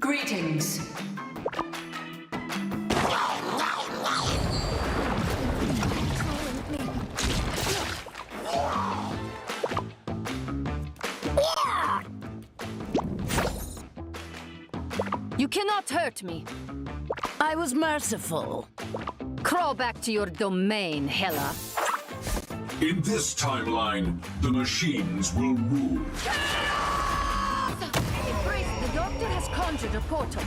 Greetings. You cannot hurt me. I was merciful. Crawl back to your domain, Hela. In this timeline, the machines will rule. Embrace, the doctor has conjured a portal.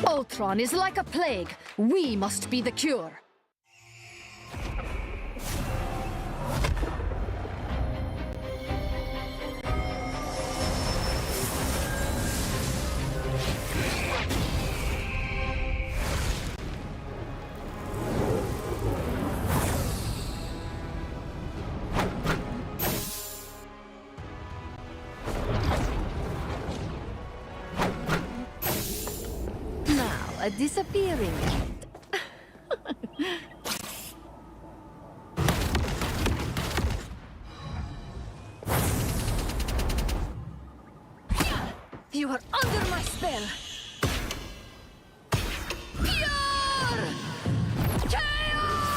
Ultron is like a plague. We must be the cure. A disappearing act. You are under my spell. Pure chaos!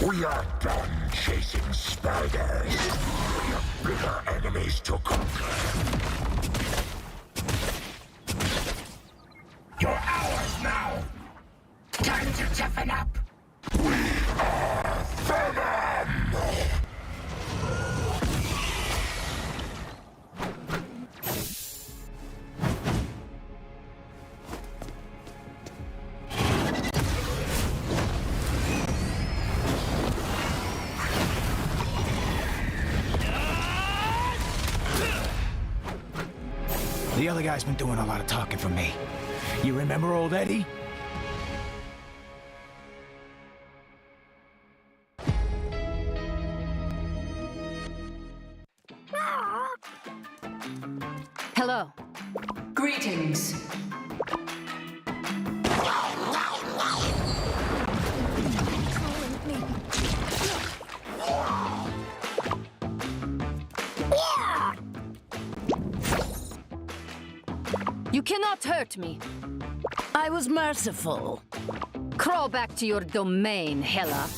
We are done chasing spiders. We have bigger enemies to conquer. You're ours now. Time to toughen up. We are Venom! The other guy's been doing a lot of talking for me. You remember old Eddie? Hello. Greetings. You cannot hurt me. I was merciful. Crawl back to your domain, Hela.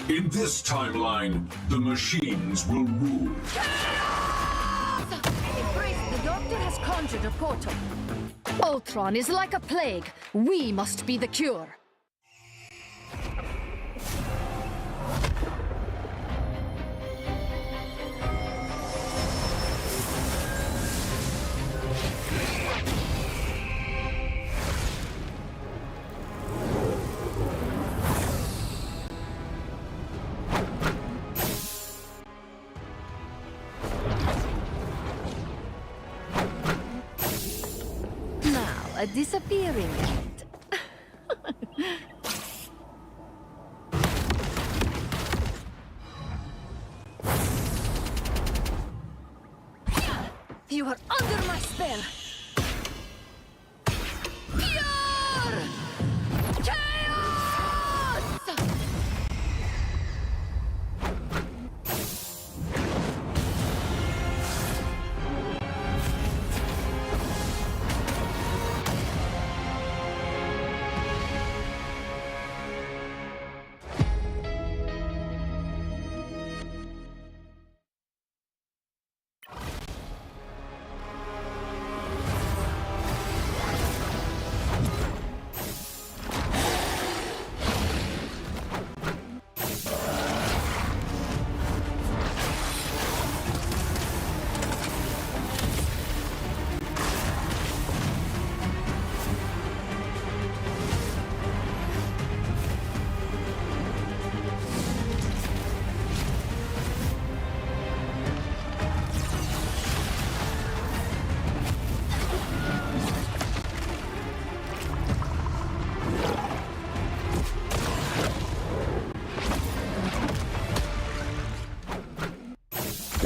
In this timeline, the machines will rule. Embrace, the doctor has conjured a portal. Ultron is like a plague. We must be the cure. A disappearing act. You are under my spell. Pure chaos!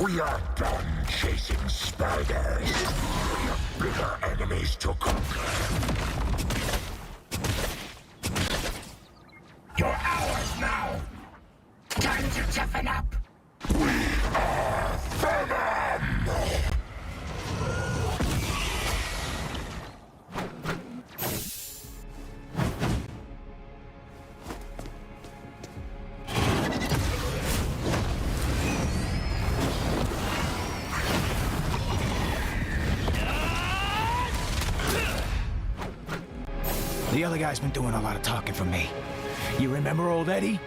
We are done chasing spiders. We have bigger enemies to conquer. You're ours now. Time to toughen up. We are Venom! The other guy's been doing a lot of talking for me. You remember old Eddie?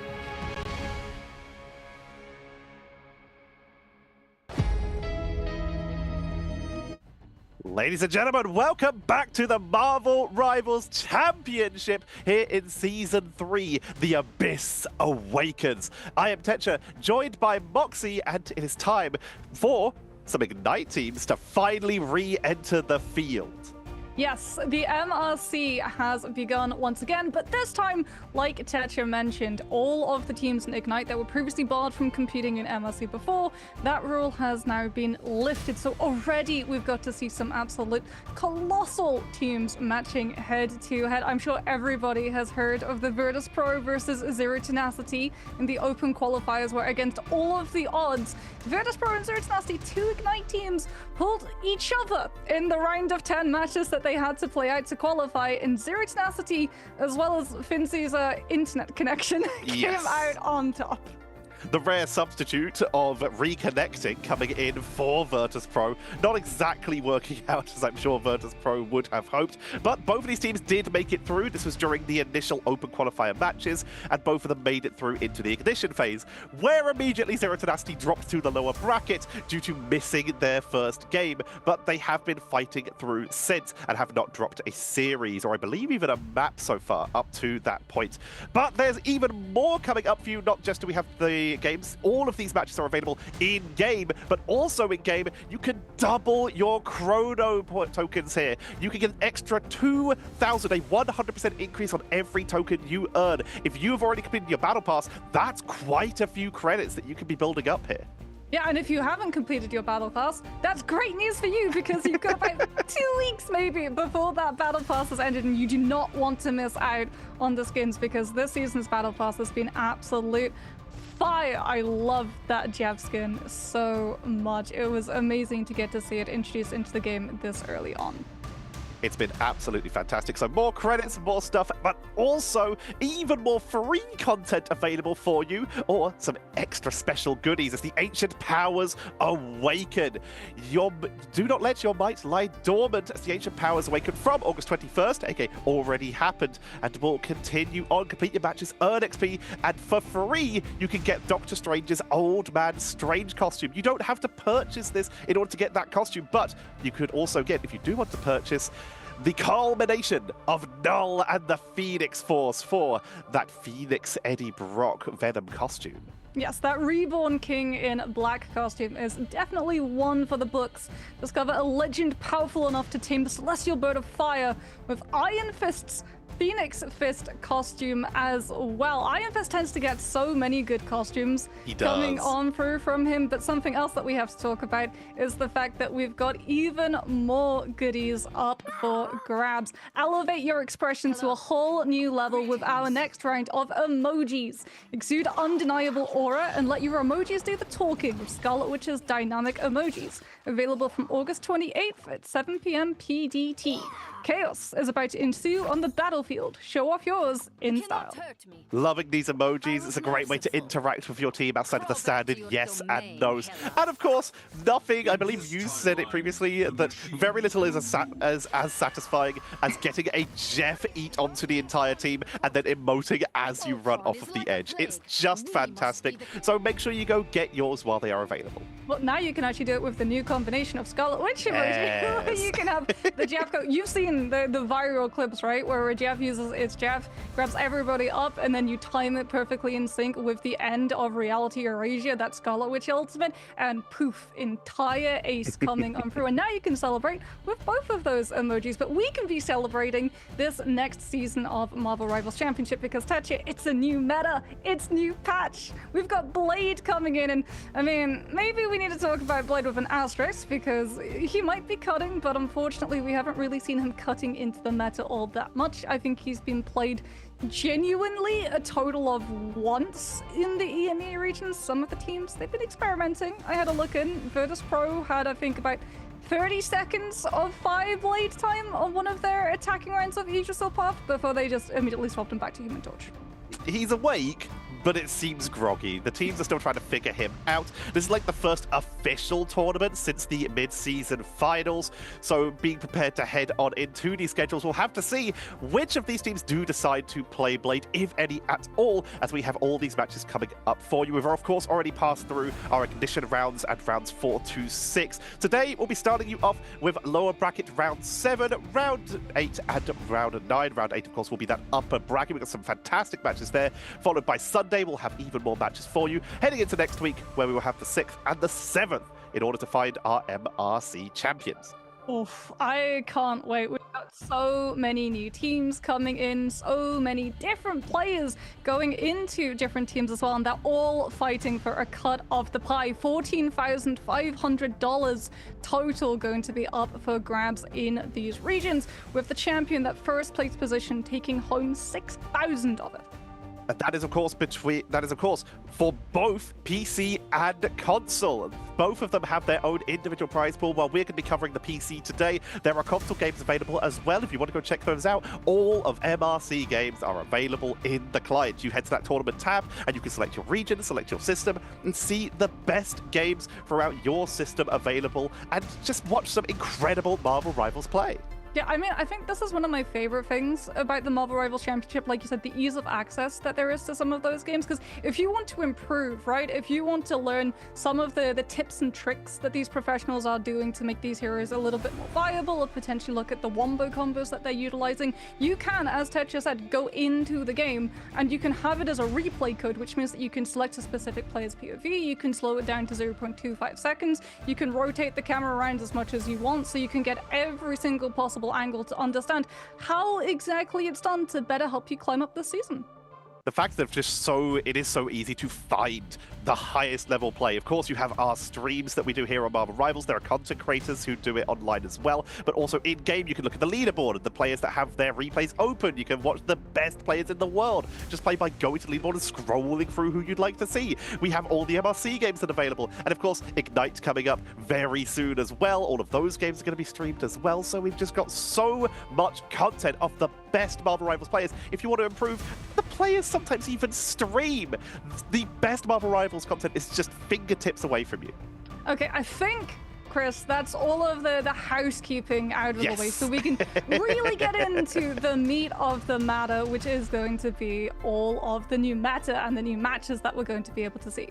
Ladies and gentlemen, welcome back to the Marvel Rivals Championship here in Season 3, The Abyss Awakens. I am Tetra, joined by Moxie, and it is time for some Ignite teams to finally re-enter the field. Yes, the MRC has begun once again, but this time, like Tetra mentioned, all of the teams in Ignite that were previously barred from competing in MRC before, that rule has now been lifted. So already we've got to see some absolute colossal teams matching head to head. I'm sure everybody has heard of the Vertus Pro versus Zero Tenacity in the open qualifiers, where against all of the odds, Vertus Pro and Zero Tenacity, two Ignite teams, pulled each other in the round of 10 matches that they had to play out to qualify, and Zero Tenacity, as well as Fincy's internet connection, came out on top. The rare substitute of reconnecting coming in for Vertus Pro. Not exactly working out as I'm sure Vertus Pro would have hoped, but both of these teams did make it through. This was during the initial open qualifier matches, and both of them made it through into the ignition phase, where immediately Zero Tenacity dropped to the lower bracket due to missing their first game. But they have been fighting through since and have not dropped a series, or I believe even a map so far up to that point. But there's even more coming up for you. Not just do we have the games, all of these matches are available in game, but also in game you can double your chrono tokens here. You can get an extra 2,000, a 100% increase on every token you earn. If you've already completed your battle pass, that's quite a few credits that you can be building up here. Yeah, and if you haven't completed your battle pass, that's great news for you, because you've got about 2 weeks maybe before that battle pass has ended, and you do not want to miss out on the skins, because this season's battle pass has been absolute fire. I love that Jeff skin so much. It was amazing to get to see it introduced into the game this early on. It's been absolutely fantastic. So more credits, more stuff, but also even more free content available for you, or some extra special goodies as the ancient powers awaken. Do not let your might lie dormant as the ancient powers awaken from August 21st, aka already happened, and will continue on. Complete your matches, earn XP, and for free, you can get Doctor Strange's Old Man Strange costume. You don't have to purchase this in order to get that costume, but you could also get, if you do want to purchase, the culmination of Null and the Phoenix Force for that Phoenix Eddie Brock Venom costume. Yes, that Reborn King in black costume is definitely one for the books. Discover a legend powerful enough to tame the celestial bird of fire with Iron Fist's Phoenix Fist costume as well. Iron Fist tends to get so many good costumes coming on through from him, but something else that we have to talk about is the fact that we've got even more goodies up for grabs. Elevate your expression to a whole new level with our next round of emojis. Exude undeniable aura and let your emojis do the talking with Scarlet Witch's dynamic emojis. Available from August 28th at 7 p.m. PDT. Chaos is about to ensue on the battlefield. Show off yours in style. Loving these emojis. It's a great way to interact with your team outside of the standard yes and no's. And of course, nothing, I believe you said it previously, that very little is as satisfying as getting a Jeff eat onto the entire team and then emoting as you run off of the edge. It's just fantastic. So make sure you go get yours while they are available. Well, now you can actually do it with the new combination of Scarlet Witch emoji. Yes. You can have the Jeff go. You've seen the viral clips, right? Where Jeff Jeff uses is Jeff grabs everybody up, and then you time it perfectly in sync with the end of Reality Eurasia, that Scarlet Witch ultimate, and poof, entire ace coming on through. And now you can celebrate with both of those emojis, but we can be celebrating this next season of Marvel Rivals Championship because, Tatcha, it's a new meta, it's new patch. We've got Blade coming in, and I mean, maybe we need to talk about Blade with an asterisk because he might be cutting, but unfortunately we haven't really seen him cutting into the meta all that much. I think he's been played genuinely a total of once in the EMEA region. Some of the teams, they've been experimenting. I had a look in. Vertus Pro had, I think, about 30 seconds of fire blade time on one of their attacking rounds of Yggdrasil Path before they just immediately swapped him back to Human Torch. He's awake, but it seems groggy. The teams are still trying to figure him out. This is like the first official tournament since the mid-season finals, so being prepared to head on into these schedules, we'll have to see which of these teams do decide to play Blade, if any at all, as we have all these matches coming up for you. We've, of course, already passed through our ignition rounds and rounds 4 to 6. Today, we'll be starting you off with lower bracket round 7, round 8, and round 9. Round 8, of course, will be that upper bracket. We've got some fantastic matches there, followed by Sunday. We'll have even more matches for you, heading into next week, where we will have the 6th and the 7th in order to find our MRC champions. Oof, I can't wait. We've got so many new teams coming in, so many different players going into different teams as well, and they're all fighting for a cut of the pie. $14,500 total going to be up for grabs in these regions, with the champion, that first place position, taking home 6,000 of it. That is, of course, for both PC and console. Both of them have their own individual prize pool. While we're going to be covering the PC today, there are console games available as well. If you want to go check those out, all of MRC games are available in the client. You head to that tournament tab and you can select your region, select your system, and see the best games throughout your system available, and just watch some incredible Marvel Rivals play. Yeah, I mean, I think this is one of my favorite things about the Marvel Rivals Championship. Like you said, the ease of access that there is to some of those games. Because if you want to improve, right, if you want to learn some of the tips and tricks that these professionals are doing to make these heroes a little bit more viable, or potentially look at the wombo combos that they're utilizing, you can, as Tetcha said, go into the game and you can have it as a replay code, which means that you can select a specific player's POV, you can slow it down to 0.25 seconds, you can rotate the camera around as much as you want, so you can get every single possible angle to understand how exactly it's done to better help you climb up this season. The fact that it is so easy to find the highest level play. Of course, you have our streams that we do here on Marvel Rivals. There are content creators who do it online as well, but also in-game you can look at the leaderboard and the players that have their replays open. You can watch the best players in the world just play by going to the leaderboard and scrolling through who you'd like to see. We have all the MRC games that are available, and of course Ignite coming up very soon as well. All of those games are going to be streamed as well, so we've just got so much content of the best Marvel Rivals players. If you want to improve, the players sometimes even stream. The best Marvel Rivals content is just fingertips away from you. Okay, I think, Chris, that's all of the housekeeping out of the way, so we can really get into the meat of the matter, which is going to be all of the new meta and the new matches that we're going to be able to see.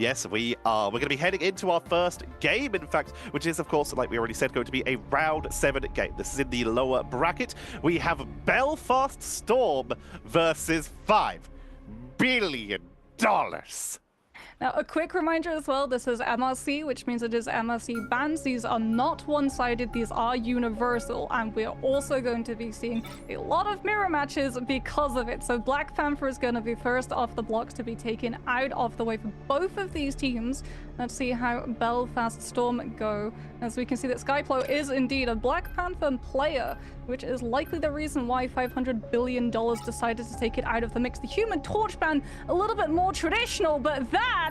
Yes, we are. We're going to be heading into our first game, in fact, which is, of course, like we already said, going to be a round 7 game. This is in the lower bracket. We have Belfast Storm versus $5 billion. Now, a quick reminder as well, this is MRC, which means it is MRC bans. These are not one-sided, these are universal, and we are also going to be seeing a lot of mirror matches because of it. So Black Panther is going to be first off the blocks to be taken out of the way for both of these teams. Let's see how Belfast Storm go. As we can see that Skyplo is indeed a Black Panther player, which is likely the reason why $500 billion decided to take it out of the mix. The Human Torch ban, a little bit more traditional, but that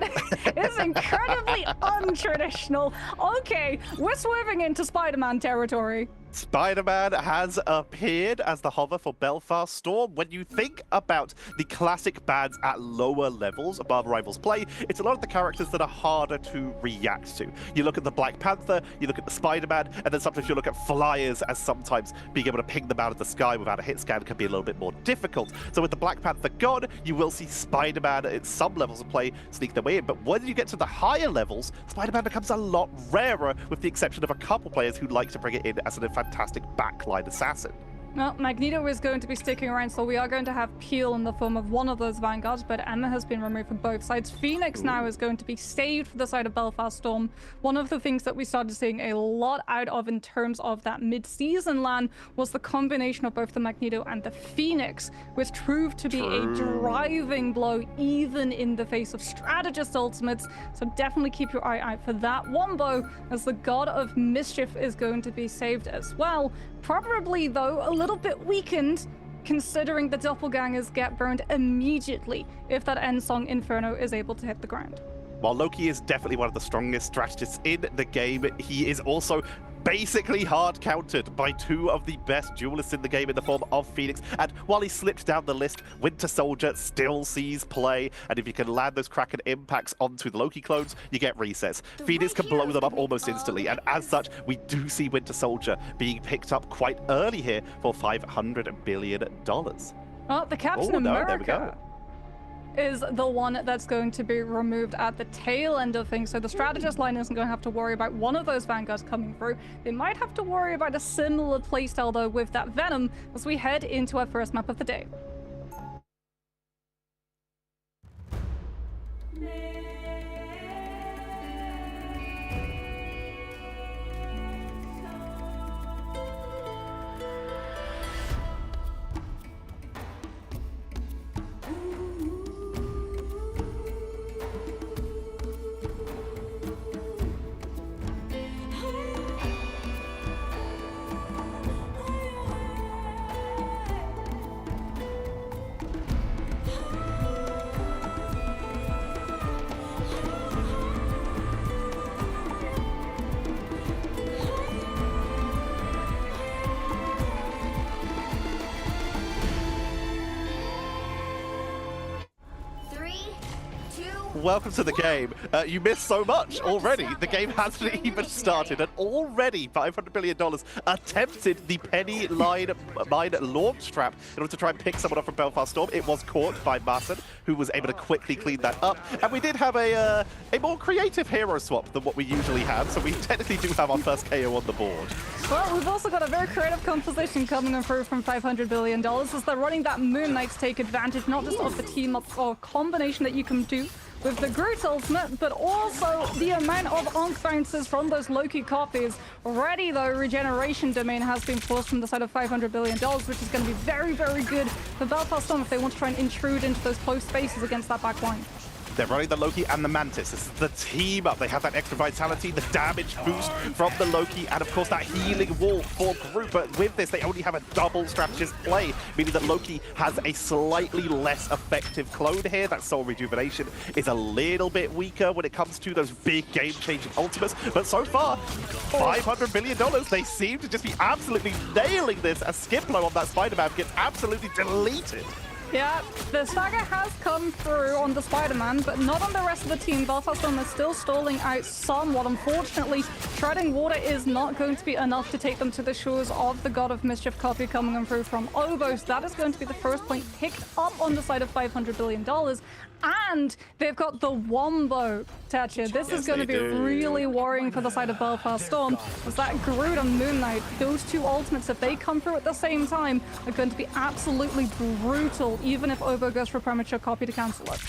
is incredibly untraditional. Okay, we're swerving into Spider-Man territory. Spider-Man has appeared as the hover for Belfast Storm. When you think about the classic bans at lower levels of Marvel Rivals play, it's a lot of the characters that are harder to react to. You look at the Black Panther, you look at the Spider-Man, and then sometimes you look at flyers, as sometimes being able to ping them out of the sky without a hit scan can be a little bit more difficult. So with the Black Panther gone, you will see Spider-Man at some levels of play sneak their way in. But when you get to the higher levels, Spider-Man becomes a lot rarer, with the exception of a couple players who like to bring it in as an fantastic backline assassin. Well, Magneto is going to be sticking around, so we are going to have Peel in the form of one of those Vanguards, but Emma has been removed from both sides. Phoenix now is going to be saved for the side of Belfast Storm. One of the things that we started seeing a lot out of in terms of that mid-season LAN was the combination of both the Magneto and the Phoenix, which proved to be a driving blow even in the face of strategist ultimates. So definitely keep your eye out for that. Wombo, as the God of Mischief, is going to be saved as well. Probably, though, a little bit weakened, considering the doppelgangers get burned immediately if that end song Inferno is able to hit the ground. While Loki is definitely one of the strongest strategists in the game, he is also basically hard countered by two of the best duelists in the game in the form of Phoenix. And while he slipped down the list, Winter Soldier still sees play. And if you can land those Kraken impacts onto the Loki clones, you get resets. Phoenix can blow them up almost instantly. And as such, we do see Winter Soldier being picked up quite early here for $500 billion. Well, the Captain There we go. America is the one that's going to be removed at the tail end of things. So the strategist line isn't going to have to worry about one of those Vanguards coming through. They might have to worry about a similar playstyle, though, with that Venom as we head into our first map of the day. Welcome to the game. You missed so much already. The game hasn't even started, and already $500 billion attempted the Penny Line Mine launch trap in order to try and pick someone up from Belfast Storm. It was caught by Masson, who was able to quickly clean that up. And we did have a more creative hero swap than what we usually have, so we technically do have our first KO on the board. Well, we've also got a very creative composition coming through from $500 billion as they're running that Moon Knight to take advantage not just of the team up or combination that you can do with the Groot ultimate, but also the amount of Ankh bounces from those Loki copies. Already, though, Regeneration Domain has been forced from the side of $500 billion, which is going to be very, very good for Belfast Storm if they want to try and intrude into those close spaces against that back line. They're running the Loki and the Mantis. This is the team up. They have that extra vitality, the damage boost from the Loki, and of course that healing wall for Groot. But with this, they only have a double strategist play, meaning that Loki has a slightly less effective clone here. That Soul Rejuvenation is a little bit weaker when it comes to those big game-changing ultimates. But so far, $500 billion. They seem to just be absolutely nailing this as Skiplo on that Spider-Man gets absolutely deleted. Yeah, the stagger has come through on the Spider-Man, but not on the rest of the team. Belfast Storm is still stalling out somewhat. Unfortunately, treading water is not going to be enough to take them to the shores of the God of Mischief copy coming through from Obos. That is going to be the first point picked up on the side of $500 billion. And they've got the Wombo, Tatcha. This is going to be really worrying for the side of Belfast Storm. As that Groot and Moon Knight, those two ultimates, if they come through at the same time, are going to be absolutely brutal, even if Obo goes for premature copy to cancel it.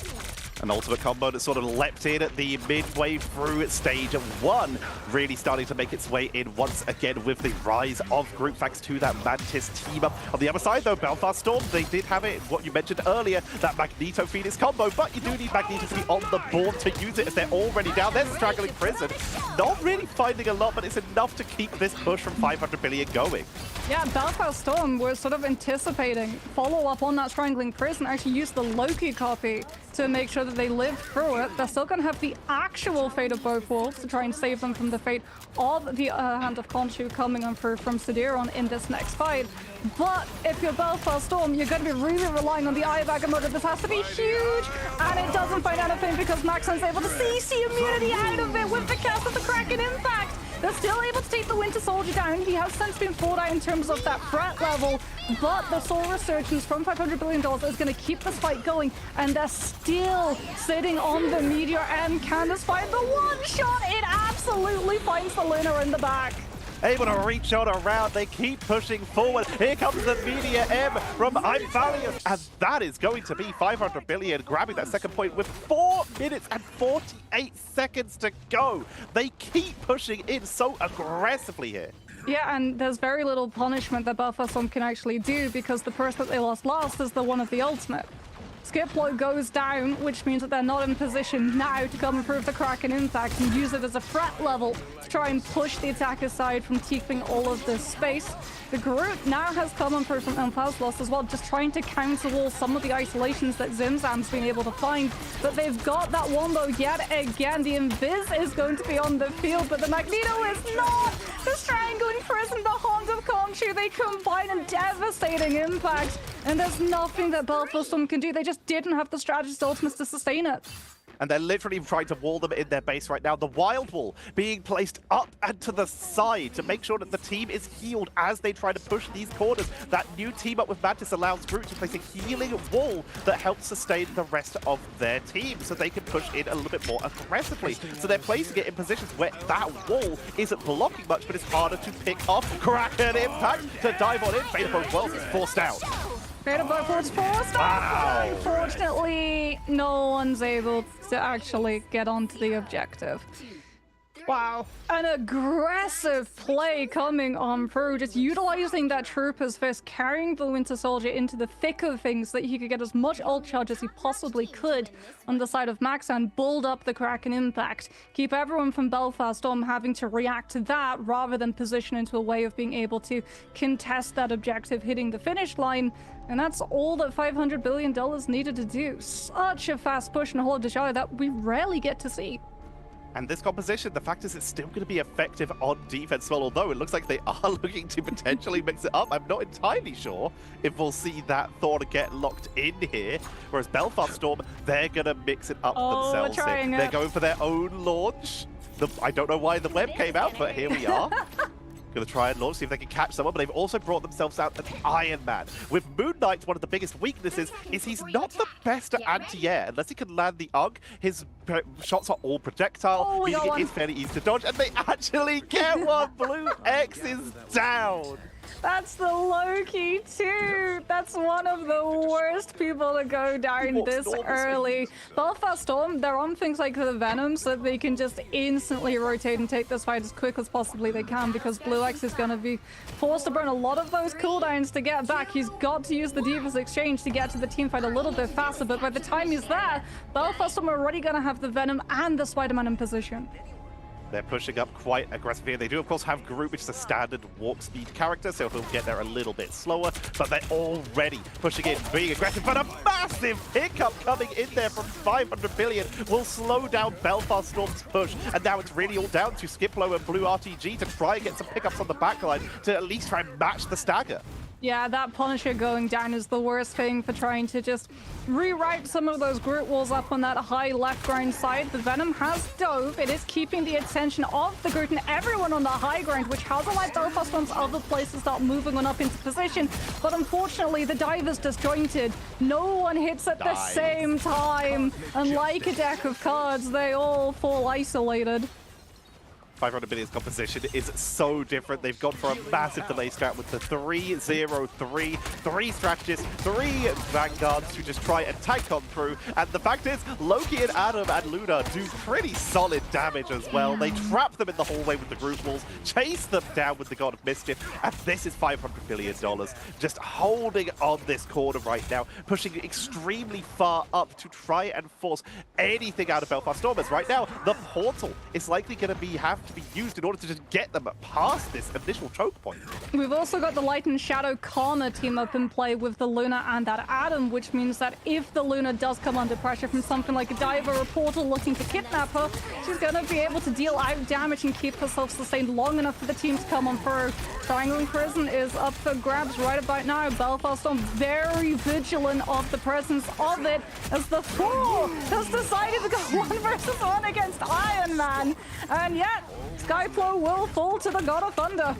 An ultimate combo that sort of leapt in at the midway through stage of one, really starting to make its way in once again with the rise of Groot, thanks to that Mantis team up. On the other side though, Belfast Storm, they did have it, what you mentioned earlier, that Magneto Phoenix combo, but you do need Magneto to be on the board to use it as they're already down. They're straggling Prison. Not really finding a lot, but it's enough to keep this push from 500 billion going. Yeah, Belfast Storm was sort of anticipating follow-up on that Strangling Prison, actually used the Loki copy to make sure that they live through it. They're still going to have the actual fate of both wolves to try and save them from the fate of the Hand of Khonshu coming on through from Sidiron in this next fight. But if you're Belfast Storm, you're going to be really relying on the Eye of Agamotto. This has to be huge, and it doesn't find anything because Maxon's able to CC immunity out of it with the cast of the Kraken Impact. They're still able to take the Winter Soldier down. He has since been fought out in terms of that threat level, but the Soul Resurgence from $500 billion is going to keep this fight going, and they're still sitting on the Meteor and Candace fight. The one shot, it absolutely finds the Luna in the back. able to reach on around. They keep pushing forward. Here comes the Media M from I'm Valiant. And that is going to be 500 billion, grabbing that second point with 4 minutes and 48 seconds to go. They keep pushing in so aggressively here. Yeah, and there's very little punishment that Belfast can actually do because the person that they lost last is the one of the ultimate. Skiplow goes down, which means that they're not in position now to come and prove the Kraken impact and use it as a threat level to try and push the attack aside from keeping all of this space. The group now has come and proof from Empires lost as well, just trying to counterwall some of the isolations that Zimzam's been able to find. But they've got that wombo yet again. The Invis is going to be on the field, but the Magneto is not! The Strangling Prison, the Horns of Khonshu, they combine in devastating impact. And there's nothing that Belfast can do. They just didn't have the strategist ultimates to sustain it. And they're literally trying to wall them in their base right now. The Wild Wall being placed up and to the side to make sure that the team is healed as they try to push these corners. That new team up with Mantis allows Groot to place a healing wall that helps sustain the rest of their team so they can push in a little bit more aggressively. So they're placing it in positions where that wall isn't blocking much, but it's harder to pick off. Kraken impact to dive on in. Fadeable Wells is forced down. Force. Wow. Unfortunately, no one's able to actually get onto the objective. Wow. An aggressive play coming on through, just utilizing that Trooper's Fist, carrying the Winter Soldier into the thick of things so that he could get as much ult charge as he possibly could on the side of Max and build up the Kraken impact. Keep everyone from Belfast having to react to that rather than position into a way of being able to contest that objective hitting the finish line. And that's all that $500 billion needed to do. Such a fast push in Hall of Desire that we rarely get to see. And this composition, the fact is it's still going to be effective on defense. Well, although it looks like they are looking to potentially mix it up, I'm not entirely sure if we'll see that Thor get locked in here. Whereas Belfast Storm, they're going to mix it up themselves. They're going for their own launch. I don't know why the web came out, but here we are. Going to try and launch, see if they can catch someone, but they've also brought themselves out an Iron Man. With Moon Knight, one of the biggest weaknesses is he's not the best at anti-air. Unless he can land the UG, his shots are all projectile, meaning it is fairly easy to dodge, and they actually get one! Blue X is down! That's the Loki too. That's one of the worst people to go down this early. Belfast Storm, they're on things like the Venom so that they can just instantly rotate and take this fight as quick as possibly they can because Blue X is going to be forced to burn a lot of those cooldowns to get back. He's got to use the Divas Exchange to get to the team fight a little bit faster, but by the time he's there, Belfast Storm are already going to have the Venom and the Spider-Man in position. They're pushing up quite aggressively. They do, of course, have Groot, which is a standard warp speed character, so he'll get there a little bit slower, but they're already pushing in, being aggressive, but a massive pickup coming in there from 500 billion will slow down Belfast Storm's push, and now it's really all down to Skiplow and Blue RTG to try and get some pickups on the backline to at least try and match the stagger. Yeah, that Punisher going down is the worst thing for trying to just rewrite some of those Groot walls up on that high left ground side. The Venom has dove. It is keeping the attention of the Groot and everyone on the high ground, which has allowed Belfast Storm's other players to start moving on up into position. But unfortunately, the dive is disjointed. No one hits at the same time. And like a deck of cards, they all fall isolated. 500 billion's composition is so different. They've gone for a massive delay strat with the 3-0-3. 3 strategists, 3 vanguards to just try and tank on through. And the fact is, Loki and Adam and Luna do pretty solid damage as well. They trap them in the hallway with the group walls, chase them down with the God of Mischief, and this is $500 billion. Just holding on this corner right now, pushing extremely far up to try and force anything out of Belfast Stormers. Right now, the portal is likely going to have to be used in order to just get them past this initial choke point. We've also got the Light and Shadow Karma team up in play with the Luna and that Adam, which means that if the Luna does come under pressure from something like a diver or a portal looking to kidnap her, she's going to be able to deal out damage and keep herself sustained long enough for the team to come on through. Triangling Prison is up for grabs right about now. Belfast Storm very vigilant of the presence of it as the Thor has decided to go 1 versus 1 against Iron Man. And yet, Skyflow will fall to the God of Thunder.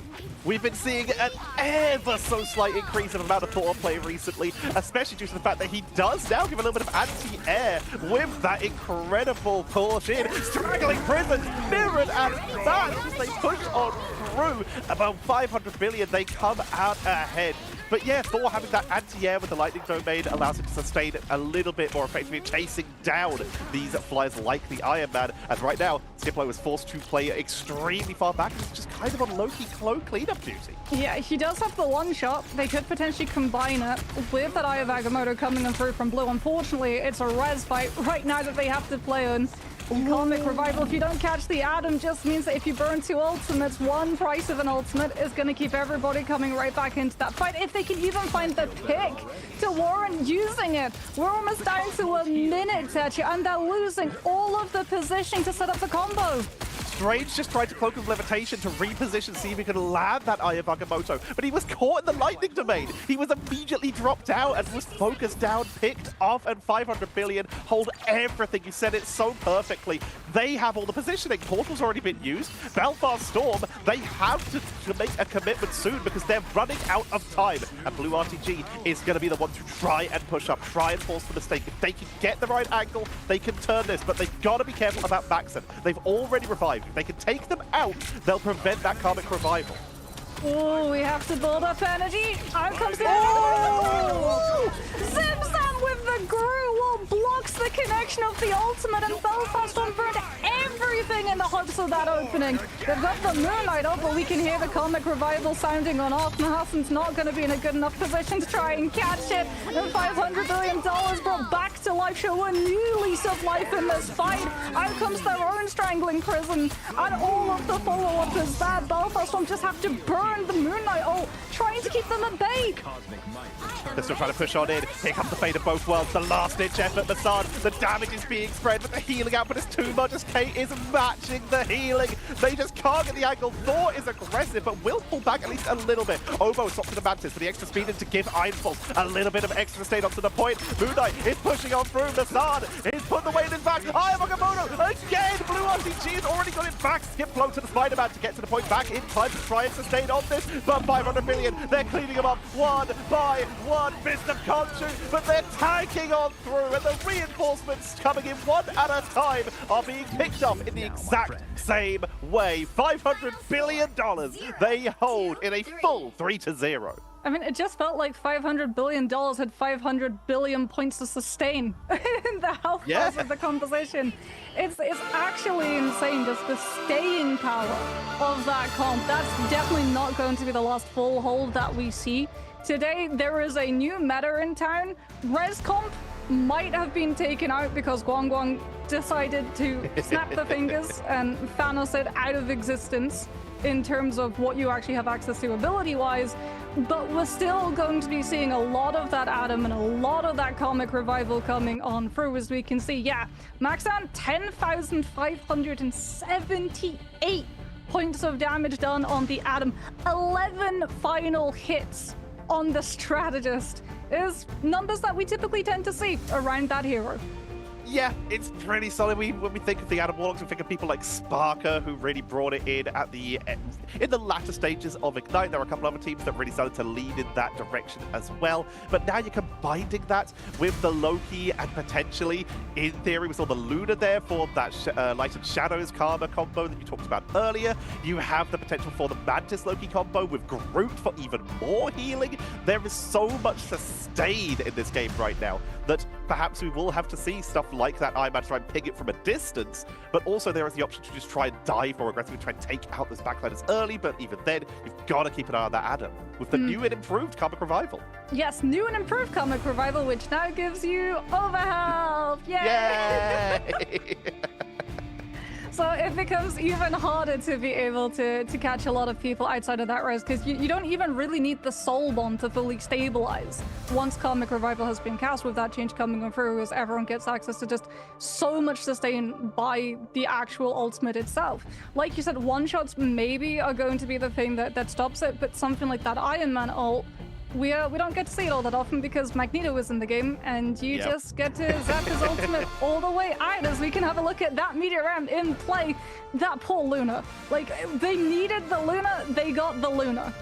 We've been seeing an ever so slight increase in the amount of Thor play recently, especially due to the fact that he does now give a little bit of anti-air with that incredible push in. Straggling Prisons, mirrored as that as they push on through. About 500 billion, they come out ahead. But yeah, Thor having that anti-air with the Lightning Domain allows him to sustain it a little bit more effectively, chasing down these flyers like the Iron Man. And right now, Skiplo is forced to play extremely far back. He's just kind of on low-key cleanup duty. Yeah, he does have the one shot. They could potentially combine it with that Eye of Agamotto coming in through from blue. Unfortunately, it's a res fight right now that they have to play on. Karmic Revival, if you don't catch the Atom, just means that if you burn 2 ultimates, one price of an ultimate is going to keep everybody coming right back into that fight. If they can even find the pick to warrant using it. We're almost down to a minute, Tetchy, and they're losing all of the positioning to set up the combo. Strange just tried to cloak with levitation to reposition, see if he could land that Eye of Agamotto, but he was caught in the Lightning Domain. He was immediately dropped out and was focused down, picked off, and 500 billion hold everything. You said it so perfectly. They have all the positioning. Portal's already been used. Belfast Storm, they have to make a commitment soon because they're running out of time. And Blue RTG is going to be the one to try and push up, try and force the mistake. If they can get the right angle, they can turn this, but they've got to be careful about Maxon. They've already revived. If they can take them out, they'll prevent that Karmic Revival. Oh, we have to build up energy. Out comes the energy. Zimzam with the Gru wall blocks the connection of the ultimate, and Belfast burned everything in the hopes of that opening. They've got the Moonlight up, but we can hear the Karmic Revival sounding on off. Mahassan's not going to be in a good enough position to try and catch it. And $500 billion brought back to life, show a new lease of life in this fight. Out comes their own Strangling Prison, and all of the follow-up is bad. Belfast just have to burn the Moonlight ult, trying to keep them at bay. They're still trying to push on in. Here comes the fate of both worlds. The last-ditch effort, Masad. The damage is being spread, but the healing output is too much as Kate is matching the healing. They just can't get the angle. Thor is aggressive, but will pull back at least a little bit. Obo stops to the Mantis for the extra speed and to give Ironfall a little bit of extra state onto the point. Moon Knight is pushing on through. Masad is putting the weight in back. Eye of Agamotto again. Blue RTG has already got it back. Skip flow to the Spider-Man to get to the point back in time to try and sustain on this. But 500 million, they're cleaning them up one by one. Fist of Conchu, but they're tagging on through, and the reinforcements coming in one at a time are being picked up in the exact same way. $500 billion they hold in a full 3-0. I mean, it just felt like $500 billion had 500 billion points to sustain in the health bars of the composition. It's actually insane, just the staying power of that comp. That's definitely not going to be the last full hold that we see. Today, there is a new meta in town. Res comp might have been taken out because Guang Guang decided to snap the fingers and Thanos it out of existence in terms of what you actually have access to ability-wise. But we're still going to be seeing a lot of that Atom and a lot of that Karmic Revival coming on through, as we can see. Yeah, Maxan, 10,578 points of damage done on the Atom. 11 final hits on the Strategist is numbers that we typically tend to see around that hero. Yeah, it's pretty solid. When we think of the Adam Warlocks, we think of people like Sparker, who really brought it in at the end. In the latter stages of Ignite, there are a couple other teams that really started to lead in that direction as well. But now you're combining that with the Loki and potentially, in theory, we saw the Luna there for that Light and Shadows Karma combo that you talked about earlier. You have the potential for the Mantis Loki combo with Groot for even more healing. There is so much sustain in this game right now that perhaps we will have to see stuff like that Iron Man try and ping it from a distance, but also there is the option to just try and dive more aggressively, try and take out those backliners early, but even then, you've got to keep an eye on that Adam with the new and improved Karmic Revival. Yes, new and improved Karmic Revival, which now gives you overhealth. Yay! Yay! So it becomes even harder to be able to catch a lot of people outside of that res, because you don't even really need the Soul Bomb to fully stabilize once Karmic Revival has been cast, with that change coming on through, as everyone gets access to just so much sustain by the actual ultimate itself. Like you said, one-shots maybe are going to be the thing that stops it, but something like that Iron Man ult we don't get to see it all that often because Magneto is in the game, and you Yep. just get to zap his ultimate all the way out as we can have a look at that Meteor in play. That poor Luna. Like, they needed the Luna, they got the Luna.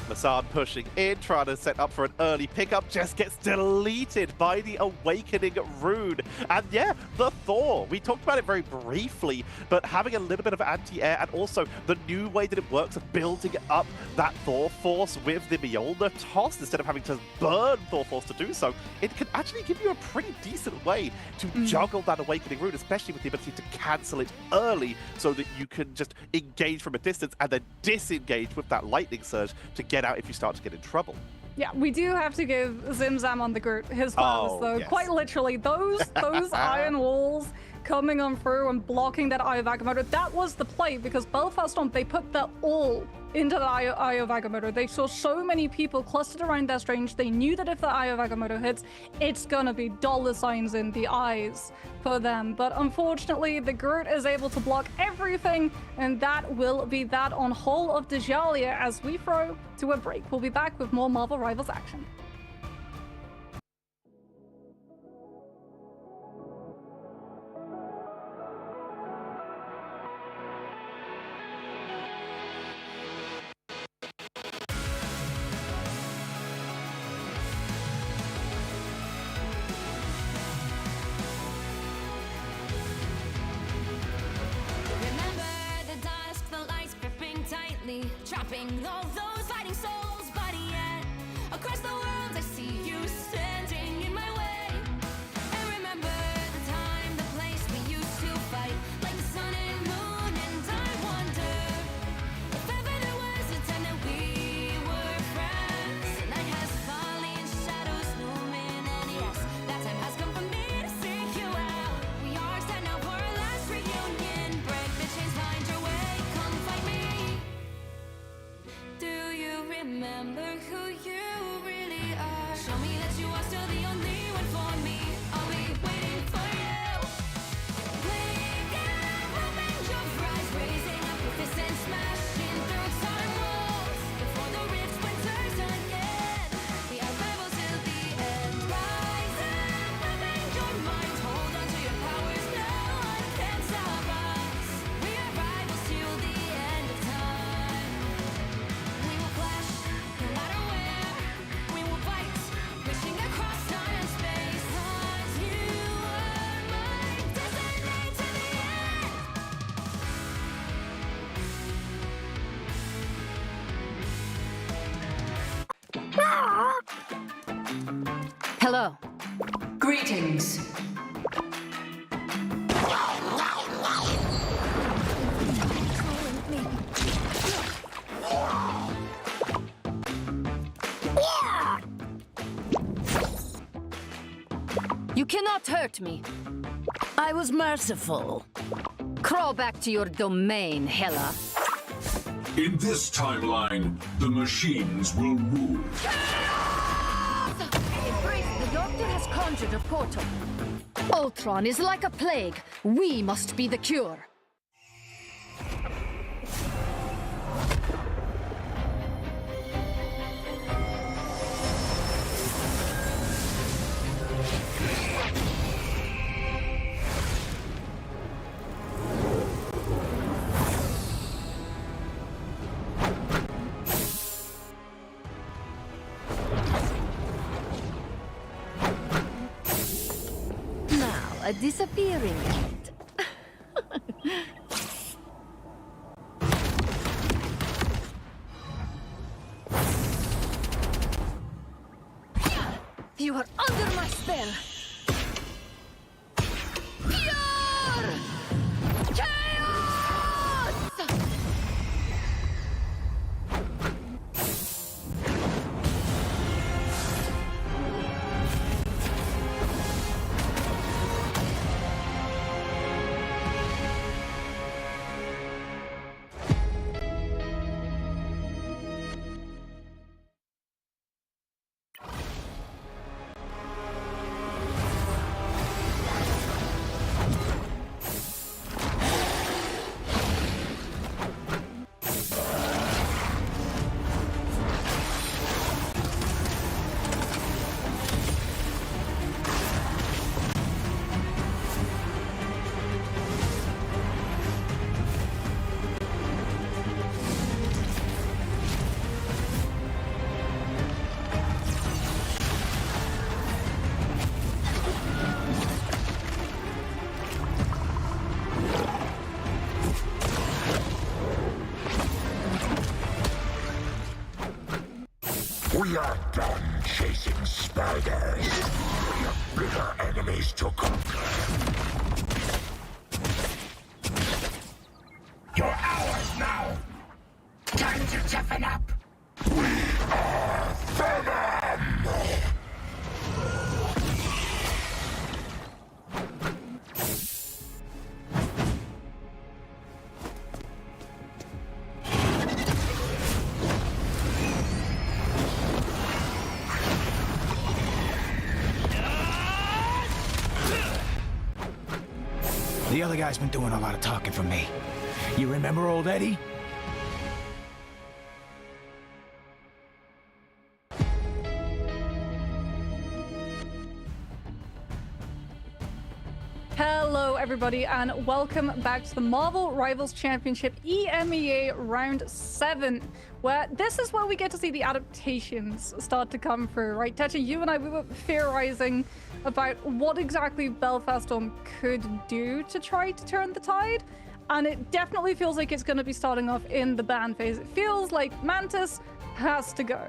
Massan pushing in, trying to set up for an early pickup, just gets deleted by the Awakening Rune. And yeah, the Thor, we talked about it very briefly, but having a little bit of anti-air and also the new way that it works of building up that Thor Force with the Mjolnir toss instead of having to burn Thor Force to do so, it can actually give you a pretty decent way to juggle that Awakening Rune, especially with the ability to cancel it early so that you can just engage from a distance and then disengage with that Lightning Surge to get out if you start to get in trouble. Yeah, we do have to give Zimzam on the Groot his flowers, though. Yes. Quite literally, those iron walls coming on through and blocking that Eye of Agamotto, that was the play, because Belfast they put their all into the Eye of Agamotto. They saw so many people clustered around that Strange. They knew that if the Eye of Agamotto hits, it's gonna be dollar signs in the eyes for them. But unfortunately, the Groot is able to block everything, and that will be that on Hall of Djalia as we throw to a break. We'll be back with more Marvel Rivals action. Trapping all those fighting souls, but yet across the world I see you standing in my way. And remember the time, the place we used to fight like the sun and moon. And I wonder if ever there was a time that we were friends. The night has fallen, shadows looming, and yes, that time has come for me to seek you out. We are set now for our last reunion. Break the chains, find your way, come find me. Do you remember who you really are? Show me that you are still the only one for me. I'll be waiting for you. Wake up, open your eyes, raising up your fists and smashing through time walls. Before the rift splinters again, we are rebels till the end. Rise up, open your minds, hold on to your powers. No one can stop us. We are rivals till the end of time. We will clash, no matter where. We will fight, reaching across time and space. 'Cause you are my destiny to the end. Hello. Greetings. You cannot hurt me. I was merciful. Crawl back to your domain, Hela. In this timeline, the machines will rule. Embrace, the doctor has conjured a portal. Ultron is like a plague. We must be the cure. Now, a disappearing act. You are under my spell. Pure chaos! Spiders! We have bigger enemies to conquer. You're ours now! Time to toughen up! We are Venom! The other guy's been doing a lot of talking for me. You remember old Eddie? Hello everybody and welcome back to the Marvel Rivals Championship EMEA Round 7, where this is where we get to see the adaptations start to come through, right? Techa, you and I, we were theorizing about what exactly Belfast Storm could do to try to turn the tide, and it definitely feels like it's going to be starting off in the ban phase. It feels like Mantis has to go.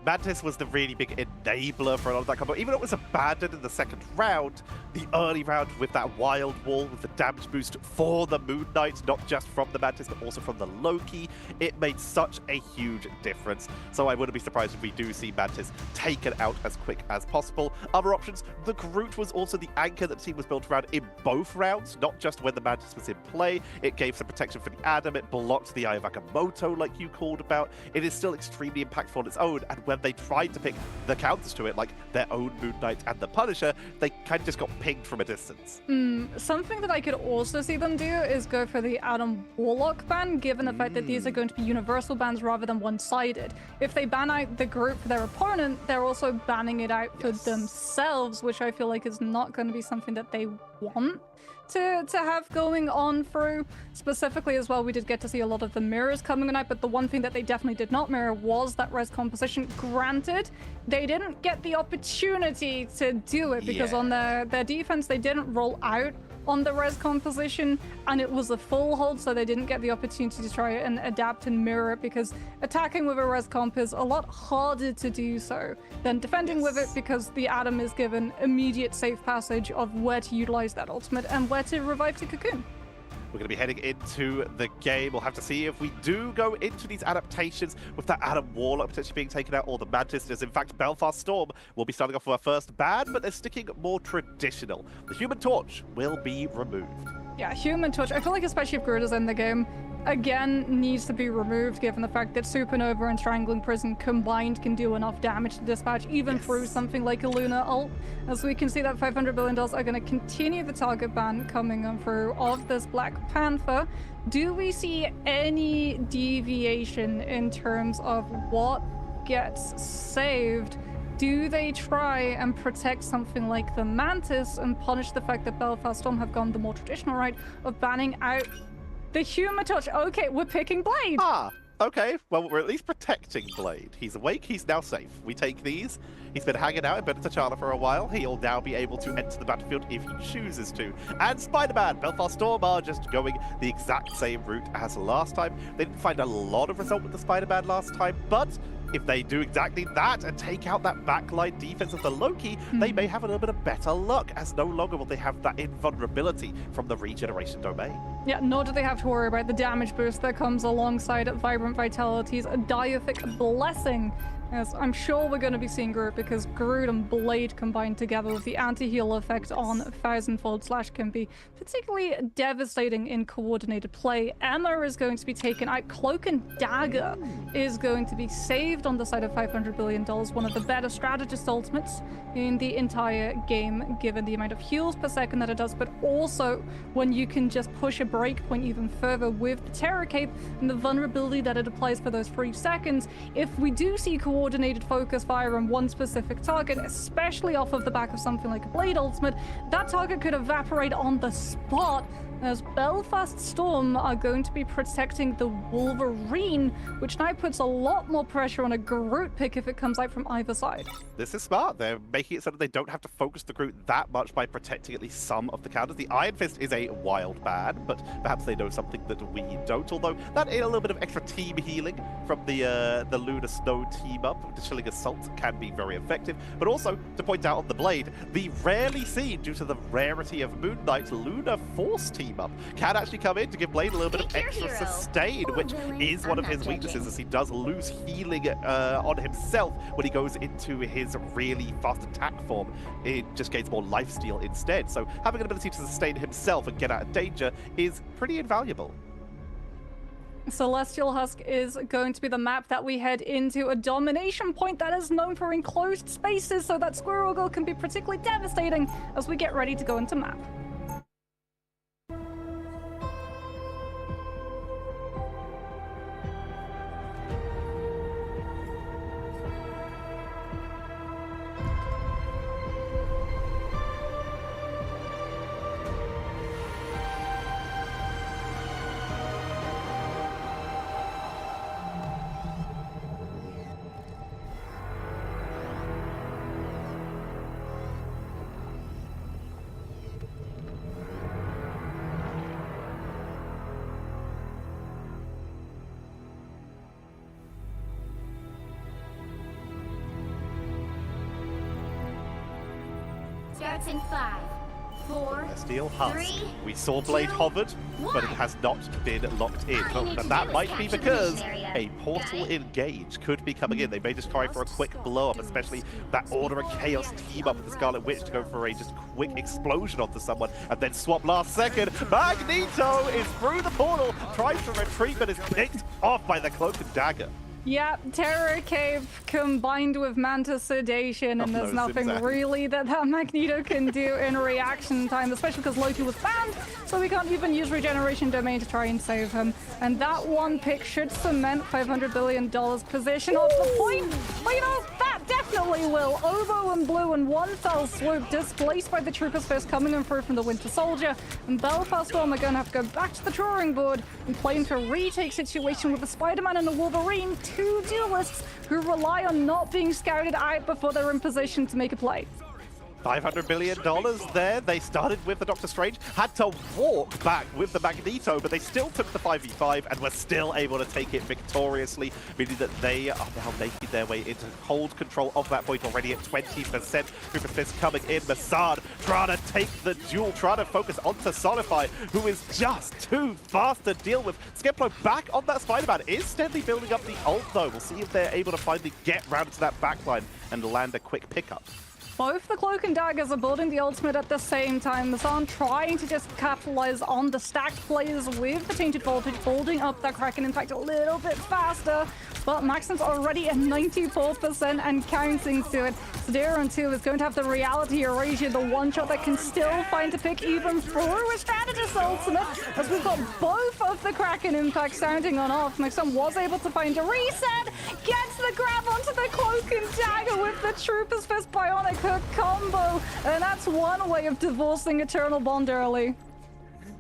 Mantis was the really big enabler for a lot of that combo. Even though it was abandoned in the second round, the early round with that wild wall, with the damage boost for the Moon Knight, not just from the Mantis, but also from the Loki, it made such a huge difference. So I wouldn't be surprised if we do see Mantis taken out as quick as possible. Other options, the Groot was also the anchor that the team was built around in both rounds, not just when the Mantis was in play. It gave some protection for the Adam, it blocked the Eye of Agamotto like you called about. It is still extremely impactful on its own, and when they tried to pick the counters to it, like their own Moon Knight and the Punisher, they kind of just got pinged from a distance. Something that I could also see them do is go for the Adam Warlock ban, given the fact that these are going to be universal bans rather than one-sided. If they ban out the group for their opponent, they're also banning it out for themselves, which I feel like is not going to be something that they want to have going on through. Specifically as well, we did get to see a lot of the mirrors coming out, but the one thing that they definitely did not mirror was that res composition. Granted, they didn't get the opportunity to do it because on their defense, they didn't roll out on the res composition, and it was a full hold, so they didn't get the opportunity to try and adapt and mirror it, because attacking with a res comp is a lot harder to do so than defending with it, because the Atom is given immediate safe passage of where to utilize that ultimate and where to revive the Cocoon. We're going to be heading into the game. We'll have to see if we do go into these adaptations with that Adam Warlock potentially being taken out, or the Mantis. As in fact, Belfast Storm will be starting off with our first ban, but they're sticking more traditional. The Human Torch will be removed. Yeah, Human Torch, I feel like especially if Groot is in the game, again, needs to be removed, given the fact that Supernova and Strangling Prison combined can do enough damage to dispatch, even through something like a Luna ult. As we can see that $500 billion are going to continue the target ban coming on through of this Black Panther. Do we see any deviation in terms of what gets saved? Do they try and protect something like the Mantis and punish the fact that Belfast Storm have gone the more traditional route of banning out the Human Torch? Okay, we're picking Blade. Ah, okay. Well, we're at least protecting Blade. He's awake, he's now safe. We take these. He's been hanging out in Beta T'Challa for a while. He'll now be able to enter the battlefield if he chooses to. And Spider-Man, Belfast Storm are just going the exact same route as last time. They didn't find a lot of result with the Spider-Man last time, but if they do exactly that and take out that backline defense of the Loki, they may have a little bit of better luck, as no longer will they have that invulnerability from the regeneration domain. Yeah, nor do they have to worry about the damage boost that comes alongside Vibrant Vitality's Deific Blessing. Yes, I'm sure we're going to be seeing Groot, because Groot and Blade combined together with the anti-heal effect on Thousandfold Slash can be particularly devastating in coordinated play. Emma is going to be taken out. Cloak and Dagger is going to be saved on the side of $500 billion, one of the better strategist ultimates in the entire game, given the amount of heals per second that it does, but also when you can just push a breakpoint even further with the Terror Cape and the vulnerability that it applies for those 3 seconds. If we do see coordinated focus fire on one specific target, especially off of the back of something like a Blade ultimate, that target could evaporate on the spot, as Belfast Storm are going to be protecting the Wolverine, which now puts a lot more pressure on a Groot pick if it comes out from either side. This is smart. They're making it so that they don't have to focus the Groot that much by protecting at least some of the counters. The Iron Fist is a wild ban, but perhaps they know something that we don't. Although that is a little bit of extra team healing from the Lunar Snow team up. The Chilling Assault can be very effective. But also, to point out on the Blade, the rarely seen, due to the rarity of Moon Knight's Lunar Force team up, can actually come in to give Blade a little bit of extra sustain, which is one of his weaknesses, as he does lose healing on himself when he goes into his really fast attack form. It just gains more lifesteal instead. So having an ability to sustain himself and get out of danger is pretty invaluable. Celestial Husk is going to be the map that we head into, a domination point that is known for enclosed spaces, so that Squirrel Girl can be particularly devastating as we get ready to go into map. Starts in 5, 4, Celestial Husk. 3, We saw Blade 2, hovered, but it 1. has not been locked in. All you need But to that do is might be capture the because mission area. a portal Got it? engage could be coming in. They may just try for a quick blow up, especially that Order of Chaos team up with the Scarlet Witch to go for a just quick explosion onto someone and then swap last second. Magneto is through the portal, tries to retreat, but is picked off by the Cloak and Dagger. Yeah, Terror Cave combined with Manta Sedation, and there's no, nothing exactly. really that Magneto can do in reaction time, especially because Loki was banned, so we can't even use Regeneration Domain to try and save him. And that one pick should cement $500 billion position off the point. But you know, that definitely will. Oboe and Blue in one fell swoop, displaced by the Trooper's Fist coming in through from the Winter Soldier. And Belfast Storm are going to have to go back to the drawing board and play into a retake situation with a Spider-Man and a Wolverine, two duelists who rely on not being scouted out before they're in position to make a play. $500 million there. They started with the Doctor Strange, had to walk back with the Magneto, but they still took the 5v5 and were still able to take it victoriously, meaning that they are now making their way into hold control of that point already at 20%. Trooper Fist coming in, Massad trying to take the duel, trying to focus on Personify, who is just too fast to deal with. Skeplo back on that Spider-Man, is steadily building up the ult though. We'll see if they're able to finally get round to that backline and land a quick pickup. Both the Cloak and Daggers are building the ultimate at the same time. Masan trying to just capitalize on the stacked plays with the Tainted Voltage, holding up that Kraken, in fact, a little bit faster. But Maxon's already at 94% and counting to it. Sedaron 2 is going to have the Reality Erasure, the one-shot that can still find a pick even through a Strategist ultimate, as we've got both of the Kraken impact sounding on off. Maxon was able to find a reset, gets the grab onto the Cloak and Dagger with the Trooper's Fist Bionic Hook combo, and that's one way of divorcing Eternal Bond early.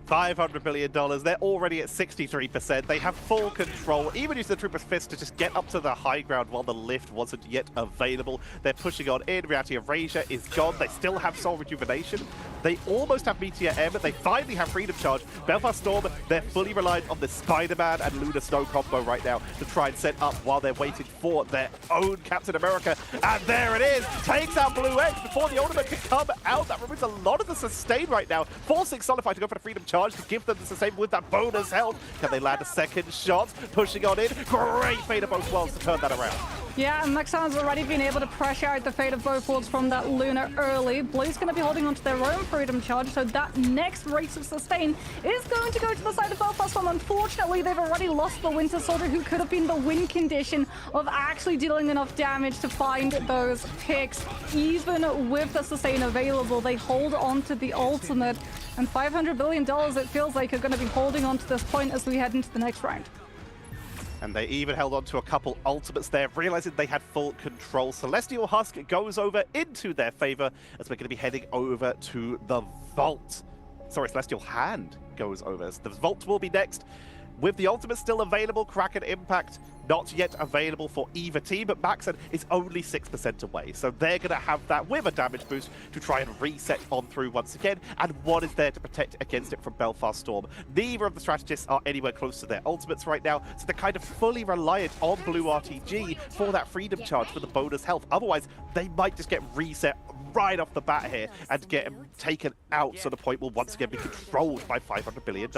$500 million. They're already at 63%. They have full control, even using the Trooper's Fist to just get up to the high ground while the lift wasn't yet available. They're pushing on in. Reality Erasure is gone. They still have Soul Rejuvenation. They almost have Meteor M. They finally have Freedom Charge. Belfast Storm, they're fully reliant on the Spider-Man and Lunar Snow combo right now to try and set up while they're waiting for their own Captain America. And there it is. Takes out Blue X before the ultimate can come out. That removes a lot of the sustain right now, forcing Solidify to go for the Freedom Charge to give them the sustain with that bonus health. Can they land a second shot? Pushing on in. Great Fate of both worlds to turn that around. Yeah, and Maxon's already been able to pressure out the Fate of both worlds from that Lunar early. Blue's going to be holding onto their own Freedom Charge, so that next rate of sustain is going to go to the side of Belfast Storm. Unfortunately, they've already lost the Winter Soldier, who could have been the win condition of actually dealing enough damage to find those picks. Even with the sustain available, they hold on to the ultimate, and $500 billion, it feels like, are going to be holding on to this point as we head into the next round. And they even held on to a couple ultimates there, realizing they had full control. Celestial Husk goes over into their favor as we're going to be heading over to the Vault. sorry, Celestial Hand goes over. So the Vault will be next. With the ultimate still available, Kraken Impact not yet available for either team, but Maxen is only 6% away. So they're going to have that with a damage boost to try and reset on through once again. And what is there to protect against it from Belfast Storm? Neither of the strategists are anywhere close to their ultimates right now, so they're kind of fully reliant on Blue RTG for that freedom charge for the bonus health. Otherwise, they might just get reset right off the bat here and get him taken out, so the point will once again be controlled by $500 billion.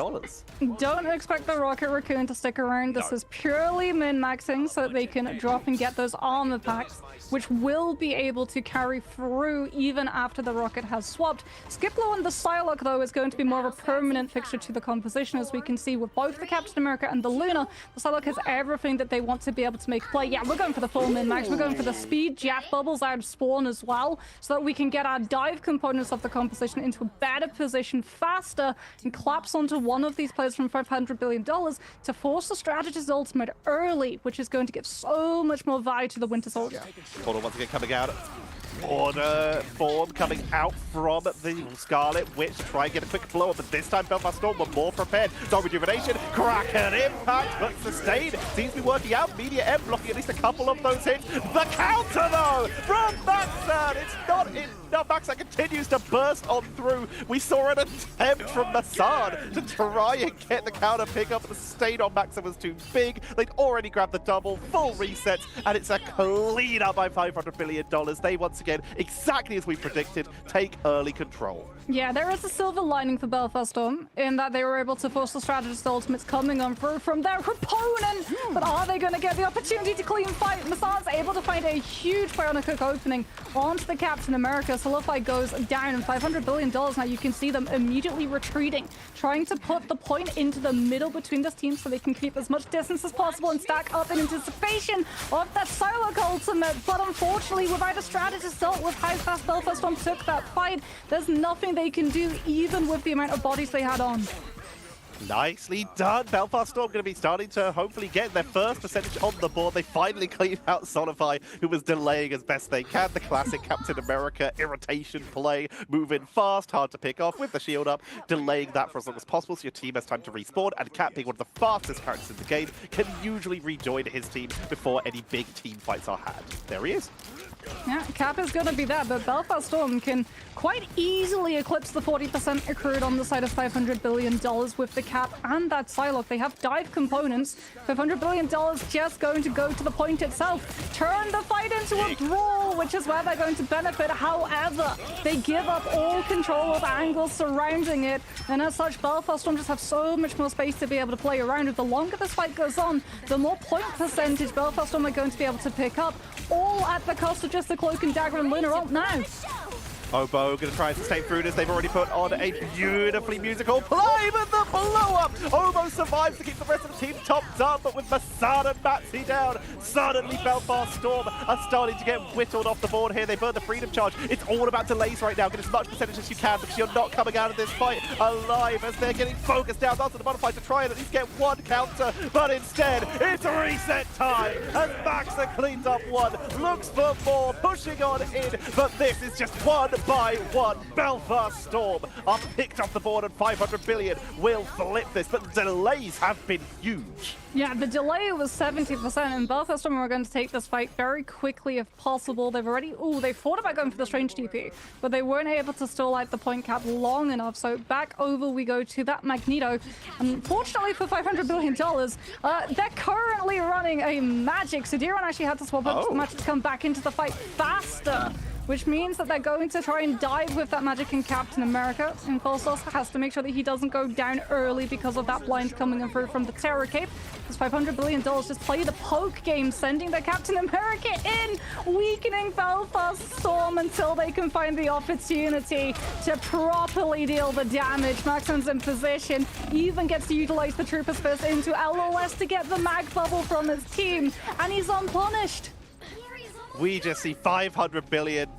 Don't expect the Rocket Raccoon to stick around. This is purely min-maxing so that they can drop and get those armor packs, which will be able to carry through even after the Rocket has swapped. Skiplo and the Psylocke, though, is going to be more of a permanent fixture to the composition, as we can see with both the Captain America and the Luna. The Psylocke has everything that they want to be able to make play. Yeah, we're going for the full min-max. We're going for the speed, Jet Bubbles out of Spawn as well, so that we can get our dive components of the composition into a better position faster and collapse onto one of these players from $500 billion to force the strategist's ultimate early, which is going to give so much more value to the Winter Soldier. Portal once again coming out. Order form coming out from the Scarlet Witch to try and get a quick blow up, but this time Belfast Storm were more prepared. So Rejuvenation, Kraken Impact, but sustained. Seems to be working out. Media M blocking at least a couple of those hits. The counter though from Maxan. It's not enough. Maxan continues to burst on through. We saw an attempt from Massan to try and get the counter pick up. The sustain on Maxan was too big. They'd already grabbed the double, full resets, and it's a clean up by $500 billion. They once again, exactly as we predicted, take early control. Yeah, there is a silver lining for Belfast Storm in that they were able to force the strategist ultimates coming on through from their opponent. But are they going to get the opportunity to clean fight? Massan's able to find a huge Bionic opening onto the Captain America. Solidify goes down, and $500 billion now. You can see them immediately retreating, trying to put the point into the middle between this team so they can keep as much distance as possible and stack up in anticipation of that Psylocke ultimate. But unfortunately, without a strategist dealt with how fast Belfast Storm took that fight, there's nothing they can do, even with the amount of bodies they had on. Nicely done. Belfast Storm going to be starting to hopefully get their first percentage on the board. They finally cleaned out Sonify, who was delaying as best they can. The classic Captain America irritation play, moving fast, hard to pick off with the shield up, delaying that for as long as possible so your team has time to respawn. And Cap, being one of the fastest characters in the game, can usually rejoin his team before any big team fights are had. There he is. Yeah, Cap is going to be there, but Belfast Storm can quite easily eclipse the 40% accrued on the side of $500 billion with the Cap and that Psylocke. They have dive components. $500 billion just going to go to the point itself. Turn the fight into a brawl, which is where they're going to benefit. However, they give up all control of angles surrounding it, and as such, Belfast Storm just have so much more space to be able to play around with. The longer this fight goes on, the more point percentage Belfast Storm are going to be able to pick up, all at the cost of just the Cloak and Dagger and Luna ult now. Obo going to try and sustain through this. They've already put on a beautifully musical play, but the blow-up! Obo survives to keep the rest of the team topped up, but with Massan and Matsy down, suddenly Belfast Storm are starting to get whittled off the board here. They burn the freedom charge. It's all about delays right now. Get as much percentage as you can, because you're not coming out of this fight alive as they're getting focused down onto the butterfly to try and at least get one counter, but instead, it's reset time as Maxa cleans up one, looks for more, pushing on in, but this is just one by one. Belfast Storm are picked off the board and $500 billion will flip this, but the delays have been huge. Yeah, the delay was 70%, and Belfast Storm are going to take this fight very quickly if possible. They've already, they thought about going for the Strange TP, but they weren't able to stall out the point cap long enough, so back over we go to that Magneto. Unfortunately for $500 billion, they're currently running a Magic, so Diron actually had to swap up the Magic to come back into the fight faster, which means that they're going to try and dive with that Magic in Captain America. And Volstos has to make sure that he doesn't go down early because of that blind coming in through from the Terror Cape. This $500 billion just play the poke game, sending the Captain America in, weakening Belfast Storm until they can find the opportunity to properly deal the damage. Maxon's in position, even gets to utilize the Trooper's Fist into LOS to get the mag bubble from his team, and he's unpunished. we just see $500 billion.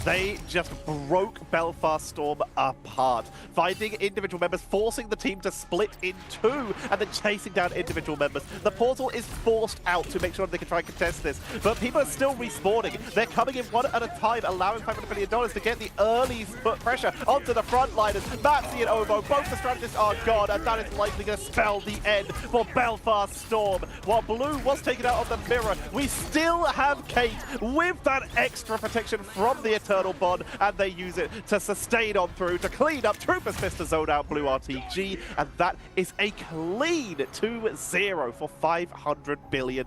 They just broke Belfast Storm apart, finding individual members, forcing the team to split in two, and then chasing down individual members. The portal is forced out to make sure they can try and contest this, but people are still respawning. They're coming in one at a time, allowing $500 billion to get the early put pressure onto the frontliners. Matsy and Ovo, both the strategists are gone, and that is likely going to spell the end for Belfast Storm. While Blue was taken out of the mirror, we still have Kate with that extra protection from the Eternal Bond, and they use it to sustain on through, to clean up. Troopers Fist to zone out Blue RTG, and that is a clean 2-0 for $500 billion.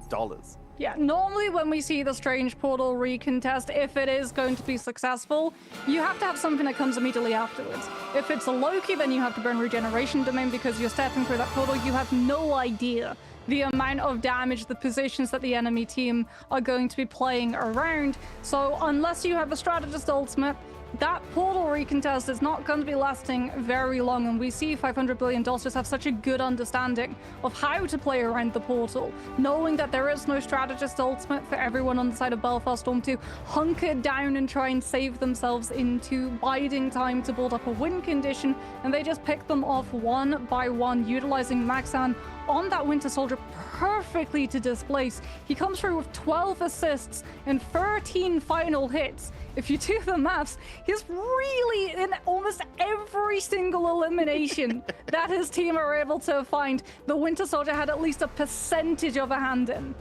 Yeah, normally when we see the Strange Portal recontest, if it is going to be successful, you have to have something that comes immediately afterwards. If it's a Loki, then you have to burn Regeneration Domain because you're stepping through that portal. You have no idea the amount of damage, the positions that the enemy team are going to be playing around. So unless you have a Strategist Ultimate, that portal recontest is not going to be lasting very long, and we see $500 billion just have such a good understanding of how to play around the portal, knowing that there is no Strategist Ultimate for everyone on the side of Belfast Storm to hunker down and try and save themselves into biding time to build up a win condition, and they just pick them off one by one, utilizing Maxan on that Winter Soldier perfectly to displace. He comes through with 12 assists and 13 final hits. If you do the maths, he's really in almost every single elimination that his team are able to find. The Winter Soldier had at least a percentage of a hand in.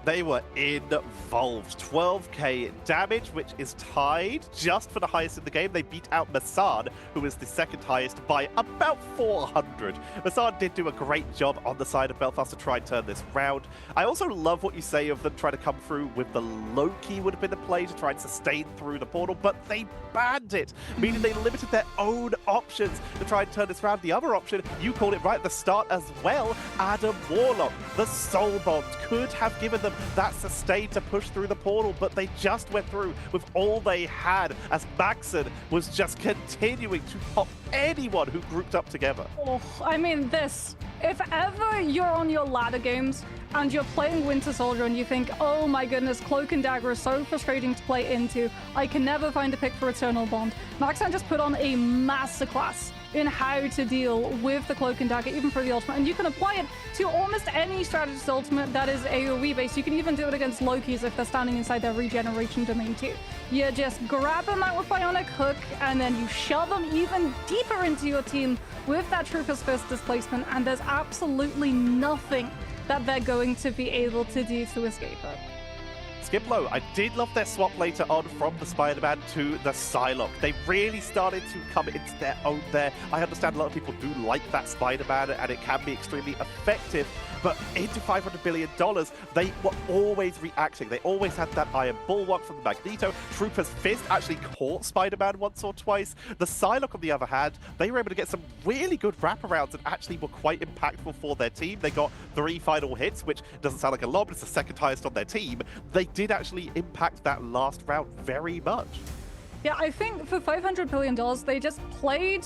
They were involved. 12k damage, which is tied just for the highest in the game. They beat out Masad, who is the second highest, by about 400. Masad did do a great job on the side of Belfast to try and turn this round. I also love what you say of them trying to come through with the Loki would have been the play to try and sustain through the portal, but they banned it, meaning they limited their own options to try and turn this round. The other option, you called it right at the start as well, Adam Warlock. The Soul Bond could have given them that sustain to push through the portal, but they just went through with all they had as Maxon was just continuing to pop anyone who grouped up together. Oh, I mean this. If ever you're on your ladder games and you're playing Winter Soldier and you think, oh my goodness, Cloak and Dagger is so frustrating to play into, I can never find a pick for Eternal Bond, Maxan just put on a masterclass in how to deal with the Cloak and Dagger, even for the ultimate. And you can apply it to almost any strategist ultimate that is AoE based. You can even do it against Lokis if they're standing inside their regeneration domain too. You just grab them out with Bionic Hook, and then you shove them even deeper into your team with that Trooper's Fist displacement, and there's absolutely nothing that they're going to be able to do to escape it. Skiplow, I did love their swap later on from the Spider-Man to the Psylocke. They really started to come into their own there. I understand a lot of people do like that Spider-Man, and it can be extremely effective, but into $500 billion, they were always reacting. They always had that Iron Bulwark from the Magneto. Trooper's Fist actually caught Spider-Man once or twice. The Psylocke, on the other hand, they were able to get some really good wraparounds and actually were quite impactful for their team. They got 3 final hits, which doesn't sound like a lot, but it's the second highest on their team. They did actually impact that last round very much. Yeah, I think for $500 billion, they just played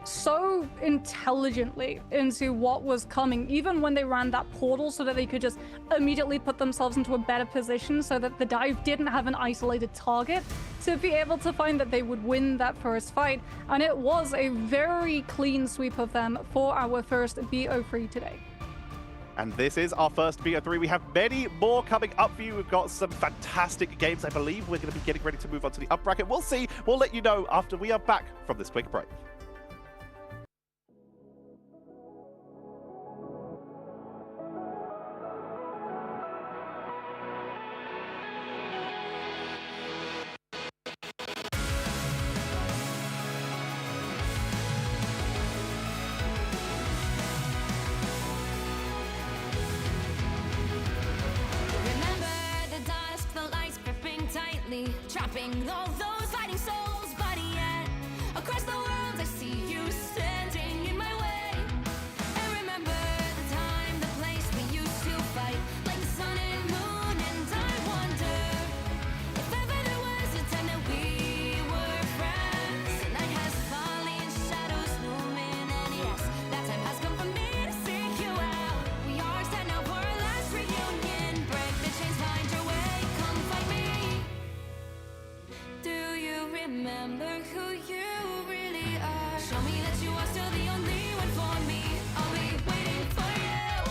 so intelligently into what was coming, even when they ran that portal, so that they could just immediately put themselves into a better position so that the dive didn't have an isolated target to be able to find that they would win that first fight. And it was a very clean sweep of them for our first BO3 today. And this is our first BO3. We have many more coming up for you. We've got some fantastic games. I believe we're going to be getting ready to move on to the up bracket. We'll see. We'll let you know after we are back from this quick break. Trapping all those fighting souls, but yet across the world I see you standing in my way. And remember the time, the place we used to fight, like the sun and moon. And I wonder if ever there was a time that we were friends. The night has fallen, shadows looming, and yes, that time has come for me to seek you out. We are set now for our last reunion. Break the chains, find your way, come find me. remember who you really are. Show me that you are still the only one for me. I'll be waiting for you.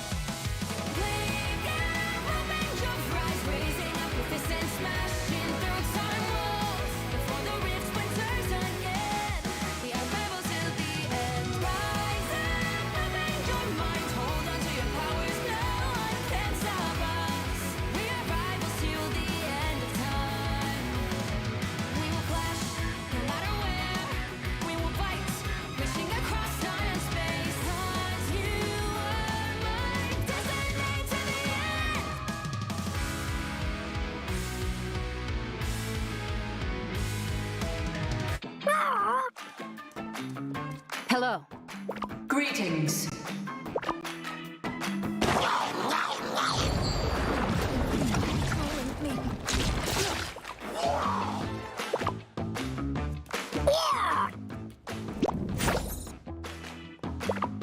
Blink and hoping your rise, raising up your fist and smashing through time walls before the rift splinters again. The unravel till the end. Rise and hoping your mind, hold on to your powers. No one can stop us. We are rivals till the end of time. We will clash, no matter where. We will fight, reaching across time and space. 'Cause you are my destiny to the end. Hello. Greetings.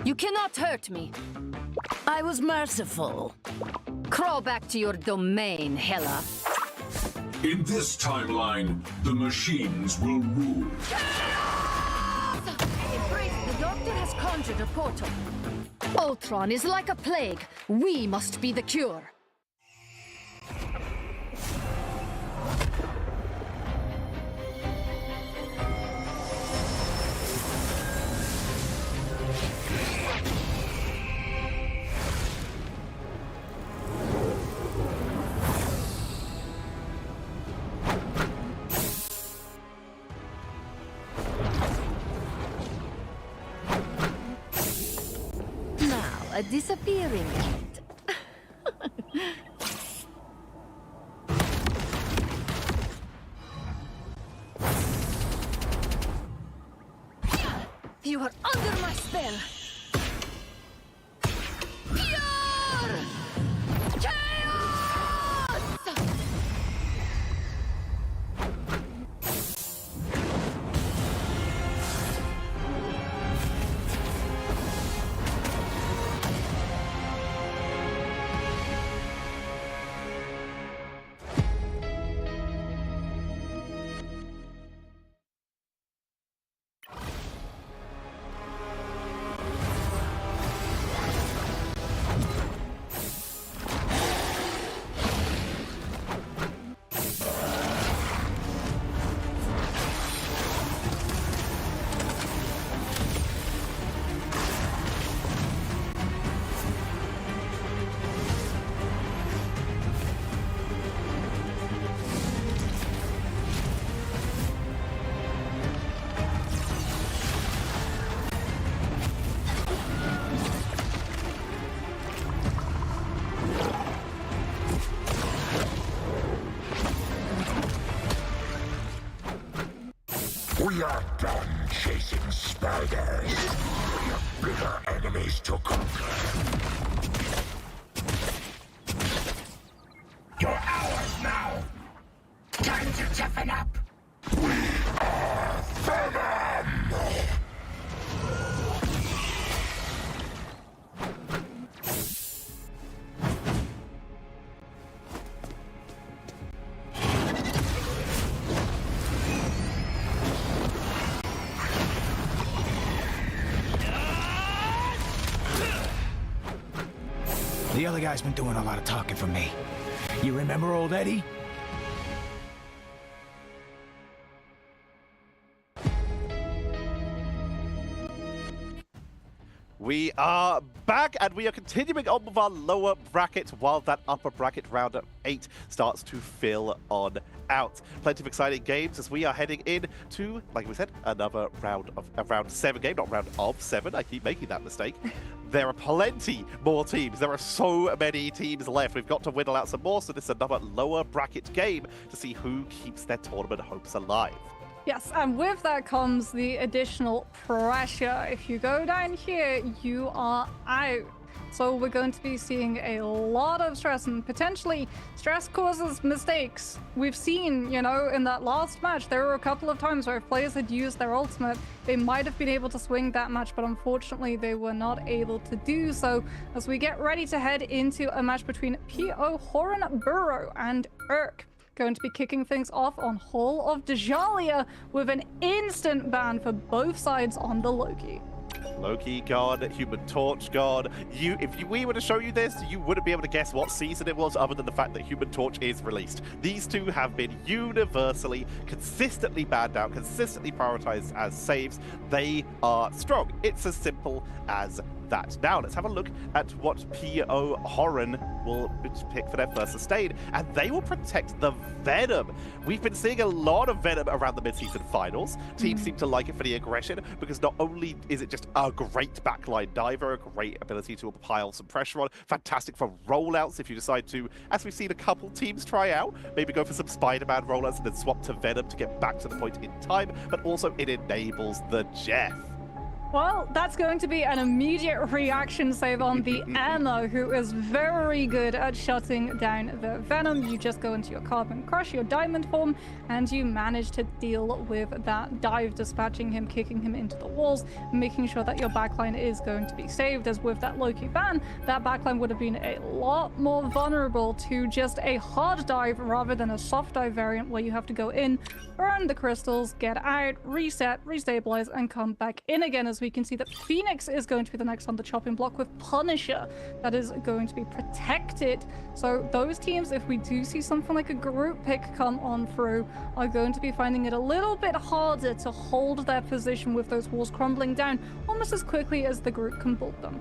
You cannot hurt me. I was merciful. Crawl back to your domain, Hela. In this timeline, the machines will rule. The doctor has conjured a portal. Ultron is like a plague. We must be the cure. Now, a disappearing act. You are under my spell. Pure chaos! We are done chasing spiders. We have bigger enemies to conquer. You're ours now. Time to toughen up. We are Venom! The other guy's been doing a lot of talking for me. You remember old Eddie? We are back, and we are continuing on with our lower bracket while that upper bracket round of 8 starts to fill on out. Plenty of exciting games as we are heading in to, like we said, another round of a round 7 game, not round of 7. I keep making that mistake. There are plenty more teams. There are so many teams left. We've got to whittle out some more, so this is another lower bracket game to see who keeps their tournament hopes alive. Yes, and with that comes the additional pressure. If you go down here, you are out. So we're going to be seeing a lot of stress, and potentially stress causes mistakes. We've seen, you know, in that last match, there were a couple of times where if players had used their ultimate, they might have been able to swing that match, but unfortunately they were not able to do so. As we get ready to head into a match between P.O. Horan Burrow and Urk. going to be kicking things off on Hall of Djalia with an instant ban for both sides on the Loki. Loki gone, Human Torch gone. If we were to show you this, you wouldn't be able to guess what season it was other than the fact that Human Torch is released. These two have been universally, consistently banned out, consistently prioritized as saves. They are strong. It's as simple as that. Now, let's have a look at what P.O. Horan will pick for their first sustain, and they will protect the Venom. We've been seeing a lot of Venom around the mid-season finals. Teams seem to like it for the aggression, because not only is it just a great backline diver, a great ability to pile some pressure on, fantastic for rollouts if you decide to, as we've seen a couple teams try out, maybe go for some Spider-Man rollouts and then swap to Venom to get back to the point in time, but also it enables the Jeff. Well, that's going to be an immediate reaction save on the Emma, who is very good at shutting down the Venom. You just go into your Carbon Crush, your Diamond form, and you manage to deal with that dive, dispatching him, kicking him into the walls, making sure that your backline is going to be saved. As with that Loki ban, that backline would have been a lot more vulnerable to just a hard dive rather than a soft dive variant where you have to go in, burn the crystals, get out, reset, restabilize, and come back in again. As we can see that Phoenix is going to be the next on the chopping block with Punisher that is going to be protected. So those teams, if we do see something like a group pick come on through, are going to be finding it a little bit harder to hold their position with those walls crumbling down almost as quickly as the group can bolt them.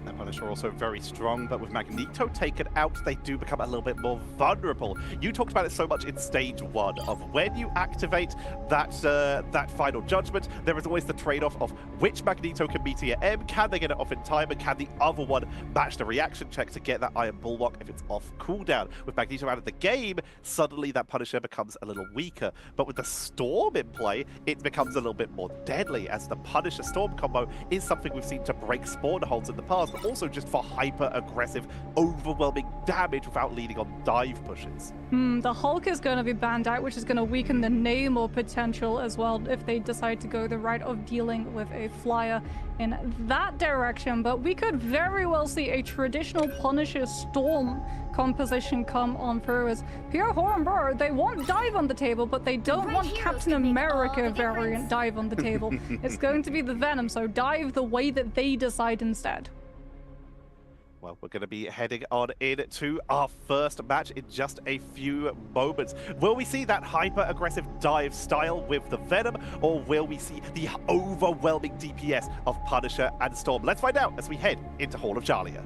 And Punisher also very strong, but with Magneto taken out, they do become a little bit more vulnerable. You talked about it so much in stage 1 of when you activate that final judgment, there is always the trade-off of which Magneto can meet your M, can they get it off in time, and can the other one match the reaction check to get that Iron Bulwark if it's off cooldown. With Magneto out of the game, suddenly that Punisher becomes a little weaker. But with the Storm in play, it becomes a little bit more deadly, as the Punisher Storm combo is something we've seen to break spawn holds in the past, but also just for hyper-aggressive, overwhelming damage without leading on dive pushes. The Hulk is going to be banned out, which is going to weaken the Namor potential as well if they decide to go the route of dealing with a flyer in that direction. But we could very well see a traditional Punisher Storm composition come on through, as Pierre Hornborough, they want dive on the table, but they don't want Captain America variant dive on the table. It's going to be the Venom, so dive the way that they decide instead. Well, we're going to be heading on into our first match in just a few moments. Will we see that hyper-aggressive dive style with the Venom, or will we see the overwhelming DPS of Punisher and Storm? Let's find out as we head into Hall of Djalia.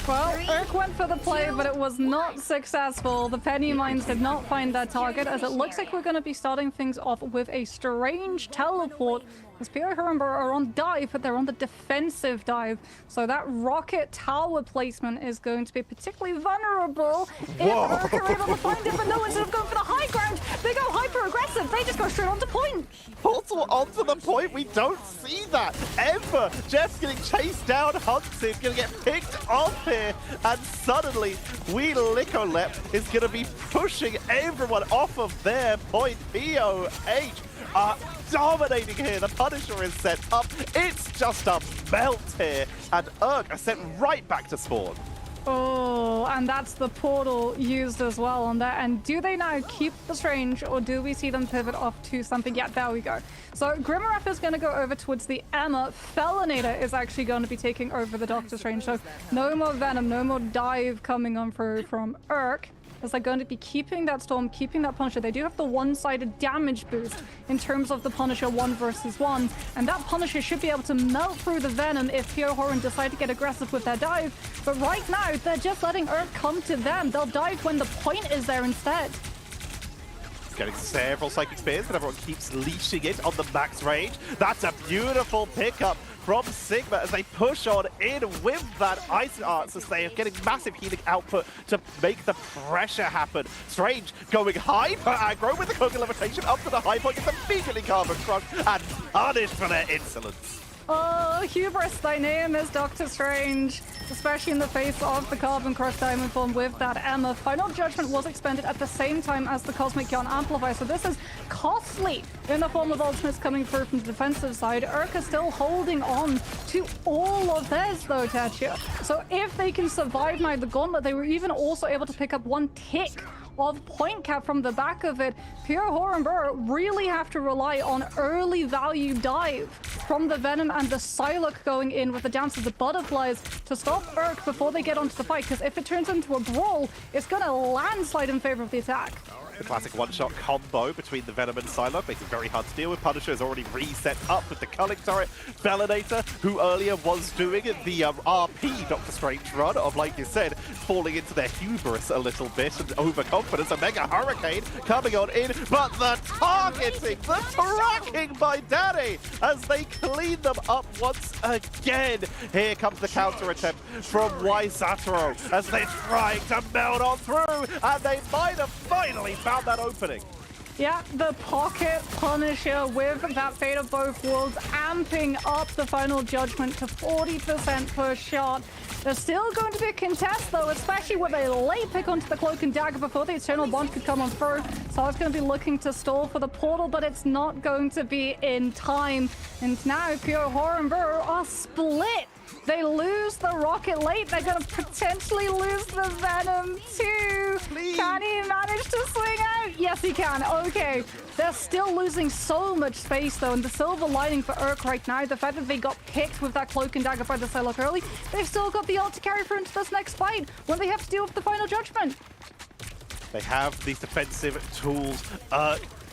Well, Urk went for the play, but it was not successful. The Penny Mines did not find their target, as it looks like we're going to be starting things off with a strange teleport, as Pierre Herrenberg are on dive, but they're on the defensive dive. So that rocket tower placement is going to be particularly vulnerable if Urk are able to find it, but no, instead of going for the high ground, they go hyper-aggressive. They just go straight onto point. Portal onto the point, we don't see that ever. Jeff's getting chased down, Hunted, gonna get picked off here, and suddenly Licolep is gonna be pushing everyone off of their point. POH are dominating here. The Punisher is set up. It's just a melt here, and Urk are sent right back to spawn. Oh, and that's the portal used as well on that. And do they now keep the Strange, or do we see them pivot off to something? Yeah, there we go. So Grimmaref is going to go over towards the Emma. Felinator is actually going to be taking over the Doctor Strange. So no more Venom, no more dive coming on through from Urk. as they're going to be keeping that Storm, keeping that Punisher. They do have the one-sided damage boost in terms of the Punisher 1 versus 1, and that Punisher should be able to melt through the Venom if Pure Horan decide to get aggressive with their dive. But right now, they're just letting Earth come to them. They'll dive when the point is there instead. Getting several Psychic Spears, but everyone keeps leashing it on the max range. That's a beautiful pickup from Sigma as they push on in with that Ice Arts as they are getting massive healing output to make the pressure happen. Strange going high for aggro with the Cloak of Levitation up to the high point. It's immediately Carbon Crush and punished for their insolence. Oh, hubris, thy name is Doctor Strange, especially in the face of the Carbon Crush Diamond Form with that Emma. Final Judgment was expended at the same time as the Cosmic Yawn Amplifier, so this is costly in the form of ultimates coming through from the defensive side. Urka still holding on to all of theirs though, Tatcha. So if they can survive now the Gauntlet, they were even also able to pick up one tick of point cap from the back of it. Pure Horror really have to rely on early value dive from the Venom and the Psylocke going in with the Dance of the Butterflies to stop Urk before they get onto the fight, because if it turns into a brawl, it's going to landslide in favor of the attack. The classic one-shot combo between the Venom and Psylocke makes it very hard to deal with. Punisher is already reset up with the Culling Turret. Felinator, who earlier was doing the RP Doctor Strange run of, like you said, falling into their hubris a little bit and overconfidence. A Mega Hurricane coming on in, but the targeting, the tracking by Danny as they clean them up once again. Here comes the counter attempt from Waisatoro as they're trying to meld on through, and they might have finally found that opening. Yeah, the Pocket Punisher with that Fate of Both Worlds amping up the Final Judgment to 40% per shot. There's still going to be a contest though, especially with a late pick onto the Cloak and Dagger before the Eternal Bond could come on through. So I was going to be looking to stall for the portal, but it's not going to be in time. And now Pure Horror are split. They lose the Rocket late. They're going to potentially lose the Venom too. Please. Can he manage to swing out? Yes, he can. Okay. They're still losing so much space though. And the silver lining for Urk right now, the fact that they got picked with that Cloak and Dagger by the Psylocke early, they've still got the ult to carry through into this next fight when they have to deal with the Final Judgment. They have these defensive tools.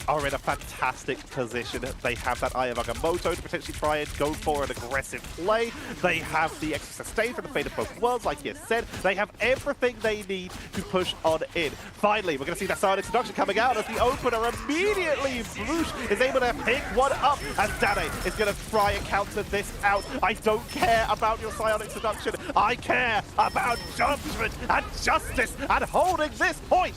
Are in a fantastic position. They have that Eye of Agamotto to potentially try and go for an aggressive play. They have the extra sustain from the Fate of Both Worlds, like you said. They have everything they need to push on in. Finally, we're going to see that Silent Introduction coming out as the opener immediately Bruce is able to pick one up, and Dane is going to try and counter this out. I don't care about your Psionic Seduction. I care about judgment and justice and holding this point.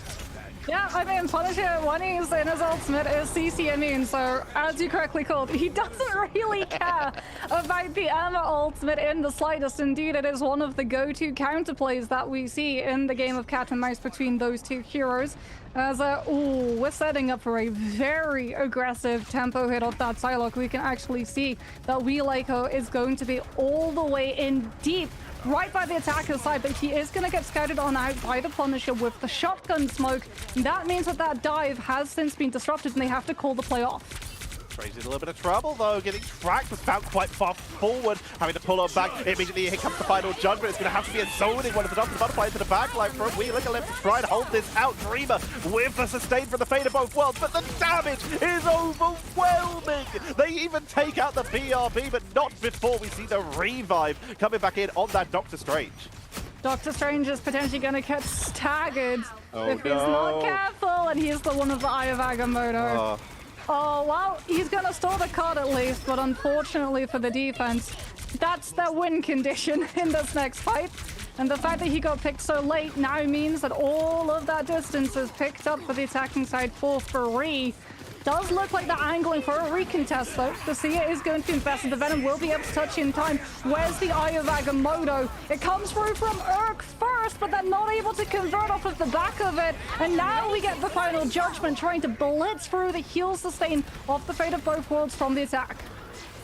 Yeah, I mean, Punisher, when he's in his ultimate, is CC immune, so as you correctly called, he doesn't really care about the Emma ultimate in the slightest. Indeed, it is one of the go-to counterplays that we see in the game of cat and mouse between those two heroes. As, we're setting up for a very aggressive tempo hit off that Psylocke. We can actually see that Wheelaiko is going to be all the way in deep, right by the attacker's side, but he is going to get scouted on out by the Punisher with the shotgun smoke. And that means that that dive has since been disrupted and they have to call the play off. Strange in a little bit of trouble though, getting tracked, was found quite far forward, having to pull on back. Immediately here comes the Final Judgment. It's going to have to be a zoning one of the Doctor Butterfly into the backline from Wheelaiko left to try and hold this out. Dreamer with the sustain from the Fate of Both Worlds, but the damage is overwhelming. They even take out the BRB, but not before we see the revive coming back in on that Doctor Strange. Doctor Strange is potentially going to get staggered if he's not careful, and he's the one of the Eye of Agamotto. Oh, well, he's going to stall the card at least, but unfortunately for the defense, that's their win condition in this next fight. And the fact that he got picked so late now means that all of that distance is picked up for the attacking side for free. Does look like they're angling for a recontest though. The Seer is going to be invested. The Venom will be able to touch in time. Where's the Eye of Agamotto? It comes through from Urk first, but they're not able to convert off of the back of it. And now we get the Final Judgment trying to blitz through the heal sustain of the Fate of Both Worlds from the attack.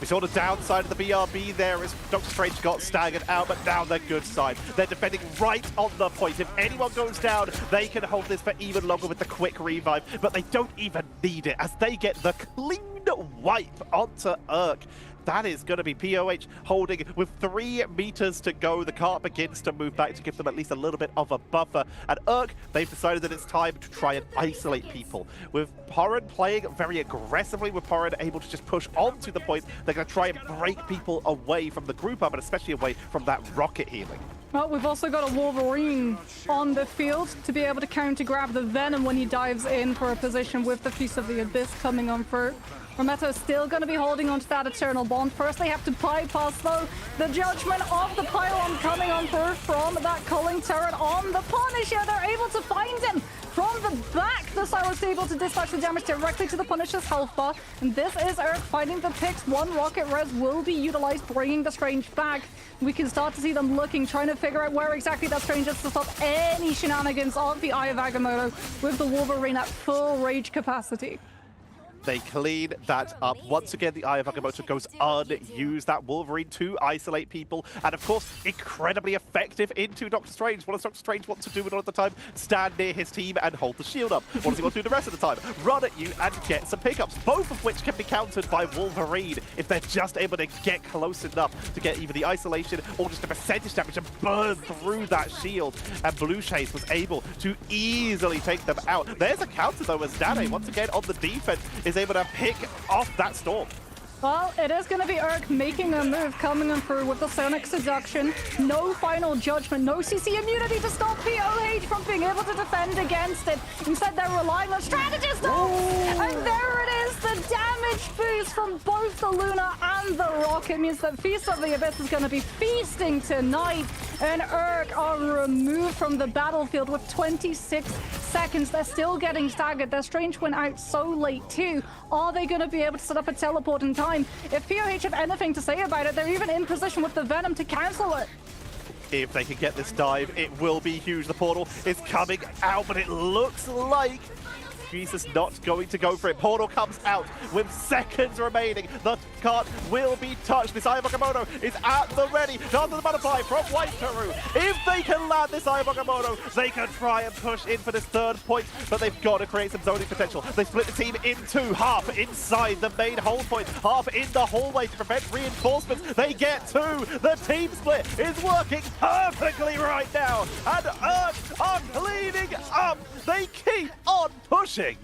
We saw the downside of the BRB there as Doctor Strange got staggered out, but now they're good side. They're defending right on the point. If anyone goes down, they can hold this for even longer with the quick revive, but they don't even need it as they get the clean wipe onto Urk. That is going to be POH holding with 3 meters to go. The cart begins to move back to give them at least a little bit of a buffer. And Urk, they've decided that it's time to try and isolate people. With Porin playing very aggressively, with Porin able to just push on to the point, they're going to try and break people away from the group up, and especially away from that rocket healing. Well, we've also got a Wolverine on the field to be able to counter-grab the Venom when he dives in for a position with the Feast of the Abyss coming on through. Rometto still going to be holding onto that Eternal Bond. First, they have to bypass, though, the Judgment of the Pylon coming on through from that culling turret on the Punisher. They're able to find him from the back. The Silas able to dispatch the damage directly to the Punisher's health bar. And this is Earth finding the picks. 1 rocket res will be utilized, bringing the Strange back. We can start to see them looking, trying to figure out where exactly that Strange is to stop any shenanigans of the Eye of Agamotto with the Wolverine at full rage capacity. They clean that up. Once again, the Eye of Agamotto goes unused. That Wolverine to isolate people. And of course, incredibly effective into Doctor Strange. What does Doctor Strange want to do all of the time? Stand near his team and hold the shield up. What does he want to do the rest of the time? Run at you and get some pickups. Both of which can be countered by Wolverine if they're just able to get close enough to get either the isolation or just the percentage damage and burn through that shield. And Blue Shades was able to easily take them out. There's a counter though as Nane, once again on the defense, is able to pick off that storm. Well, it is going to be Urk making a move, coming in through with the Sonic Seduction. No final judgment, no CC immunity to stop POH from being able to defend against it. Instead, they're relying on strategist. And there it is, the damage boost from both the Luna and the Rocket means that Feast of the Abyss is going to be feasting tonight. And Urk are removed from the battlefield with 26 seconds. They're still getting staggered. Their Strange went out so late too. Are they going to be able to set up a teleport in time? If POH have anything to say about it, they're even in position with the Venom to cancel it. If they can get this dive, it will be huge. The portal is coming out, but it looks like Jesus not going to go for it. Portal comes out with seconds remaining. The cart will be touched. This Eye of Agamotto is at the ready. Down to the butterfly from White Taru. If they can land this Eye of Agamotto, they can try and push in for this 3rd point, but they've got to create some zoning potential. They split the team in 2, half inside the main hold point, half in the hallway to prevent reinforcements. They get 2. The team split is working perfectly right now, and Earth are cleaning up. They keep on pushing.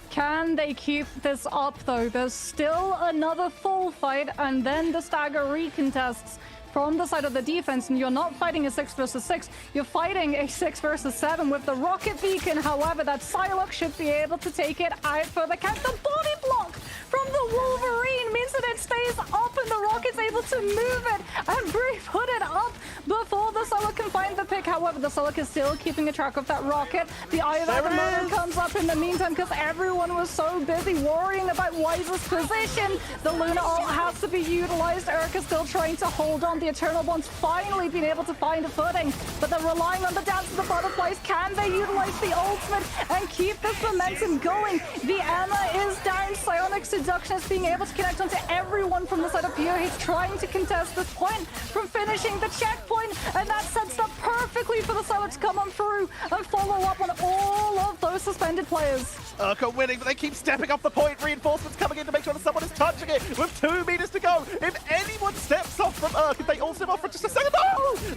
Can they keep this up, though? There's still another full fight, and then the stagger recontests from the side of the defense, and you're not fighting a 6 versus 6, you're fighting a 6 versus 7 with the rocket beacon. However, that Psylocke should be able to take it out for the count. The body block from the Wolverine means that it stays up and the rocket's able to move it and put it up before the Psylocke can find the pick. However, the Psylocke is still keeping a track of that rocket. The Eye of Agamotto comes up in the meantime because everyone was so busy worrying about Wise's position. The Luna ult has to be utilized. Urk is still trying to hold on. The Eternal Bond's finally been able to find a footing, but they're relying on the dance of the butterflies. Can they utilize the ultimate and keep this momentum going? The Emma is down. Psionic Seduction is being able to connect onto everyone from the side of POH, trying to contest this point from finishing the checkpoint, and that sets up perfectly for the Psylocke to come on through and follow up on all of those suspended players. Urk are winning, but they keep stepping off the point. Reinforcements coming in to make sure that someone is touching it with 2 meters to go. If anyone steps off from Urk, if they also off for just a second,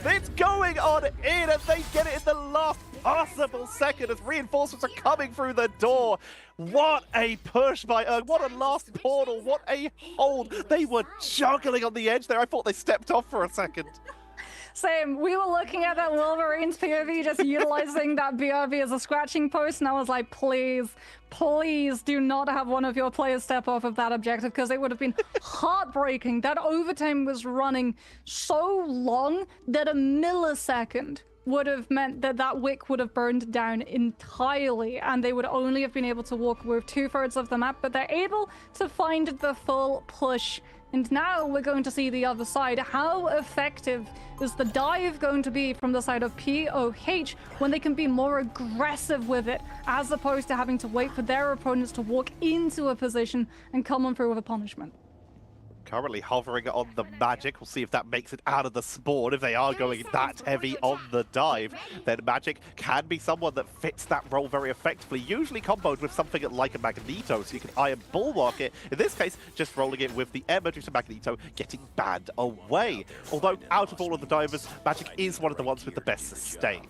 it's going on in, and they get it in the last possible second as reinforcements are coming through the door. What a push by Urk. What a last portal. What a hold. They were juggling on the edge there. I thought they stepped off for a second. Same. We were looking at that Wolverine's POV, just utilizing that BRB as a scratching post, and I was like, please do not have one of your players step off of that objective, because it would have been heartbreaking. That overtime was running so long that a millisecond would have meant that that wick would have burned down entirely, and they would only have been able to walk with 2/3 of the map, but they're able to find the full push. And now we're going to see the other side. How effective is the dive going to be from the side of POH when they can be more aggressive with it, as opposed to having to wait for their opponents to walk into a position and come on through with a punishment? currently hovering on the Magic. We'll see if that makes it out of the spawn. If they are going that heavy on the dive, then Magic can be someone that fits that role very effectively, usually comboed with something like a Magneto, so you can Iron Bulwark it. In this case, just rolling it with the Emma due to Magneto getting banned away. Although, out of all of the divers, Magic is one of the ones with the best sustain.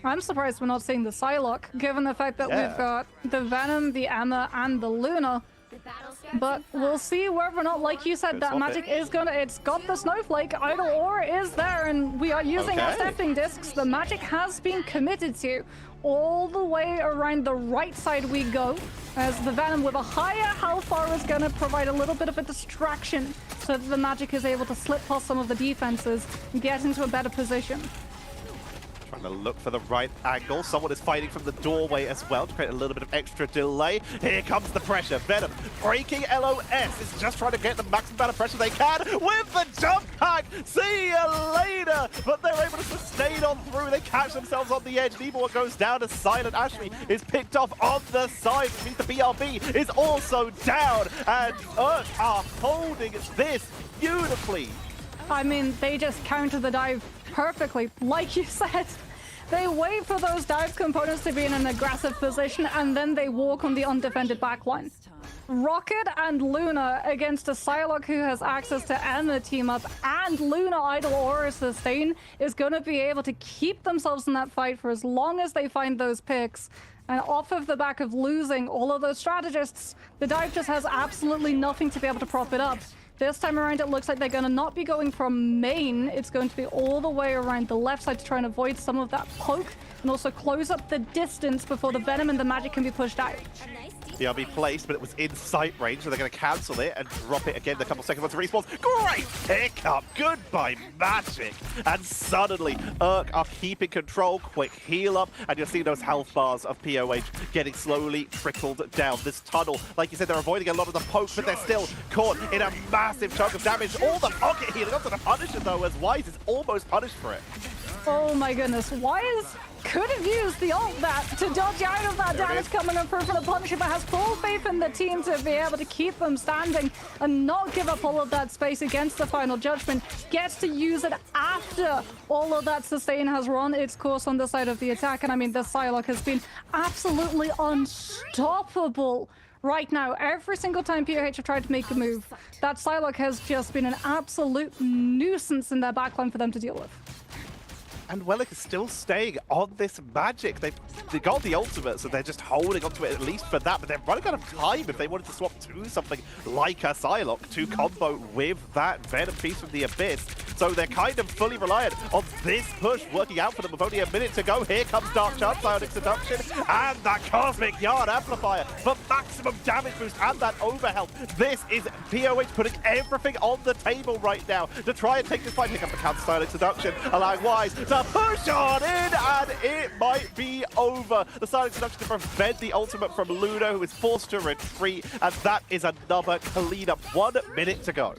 I'm surprised we're not seeing the Psylocke, given the fact that we've got the Venom, the Emma, and the Luna. But we'll see whether or not, like you said, that Magic is gonna... It's got the Snowflake, Idle Aura is there, and we are using our stepping discs. The Magic has been committed to. All the way around the right side we go, as the Venom with a higher health bar is going to provide a little bit of a distraction so that the Magic is able to slip past some of the defenses and get into a better position. Trying to look for the right angle. Someone is fighting from the doorway as well to create a little bit of extra delay. Here comes the pressure. Venom breaking LOS. Is just trying to get the maximum amount of pressure they can with the jump hack. See you later. But they're able to sustain on through. They catch themselves on the edge. And even what goes down as Silent Ashley is picked off on the side, which means the BRB is also down. And Urk are holding this beautifully. I mean, they just counter the dive perfectly. Like you said, they wait for those dive components to be in an aggressive position, and then they walk on the undefended backline. Rocket and Luna against a Psylocke who has access to Emma team up, and Luna Idle Aura sustain is going to be able to keep themselves in that fight for as long as they find those picks. And off of the back of losing all of those strategists, the dive just has absolutely nothing to be able to prop it up. This time around, it looks like they're going to not be going from main. It's going to be all the way around the left side to try and avoid some of that poke and also close up the distance before the Venom and the Magic can be pushed out. BRB placed, but it was in sight range, so they're going to cancel it and drop it again in a couple seconds once it respawns. Great pickup! Goodbye, Magic! And suddenly, Urk are keeping control. Quick heal up, and you'll see those health bars of POH getting slowly trickled down. This tunnel, like you said, they're avoiding a lot of the poke, but they're still caught in a massive chunk of damage. All the pocket healing onto the Punisher, though, as Wise is almost punished for it. Oh my goodness, Wise could have used the ult that to dodge out of that damage coming in from the Punisher, but has full faith in the team to be able to keep them standing and not give up all of that space against the Final Judgment. Gets to use it after all of that sustain has run its course on the side of the attack. And I mean, the Psylocke has been absolutely unstoppable. Right now, every single time POH have tried to make a move, that Psylocke has just been an absolute nuisance in their backline for them to deal with. And Wellick is still staying on this Magic. They got the ultimate, so they're just holding onto it at least for that. But they're running out of time if they wanted to swap to something like a Psylocke to combo with that Venom piece from the Abyss. So they're kind of fully reliant on this push working out for them with only a minute to go. Here comes Dark Charm, Psionic Seduction, and that Cosmic Yard Amplifier for maximum damage boost and that overhealth. This is POH putting everything on the table right now to try and take this fight. Pick up the counter Psionic Seduction, allowing Wise to push on in, and it might be over. The Psionic Seduction to prevent the ultimate from Luna, who is forced to retreat, and that is another cleanup. 1 minute to go.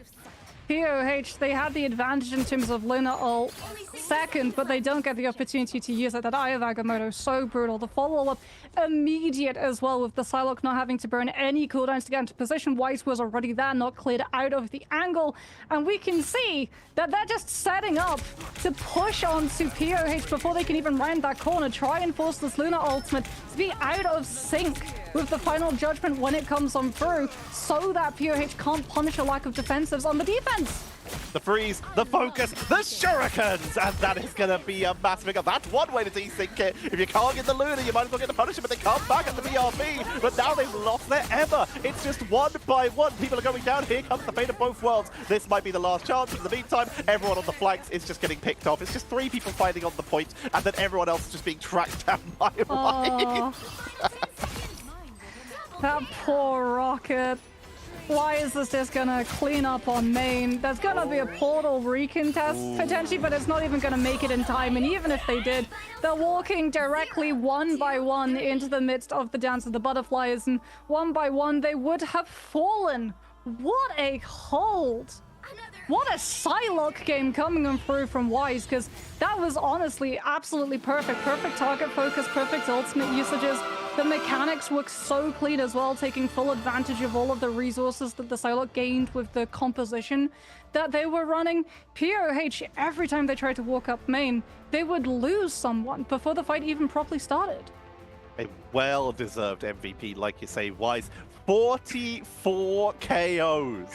POH, they had the advantage in terms of Luna ult second, but they don't get the opportunity to use it. That Eye of Agamotto, so brutal. The follow-up immediate as well, with the Psylocke not having to burn any cooldowns to get into position. Wise was already there, not cleared out of the angle. And we can see that they're just setting up to push on to POH before they can even round that corner, try and force this Luna ultimate to be out of sync with the Final Judgment when it comes on through, so that POH can't punish a lack of defensives on the defense. The freeze, the focus, the shurikens, and that is going to be a massive pickup. That's one way to desync it. If you can't get the Luna, you might as well get the Punisher, but they come back at the BRB. But now they've lost their Emma. It's just one by one. People are going down. Here comes the fate of both worlds. This might be the last chance. In the meantime, everyone on the flanks is just getting picked off. It's just 3 people fighting on the point, and then everyone else is just being tracked down by Wise. That poor Rocket. Why is this just gonna clean up on main? There's gonna be a portal recontest potentially, but it's not even gonna make it in time. And even if they did, they're walking directly one by one into the midst of the Dance of the Butterflies, and one by one they would have fallen. What a hold! What a Psylocke game coming on through from Wise, because that was honestly absolutely perfect. Perfect target focus, perfect ultimate usages. The mechanics work so clean as well, taking full advantage of all of the resources that the Psylocke gained with the composition that they were running. POH, every time they tried to walk up main, they would lose someone before the fight even properly started. A well-deserved MVP, like you say, Wise. 44 KOs.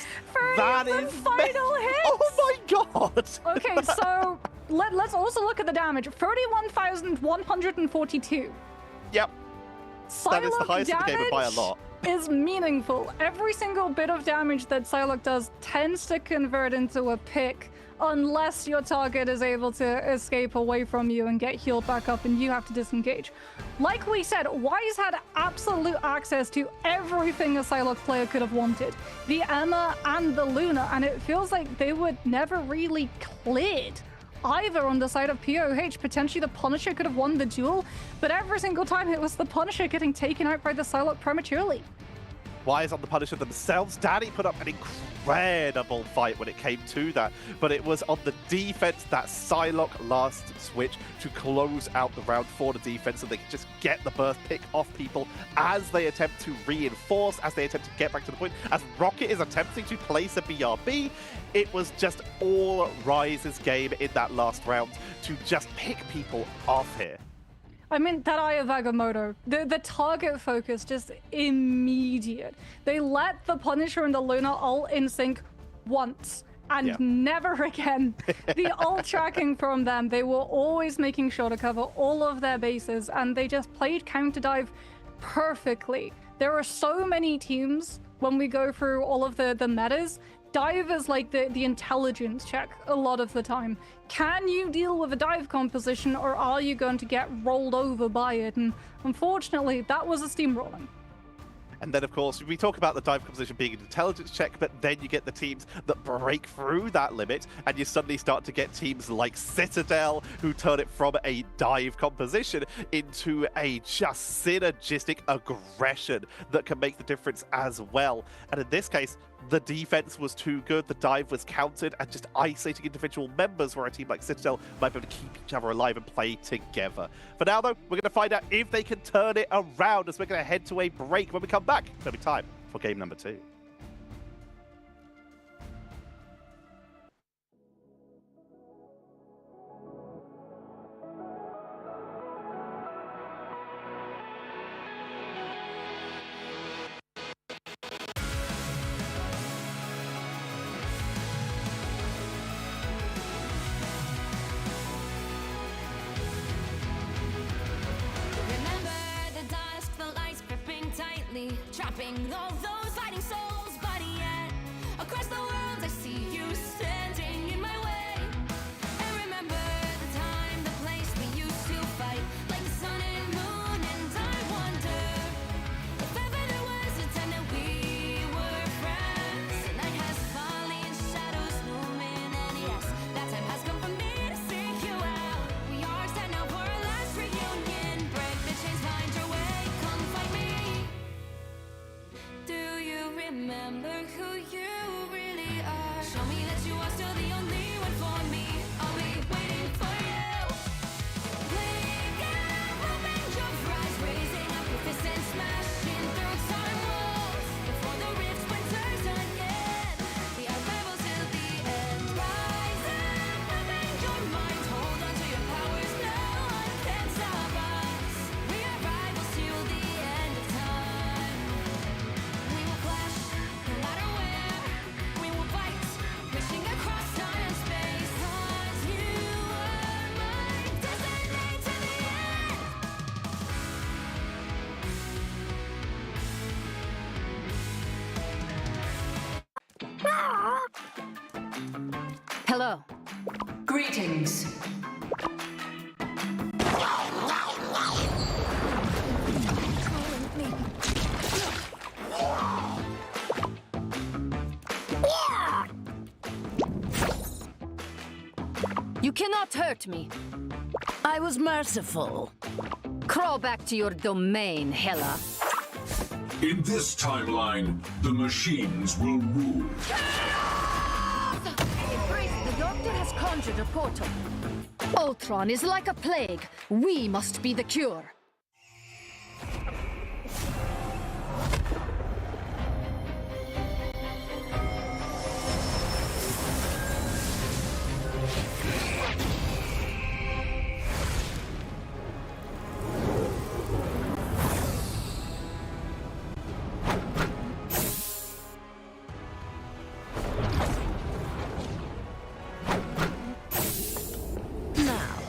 That is final hits. Oh my god. Okay, so let's also look at the damage. 31,142. Yep. That is the highest in the game by a lot. Is meaningful. Every single bit of damage that Psylocke does tends to convert into a pick, unless your target is able to escape away from you and get healed back up and you have to disengage. Like we said, Wise had absolute access to everything a Psylocke player could have wanted. The EMEA and the Luna, and it feels like they were never really cleared. Either on the side of POH, potentially the Punisher could have won the duel, but every single time it was the Punisher getting taken out by the Psylocke prematurely. Wise on the Punisher themselves. Danny put up an incredible fight when it came to that, but it was on the defense that Psylocke last switch to close out the round for the defense so they could just get the burst pick off people as they attempt to reinforce, as they attempt to get back to the point. As Rocket is attempting to place a BRB, it was just all Rise's game in that last round to just pick people off here. I mean, that Eye of Agamotto, the target focus, just immediate. They let the Punisher and the Luna ult in sync once and never again. The ult tracking from them, they were always making sure to cover all of their bases, and they just played counter dive perfectly. There are so many teams, when we go through all of the metas, dive is like the intelligence check a lot of the time. Can you deal with a dive composition, or are you going to get rolled over by it? And unfortunately, that was a steamrolling. And then, of course, we talk about the dive composition being an intelligence check, but then you get the teams that break through that limit, and you suddenly start to get teams like Citadel, who turn it from a dive composition into a just synergistic aggression that can make the difference as well. And in this case, the defense was too good, the dive was countered, and just isolating individual members where a team like Citadel might be able to keep each other alive and play together. For now, though, we're going to find out if they can turn it around as we're going to head to a break. When we come back, it'll be time for game number 2. Trapping all those fighting souls, but yet across the world I see you standing in my way. And remember the time, the place we used to fight like the sun and moon. And I wonder if ever there was a time that we were friends. The night has fallen, shadows looming, and yes, that time has come for me to seek you out. We are set now for our last reunion. Break the chains, find your way, come find me. Do you remember who you really are? Show me that you are still the only one for me. I'll be waiting for you. Blink and open your eyes, raising up your fists and smashing through time walls before the rift splinters again. The arrival till the end. Rise and open your mind. Hold on to your powers. No one can stop us. We are rivals till the end of time. We will clash, no matter where. We will fight, reaching across time and space. 'Cause you are my destiny to the end. Hello. Greetings. You cannot hurt me. I was merciful. Crawl back to your domain, Hela. In this timeline, the machines will rule. The doctor has conjured a portal. Ultron is like a plague. We must be the cure.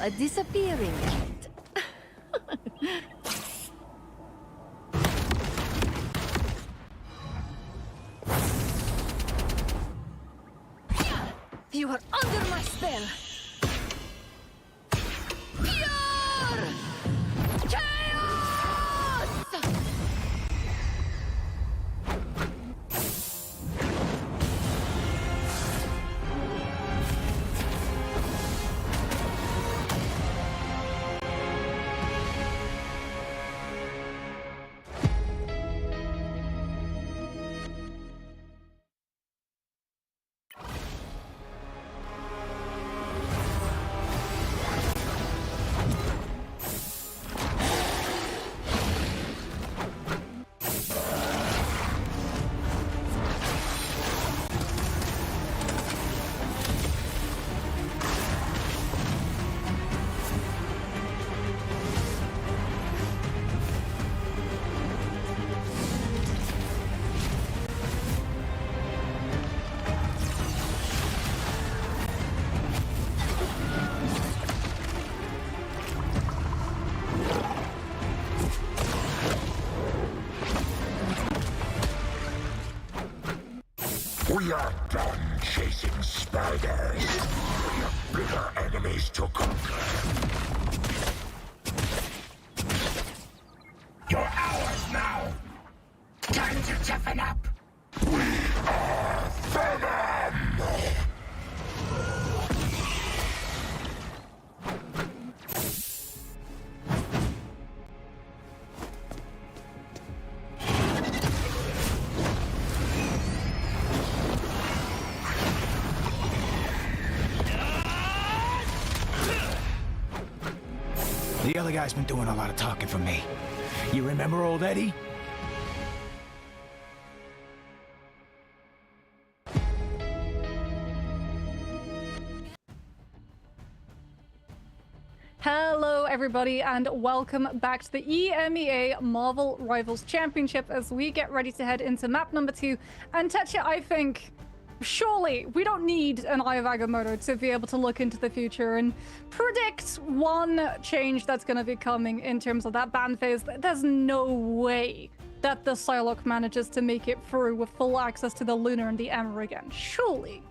a disappearing act. You are under my spell. Pure chaos! We are done chasing spiders. We have bigger enemies to conquer. You're ours now. Time to toughen up. We are Venom! The other guy's been doing a lot of talking for me. You remember old Eddie? Hello everybody and welcome back to the EMEA Marvel Rivals Championship as we get ready to head into map number 2. And Tetsuya, I think, surely we don't need an Eye of Agamotto to be able to look into the future and predict one change that's going to be coming in terms of that ban phase. There's no way that the Psylocke manages to make it through with full access to the Lunar and the Emma again. Surely.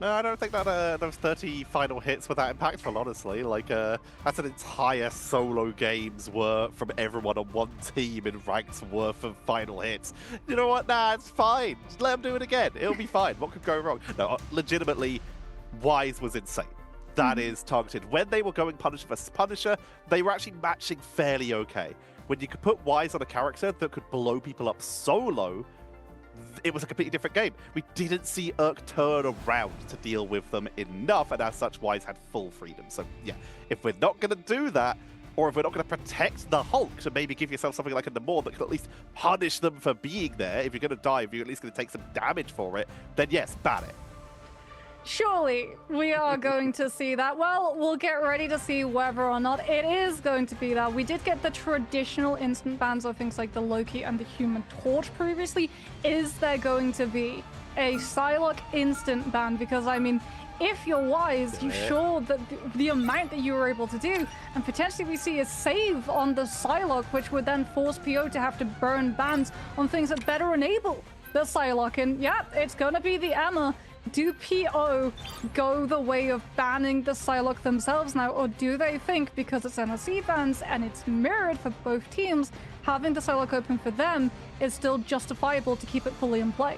No, I don't think that those 30 final hits were that impactful, honestly. Like, that's an entire solo game's worth from everyone on one team in ranks worth of final hits. You know what? Nah, it's fine. Just let them do it again. It'll be fine. What could go wrong? No, legitimately, Wise was insane. That is targeted. When they were going Punisher versus Punisher, they were actually matching fairly okay. When you could put Wise on a character that could blow people up solo, it was a completely different game. We didn't see Urk turn around to deal with them enough, and as such, Wise had full freedom. So yeah, if we're not going to do that, or if we're not going to protect the Hulk to maybe give yourself something like a Namor that could at least punish them for being there, if you're going to die, if you're at least going to take some damage for it, then yes, ban it. Surely we are going to see that. Well, we'll get ready to see whether or not it is going to be that. We did get the traditional instant bans of things like the Loki and the Human Torch previously. Is there going to be a Psylocke instant ban? Because, I mean, if you're Wise, you sure that the amount that you were able to do, and potentially we see a save on the Psylocke, which would then force PO to have to burn bans on things that better enable the Psylocke. And yeah, it's going to be the Emma. Do PO go the way of banning the Psylocke themselves now, or do they think because it's NSC bans and it's mirrored for both teams, having the Psylocke open for them is still justifiable to keep it fully in play?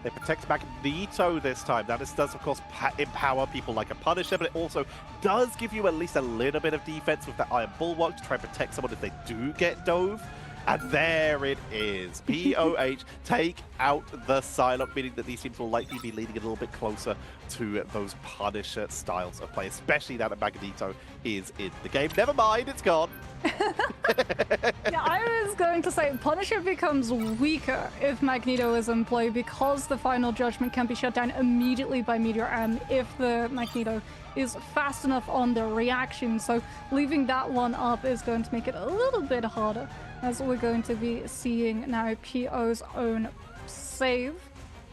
They protect Magneto this time. That does, of course, empower people like a Punisher, but it also does give you at least a little bit of defense with that Iron Bulwark to try and protect someone if they do get dove. And there it is. POH take out the Psylocke, meaning that these teams will likely be leaning a little bit closer to those Punisher styles of play, especially now that Magneto is in the game. Never mind, it's gone. Yeah, I was going to say Punisher becomes weaker if Magneto is in play because the final judgment can be shut down immediately by Meteor M if the Magneto is fast enough on the reaction. So leaving that one up is going to make it a little bit harder, as we're going to be seeing now PO's own save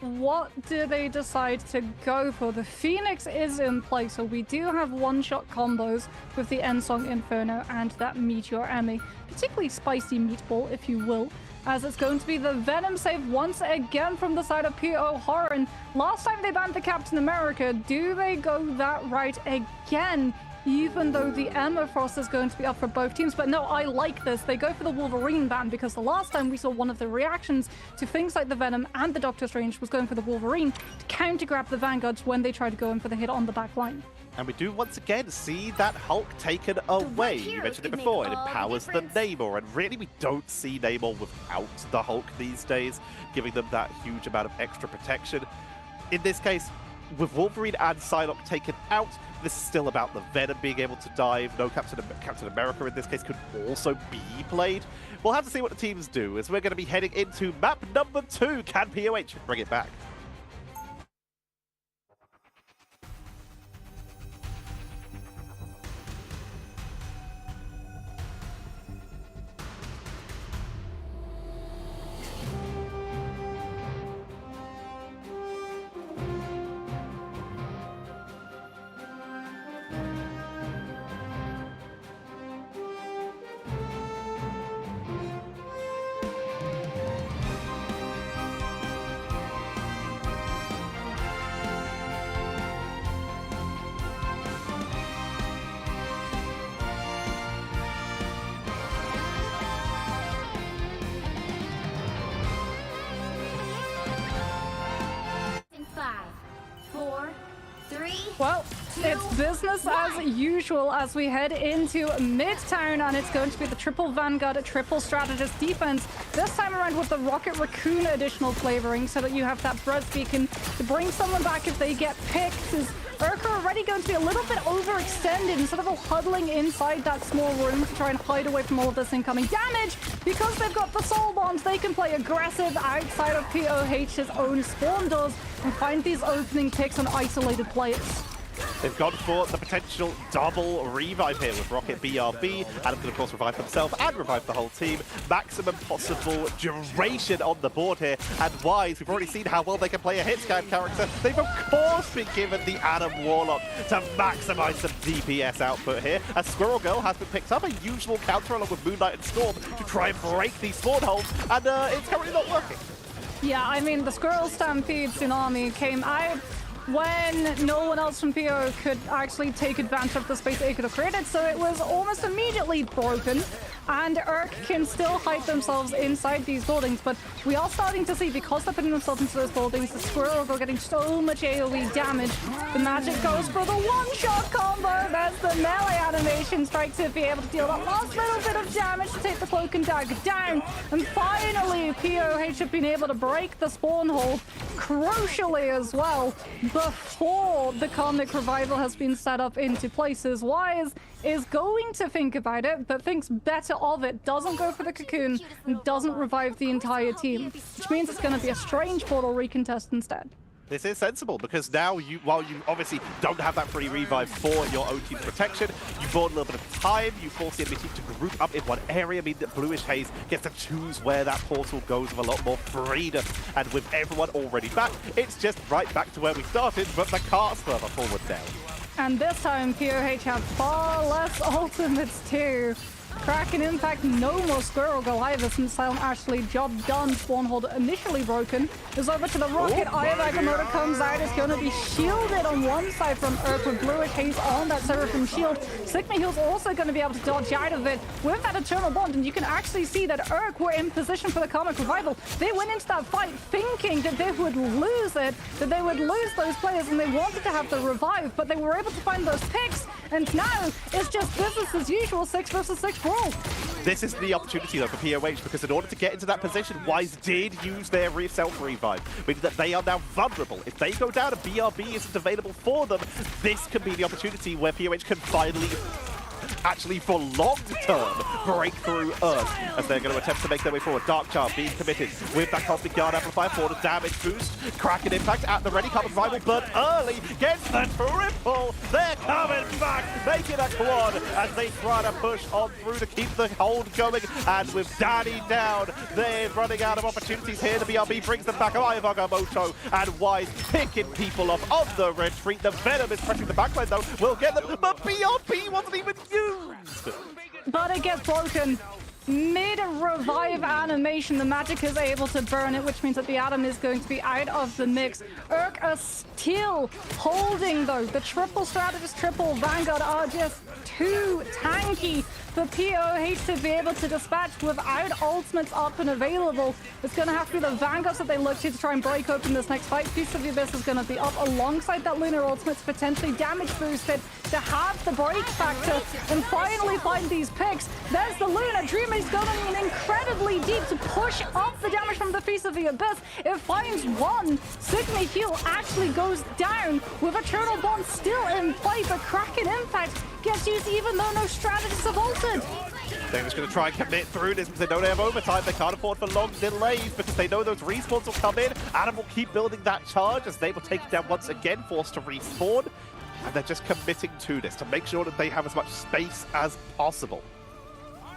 what do they decide to go for? The Phoenix is in play, so we do have one-shot combos with the Ensong Inferno and that Meteor Emmy. Particularly spicy meatball, if you will, as it's going to be the Venom save once again from the side of P.O. Horror. And last time they banned the Captain America, do they go that right again? Even though the Emma Frost is going to be up for both teams. But no, I like this. They go for the Wolverine ban because the last time we saw one of the reactions to things like the Venom and the Doctor Strange was going for the Wolverine to counter-grab the Vanguards when they try to go in for the hit on the back line. And we do once again see that Hulk taken away. You mentioned it before, it empowers the Namor, and really we don't see Namor without the Hulk these days, giving them that huge amount of extra protection. In this case, with Wolverine and Psylocke taken out, this is still about the Venom being able to dive. No Captain America in this case could also be played. We'll have to see what the teams do, as we're going to be heading into map number 2. Can POH bring it back? Well, it's business as usual as we head into Midtown, and it's going to be the triple Vanguard, triple strategist defense. This time around with the Rocket Raccoon additional flavoring, so that you have that breath beacon to bring someone back if they get picked. Is Urka already going to be a little bit overextended instead of huddling inside that small room to try and hide away from all of this incoming damage? Because they've got the soul bombs, they can play aggressive outside of POH's own spawn doors and find these opening picks on isolated players. They've gone for the potential double revive here with Rocket BRB. Adam can, of course, revive himself and revive the whole team. Maximum possible duration on the board here. And Wise, we've already seen how well they can play a hit scan character. They've, of course, been given the Adam Warlock to maximize some DPS output here. As Squirrel Girl has been picked up, a usual counter along with Moonlight and Storm to try and break these spawn holes. And it's currently not working. Yeah, I mean, the Squirrel Stampede Tsunami came out when no one else from PO could actually take advantage of the space they could have created, so it was almost immediately broken. And Urk can still hide themselves inside these buildings, but we are starting to see, because they're putting themselves into those buildings, the Squirrels are getting so much AoE damage. The magic goes for the one-shot combo. That's the melee animation strike to be able to deal that last little bit of damage to take the Cloak and Dagger down. And finally, POH have been able to break the spawn hole, crucially as well, before the Comic Revival has been set up into places. Wise is going to think about it, but thinks better of it, doesn't go for the cocoon, and doesn't revive the entire team, which means it's going to be a strange portal recontest instead. This is sensible, because now, while you obviously don't have that free revive for your own team's protection, you bought a little bit of time, you force the enemy team to group up in one area, meaning that Bluish Haze gets to choose where that portal goes with a lot more freedom. And with everyone already back, it's just right back to where we started, but the cart's further forward now. And this time, POH have far less ultimates too. Kraken Impact, no more Squirrel Girl either, since Silent Ashley, job done, spawn hold initially broken. Is over to the Rocket, Eye of Agamotto comes out, it's going to be shielded on one side from Urk with Bluish Haze on that Seraphim shield. Sigma Heal's also going to be able to dodge out of it with that Eternal Bond, and you can actually see that Urk were in position for the Comic Revival. They went into that fight thinking that they would lose it, that they would lose those players, and they wanted to have the revive, but they were able to find those picks, and now it's just business as usual, 6 versus 6 brawl. This is the opportunity, though, for POH, because in order to get into that position, Wise did use their self-revive, meaning that they are now vulnerable. If they go down and BRB isn't available for them, this could be the opportunity where POH can finally actually for long-term breakthrough Earth as they're going to attempt to make their way forward. Dark Charm being committed with that Cosmic Guard Amplifier for the damage boost. Kraken Impact at the ready. Comes Rival, but early gets the triple. They're coming back, making a quad as they try to push on through to keep the hold going. And with Danny down, they're running out of opportunities here. The BRB brings them back alive. Agamotto and Wise picking people off on the retreat. The Venom is pressing the backline though. We'll get them, but BRB wasn't even used. But it gets broken. Mid-revive animation, the magic is able to burn it, which means that the Atom is going to be out of the mix. Urk are still holding, though. The triple Strategist, triple Vanguard are just too tanky for POH to be able to dispatch without ultimates up and available. It's going to have to be the Vanguards that they look to try and break open this next fight. Piece of the Abyss is going to be up alongside that Lunar Ultimates, potentially damage boosted to have the break factor and finally find these picks. There's the Luna. Dream is going incredibly deep to push up the damage from the Feast of the Abyss. It finds one. Signage Heal actually goes down with Eternal Bond still in play, but Kraken Impact gets used even though no strategists have altered. They're just going to try and commit through this because they know they have overtime. They can't afford for long delays because they know those respawns will come in. Adam will keep building that charge as they will take it down once again, forced to respawn. And they're just committing to this to make sure that they have as much space as possible.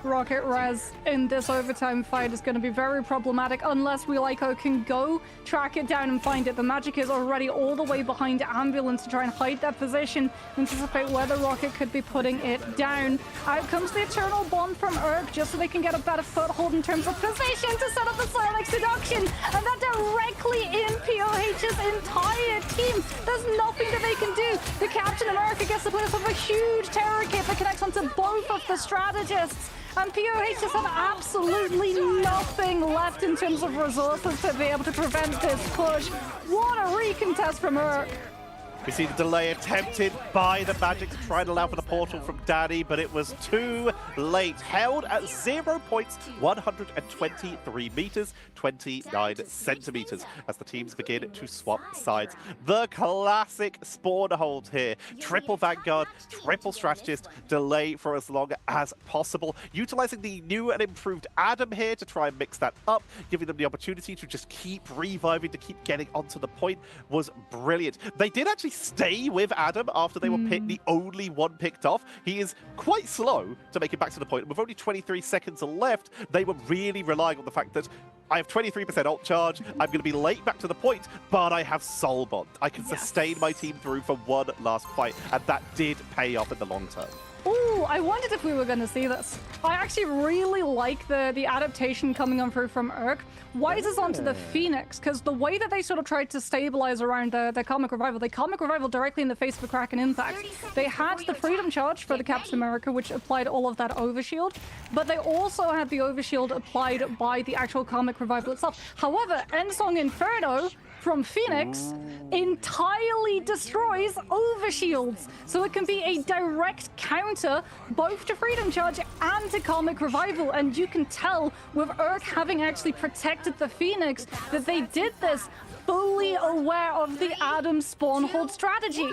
Rocket Res in this overtime fight is going to be very problematic unless Reliko can go track it down and find it. The magic is already all the way behind Ambulance to try and hide that position, anticipate where the Rocket could be putting it down. Out comes the Eternal Bond from Urk just so they can get a better foothold in terms of position to set up the Silent Seduction, and that directly in POH's entire team. There's nothing that they can do. The Captain America gets to put us up a huge terror kit that connects onto both of the strategists. And POH just have absolutely nothing left in terms of resources to be able to prevent this push. What a recontest from her. We see the delay attempted by the Magic to try and allow for the portal from Danny, but it was too late. Held at 0 points, 123 meters, 29 centimeters as the teams begin to swap sides. The classic spawn hold here. Triple Vanguard, triple Strategist, delay for as long as possible. Utilizing the new and improved Adam here to try and mix that up, giving them the opportunity to just keep reviving, to keep getting onto the point was brilliant. They did actually stay with Adam after they were picked, the only one picked off. He is quite slow to make it back to the point. With only 23 seconds left, they were really relying on the fact that I have 23% ult charge, I'm going to be late back to the point, but I have Soul Bond. I can sustain my team through for one last fight, and that did pay off in the long term. Ooh, I wondered if we were going to see this. I actually really like the adaptation coming on through from Urk. Wise is onto the Phoenix, because the way that they sort of tried to stabilize around the Comic Revival, they Comic Revival directly in the face of the Kraken Impact. They had the Freedom Charge for the Captain America, which applied all of that Overshield, but they also had the Overshield applied by the actual Comic Revival itself. However, Endsong Inferno from Phoenix entirely destroys Overshields. So it can be a direct counter both to Freedom Charge and to Comic Revival. And you can tell with Urk having actually protected the Phoenix that they did this fully aware of the Adam spawn hold strategy.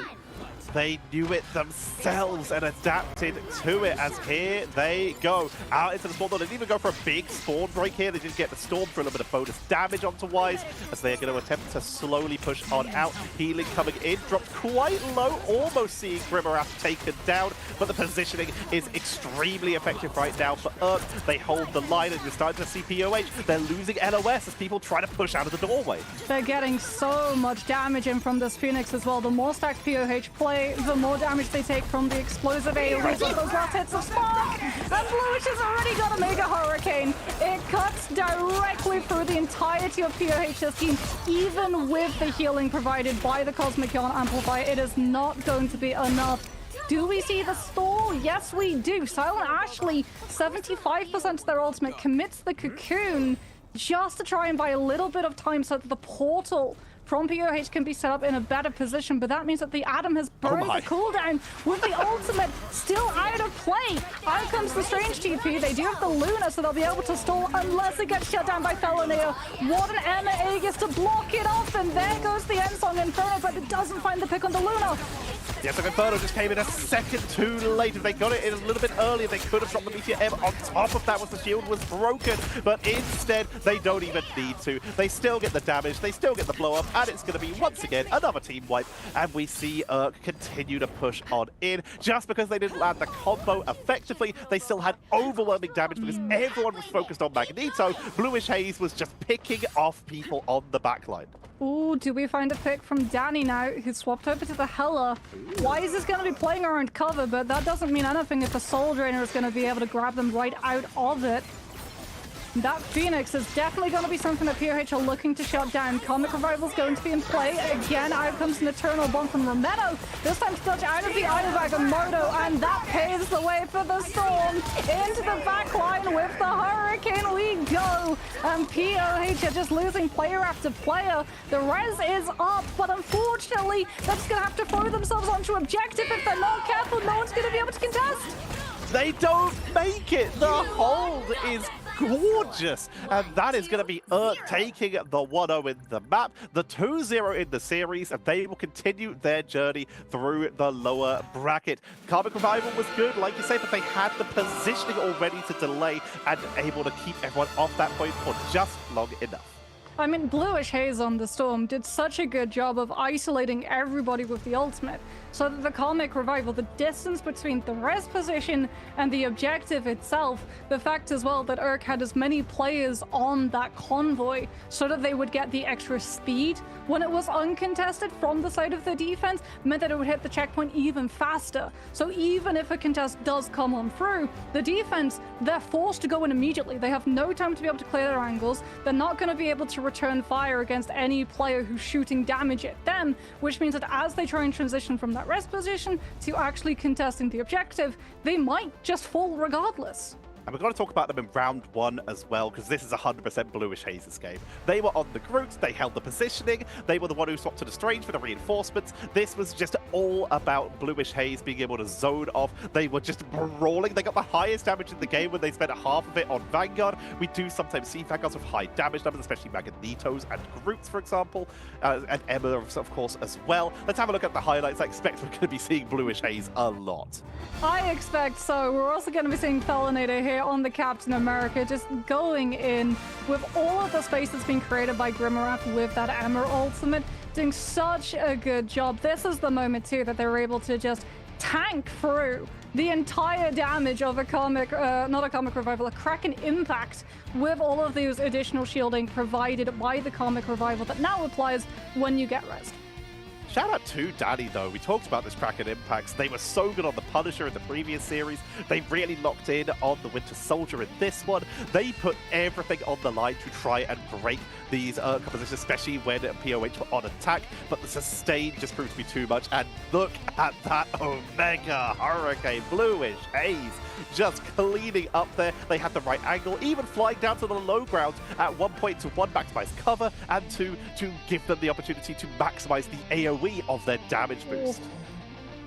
They knew it themselves and adapted to it as here they go. Out into the spawn. They didn't even go for a big spawn break here. They just get the storm for a little bit of bonus damage onto Wise as they are going to attempt to slowly push on out. Healing coming in. Dropped quite low. Almost seeing Grimarath taken down. But the positioning is extremely effective right now for Urk. They hold the line and you're starting to see POH. They're losing LOS as people try to push out of the doorway. They're getting so much damage in from this Phoenix as well. The more stacked POH play, the more damage they take from the explosive AoEs of those last hits of Spark. And Bluish has already got a Mega Hurricane. It cuts directly through the entirety of POH's team, even with the healing provided by the Cosmic Yawn Amplifier. It is not going to be enough. Do we see the stall? Yes, we do. Silent Ashley, 75% of their ultimate, commits the Cocoon just to try and buy a little bit of time so that the portal from POH can be set up in a better position, but that means that the Atom has burned my. the cooldown with the ultimate still out of play. Out comes the Strange TP. They do have the Luna, so they'll be able to stall unless it gets shut down by Feloneo. What an Emma Aegis to block it off, and there goes the end song Inferno, but it doesn't find the pick on the Luna. Yeah, so Inferno just came in a second too late. If they got it in a little bit earlier, they could have dropped the Meteor M. On top of that was the shield was broken, but instead they don't even need to. They still get the damage, they still get the blow up, and it's going to be once again another team wipe. And we see Urk continue to push on in. Just because they didn't land the combo effectively, they still had overwhelming damage because everyone was focused on Magneto. Bluish Haze was just picking off people on the backline. Ooh, do we find a pick from Danny now, who swapped over to the Hela? Why is this going to be playing around cover? But that doesn't mean anything if the Soul Drainer is going to be able to grab them right out of it. That Phoenix is definitely going to be something that POH are looking to shut down. Comic Revival's going to be in play. Again, out comes an Eternal Bomb from Romero. This time Sludge out of the Idol Bag of Moto, and that paves the way for the Storm. Into the back line with the Hurricane we go. And POH are just losing player after player. The res is up, but unfortunately, they're just going to have to throw themselves onto objective. If they're not careful, no one's going to be able to contest. They don't make it. The hold is gorgeous, and that is going to be Urk taking the 1-0 in the map, the 2-0 in the series, and they will continue their journey through the lower bracket. Karmic Revival was good, like you say, but they had the positioning already to delay and able to keep everyone off that point for just long enough. I mean, Bluish Haze on the Storm did such a good job of isolating everybody with the ultimate, so that the Comic Revival, the distance between the res position and the objective itself, the fact as well that Urk had as many players on that convoy so that they would get the extra speed when it was uncontested from the side of the defense, meant that it would hit the checkpoint even faster. So even if a contest does come on through, the defense, they're forced to go in immediately. They have no time to be able to clear their angles. They're not going to be able to return fire against any player who's shooting damage at them, which means that as they try and transition from that rest position to actually contesting the objective, they might just fall regardless. And we're going to talk about them in round one as well, because this is 100% Bluish Haze's game. They were on the Groot, they held the positioning, they were the one who swapped to the Strange for the reinforcements. This was just all about Bluish Haze being able to zone off. They were just brawling. They got the highest damage in the game when they spent half of it on Vanguard. We do sometimes see Vanguards with high damage numbers, especially Magneto's and Groots, for example, and Emma, of course, as well. Let's have a look at the highlights. I expect we're going to be seeing Bluish Haze a lot. I expect so. We're also going to be seeing Felinator here on the Captain America, just going in with all of the space that's been created by Grimmarath with that Emma ultimate, doing such a good job. This is the moment too that they're able to just tank through the entire damage of a comic, not a Comic Revival, a Kraken Impact, with all of these additional shielding provided by the Comic Revival that now applies when you get rest. Shout out to Danny, though. We talked about this Kraken Impacts. They were so good on the Punisher in the previous series. They really locked in on the Winter Soldier in this one. They put everything on the line to try and break these compositions, especially when POH were on attack. But the sustain just proved to be too much. And look at that Omega Hurricane. Bluish Haze just cleaning up there. They had the right angle, even flying down to the low ground at one point to one, maximize cover, and to give them the opportunity to maximize the AoE of their damage boost.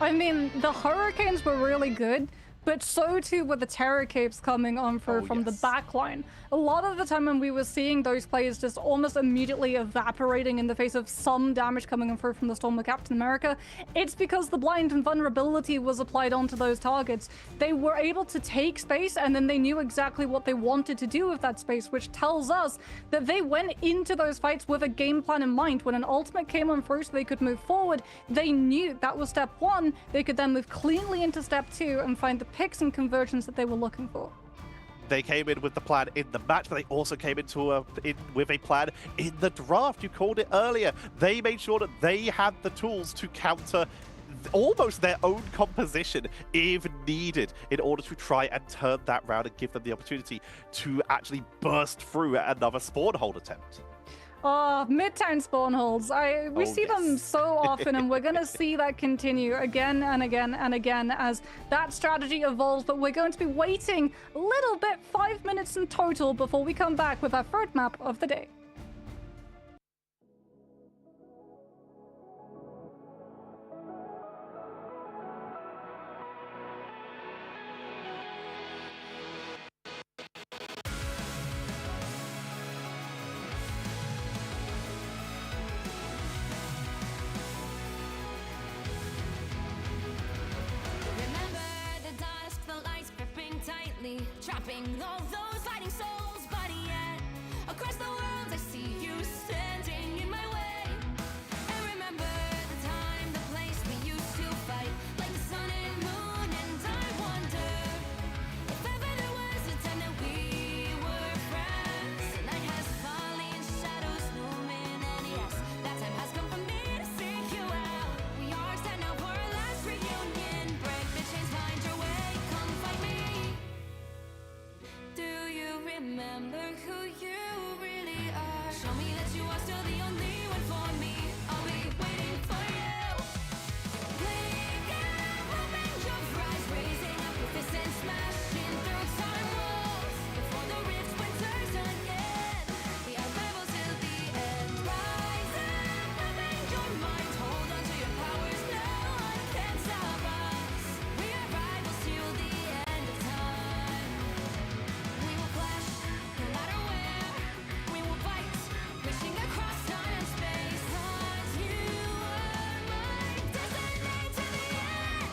I mean, the Hurricanes were really good, but so too were the Terror Capes coming on through from the back line. A lot of the time when we were seeing those players just almost immediately evaporating in the face of some damage coming on through from the Storm of Captain America, it's because the blind and vulnerability was applied onto those targets. They were able to take space, and then they knew exactly what they wanted to do with that space, which tells us that they went into those fights with a game plan in mind. When an ultimate came on through so they could move forward, they knew that was step one. They could then move cleanly into step two and find the picks and conversions that they were looking for. They came in with the plan in the match, but they also came with a plan in the draft. You called it earlier. They made sure that they had the tools to counter almost their own composition if needed in order to try and turn that round and give them the opportunity to actually burst through another spawn hold attempt. Midtown spawn holds. We see them so often, and we're going to see that continue again and again and again as that strategy evolves. But we're going to be waiting a little bit, 5 minutes in total, before we come back with our third map of the day. trapping all those fighting souls, but yet across the world I see you standing in my way. And remember the time, the place we used to fight like the sun and moon, and I wonder if ever there was a time that we were friends. The night has fallen, shadows looming, and yes, that time has come for me to seek you out. We are set now for our last reunion. Break the chains, find your way, come find me. Do you remember who you really are? Show me that you are still the only one for me. I'll be waiting for you. Blinking, open your eyes, raising up your fists and smashing through time walls. Before the rift winters again, we are rebels till the end. Rise up, open your mind, hold on to your powers. No one can stop us. We are rivals till the end of time. We will clash, no matter where. We will fight, reaching across time and space. 'Cause you are my destiny to the end.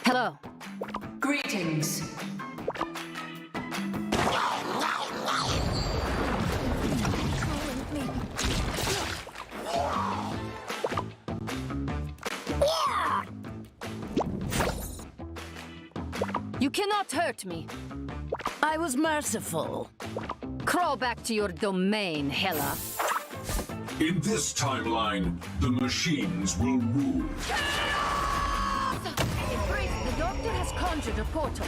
Hello. Greetings. You cannot hurt me. I was merciful. Crawl back to your domain, Hela. In this timeline, the machines will rule. Embrace, the doctor has conjured a portal.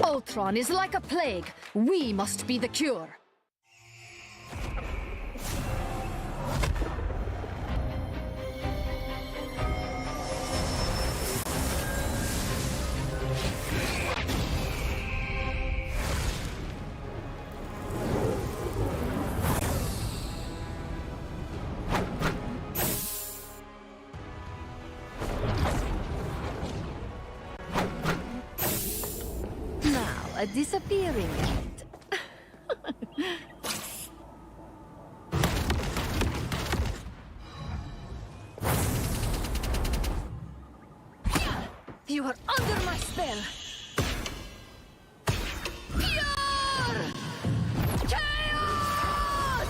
Ultron is like a plague. We must be the cure. Now, a disappearing act. You are under my spell. Pure chaos!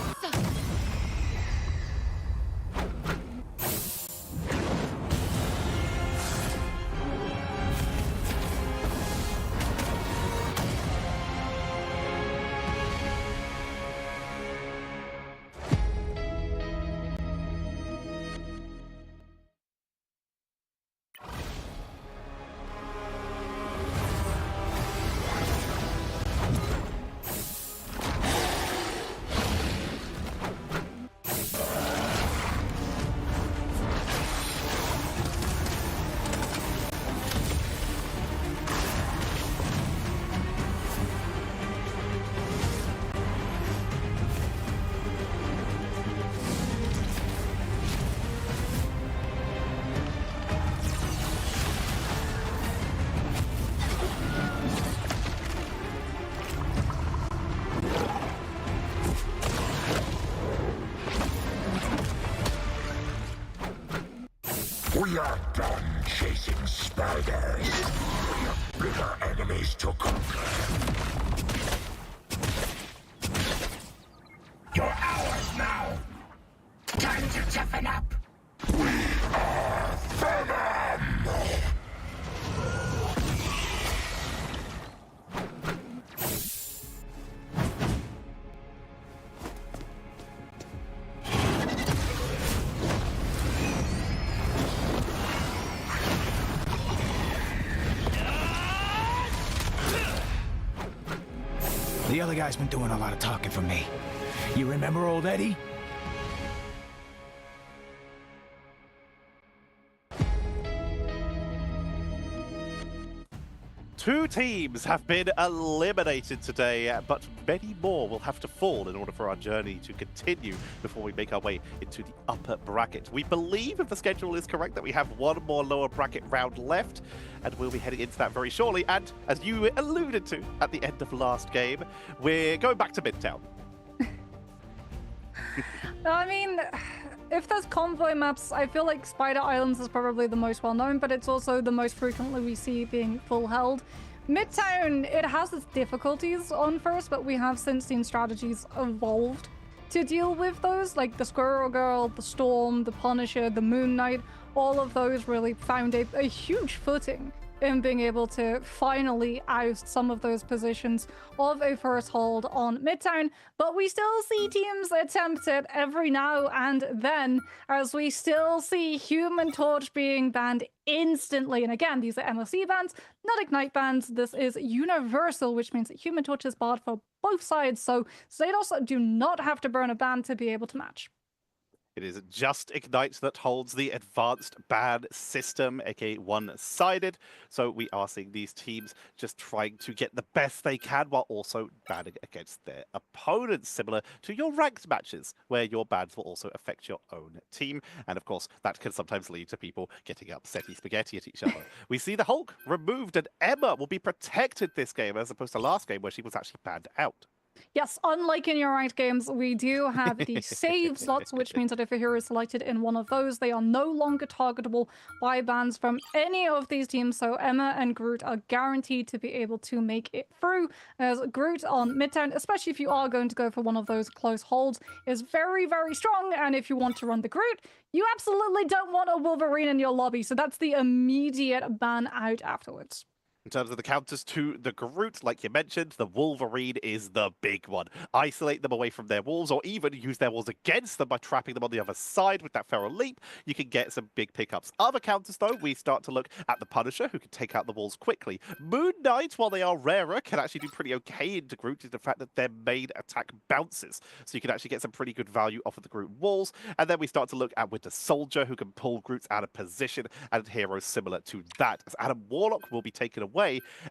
We are done chasing spiders. We have bigger enemies to conquer. You're ours now. Time to toughen up. We are Venom! The other guy's been doing a lot of talking for me. You remember old Eddie? Two teams have been eliminated today, but many more will have to fall in order for our journey to continue before we make our way into the upper bracket. We believe, if the schedule is correct, that we have one more lower bracket round left, and we'll be heading into that very shortly. And as you alluded to at the end of last game, we're going back to Midtown. I mean, if there's convoy maps, I feel like Spider Islands is probably the most well known, but it's also the most frequently we see being full held. Midtown, it has its difficulties on first, but we have since seen strategies evolved to deal with those, like the Squirrel Girl, the Storm, the Punisher, the Moon Knight. All of those really found a huge footing in being able to finally oust some of those positions of a first hold on Midtown. But we still see teams attempt it every now and then, as we still see Human Torch being banned instantly. And again, these are MLC bans, not Ignite bans. This is universal, which means that Human Torch is barred for both sides. So Xados do not have to burn a ban to be able to match. It is just Ignite that holds the advanced ban system, aka one-sided. So we are seeing these teams just trying to get the best they can while also banning against their opponents, similar to your ranked matches, where your bans will also affect your own team. And of course, that can sometimes lead to people getting upsetty spaghetti at each other. We see the Hulk removed, and Emma will be protected this game, as opposed to last game where she was actually banned out. Yes, unlike in your ranked games, we do have the save slots, which means that if a hero is selected in one of those, they are no longer targetable by bans from any of these teams. So Emma and Groot are guaranteed to be able to make it through, as Groot on Midtown, especially if you are going to go for one of those close holds, is very, very strong. And if you want to run the Groot, you absolutely don't want a Wolverine in your lobby. So that's the immediate ban out afterwards. In terms of the counters to the Groot, like you mentioned, the Wolverine is the big one. Isolate them away from their walls, or even use their walls against them by trapping them on the other side with that Feral Leap. You can get some big pickups. Other counters, though, we start to look at the Punisher, who can take out the walls quickly. Moon Knight, while they are rarer, can actually do pretty okay into Groot due to the fact that their main attack bounces. So you can actually get some pretty good value off of the Groot walls. And then we start to look at Winter Soldier, who can pull Groots out of position, and heroes similar to that, as Adam Warlock will be taken away,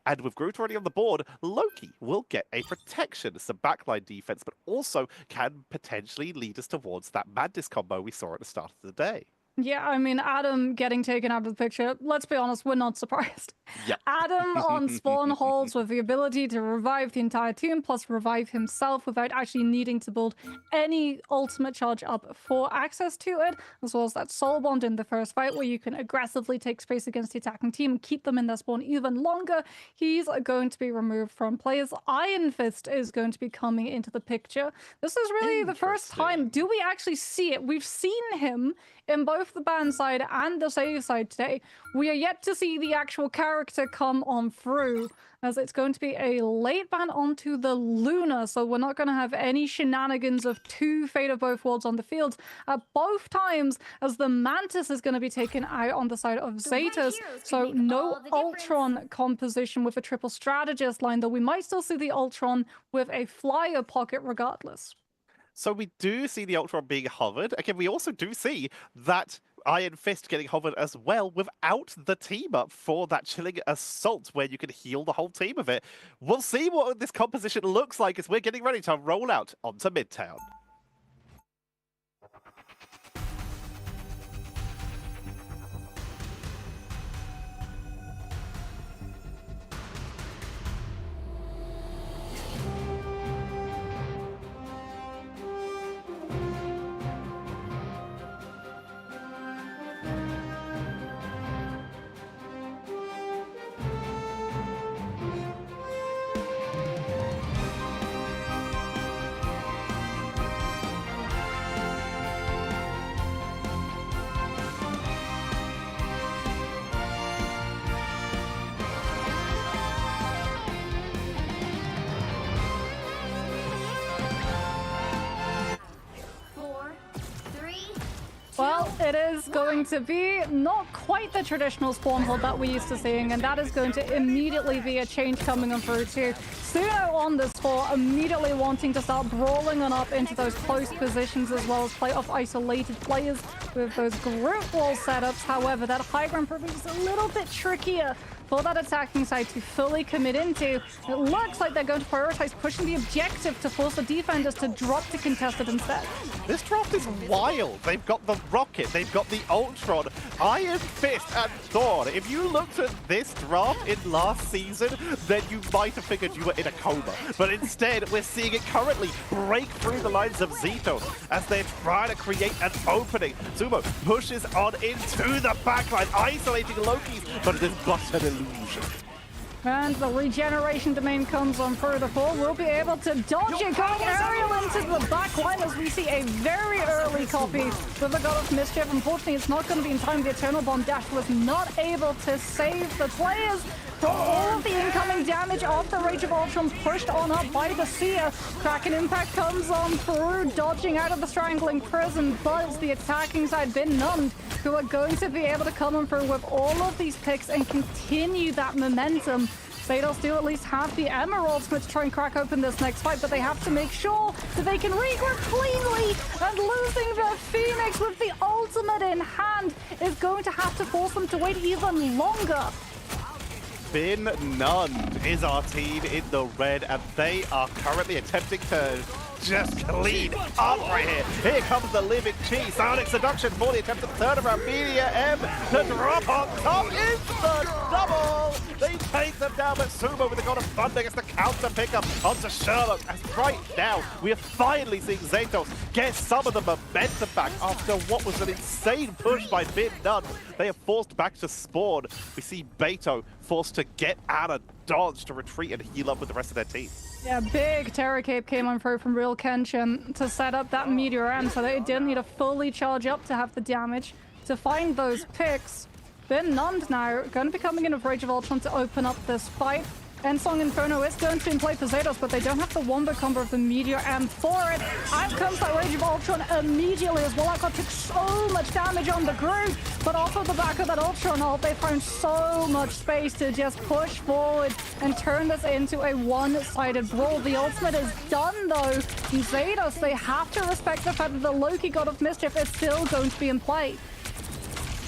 and with Groot already on the board, Loki will get a protection, some backline defense, but also can potentially lead us towards that Madness combo we saw at the start of the day. Yeah, I mean, Adam getting taken out of the picture, let's be honest, we're not surprised. Yep. Adam on spawn holds with the ability to revive the entire team, plus revive himself without actually needing to build any ultimate charge up for access to it, as well as that soul bond in the first fight where you can aggressively take space against the attacking team and keep them in their spawn even longer. He's going to be removed from players. Iron Fist is going to be coming into the picture. This is really the first time. Do we actually see it? We've seen him in both the ban side and the save side today. We are yet to see the actual character come on through, as it's going to be a late ban onto the Luna, so we're not going to have any shenanigans of two Fate of Both Worlds on the field at both times, as the Mantis is going to be taken out on the side of Xatos, so no Ultron composition with a triple strategist line, though we might still see the Ultron with a flyer pocket regardless. So we do see the Ultron being hovered. Again, we also do see that Iron Fist getting hovered as well without the team up for that chilling assault where you can heal the whole team of it. We'll see what this composition looks like as we're getting ready to roll out onto Midtown. Well, it is going to be not quite the traditional spawn hold that we're used to seeing, and that is going to immediately be a change coming on through too. Suno on this floor, immediately wanting to start brawling on up into those close positions, as well as play off isolated players with those group wall setups. However, that high ground proves a little bit trickier for that attacking side to fully commit into. It looks like they're going to prioritize pushing the objective to force the defenders to drop to contest it instead. This draft is wild. They've got the Rocket, they've got the Ultron, Iron Fist, and Thor. If you looked at this draft in last season, then you might have figured you were in a coma. But instead, we're seeing it currently break through the lines of Zetos as they're trying to create an opening. Sumo pushes on into the backline, isolating Loki's, but it is but an illusion. And the regeneration domain comes on through the fall. We'll be able to dodge it, going aerial into the back line as we see a very early copy with the God of Mischief. Unfortunately, it's not going to be in time. The Eternal Bomb Dash was not able to save the players from all of the incoming damage of the Rage of Ultron pushed on up by the Seer. Kraken Impact comes on through, dodging out of the Strangling Prison, but it's the attacking side, been numbed, who are going to be able to come on through with all of these picks and continue that momentum. Zados do at least have the Emeralds to try and crack open this next fight, but they have to make sure that they can regroup cleanly, and losing the Phoenix with the ultimate in hand is going to have to force them to wait even longer. Been Nunned is our team in the red, and they are currently attempting to just clean up right here. Here comes the Living Cheese. Sonic Seduction for the attempt at turnaround. Media M to drop on top is the double. They take them down, but Sumo with the God of Thunder gets the counter pickup onto Sherlock. As right now, we are finally seeing Zetos get some of the momentum back after what was an insane push by Bin Nunn. They are forced back to spawn. We see Beto forced to get out of dodge to retreat and heal up with the rest of their team. Yeah, big Terror Cape came on through from Real Kenshin to set up that Meteor M so that it didn't need to fully charge up to have the damage to find those picks. Bin Nunned now going to be coming in with Rage of Ultron to open up this fight. Ensong Inferno is going to be in play for Zados, but they don't have the wombo combo of the Meteor M for it. Out comes that Rage of Ultron immediately as well. That took so much damage on the group, but off of the back of that Ultron ult, they found so much space to just push forward and turn this into a one-sided brawl. The ultimate is done though. Zados, they have to respect the fact that the Loki God of Mischief is still going to be in play.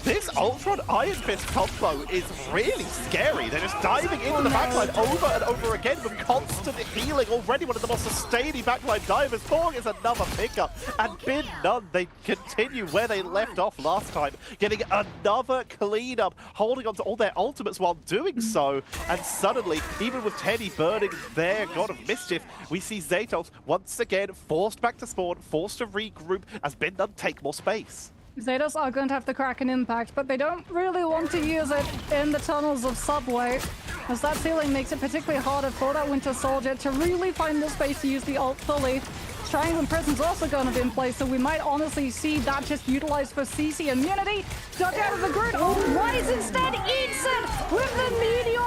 This Ultron Iron Fist combo is really scary. They're just diving into the backline over and over again with constant healing. Already one of the most sustaining backline divers. Thor is another pickup. And Bin Nunn, they continue where they left off last time, getting another cleanup, holding on to all their ultimates while doing so. And suddenly, even with Teddy burning their God of Mischief, we see Zetos once again forced back to spawn, forced to regroup as Bin Nunn take more space. Zados are going to have the Kraken Impact, but they don't really want to use it in the tunnels of Subway, as that ceiling makes it particularly harder for that Winter Soldier to really find the space to use the ult fully. Strangling Prison's also going to be in place, so we might honestly see that just utilized for CC immunity. Dug out of the grid, Rise instead eats it with the Meteor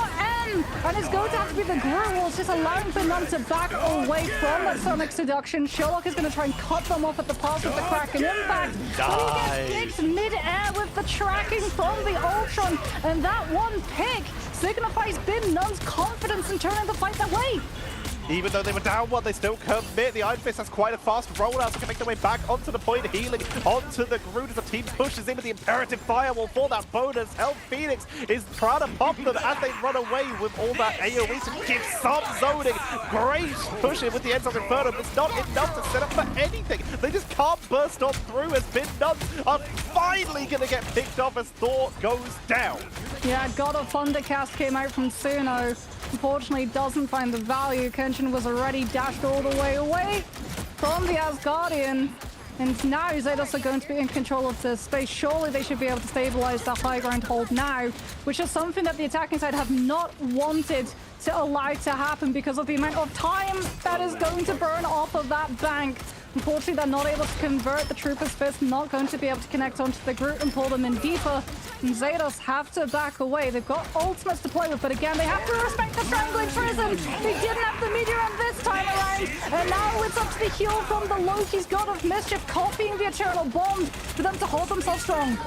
M, and it's going to have to be the Groot Walls just allowing Bin Nunn to back away from that Sonic Seduction. Sherlock is going to try and cut them off at the pass with the Kraken Impact. But he gets kicked mid-air with the tracking from the Ultron, and that one pick signifies Bin Nunn's confidence in turning the fight that way. Even though they were down one, they still commit. The Iron Fist has quite a fast rollout, so can make their way back onto the point, healing onto the Groot as the team pushes in with the Imperative Firewall for that bonus. Hell Phoenix is trying to pop them as they run away with all that AoE to give some zoning. Great push in with the Ends of Inferno, but it's not enough to set up for anything. They just can't burst on through as Bin Nunn are finally going to get picked off as Thor goes down. Yeah, God of Thundercast came out from Suno. Unfortunately, doesn't find the value. Kenshin was already dashed all the way away from the Asgardian. And now Zados are going to be in control of the space. Surely they should be able to stabilize that high ground hold now, which is something that the attacking side have not wanted to allow to happen because of the amount of time that is going to burn off of that bank. Unfortunately, they're not able to convert the Trooper's Fist, not going to be able to connect onto the Groot and pull them in deeper. And Zados have to back away. They've got ultimates to play with, but again, they have to respect the Strangling Prison. They didn't have the Meteor M this time around, and now it's up to the heal from the Loki's God of Mischief, copying the Eternal Bomb for them to hold themselves strong.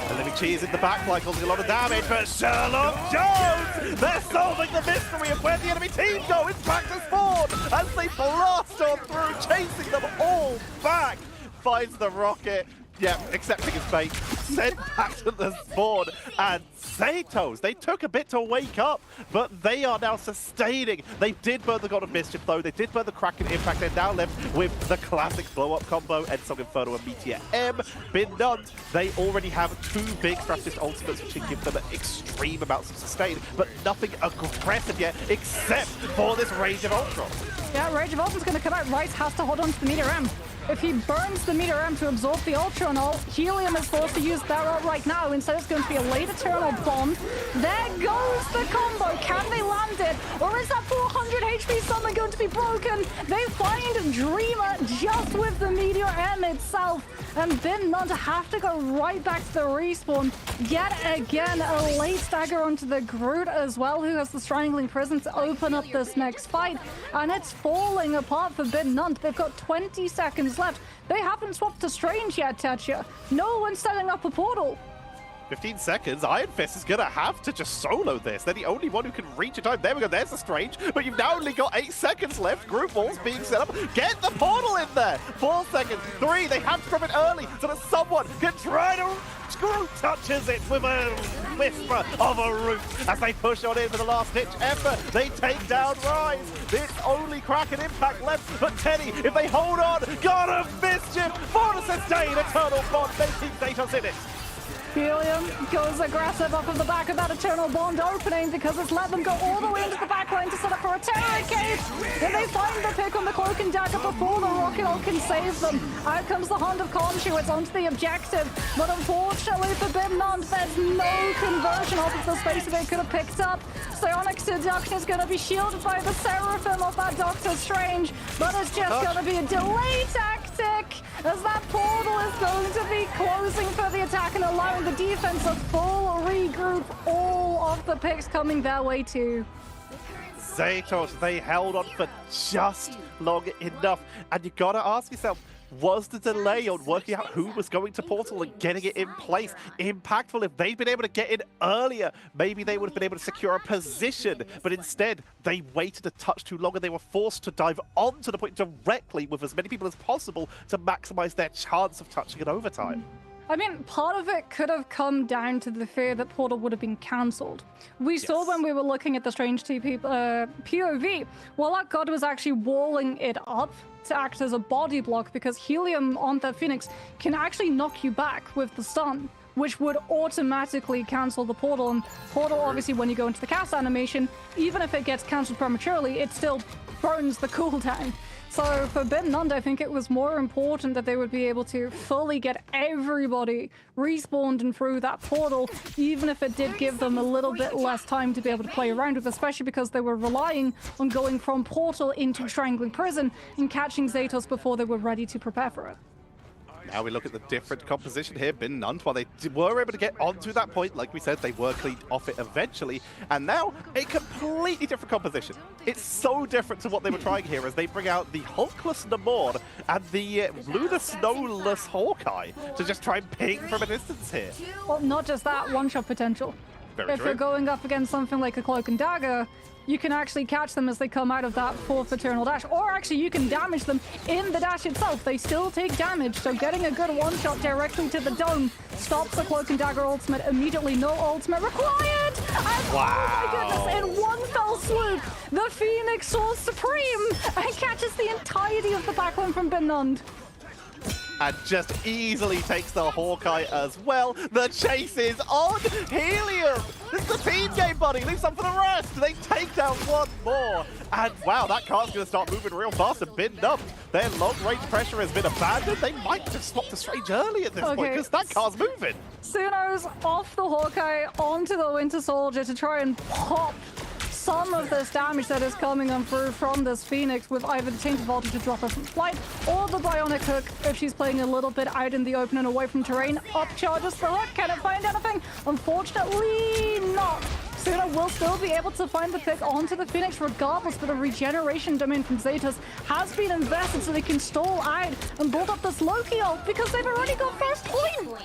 The Living Cheese in the backline causing a lot of damage, but Sherlock Jones! They're solving the mystery of where the enemy team go. It's back to spawn as they blast on through, chasing them all back. Finds the rocket. Yeah, accepting his fate. Sent back to the spawn. And Zatos, they took a bit to wake up, but they are now sustaining. They did burn the God of Mischief though, they did burn the Kraken Impact, they're now left with the classic blow-up combo, Ensong Inferno and Meteor M. Bin Nunt, they already have 2 big strategist ultimates which can give them extreme amounts of sustain, but nothing aggressive yet except for this Rage of Ultron. Yeah, Rage of Ultron's gonna come out. Rice has to hold on to the Meteor M. If he burns the Meteor M to absorb the Ultron ult, Helium is forced to use their ult right now. Instead, it's going to be a late Eternal Bomb. There goes the combo. Can they land it? Or is that 400 HP summon going to be broken? They find Dreamer just with the Meteor M itself. And Bin Nunt have to go right back to the respawn. Yet again, a late stagger onto the Groot as well, who has the Strangling Prison to open up this next fight. And it's falling apart for Bin Nunt. They've got 20 seconds left. They haven't swapped to Strange yet, Tatcha. No one's setting up a portal. 15 seconds, Iron Fist is gonna have to just solo this. They're the only one who can reach a time. There we go, there's the Strange, but you've now only got 8 seconds left. Group balls being set up. Get the portal in there. 4 seconds, 3, they have to drop it early so that someone can try to... Screw touches it with a whisper of a root as they push on in for the last ditch effort. They take down Rise. It's only Kraken Impact left, but Teddy, if they hold on, God of Mischief for the sustained Eternal Bond. They keep Zatos in it. Helium goes aggressive off of the back of that Eternal Bond opening because it's let them go all the way into the back line to set up for a Terror Cage. And they find the pick on the Cloak and Dagger before the Rocket Ult can save them. Out comes the Hand of Conduits onto the objective. But unfortunately for Bin Nunt, there's no conversion off of the space that they could have picked up. Psionic Seduction is going to be shielded by the Seraphim of that Doctor Strange. But it's just going to be a delay tactic as that portal is going to be closing for the attack and allowing the defense a full regroup. All of the picks coming their way too. Zatos, they held on for just long enough. And you gotta ask yourself, was the delay on working out who was going to portal and getting it in place impactful? If they'd been able to get in earlier, maybe they would have been able to secure a position. But instead, they waited a touch too long and they were forced to dive onto the point directly with as many people as possible to maximize their chance of touching it overtime. I mean, part of it could have come down to the fear that Portal would have been cancelled. We saw when we were looking at the Strange TP POV, well, that god was actually walling it up to act as a body block because Helium on the Phoenix can actually knock you back with the stun, which would automatically cancel the portal. And portal, obviously, when you go into the cast animation, even if it gets cancelled prematurely, it still burns the cooldown. So for Bin Nunt, I think it was more important that they would be able to fully get everybody respawned and through that portal, even if it did give them a little bit less time to be able to play around with, especially because they were relying on going from portal into Strangling Prison and catching Zatos before they were ready to prepare for it. Now we look at the different composition here. Bin Nunt, while they were able to get onto that point, like we said, they were cleaned off it eventually. And now a completely different composition. It's so different to what they were trying here as they bring out the Hulkless Namor and the Lunar Snowless Hawkeye to just try and ping from a distance here. Well, not just that, one-shot potential. Very if true. you're going up against something like a Cloak and Dagger, you can actually catch them as they come out of that 4th Eternal Dash, or actually you can damage them in the dash itself. They still take damage, so getting a good one-shot directly to the dome stops the Cloak and Dagger ultimate immediately. No ultimate required! And Wow. oh my goodness, in one fell swoop, the Phoenix soars supreme and catches the entirety of the backline from Bin Nunt. And just easily takes the Hawkeye as well. The chase is on! Helium! This is the team game, buddy! Leave some for the rest! They take down one more! And wow, that car's gonna start moving real fast and Bin Nunt. Their long-range pressure has been abandoned. They might just swap to Strange early at this point, because that car's moving. Suno's off the Hawkeye onto the Winter Soldier to try and pop some of this damage that is coming on through from this Phoenix with either the Tainted Voltage to drop her from flight or the Bionic Hook if she's playing a little bit out in the open and away from terrain. Up charges the hook. Can it find anything? Unfortunately not. Suno will still be able to find the pick onto the Phoenix regardless, but the regeneration domain from Zatos has been invested so they can stall out and build up this Loki ult because they've already got first point.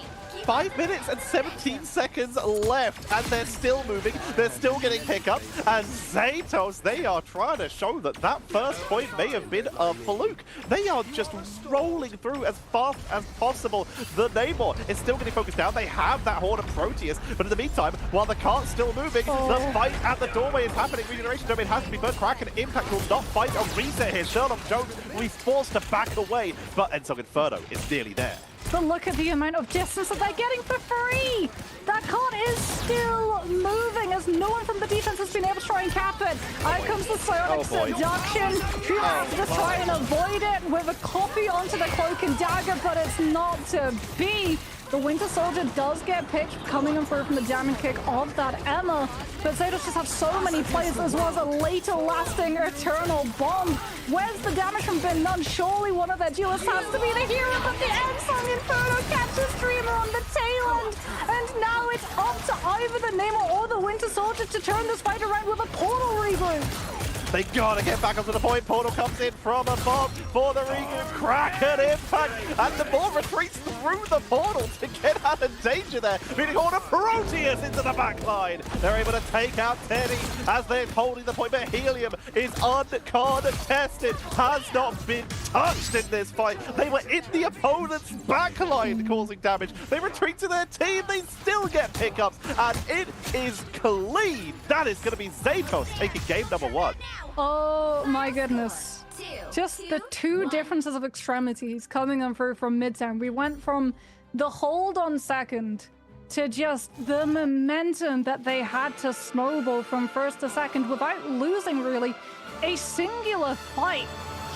5 minutes and 17 seconds left, and they're still moving, they're still getting pickups, and Zatos, they are trying to show that that first point may have been a fluke. They are just rolling through as fast as possible. The Namor is still getting focused down. They have that Horde of Proteus, but in the meantime, while the cart's still moving, the fight at the doorway is happening. Regeneration Domain has to be burnt. Kraken Impact will not find a reset here. Sherlock Jones will be forced to back away, but Ensong Inferno is nearly there. But look at the amount of distance that they're getting for free! That cart is still moving as no one from the defense has been able to try and cap it. Out comes the Psionic Seduction. She has to just try and avoid it with a copy onto the Cloak and Dagger, but it's not to be. The Winter Soldier does get picked coming in through from the jamming kick of that Emma, but Zados just have so many plays as well as a later lasting Eternal Bomb. Where's the damage from Bin None? Surely one of their duelists has to be the hero, but the Ensong Inferno catches Dreamer on the tail end, and now it's up to either the Namor or the Winter Soldier to turn this fight around with a portal regroup. They gotta get back up to the point. Portal comes in from above for the regroup. Kraken Impact, and the ball retreats through the portal to get out of danger there. Meaning Order Proteus into the back line. They're able to take out Teddy as they're holding the point, but Helium is uncontested, has not been touched in this fight. They were in the opponent's back line causing damage. They retreat to their team. They still get pickups, and it is clean. That is going to be Zatos taking game number 1. Oh my goodness. Just the two differences of extremities coming on through from Midtown. We went from the hold on second to just the momentum that they had to snowball from first to second without losing really a singular fight.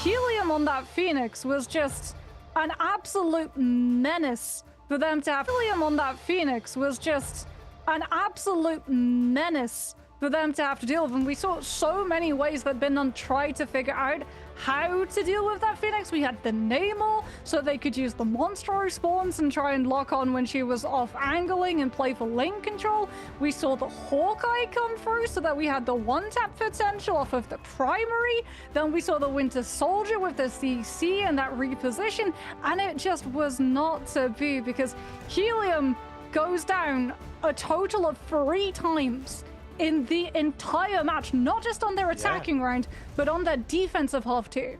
Helium on that Phoenix was just an absolute menace for them to have. Helium on that Phoenix was just an absolute menace for them to have to deal with. And we saw so many ways that Bin None tried to figure out how to deal with that Phoenix. We had the Namor, so they could use the Monstro spawns and try and lock on when she was off angling and play for lane control. We saw the Hawkeye come through so that we had the one-tap potential off of the primary. Then we saw the Winter Soldier with the CC and that reposition, and it just was not to be because Helium goes down a total of 3 times in the entire match, not just on their attacking round, but on their defensive half too.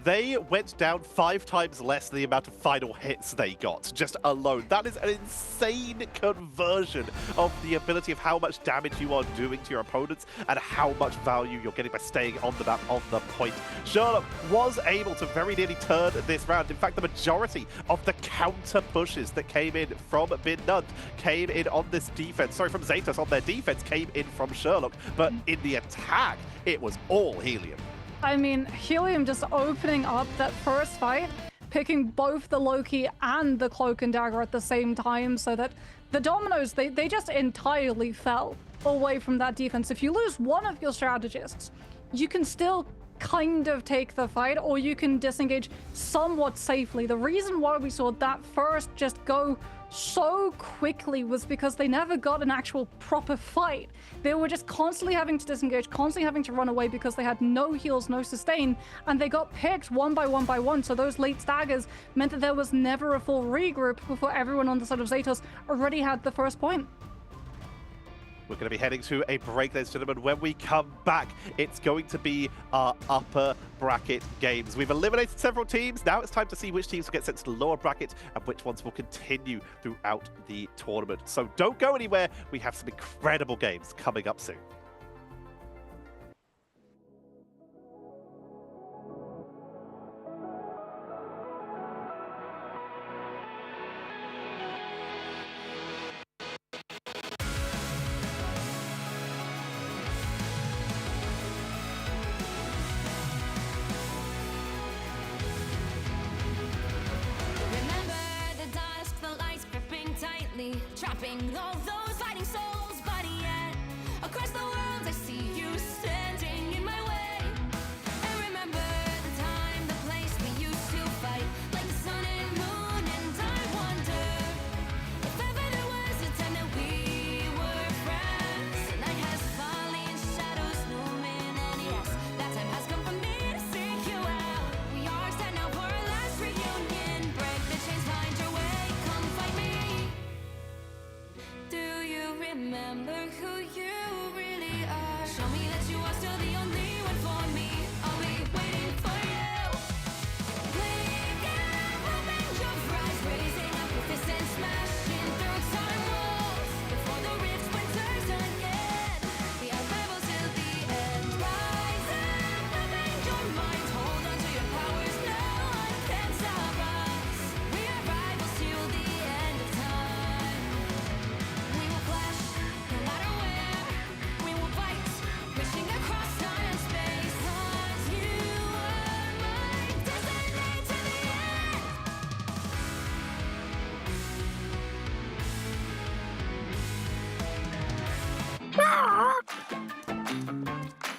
They went down 5 times less than the amount of final hits they got, just alone. That is an insane conversion of the ability of how much damage you are doing to your opponents and how much value you're getting by staying on the map on the point. Sherlock was able to very nearly turn this round. In fact, the majority of the counter pushes that came in from Bin None came in on this defense. Sorry, from Zatos on their defense came in from Sherlock, but in the attack, it was all Helium. I mean, Helium just opening up that first fight, picking both the Loki and the Cloak and Dagger at the same time so that the dominoes, they just entirely fell away from that defense. If you lose one of your strategists, you can still kind of take the fight, or you can disengage somewhat safely. The reason why we saw that first just go so quickly was because they never got an actual proper fight. They were just constantly having to disengage, constantly having to run away because they had no heals, no sustain, and they got picked one by one. So those late staggers meant that there was never a full regroup before everyone on the side of Zatos already had the first point. We're going to be heading to a break, ladies and gentlemen. When we come back, it's going to be our upper bracket games. We've eliminated several teams. Now it's time to see which teams will get sent to the lower bracket and which ones will continue throughout the tournament. So don't go anywhere. We have some incredible games coming up soon. Trapping all those fighting souls, but yet across the world I see you standing in my way. And remember the time, the place we used to fight like the sun and moon. And I wonder if ever there was a time that we were friends. The night has fallen, shadows looming, and yes, that time has come for me to seek you out. We are set now for our last reunion. Break the chains, find your way, come fight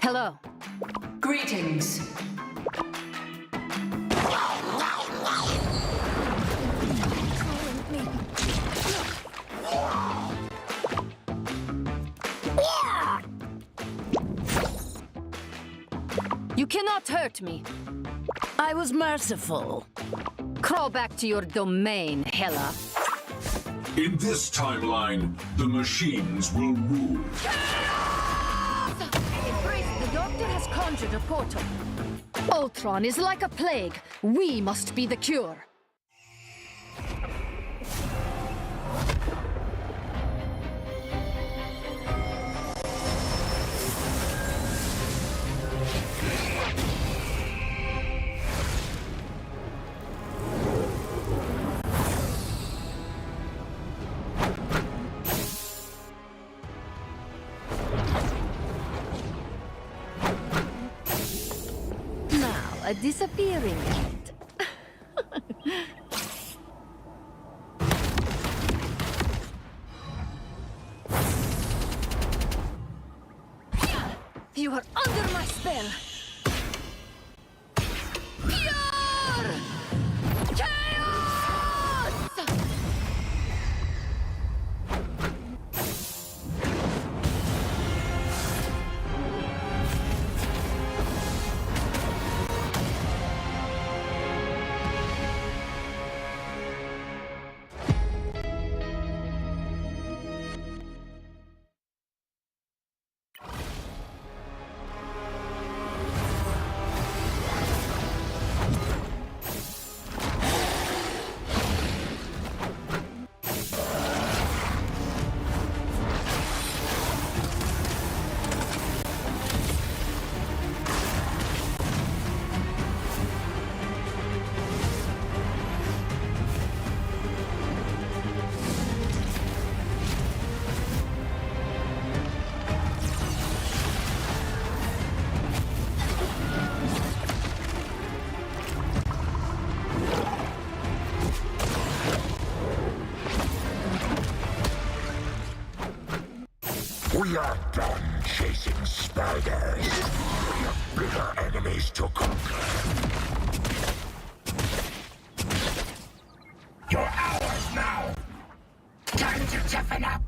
Hello. Greetings. You cannot hurt me. I was merciful. Crawl back to your domain, Hela. In this timeline, the machines will rule. The doctor has conjured a portal. Ultron is like a plague. We must be the cure. A disappearing act. You are under my spell. Pure chaos! We are done chasing spiders. We have bigger enemies to conquer. You're ours now. Time to toughen up.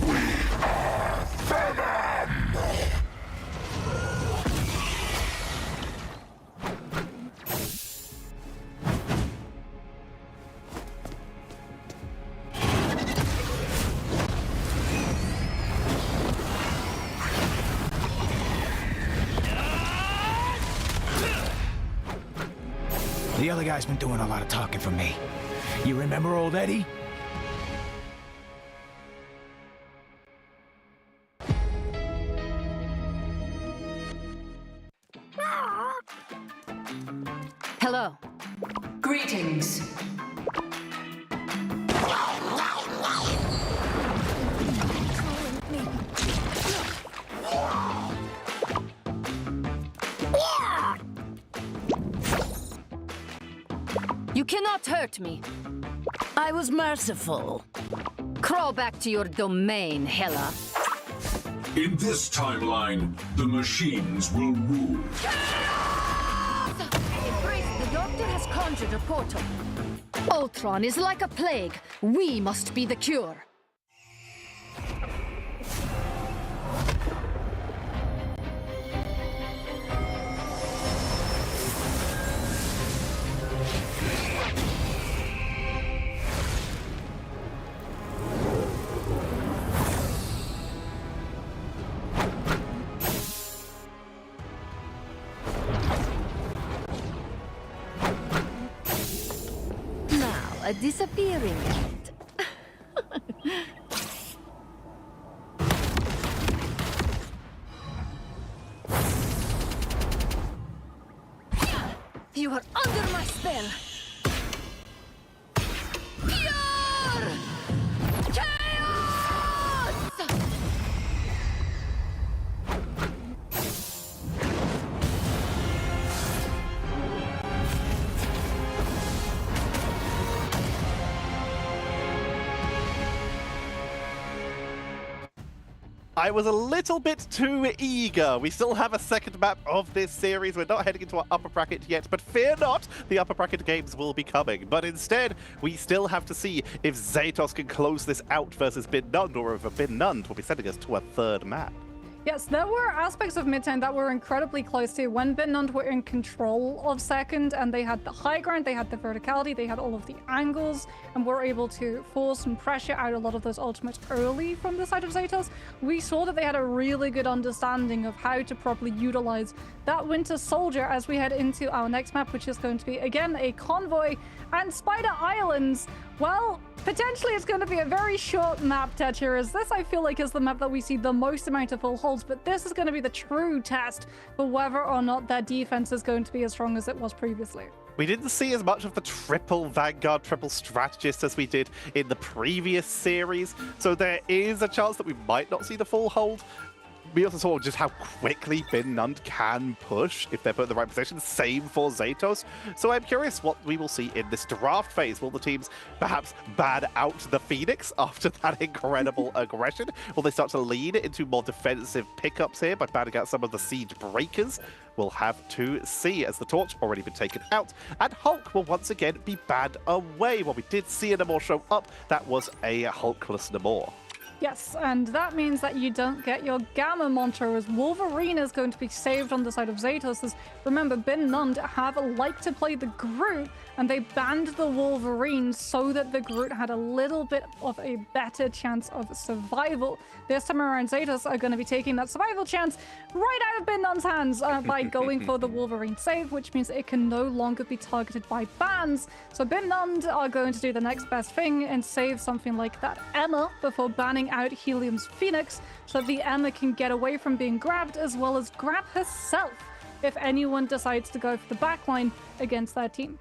We are Venom! The other guy's been doing a lot of talking for me. You remember old Eddie? Hello. Greetings. You cannot hurt me. I was merciful. Crawl back to your domain, Hela. In this timeline, the machines will rule. The doctor has conjured a portal. Ultron is like a plague. We must be the cure. A disappearing act. You are under my spell. Pure chaos! I was a little bit too eager. We still have a second map of this series. We're not heading into our upper bracket yet, but fear not, the upper bracket games will be coming. But instead, we still have to see if Zatos can close this out versus Bin Nund, or if Bin Nund will be sending us to a third map. Yes, there were aspects of Midtown that were incredibly close to when Bin Nund were in control of second, and they had the high ground, they had the verticality, they had all of the angles, and were able to force some pressure out a lot of those ultimates early from the side of Zatos. We saw that they had a really good understanding of how to properly utilize that Winter Soldier as we head into our next map, which is going to be, again, a convoy. And Spider Islands, well, potentially it's going to be a very short map, Tetcher, as this I feel like is the map that we see the most amount of full holds, but this is going to be the true test for whether or not their defense is going to be as strong as it was previously. We didn't see as much of the triple Vanguard, triple strategist as we did in the previous series, so there is a chance that we might not see the full hold. We also saw just how quickly Bin Nund can push if they're put in the right position. Same for Zatos. So I'm curious what we will see in this draft phase. Will the teams perhaps ban out the Phoenix after that incredible aggression? Will they start to lean into more defensive pickups here by banning out some of the siege breakers? We'll have to see, as the torch already been taken out, and Hulk will once again be banned away. What we did see a Namor show up, that was a Hulkless Namor. Yes, and that means that you don't get your Gamma Monster, as Wolverine is going to be saved on the side of Zatos. As remember, Bin Nund have liked to play the Groot, and they banned the Wolverine so that the Groot had a little bit of a better chance of survival. This time around, Zatos are going to be taking that survival chance right out of Bin Nund's hands by going for the Wolverine save, which means it can no longer be targeted by bans. So Bin Nund are going to do the next best thing and save something like that Emma before banning out Helium's Phoenix, so the Emma can get away from being grabbed, as well as grab herself if anyone decides to go for the backline against their team.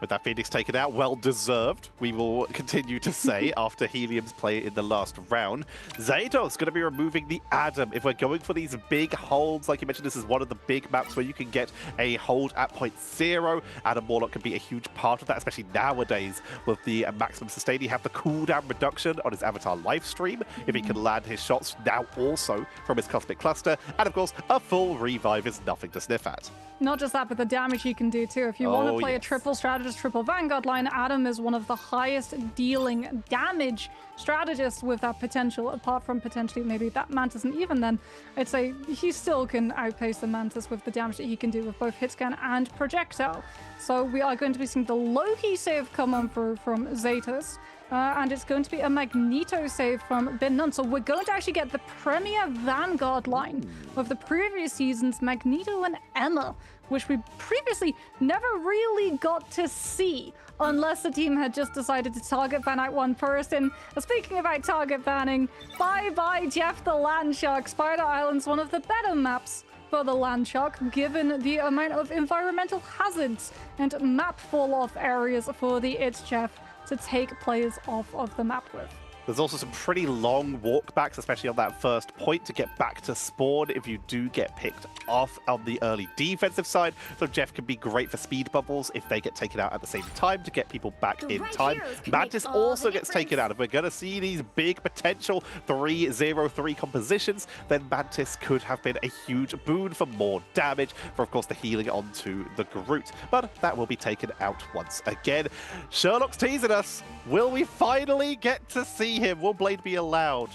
With that Phoenix taken out, well deserved, we will continue to say, after Helium's play in the last round. Zatos going to be removing the Adam. If we're going for these big holds, like you mentioned, this is one of the big maps where you can get a hold at point 0. Adam Warlock can be a huge part of that, especially nowadays with the maximum sustain. You have the cooldown reduction on his avatar live stream, if he can land his shots now also from his cosmic cluster. And of course, a full revive is nothing to sniff at. Not just that, but the damage he can do too. If you want to play a triple strategist, triple Vanguard line, Adam is one of the highest dealing damage strategists with that potential, apart from potentially maybe that Mantis. And even then, I'd say he still can outpace the Mantis with the damage that he can do with both hit scan and projectile. So we are going to be seeing the Loki save come on through from Zatos. And it's going to be a Magneto save from Bin Nund. So we're going to actually get the premier Vanguard line of the previous season's Magneto and Emma, which we previously never really got to see unless the team had just decided to target ban out one person. Speaking about target banning, bye-bye Jeff the Landshark. Spider Island's one of the better maps for the Landshark, given the amount of environmental hazards and map fall-off areas for the It's Jeff to take players off of the map with. There's also some pretty long walkbacks, especially on that first point, to get back to spawn if you do get picked off on the early defensive side. So Jeff can be great for speed bubbles if they get taken out at the same time to get people back in time. Mantis also gets taken out. If we're going to see these big potential 3-0-3 compositions, then Mantis could have been a huge boon for more damage, for of course the healing onto the Groot. But that will be taken out once again. Sherlock's teasing us. Will we finally get to see him? Will Blade be allowed?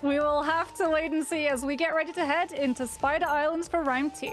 We will have to wait and see as we get ready to head into Spider Islands for round 2.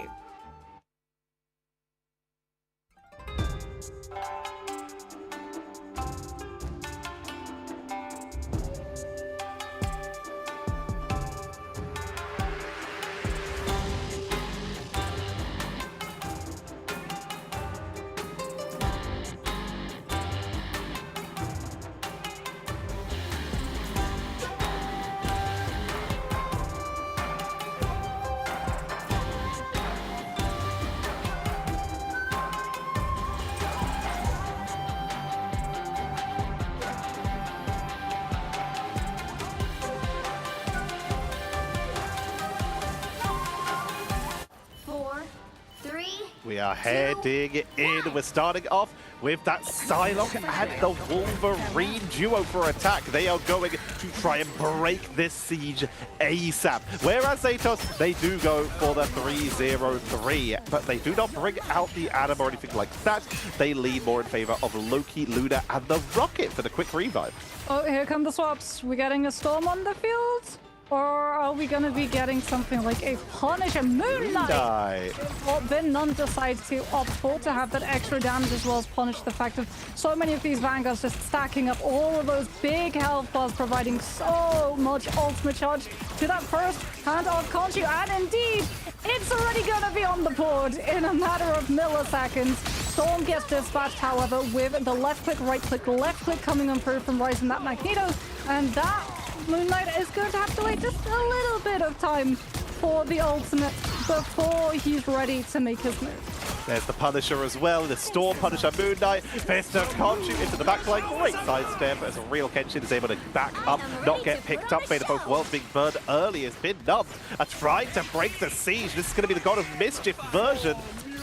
We are heading in. We're starting off with that Psylocke and the Wolverine duo for attack. They are going to try and break this siege ASAP. Whereas Zatos, they do go for the 3-0-3, but they do not bring out the Adam or anything like that. They lean more in favor of Loki, Luna, and the Rocket for the quick revive. Oh, here come the swaps. We're getting a Storm on the field? Or are we going to be getting something like a Punisher Moonlight? Well, then none decides to opt for to have that extra damage as well as punish the fact of so many of these Vanguards just stacking up all of those big health bars, providing so much ultimate charge to that first hand of Conchu. And indeed, it's already going to be on the board in a matter of milliseconds. Storm gets dispatched, however, with the left click, right click, left click coming on through from Ryzen that Magneto, and that Moonlight is going to have to wait just a little bit of time for the ultimate before he's ready to make his move. There's the Punisher as well, the Storm Punisher Moon Knight, Fist of Conchu into the backline, great sidestep as a real Kenshin is able to back up, not get picked up. Fate of both worlds being burned early has been nubbed. Are trying to break the siege. This is going to be the God of Mischief version.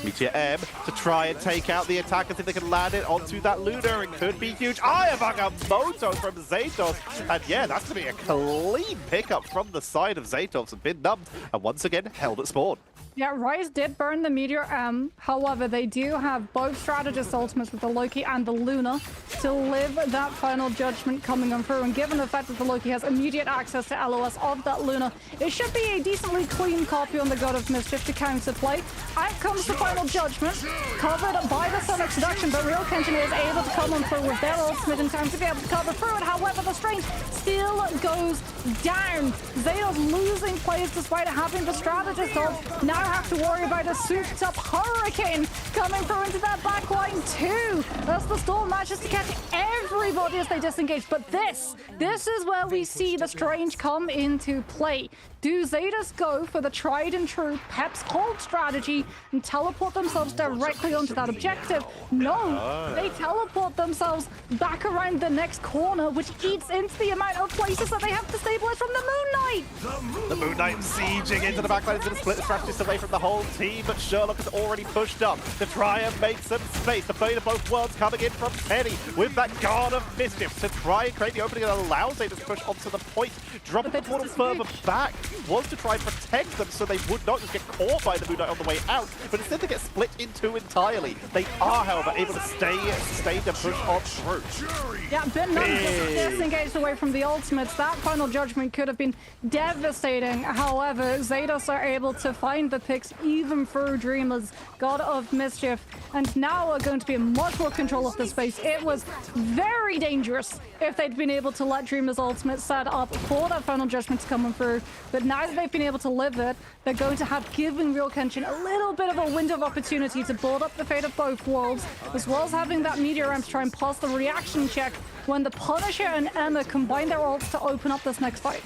Meteor M to try and take out the attackers if they can land it onto that Luna. It could be huge. Eye of Agamotto from Zatos. And yeah, that's going to be a clean pickup from the side of Zatos and been numbed. And once again, held at spawn. Yeah, Ryze did burn the Meteor M. However, they do have both strategist ultimates with the Loki and the Luna to live that final judgment coming on through. And given the fact that the Loki has immediate access to LOS of that Luna, it should be a decently clean copy on the God of Mischief to counterplay. Out comes the final judgment, covered by the Sun Introduction, but Real Kenshin is able to come on through with their ultimate in time to be able to cover through it. However, the Strange still goes down. Zados losing players despite having the strategist ult. Now have to worry about a souped up Hurricane coming through into that backline too. As the Storm manages to catch everybody as they disengage. But this is where we see the Strange come into play. Do Zados go for the tried and true Pep's hold strategy and teleport themselves directly onto that objective? No, they teleport themselves back around the next corner, which eats into the amount of places that they have to stabilize from the Moon Knight. The Moon Knight sieging into the backline is going to split the strategist away from the whole team, but Sherlock has already pushed up to try and make some space. The Fate of both worlds coming in from Penny with that God of Mischief to try and create the opening and allow Zados to push onto the point, dropping the portal further back. Was to try and protect them so they would not just get caught by the Moon Knight on the way out, but instead they get split in two entirely. They are, however, able to stay sustained and push on through. Yeah, Ben Nunn just disengaged away from the ultimates. That final judgment could have been devastating. However, Zados are able to find the picks even through Dreamer's God of Mischief, and now are going to be in much more control of the space. It was very dangerous if they'd been able to let Dreamer's ultimate set up for that final judgment to come on through, but now that they've been able to live it, they're going to have given Real Kenshin a little bit of a window of opportunity to build up the fate of both worlds, as well as having that Meteor Ramp to try and pause the reaction check when the Punisher and Emma combine their ults to open up this next fight.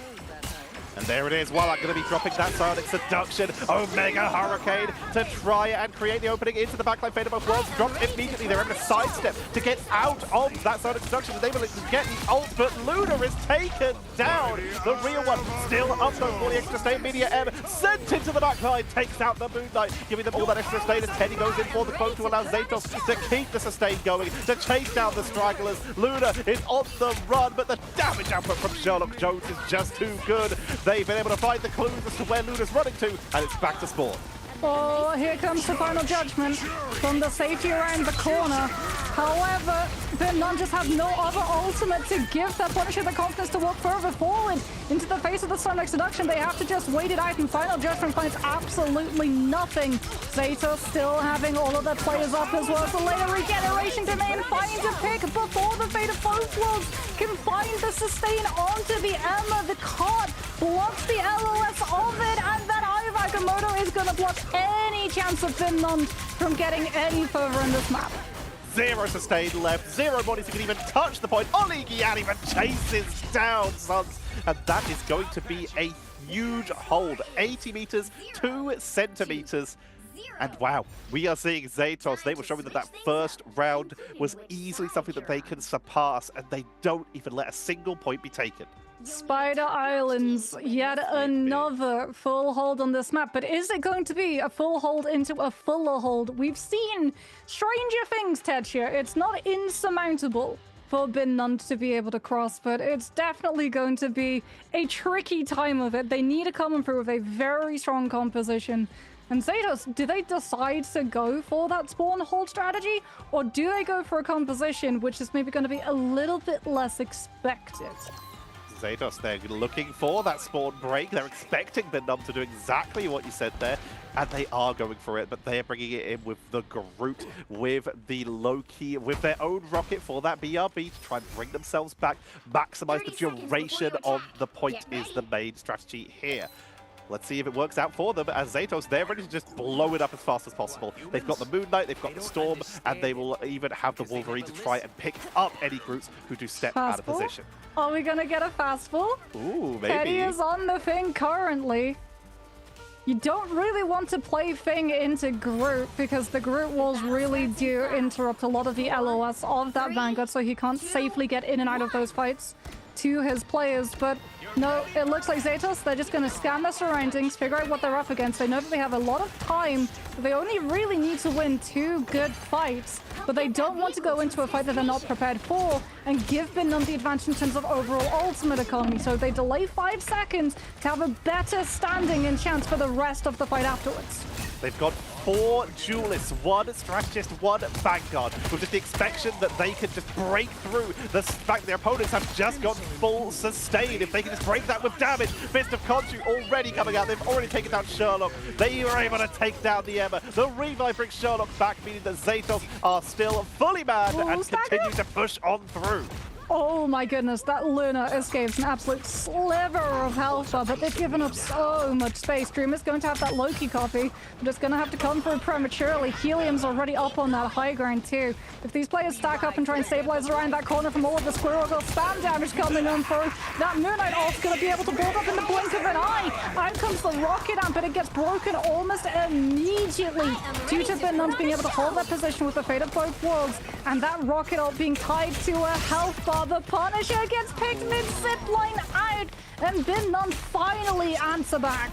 And there it is, Warlock going to be dropping that Sonic Seduction, Omega Hurricane to try and create the opening into the backline. Fate of both worlds dropped immediately. They're able to sidestep to get out of that Sonic Seduction, enabling to get the ult, but Luna is taken down. The real one still up though for the extra state. Media M sent into the backline, takes out the Moon Knight, giving them all that extra state as Teddy goes in for the clone to allow Zatos to keep the sustain going, to chase down the stragglers. Luna is on the run, but the damage output from Sherlock Jones is just too good. They've been able to find the clues as to where Luna's running to, and it's back to spawn. Oh, here comes the final judgment from the safety around the corner. However, the Nun just have no other ultimate to give that Punisher the confidence to walk further forward into the face of the Sonic Seduction. They have to just wait it out, and final judgment finds absolutely nothing. Zatos still having all of their players up as well as the later regeneration domain finds a pick before the fate of both worlds can find the sustain onto the Emma. The card blocks the LOS of it, and that Eye of Agamotto is going to block any chance of Bin Nund from getting any further in this map. Zero sustain left, zero bodies who can even touch the point. Oligian even chases down Suns, and that is going to be a huge hold. 80 meters, 2 centimeters. And wow, we are seeing Zatos. They were showing that that first round was easily something that they can surpass, and they don't even let a single point be taken. Spider Islands, yet another full hold on this map. But is it going to be a full hold into a fuller hold? We've seen stranger things, Tetchia. It's not insurmountable for Bin Nund to be able to cross, but it's definitely going to be a tricky time of it. They need to come through with a very strong composition. And Zados, do they decide to go for that spawn hold strategy? Or do they go for a composition which is maybe going to be a little bit less expected? Zados, they're looking for that spawn break. They're expecting Bin Nund to do exactly what you said there, and they are going for it, but they're bringing it in with the Groot, with the Loki, with their own rocket for that BRB to try and bring themselves back, maximize the duration of the point is the main strategy here. Let's see if it works out for them. As Zatos, they're ready to just blow it up as fast as possible. They've got the Moon Knight, they've got the Storm, and they will even have the Wolverine to try and pick up any Groots who do step out of position. Are we gonna get a fastball? Ooh, maybe. Teddy is on the Thing currently. You don't really want to play Thing into Groot because the Groot walls really do interrupt a lot of the LOS of that Vanguard, so he can't safely get in and out of those fights to his players. But no, it looks like Zatos, they're just going to scan their surroundings, figure out what they're up against. They know that they have a lot of time, but they only really need to win 2 good fights. But they don't want to go into a fight that they're not prepared for and give Bin Nund the advantage in terms of overall ultimate economy. So they delay 5 seconds to have a better standing and chance for the rest of the fight afterwards. They've got 4 duelists, 1 strategist, 1 vanguard, with just the expectation that they can just break through the fact their opponents have just got full sustain. If they can just break that with damage, Fist of Khonshu already coming out. They've already taken down Sherlock. They were able to take down the Emma. The revive brings Sherlock back, meaning that Zatos are still fully manned and continue to push on through. Oh my goodness, that Luna escapes an absolute sliver of health, but they've given up so much space. Dreamer's going to have that Loki copy, but it's going to have to come through prematurely. Helium's already up on that high ground too. If these players stack up and try and stabilize around that corner from all of the Squirrel Girl spam damage coming on through, that Moon Knight ult's going to be able to build up in the blink of an eye. Out comes the rocket amp, but it gets broken almost immediately due to Bin Nund being able to hold that position with the Fate of both worlds, and that rocket ult being tied to a health bar. The Punisher gets picked mid-zip line out, and Bin Nund finally answer back.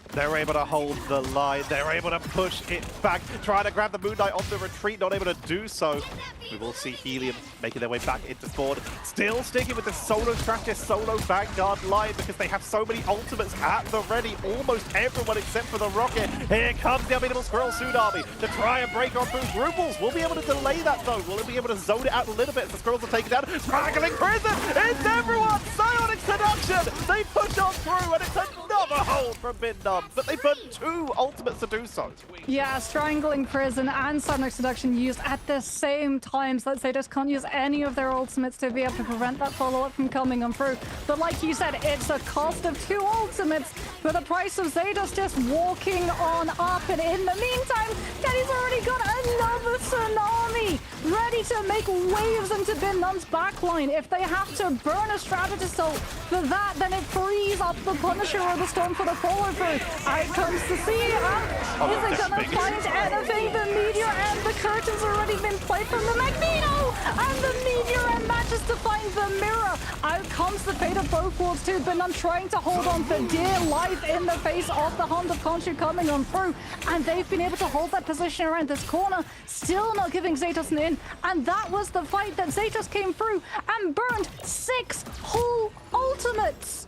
They're able to hold the line. They're able to push it back, trying to grab the Moon Knight on the retreat, not able to do so. We will see Helium making their way back into spawn. Still sticking with the solo strategist, solo Vanguard line because they have so many ultimates at the ready. Almost everyone except for the Rocket. Here comes the unbeatable Squirrel Tsunami to try and break on through. Grubbles will be able to delay that though. Will it be able to zone it out a little bit? The Squirrels will take it down. Straggling Prison! It's everyone! Psionic Seduction! They push on through and it's another hold from Bin Nund. But they put 2 ultimates to do so. Yeah, Strangling Prison and Sonic Seduction used at the same time, so they just can't use any of their ultimates to be able to prevent that follow-up from coming on through. But like you said, it's a cost of 2 ultimates for the price of Zados just walking on up. And in the meantime, Teddy's already got another Tsunami ready to make waves into Bin Nund's backline. If they have to burn a strategist ult for that, then it frees up the Punisher or the Storm for the follow-through. Out comes the sea. Is it gonna find anything? The Meteor and the curtain's already been played from the Magneto! And the Meteor and manages to find the mirror. Out comes the Fate of both worlds too. Bin Nund trying to hold on for dear life in the face of the Hand of Khonshu coming on through. And they've been able to hold that position around this corner, still not giving Zatos an in. And that was the fight that Zatos came through and burned 6 whole ultimates.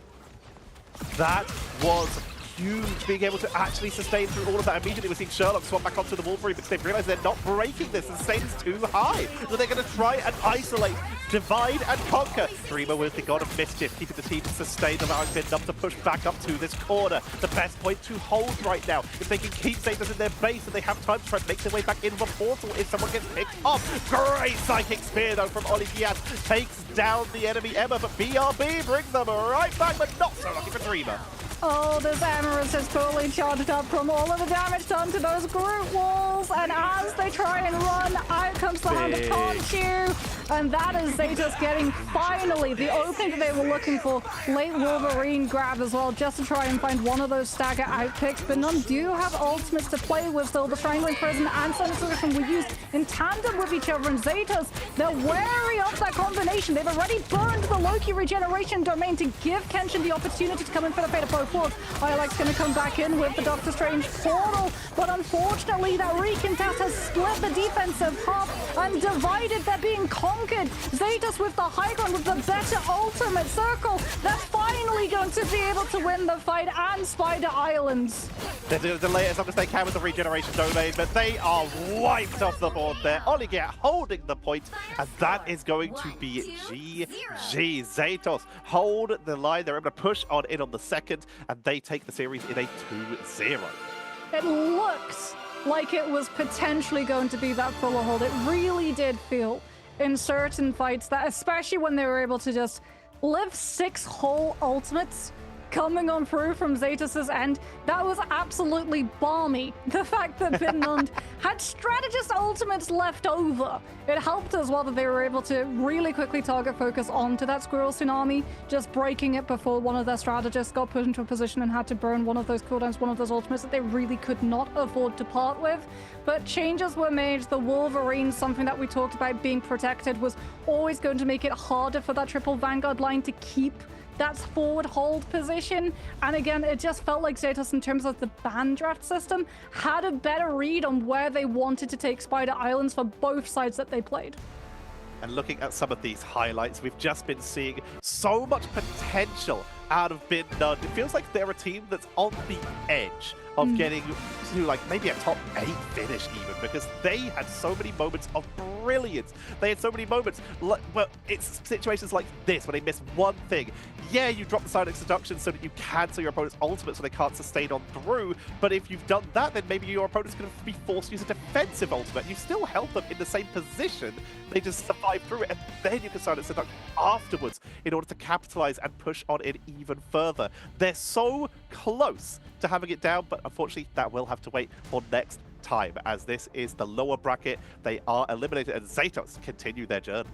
That was huge, being able to actually sustain through all of that. Immediately we're seeing Sherlock swap back onto the Wolverine because they've realized they're not breaking this. The sustain is too high. So they're going to try and isolate, divide and conquer. Dreamer with the God of Mischief, keeping the team sustained, allowing Bin Nund to push back up to this corner. The best point to hold right now. If they can keep Zatos in their base and they have time to try and make their way back into the portal if someone gets picked up. Great Psychic Spear though from Olivier. Takes down the enemy Emma, but BRB brings them right back, but not so lucky for Dreamer. Oh, this Amorous is totally charged up from all of the damage done to those Groot walls. And as they try and run, out comes the hand of Conchu. And that is Zetos getting finally the opening that they were looking for. Late Wolverine grab as well, just to try and find one of those stagger out picks. But none do have ultimates to play with, so the Strangling Prison and Sonic Solution were used in tandem with each other. And Zetos, they're wary of that combination. They've already burned the Loki regeneration domain to give Kenshin the opportunity to come in for the fate of both worlds. Ialek's going to come back in with the Doctor Strange portal, but unfortunately that recontest has split the defensive half and divided. They're being conquered. Zetos with the high ground, with the better ultimate circle. They're finally going to be able to win the fight, and Spider Islands. They're doing the latest as they can with the regeneration domain, but they are wiped off the board there. Oliget holding the point, and that is going to be GG. Zetos hold the line. They're able to push on in on the second, and they take the series in a 2-0. It looks like it was potentially going to be that fuller hold. It really did feel in certain fights that, especially when they were able to just live 6 whole ultimates coming on through from Zetos' end, that was absolutely balmy. The fact that Vinland had strategist ultimates left over, it helped as well that they were able to really quickly target focus onto that Squirrel Tsunami, just breaking it before one of their strategists got put into a position and had to burn one of those cooldowns, one of those ultimates that they really could not afford to part with. But changes were made. The Wolverine, something that we talked about being protected, was always going to make it harder for that triple Vanguard line to keep that forward hold position. And again, it just felt like Zetos, in terms of the ban draft system, had a better read on where they wanted to take Spider Islands for both sides that they played. And looking at some of these highlights, we've just been seeing so much potential out of Vinland. It feels like they're a team that's on the edge of getting to like maybe a top 8 finish even, because they had so many moments of brilliance. They had so many moments, well, it's situations like this where they miss one thing. Yeah, you drop the Signage Seduction so that you cancel your opponent's ultimate so they can't sustain on through, but if you've done that, then maybe your opponent's going to be forced to use a defensive ultimate. You still held them in the same position, they just survive through it, and then you can Signage Seduction afterwards in order to capitalize and push on it even further. They're so close to having it down, but unfortunately that will have to wait for next time, as this is the lower bracket. They are eliminated, and Zetos continue their journey.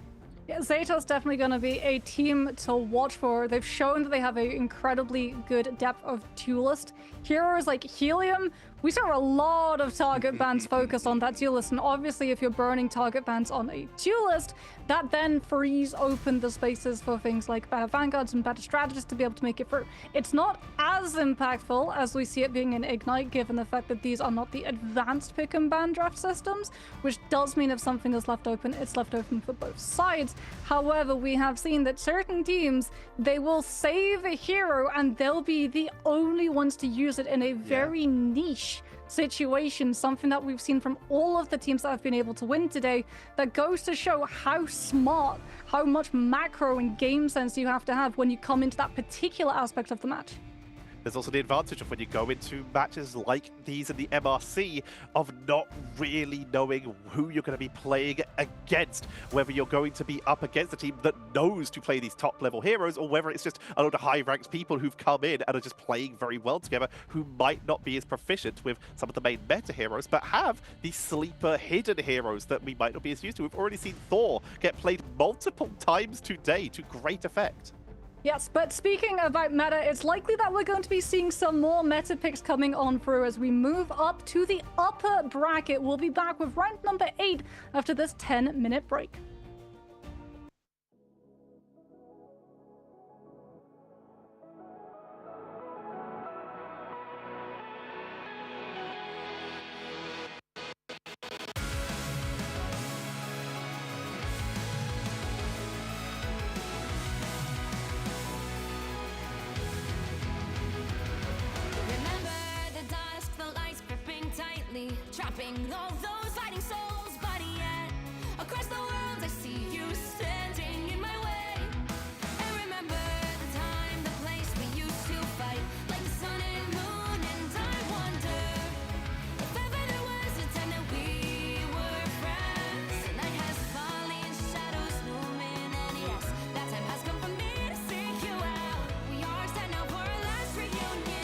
Yeah, Zetos definitely going to be a team to watch for. They've shown that they have an incredibly good depth of duelist. Heroes like Helium, we saw a lot of target bans focused on that duelist, and obviously if you're burning target bans on a duelist, that then frees open the spaces for things like better vanguards and better strategists to be able to make it through. It's not as impactful as we see it being in Ignite, given the fact that these are not the advanced pick and ban draft systems, which does mean if something is left open, it's left open for both sides. However, we have seen that certain teams, they will save a hero and they'll be the only ones to use it in a very niche situation, something that we've seen from all of the teams that have been able to win today. That goes to show how smart, how much macro and game sense you have to have when you come into that particular aspect of the match. There's also the advantage of when you go into matches like these in the MRC of not really knowing who you're going to be playing against, whether you're going to be up against a team that knows to play these top level heroes, or whether it's just a lot of high ranked people who've come in and are just playing very well together, who might not be as proficient with some of the main meta heroes, but have these sleeper hidden heroes that we might not be as used to. We've already seen Thor get played multiple times today to great effect. Yes, but speaking about meta, it's likely that we're going to be seeing some more meta picks coming on through as we move up to the upper bracket. We'll be back with round number 8 after this 10-minute break. Trapping all those fighting souls, but yet across the world I see you standing in my way. And remember the time, the place we used to fight like the sun and moon. And I wonder if ever there was a time that we were friends. The night has fallen, shadows looming, and yes, that time has come for me to seek you out. We are set now for our last reunion.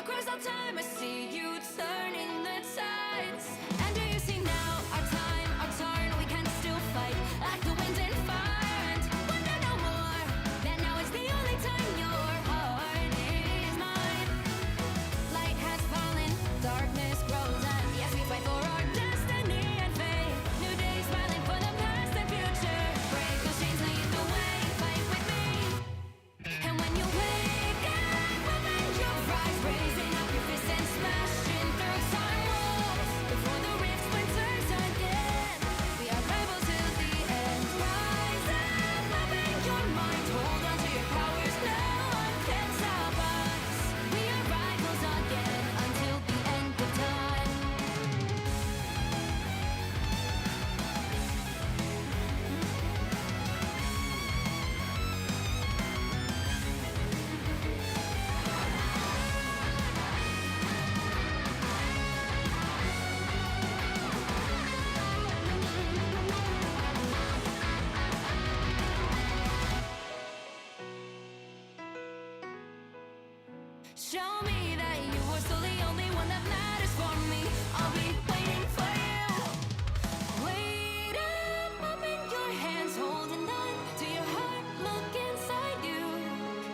Across all time, I see you turning the tides. And do you see now our time, our turn? We can still fight like the wind and fire. And wonder no more that now is the only time your heart is mine. Light has fallen, darkness grows, and yes, we fight for our destiny and fate. New days smiling for the past and future. Break those chains, lead the way, fight with me. And when you wake up, open your eyes, raising up your fists and smashing through time walls. Before the rift splinters again, we are rebels till the end. Rise up, open your mind, hold on to your powers. No one can stop us. We are rivals again until the end of time. Show me that you are still the only one that matters for me. I'll be waiting for you. Wait up, open your hands, holding on to your heart. Look inside you.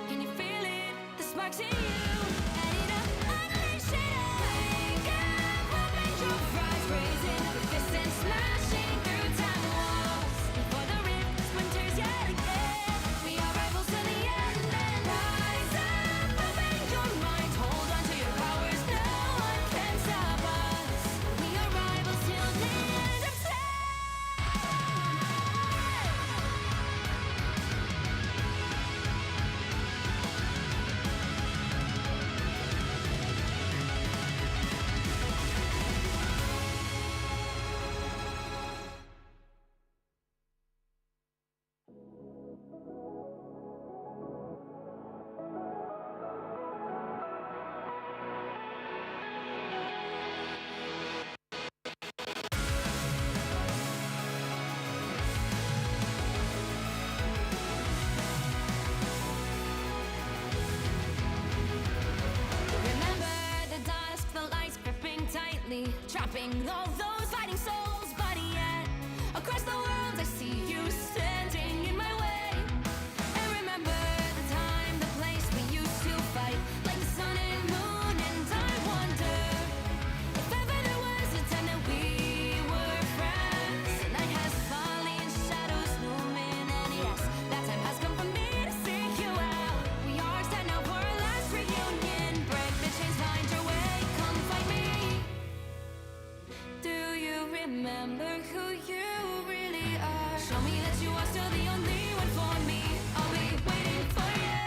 Can you feel it? The sparks in you. Add it up, unleash it all. Wake up, open your eyes, raising up your fists and smashing through time walls. Before the rift splinters yet again, we are rivals to the end. And rise up, open your mind, hold on to your powers. No one can stop us. We are rivals till the end of time. Remember the dusk, the lights gripping tightly, trapping all those fighting souls. But yet, across the world, I see you standing in my way. And remember the time, the place we used to fight, like the sun and moon. And I wonder if ever there was a time that we were friends. The night has fallen, shadows looming, and yes, that time has come for me to seek you out. We are set now for our last reunion. Break the chains, find your way, come fight me. Do you remember who you really are? Show me that you are still the only one for me. I'll be waiting for you.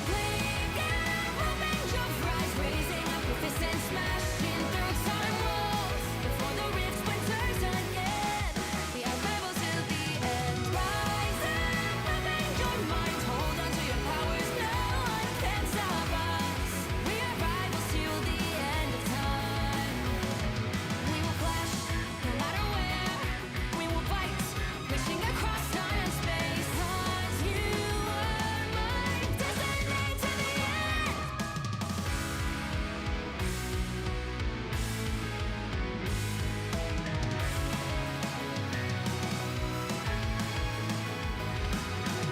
Wake up, open your eyes, raising up your fists and smashing through time walls. Before the rift splinters again, we are rebels till the end. Rise up, open your mind, hold on to your powers. No one can stop us. We are rivals till the end of time. We will clash, no matter where. We will fight, reaching across time and space. 'Cause you are my destiny to the end.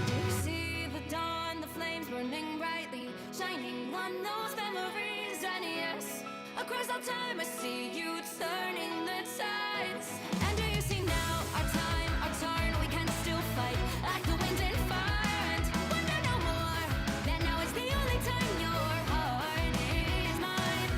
You see the dawn, the flames burning brightly, shining on those memories. And yes, across all time, I see you turning the tides. And do you see now our time, our turn? We can still fight like the wind and fire. And wonder no more that now is the only time your heart is mine.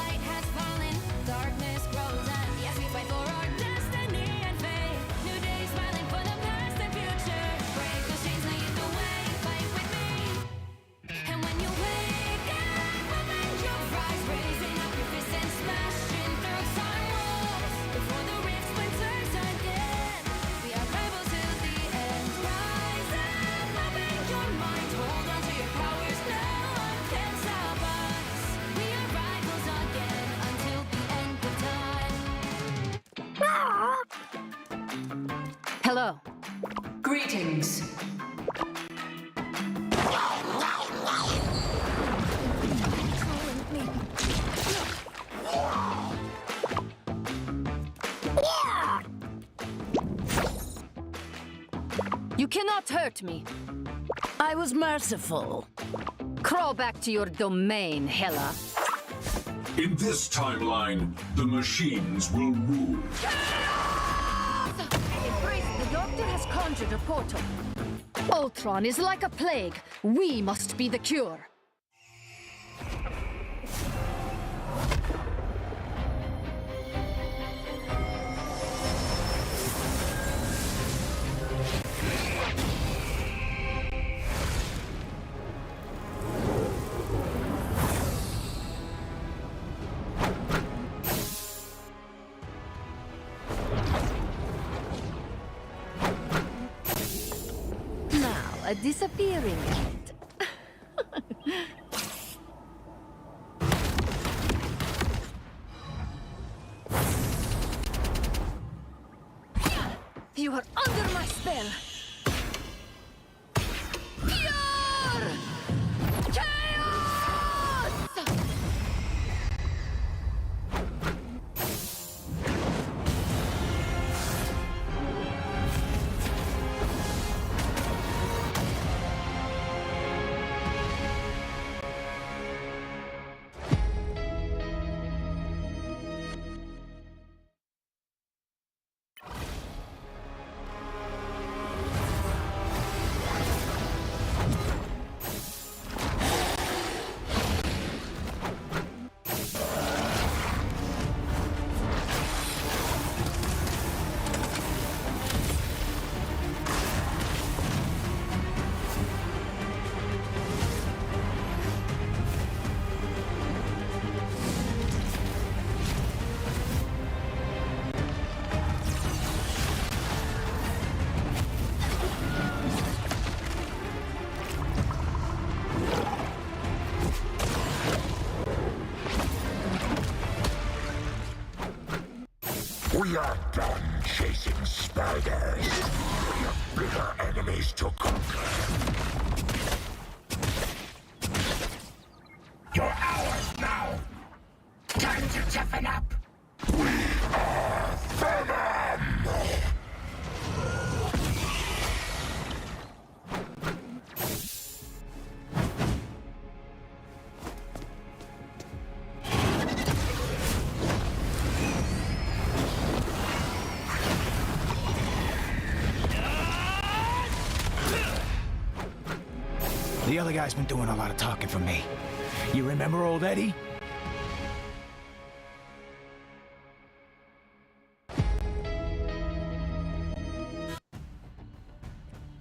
Light has fallen, darkness grows, and yes, we fight for our destiny and fate. New days smiling for the past and future. Break those chains, lead the way, fight with me. And when you wake up, open your eyes, raising up your fists and smashing through time walls. Before the rift splinters again, we are rebels till the end. Rise up, open your mind, hold on to your powers. No one can stop us. We are rivals again until the end of time. Hello. Greetings. cannot hurt me. I was merciful. Crawl back to your domain, Hela. In this timeline, the machines will rule. Embrace, the doctor has conjured a portal. Ultron is like a plague. We must be the cure. A disappearing act. You are under my spell. Pure chaos! We are done chasing spiders. We have bigger enemies to conquer. You're ours now. Time to toughen up. We are Venom! The other guy's been doing a lot of talking for me. You remember old Eddie?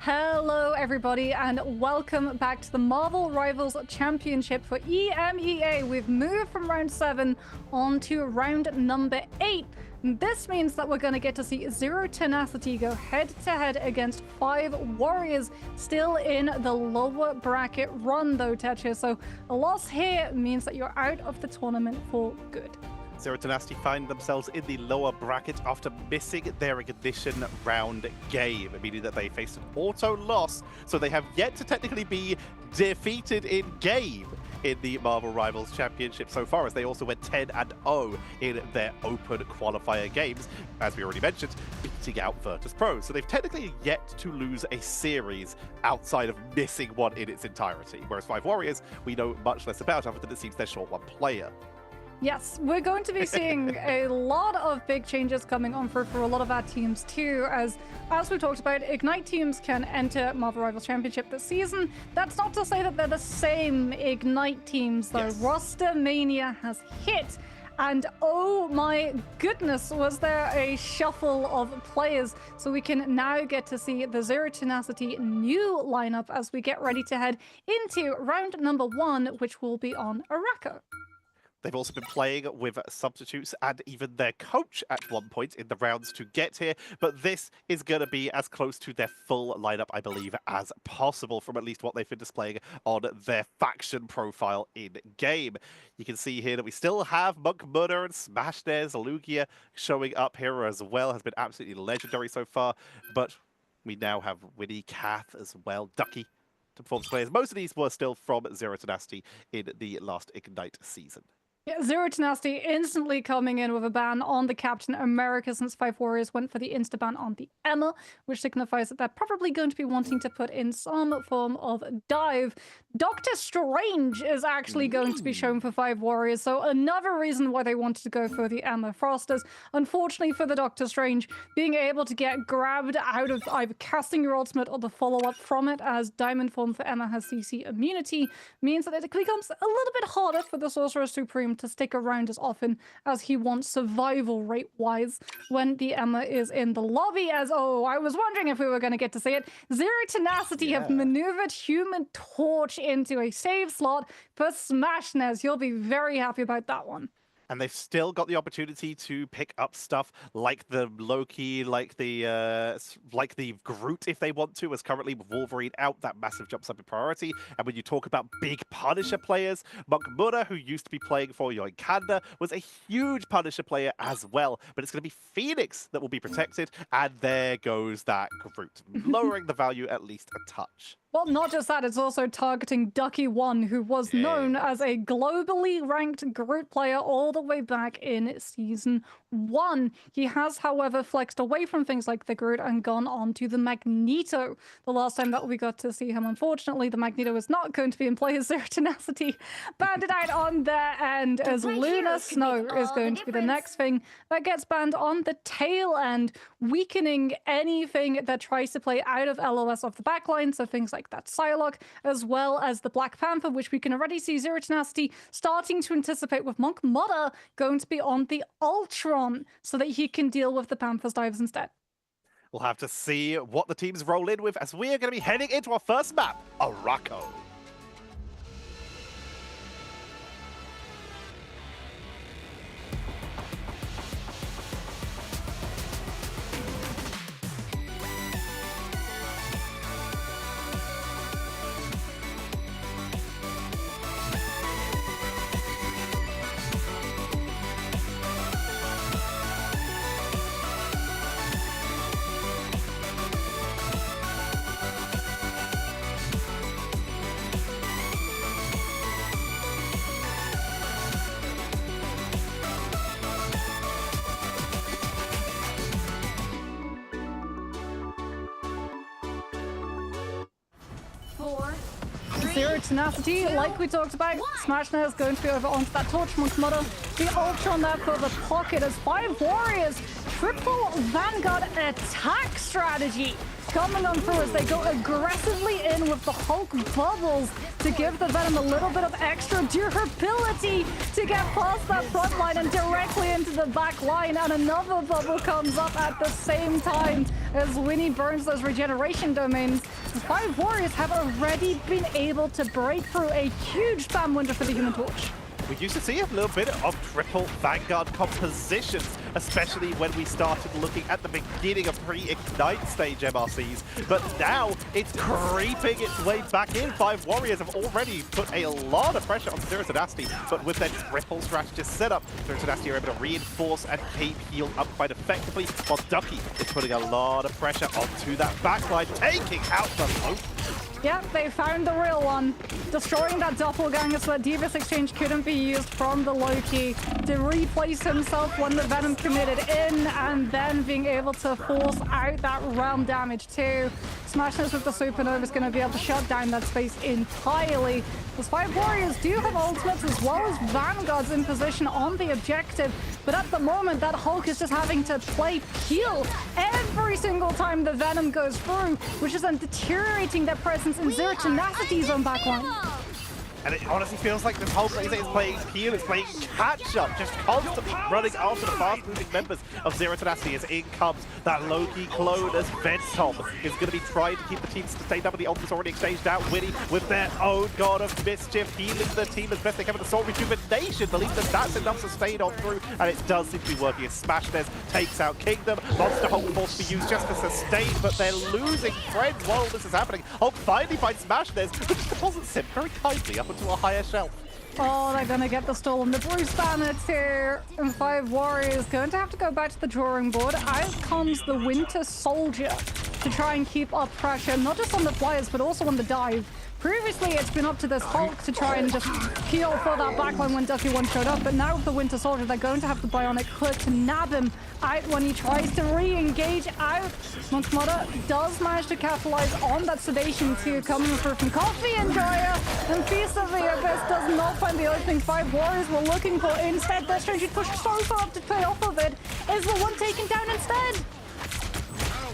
Hello everybody and welcome back to the Marvel Rivals Championship for EMEA. We've moved from round 7 on to round number 8. This means that we're going to get to see Zero Tenacity go head-to-head against 5 Warriors, still in the lower bracket run though, Tetcher. So a loss here means that you're out of the tournament for good. Zero Tenacity find themselves in the lower bracket after missing their ignition round game, meaning that they faced an auto loss, so they have yet to technically be defeated in game in the Marvel Rivals Championship so far, as they also went 10-0 in their open qualifier games, as we already mentioned, beating out Vertus Pro. So they've technically yet to lose a series outside of missing one in its entirety, whereas 5 Warriors we know much less about, other than it seems they're short one player. Yes, we're going to be seeing a lot of big changes coming on for a lot of our teams too, as we talked about, Ignite teams can enter Marvel Rivals Championship this season. That's not to say that they're the same Ignite teams though. Yes. Roster Mania has hit, and oh my goodness, was there a shuffle of players. So we can now get to see the Zero Tenacity new lineup as we get ready to head into round number 1, which will be on Araka. They've also been playing with substitutes and even their coach at one point in the rounds to get here, but this is going to be as close to their full lineup, I believe, as possible from at least what they've been displaying on their faction profile in-game. You can see here that we still have Monk Murder and Smashnez, Lugia showing up here as well, has been absolutely legendary so far, but we now have Winnie, Kath as well, Ducky to perform players. Most of these were still from Zero Tenacity in the last Ignite season. Yeah, Zero Tenacity instantly coming in with a ban on the Captain America since 5 Warriors went for the insta-ban on the Emma, which signifies that they're probably going to be wanting to put in some form of dive. Doctor Strange is actually going to be shown for 5 Warriors, so another reason why they wanted to go for the Emma Frosters. Unfortunately for the Doctor Strange, being able to get grabbed out of either casting your ultimate or the follow-up from it, as Diamond Form for Emma has CC immunity, means that it becomes a little bit harder for the Sorcerer Supreme to stick around as often as he wants survival rate wise when the Emma is in the lobby. As I was wondering if we were going to get to see it. Zero Tenacity have maneuvered Human Torch into a save slot for Smashness. You'll be very happy about that one. And they've still got the opportunity to pick up stuff like the Loki, like the Groot if they want to, as currently with Wolverine out, that massive jumps up in priority. And when you talk about big Punisher players, Monk Muda, who used to be playing for Yoinkanda, was a huge Punisher player as well. But it's going to be Phoenix that will be protected, and there goes that Groot, lowering the value at least a touch. Well, not just that, it's also targeting Ducky1, who was known as a globally ranked Groot player all the way back in Season 1. He has, however, flexed away from things like the Groot and gone on to the Magneto. The last time that we got to see him, unfortunately, the Magneto is not going to be in play as Zero Tenacity. Banned out on their end, as Luna Snow is going to be the next thing that gets banned on the tail end, weakening anything that tries to play out of LOS off the backline, so things like that Psylocke, as well as the Black Panther, which we can already see Zero Tenacity starting to anticipate with Monk Muda going to be on the Ultron so that he can deal with the Panther's dives instead. We'll have to see what the teams roll in with, as we are going to be heading into our first map, Araco. Zero Tenacity, like we talked about, Smashness is going to be over onto that Torch Monk Muda. The Ultron there for the pocket as 5 Warriors, triple Vanguard attack strategy coming on through as they go aggressively in with the Hulk bubbles to give the Venom a little bit of extra durability to get past that front line and directly into the back line. And another bubble comes up at the same time as Winnie burns those regeneration domains. The 5 Warriors have already been able to break through a huge spam window for the Human Torch. We used to see a little bit of triple Vanguard compositions, especially when we started looking at the beginning of pre-Ignite stage MRCs. But now it's creeping its way back in. 5 Warriors have already put a lot of pressure on Zero Tenacity, but with their triple strategist setup, Zero Tenacity are able to reinforce and keep heal up quite effectively, while Ducky is putting a lot of pressure onto that backline, taking out the Loki. Yep, they found the real one. Destroying that doppelganger so that Devious Exchange couldn't be used from the Loki to replace himself when the Venom committed in, and then being able to force out that realm damage too. Smashness with the Supernova is going to be able to shut down that space entirely. The 5 Warriors do have ultimates as well as Vanguards in position on the objective, but at the moment that Hulk is just having to play peel every single time the Venom goes through, which is then deteriorating their presence in Zero Tenacity's own backline. And it honestly feels like this whole playset is playing peel, it's playing catch-up, just constantly running after the fast-moving members of Zero Tenacity as in comes that Loki clone as Ventom is going to be trying to keep the team sustained up, and the ultimate's already exchanged out. Winnie with their own God of Mischief, healing the team as best they can with the Soul Rejuvenation. Believe that that's enough sustained on through, and it does seem to be working as Smashness takes out Kingdom. Monster Hulk forced to be used just to sustain, but they're losing friends while this is happening. Hulk finally finds Smashness, but just deposits him very kindly up to a higher shelf. Oh, they're gonna get the stall on the Bruce Banner too. And 5 Warriors going to have to go back to the drawing board. Out comes the Winter Soldier to try and keep up pressure, not just on the flyers, but also on the dive. Previously, it's been up to this Hulk to try and just peel for that backline when Ducky 1 showed up, but now with the Winter Soldier, they're going to have the Bionic Hook to nab him out when he tries to re-engage out. Monk Mother does manage to capitalize on that sedation to coming through from Coffee Enjoyer, and Feast of the Abyss does not find the opening 5 warriors we're looking for. Instead, they're trying to push so far up to pay off of it. Is the one taken down instead?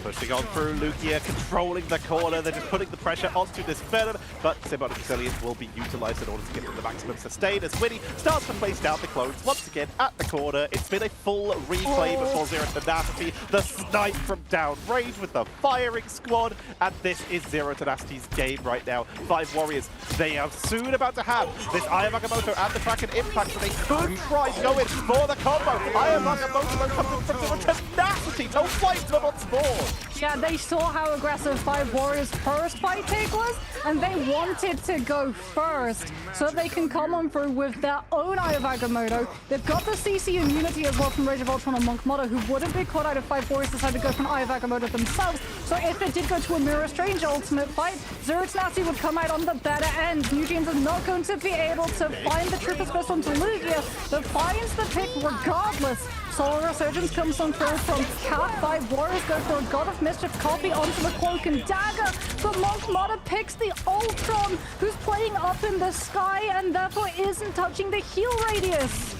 Pushing on through, Lugia controlling the corner. They're just putting the pressure onto this Venom, but Symbiotic Resilience will be utilized in order to give them the maximum sustain as Winnie starts to place down the clones once again at the corner. It's been a full reclaim for Zero Tenacity. The snipe from downrange with the firing squad, and this is Zero Tenacity's game right now. 5 warriors, they are soon about to have this Aya Magamoto and the Kraken Impact, so they could try going for the combo. Aya Magamoto comes in from Zero Tenacity to fight them on board. Yeah, they saw how aggressive 5 Warriors' first fight take was, and they wanted to go first so that they can come on through with their own Eye of Agamotto. They've got the CC immunity as well from Rage of Ultron and Monk Mother, who wouldn't be caught out if 5 Warriors decided to go for an Eye of Agamotto themselves. So if it did go to a Mirror Strange ultimate fight, Zero Tenacity would come out on the better end. New Jeans are not going to be able to find the triple special onto Lugia, that finds the pick regardless. Solar Resurgence comes on through from Cat. 5 Warriors go for a God of Mischief copy onto the Cloak and Dagger, but Monk Mother picks the Ultron, who's playing up in the sky and therefore isn't touching the heal radius.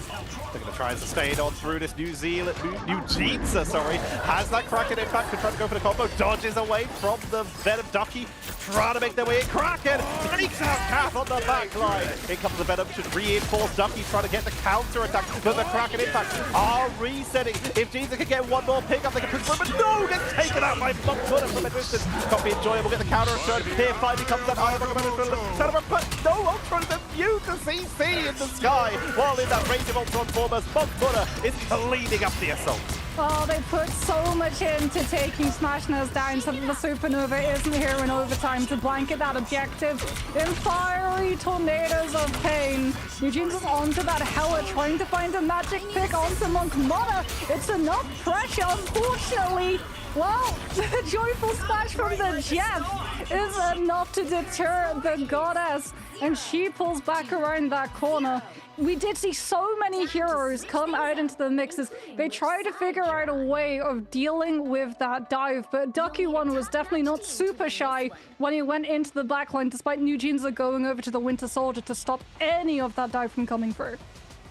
They're going to try and sustain on through this New Jeans, has that Kraken Impact, trying to go for the combo, dodges away from the Venom Ducky, trying to make their way in. Kraken takes out Kath on the back line. In comes the Venom, should reinforce Ducky, trying to get the counter attack, but the Kraken Impact are resetting. If Jeans can get one more pick up, they can push through, but no, gets taken out by Monk Mother from a distance. Coffee Enjoyer will get the counter return. Here finally comes that Eye of Agamotto, but no, Ultron is immune to CC in the sky, while in that Rage of Ultron formers, Monk Mother is cleaning up the assault. Oh, they put so much into taking Smash Nose down so that the Supernova isn't here in overtime to blanket that objective in fiery tornadoes of pain. Eugene's is onto that Hella, trying to find a magic pick onto Monk Mother. It's enough pressure, unfortunately. Well, the joyful splash from the Jeff is enough to deter the goddess, and she pulls back around that corner. We did see so many heroes come out into the mixes. They tried to figure out a way of dealing with that dive, but Ducky 1 was definitely not super shy when he went into the backline, despite New Jeans going over to the Winter Soldier to stop any of that dive from coming through.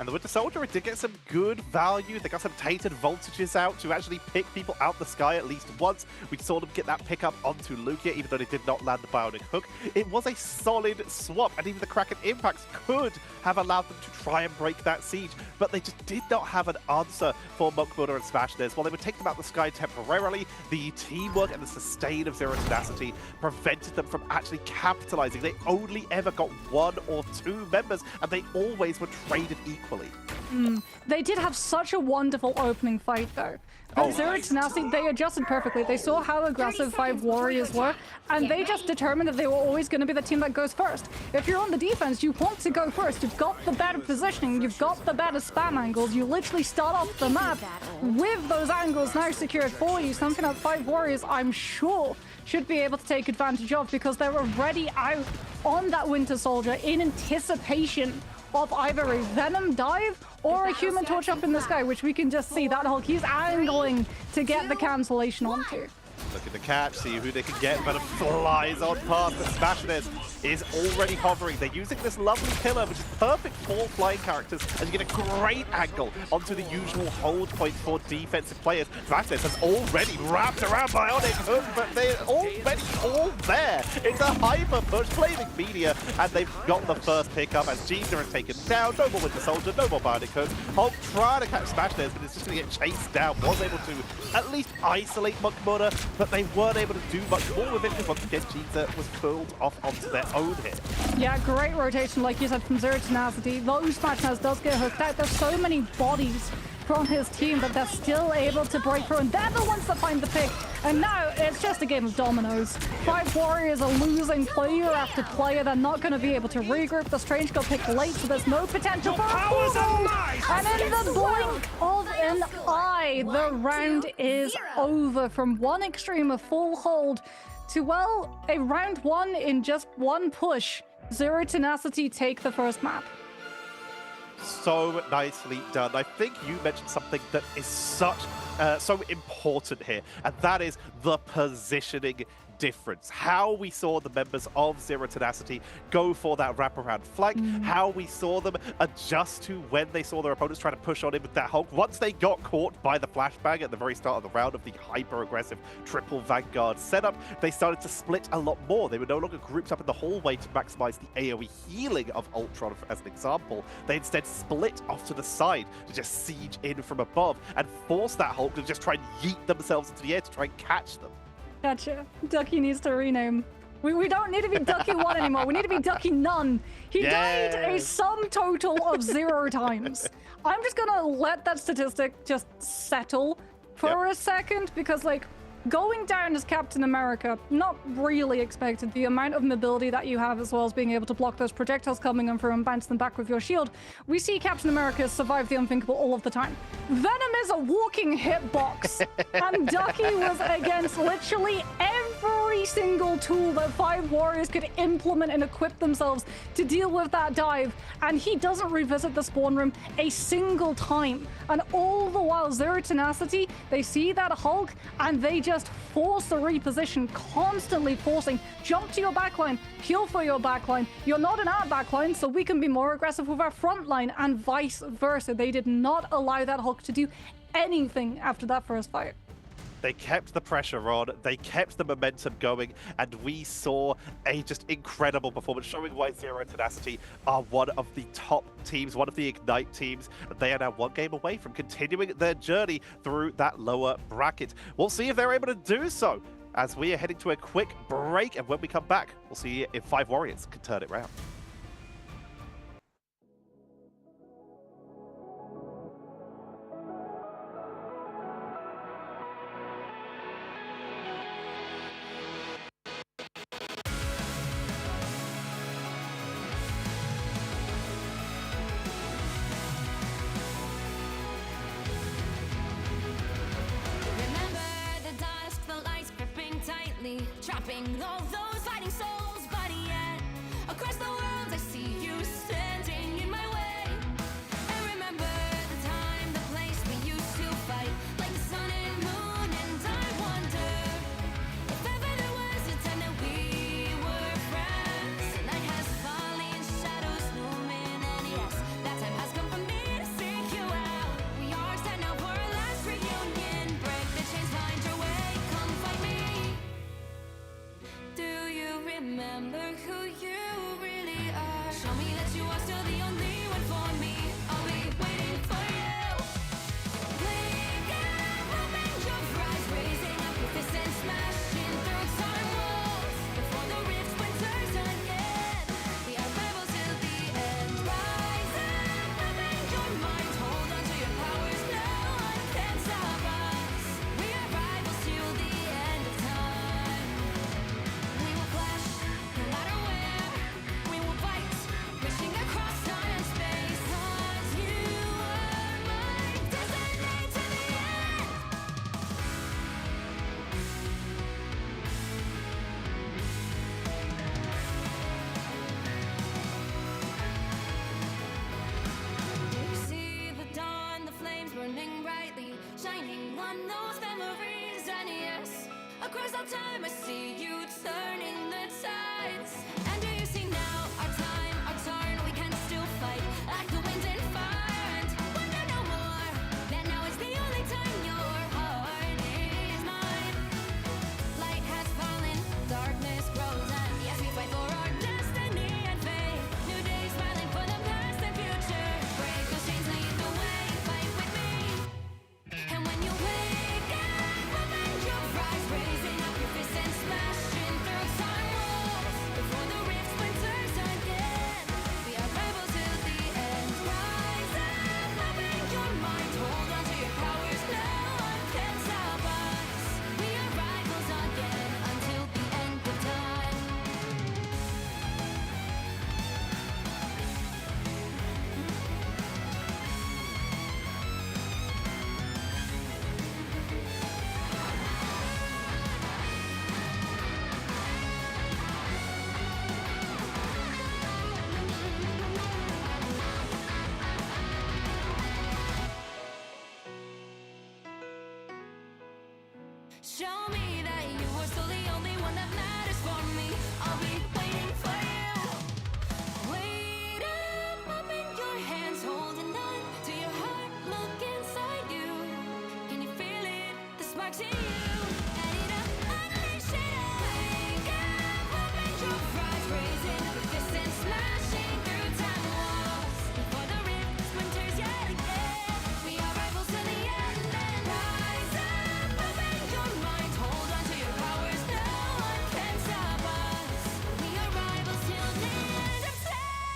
And the Winter Soldier did get some good value. They got some tainted voltages out to actually pick people out the sky at least once. We saw them get that pickup onto Lugia, even though they did not land the Bionic Hook. It was a solid swap, and even the Kraken Impacts could have allowed them to try and break that siege, but they just did not have an answer for Monk Mother and Smash Nez. While they would take them out the sky temporarily, the teamwork and the sustain of Zero Tenacity prevented them from actually capitalizing. They only ever got 1 or 2 members, and they always were traded equally. They did have such a wonderful opening fight, though. But Zero Tenacity, they adjusted perfectly. They saw how aggressive 5 Warriors were, and they just determined that they were always going to be the team that goes first. If you're on the defense, you want to go first. You've got the better positioning. You've got the better spam angles. You literally start off the map with those angles now secured for you. Something that 5 Warriors, I'm sure, should be able to take advantage of, because they're already out on that Winter Soldier in anticipation of either a Venom dive or a Human Torch up in the sky, which we can just see that Hulk, he's angling to get the cancellation onto. Look at the catch, see who they can get, but it flies on past. The Smash Nez is already hovering. They're using this lovely pillar, which is perfect for flying characters, and you get a great angle onto the usual hold point for defensive players. Smash Nez has already wrapped around Bionic Hook, but they're already all there. It's a hyper push, Flaming Meteor, and they've got the first pickup as Jeter is taken down. No more Winter Soldier, no more Bionic Hook. Hulk trying to catch Smash Nez, but it's just going to get chased down. Was able to at least isolate Monk Mother, but they weren't able to do much more with it because once again Jeter was pulled off onto their own here. Yeah, great rotation, like you said, from Zero Tenacity. Though Smash Nez does get hooked out, there's so many bodies from his team that they're still able to break through, and they're the ones that find the pick. And now it's just a game of dominoes. 5 Warriors are losing player after player. They're not going to be able to regroup. The Strange got picked late, so there's no potential for a pull. And in the blink of an eye, the round is over. From one extreme of full hold to, well, a round one in just one push. Zero Tenacity take the first map. So nicely done. I think you mentioned something that is so important here, and that is the positioning difference. How we saw the members of Zero Tenacity go for that wraparound flank, how we saw them adjust to when they saw their opponents trying to push on in with that Hulk. Once they got caught by the flashbang at the very start of the round of the hyper-aggressive triple Vanguard setup, they started to split a lot more. They were no longer grouped up in the hallway to maximize the AoE healing of Ultron, as an example. They instead split off to the side to just siege in from above and force that Hulk to just try and yeet themselves into the air to try and catch them. Gotcha. Ducky needs to rename. We don't need to be Ducky 1 anymore. We need to be Ducky None. He died a sum total of 0 times. I'm just gonna let that statistic just settle for a second, because, like, going down as Captain America, not really expected. The amount of mobility that you have, as well as being able to block those projectiles coming in through and bounce them back with your shield. We see Captain America survive the unthinkable all of the time. Venom is a walking hitbox, and Ducky was against literally every single tool that 5 warriors could implement and equip themselves to deal with that dive, and he doesn't revisit the spawn room a single time. And all the while, Zero Tenacity, they see that Hulk, and they just force the reposition, constantly forcing, jump to your backline, heal for your backline. You're not in our backline, so we can be more aggressive with our front line, and vice versa. They did not allow that Hulk to do anything after that first fight. They kept the pressure on, they kept the momentum going, and we saw a just incredible performance, showing why Zero Tenacity are one of the top teams, one of the Ignite teams. They are now 1 game away from continuing their journey through that lower bracket. We'll see if they're able to do so as we are heading to a quick break, and when we come back, we'll see if 5 Warriors can turn it round. Trapping all those fighting souls, but yet across the world I see you standing in my way. And remember the time, the place we used to fight like the sun and moon. And I wonder if ever there was a time that we were friends. The night has fallen, shadows looming, and yes, that time has come for me to seek you out. We are set now for our last reunion. Break the chains, find your way, come find me. Do you remember who you really are? Show me that you are still the only one for me. I'll be waiting for you. Blink and open your eyes, raising up your fists and smashing through time walls. Before the rift splinters again, we are rivals till the end. Rise and open your mind, hold on to your powers, no one can stop us. We are rivals till the end of time. We will clash, no matter where. We will fight, reaching across time and space. 'Cause you are my destiny to the end. You see the dawn, the flames burning brightly, shining on those memories. And yes, across all time I see you turning the tides. And do you see now our time, our turn? We can still fight like the wind and fire. And wonder no more that now is the only time your heart is mine. Light has fallen, darkness grows, and yes, we fight for our destiny and fate. New days smiling for the past and future. Break those chains, lead the way, fight with me. And when you wake up, open your eyes, raising up your fists and smashing through time walls. Before show me that you are still the only one that matters for me. I'll be waiting for you. Wait up, open your hands, holding on to your heart. Look inside you. Can you feel it? The sparks in you. Ready to unleash it. Wake up, open your eyes, raising up your fists and smashing through time walls. Before the rift splinters yet again, we are rivals to the end. And rise up, open your mind, hold on to your powers. No one can stop us. We are rivals till the end of time.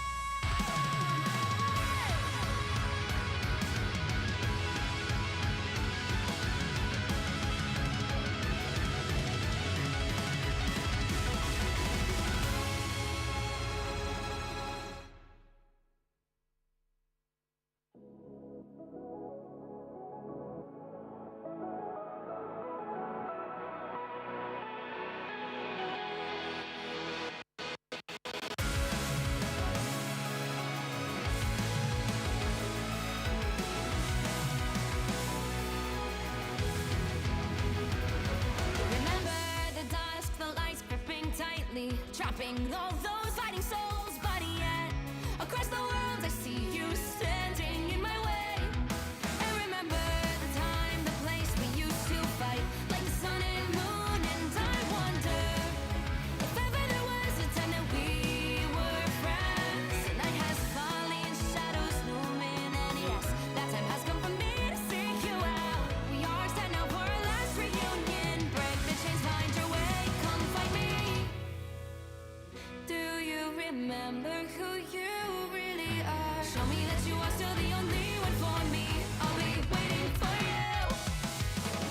Remember the dusk, the lights gripping tightly, trapping all those fighting souls. But yet, across the world, I see you standing in my way. And remember the time, the place we used to fight, like the sun and moon. And I wonder if ever there was a time that we were friends. The night has fallen, shadows looming, and yes, that time has come for me to seek you out. We are set now for our last reunion. Break the chains, find your way, come find me. Do you remember who you really are? Show me that you are still the only one for me. I'll be waiting for you.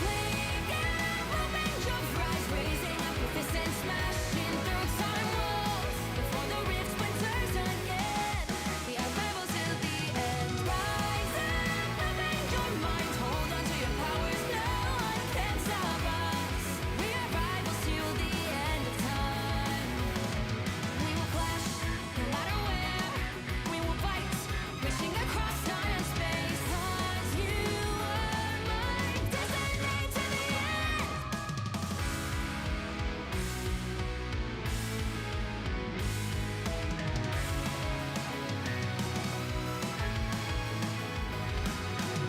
Wake up, open your eyes, raising up your fists and smashing through time walls. Before the rift splinters again, we are rivals till the end. Rise up, open your mind, hold on to your powers. No one can stop us. We are rivals till the end of time. We will clash, no matter where. We will fight, reaching across time and space. 'Cause you are my destiny to the end.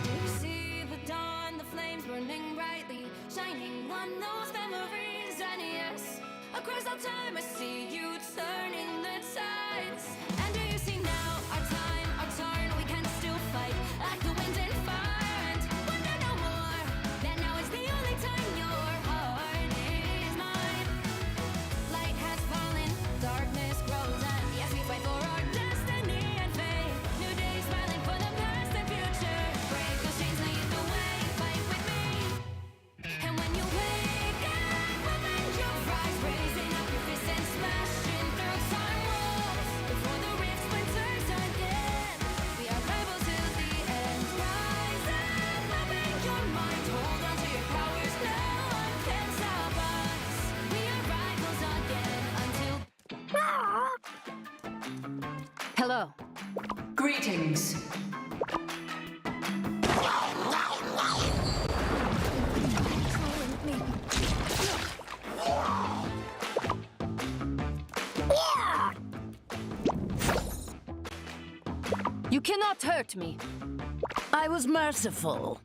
You see the dawn, the flames burning brightly, shining on those memories. And yes, across all time I see you turning the tides. And do you see now our time, our turn? We can still fight like the wind and fire. And wonder no more that now is the only time your heart is mine. Light has fallen, darkness grows, and yes, we fight for our destiny and fate. New days smiling for the past and future. Break those chains, lead the way, fight with me. And when you wake up, open your eyes, raising up your fists and smashing through time walls. Before the rift splinters again, we are rivals till the end. Rise up, open your mind, hold on to your powers. No one can stop us. We are rivals again until. Hello. Greetings. You cannot hurt me. I was merciful.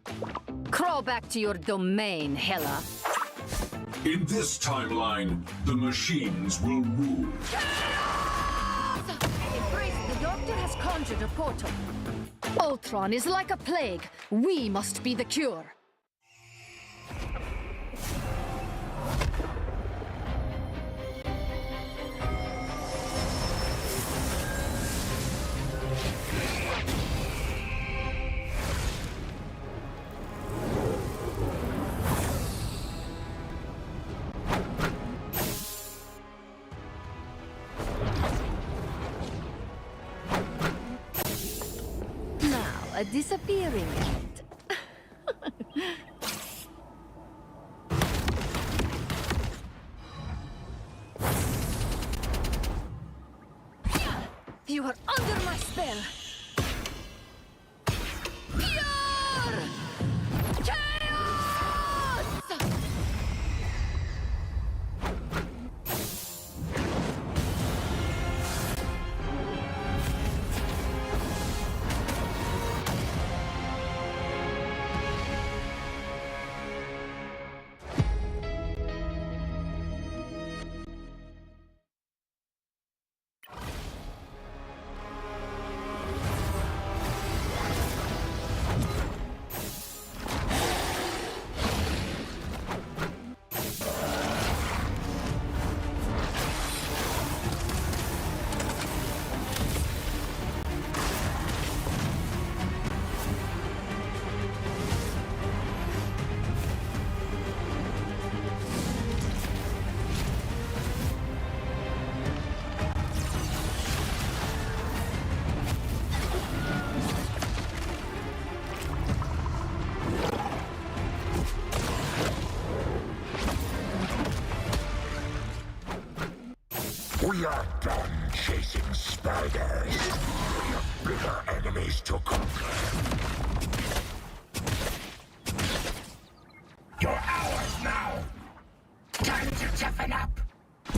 Crawl back to your domain, Hela. In this timeline, the machines will rule. Embrace, the doctor has conjured a portal. Ultron is like a plague. We must be the cure. Now, a disappearing act. You are under my spell. Pure chaos! We are done chasing spiders. We have bigger enemies to conquer. You're ours now. Time to toughen up.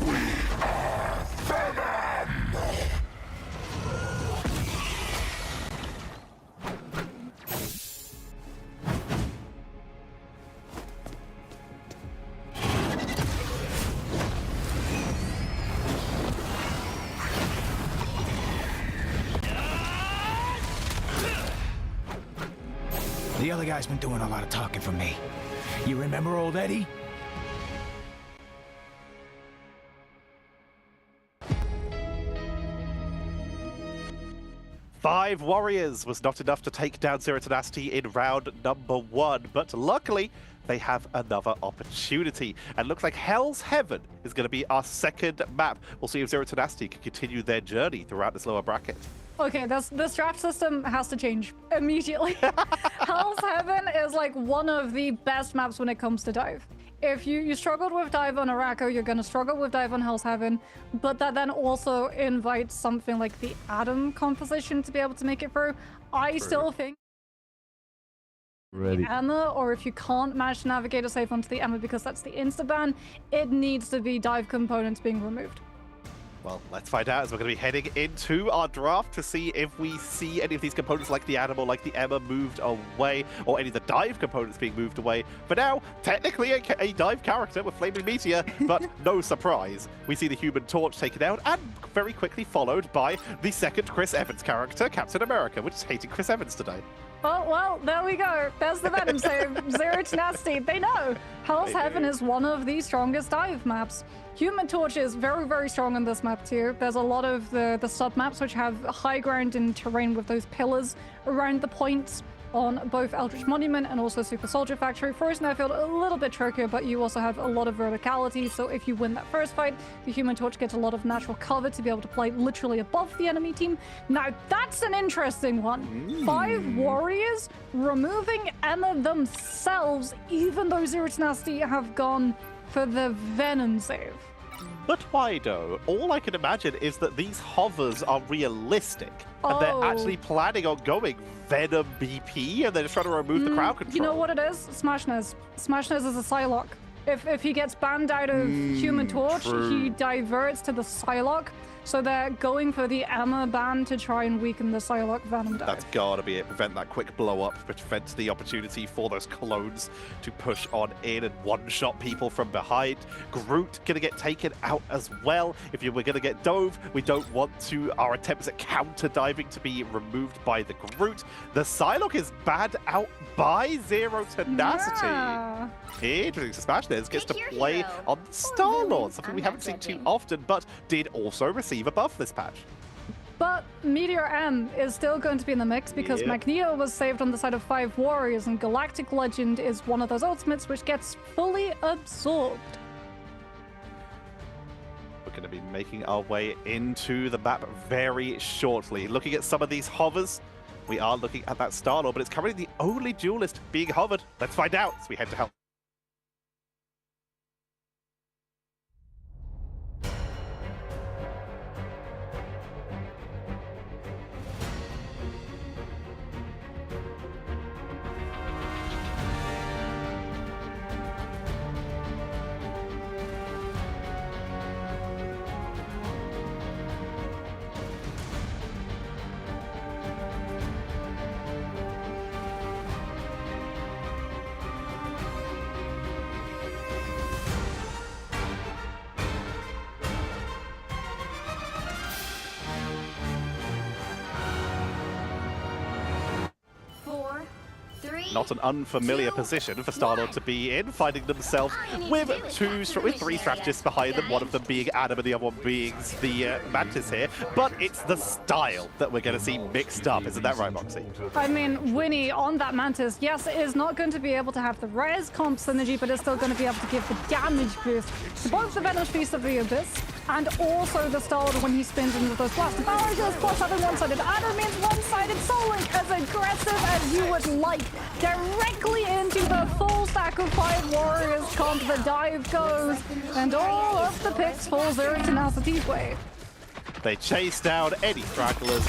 We are Venom. The other guy's been doing a lot of talking for me. You remember old Eddie? Five warriors was not enough to take down Zero Tenacity in round number 1, but luckily they have another opportunity. And looks like Hell's Heaven is going to be our second map. We'll see if Zero Tenacity can continue their journey throughout this lower bracket. Okay, this draft system has to change immediately. Hell's Heaven is like one of the best maps when it comes to dive. If you struggled with dive on Araco, you're going to struggle with dive on Hell's Heaven, but that then also invites something like the Atom composition to be able to make it through. I still think EMEA, or if you can't manage to navigate a safe onto the EMEA because that's the insta-ban, it needs to be dive components being removed. Well, let's find out as we're going to be heading into our draft to see if we see any of these components like the Animal, like the Emma moved away, or any of the dive components being moved away. For now, technically a dive character with Flaming Meteor, but no surprise. We see the Human Torch taken out and very quickly followed by the second Chris Evans character, Captain America, which is hating Chris Evans today. Oh, well, there we go. There's the Venom save. Zero Tenacity. They know. Hell's Heaven is one of the strongest dive maps. Human Torch is very, very strong on this map too. There's a lot of the sub-maps which have high ground and terrain with those pillars around the points on both Eldritch Monument and also Super Soldier Factory. Frozen Airfield, a little bit trickier, but you also have a lot of verticality, so if you win that first fight, the Human Torch gets a lot of natural cover to be able to play literally above the enemy team. Now, that's an interesting one. 5 warriors removing Emma themselves, even though Zero Tenacity have gone for the Venom save. But why though? All I can imagine is that these hovers are realistic, and they're actually planning on going Venom BP, and they're just trying to remove the crowd control. You know what it is? Smashness. Smashness is a Psylocke. If he gets banned out of Human Torch, he diverts to the Psylocke. So they're going for the Emma ban to try and weaken the Psylocke Venom dive. That's gotta be it. Prevent that quick blow up, prevent the opportunity for those clones to push on in and one-shot people from behind. Groot gonna get taken out as well. If we're gonna get dove, we don't want our attempts at counter diving to be removed by the Groot. The Psylocke is banned out by Zero Tenacity. Yeah. Interesting. So Smashness gets to play on the Star-Lord, something we haven't seen too often, but did also receive a buff this patch. But Meteor M is still going to be in the mix because Magneto was saved on the side of 5 warriors, and Galactic Legend is one of those ultimates which gets fully absorbed. We're going to be making our way into the map very shortly. Looking at some of these hovers, we are looking at that Star-Lord, but it's currently the only duelist being hovered. Let's find out as we head to Hell. Not an unfamiliar position for Star-Lord to be in, finding themselves with 3 strategists behind them, one of them being Adam and the other one being the Mantis here. But it's the style that we're going to see mixed up, isn't that right, Moxie? I mean, Winnie on that Mantis, yes, it is not going to be able to have the res comp synergy, but it's still going to be able to give the damage boost to both the Venom Feast of the Abyss and also the Star-Lord when he spins into those blaster barrages, plus having one-sided Adam means one-sided Soul Link, as aggressive as you would like. Directly into the full stack of 5 warriors comp, the dive goes, and all of the picks fall Zero Tenacity's way. They chase down any stragglers.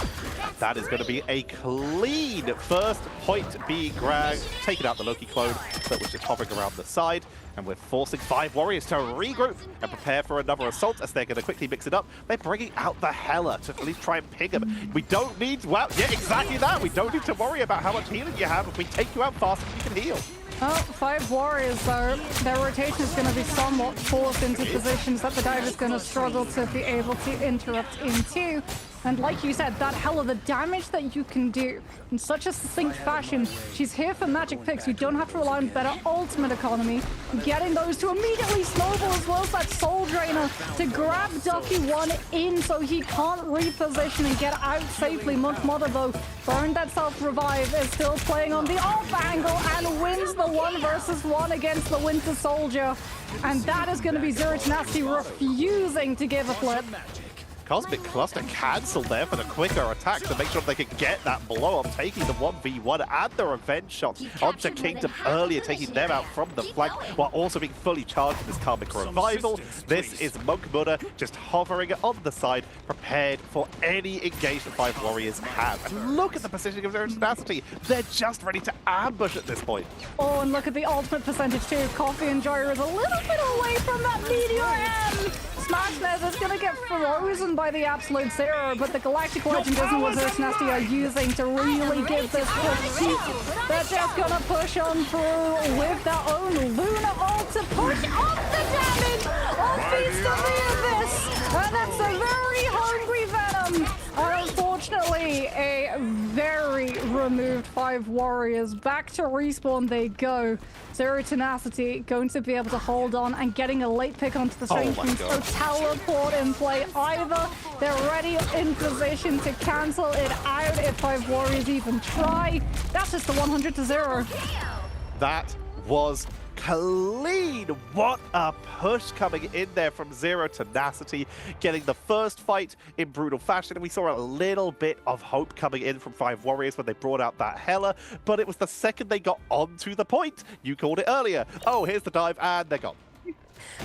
That is going to be a clean first point being grabbed, taking out the Loki clone that was just hovering around the side. And we're forcing 5 warriors to regroup and prepare for another assault as they're going to quickly mix it up. They're bringing out the Hela to at least try and ping him. We don't need, well, yeah, exactly that. We don't need to worry about how much healing you have. If we take you out fast, you can heal. Well, 5 warriors, though, their rotation is going to be somewhat forced into positions that the dive is going to struggle to be able to interrupt into. And like you said, that Hela, the damage that you can do in such a succinct fashion, she's here for magic picks. You don't have to rely on better ultimate economy. Getting those to immediately snowball as well as that Soul Drainer to grab Ducky 1 in so he can't reposition and get out safely. Monk Mother, though, burned that self-revive, is still playing on the off angle and wins the 1 versus 1 against the Winter Soldier. And that is going to be Zero Tenacity refusing to give a flip. Cosmic Cluster cancelled there for the quicker attack to make sure they could get that blow up, taking the 1v1 and the revenge shot onto Kingdom earlier, taking them out from the flank while also being fully charged with this Karmic Revival. This is Monk Buddha just hovering on the side, prepared for any engage the 5 warriors have. And look at the positioning of their Tenacity. They're just ready to ambush at this point. Oh, and look at the ultimate percentage too. Coffee and Gyro is a little bit away from that Meteor M. Smashnez is going to get frozen by the absolute zero, but the Galactic Legend isn't what Tenacity are using to really give this push. They're just going to push on through with their own Luna ult to push up the damage of Feast of the Abyss. And that's a very hungry Venom. And unfortunately, a very removed 5 warriors. Back to respawn they go. Zero Tenacity going to be able to hold on and getting a late pick onto the Strange Queen. So teleport in play. Either they're ready in position to cancel it out if 5 warriors even try. That's just the 100-0. That was clean. What a push coming in there from Zero Tenacity, getting the first fight in brutal fashion. And we saw a little bit of hope coming in from 5 warriors when they brought out that Hela, but it was the second they got onto the point. You called it earlier. Oh, here's the dive, and they're gone.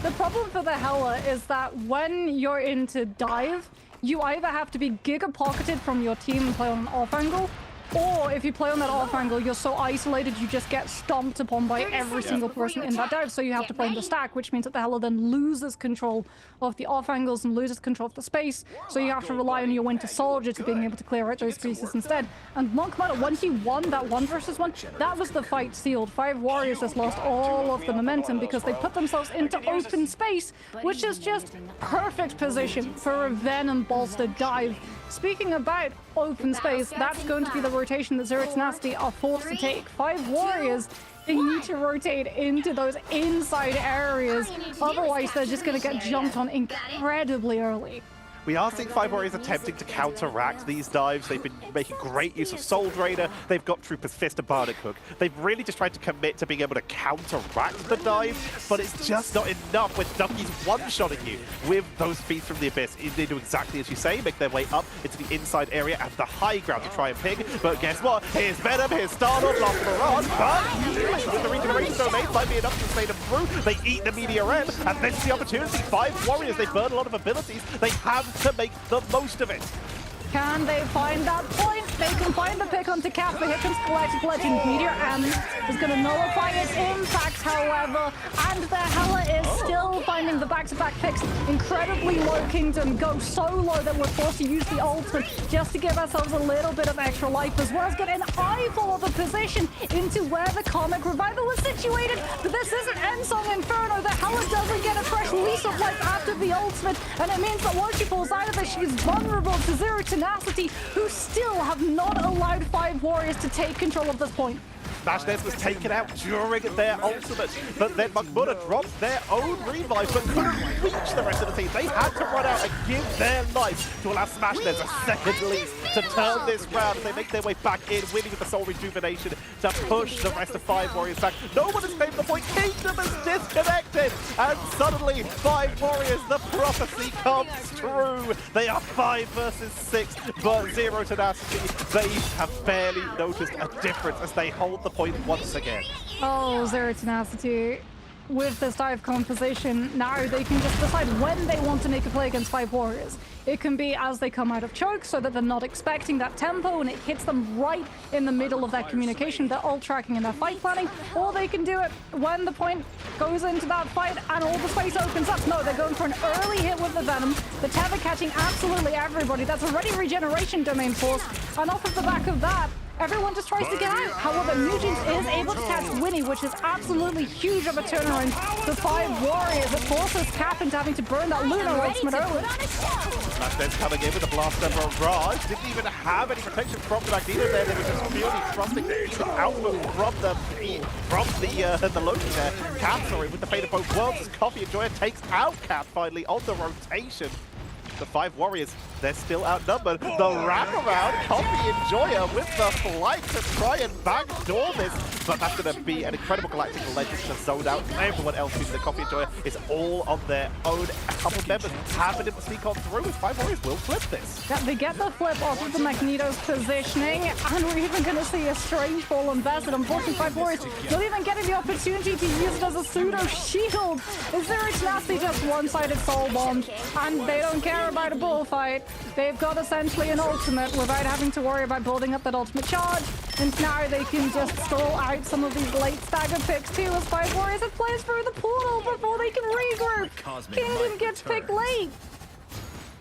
The problem for the Hela is that when you're into dive, you either have to be giga-pocketed from your team and play on an off angle, or if you play on that off angle, you're so isolated you just get stomped upon by every single person in that dive. So you have to play in the stack, which means that the Hela then loses control of the off angles and loses control of the space. So you have to rely on your Winter Soldier to being able to clear out those pieces instead. And Monk Mother, when he won that 1 versus 1, that was the fight sealed. 5 warriors just lost all of the momentum because they put themselves into open space, which is just perfect position for a Venom bolstered dive. Speaking about open space, that's going to be the rotation that Zero Tenacity are forced to take. 5 warriors, they need to rotate into those inside areas, otherwise they're just going to get jumped on incredibly early. We are seeing 5 warriors attempting to counteract these dives. They've been making great use of Soul Drainer. They've got Trooper's Fist and Bardic Hook. They've really just tried to commit to being able to counteract the dive, but it's just not enough when Ducky's one-shotting you with those feats from the Abyss. They do exactly as you say, make their way up into the inside area and the high ground to try and ping. But guess what? Here's Venom, here's Stardust, Blast Mirage, but with the regeneration domain might be enough to stay them through. They eat the Meteor M, and this is the opportunity. 5 warriors, they burn a lot of abilities. They have to make the most of it. Can they find that point? They can find the pick onto Cap, but here comes Galactic Legend. Meteor M is going to nullify its impact, however, and the Hela is still finding the back-to-back picks. Incredibly low Kingdom, go so low that we're forced to use the ultimate just to give ourselves a little bit of extra life, as well as get an eyeball of a position into where the Comic Revival is situated. But this isn't Endsong Inferno. The Hela doesn't get a fresh lease of life after the ultimate, and it means that once she falls out of it, she's vulnerable to Zero Tenacity, who still have not allowed 5 warriors to take control of this point. Smashnez was taken out during their ultimate, but then Magmuna dropped their own revive, but couldn't reach the rest of the team. They had to run out and give their life to allow Smashnez a second lead to turn this round. They make their way back in, winning with the Soul Rejuvenation to push the rest of 5 warriors back. No one has claimed the point. Kingdom is disconnected, and suddenly 5 warriors, the prophecy comes true. They are 5 versus 6, but Zero Tenacity, they have barely noticed a difference as they hold the point once again. Oh, Zero Tenacity. with this dive composition, now they can just decide when they want to make a play against 5 warriors. It can be as they come out of choke so that they're not expecting that tempo and it hits them right in the middle of their communication, their ult tracking and their fight planning, or they can do it when the point goes into that fight and all the space opens up. No, they're going for an early hit with the Venom, the tether catching absolutely everybody. That's already regeneration domain force, and off of the back of that, everyone just tries to get out. However, Nugent is able to catch Winnie, which is absolutely huge of a turnaround. The 5 warriors, it forces Cap into having to burn that Lunar ultimate early. Magne's coming in with a blast over a Raj. Didn't even have any protection from the Magneto there. They were just purely trusting the output from the Loki there. Cap, sorry, with the fate of both worlds as Coffee Enjoyer takes out Cap finally on the rotation. The 5 warriors, they're still outnumbered. The wraparound, Coffee Enjoyer with the flight to try and backdoor this. But that's going to be an incredible Galactic Legend to zone out everyone else using the Coffee Enjoyer. Is all on their own. A couple of members have been able to sneak on through, as 5 warriors will flip this. Yeah, they get the flip off of the Magneto's positioning, and we're even going to see a strange fall invested. Unfortunately, 5 warriors not even getting the opportunity to use it as a pseudo shield. Is there a Tenacity just one-sided soul bomb, and they don't care about a bullfight. They've got essentially an ultimate without having to worry about building up that ultimate charge, and now they can just stall out some of these late stagger picks too, as 5 warriors have plays through the portal before they can regroup. Kingdom gets picked late.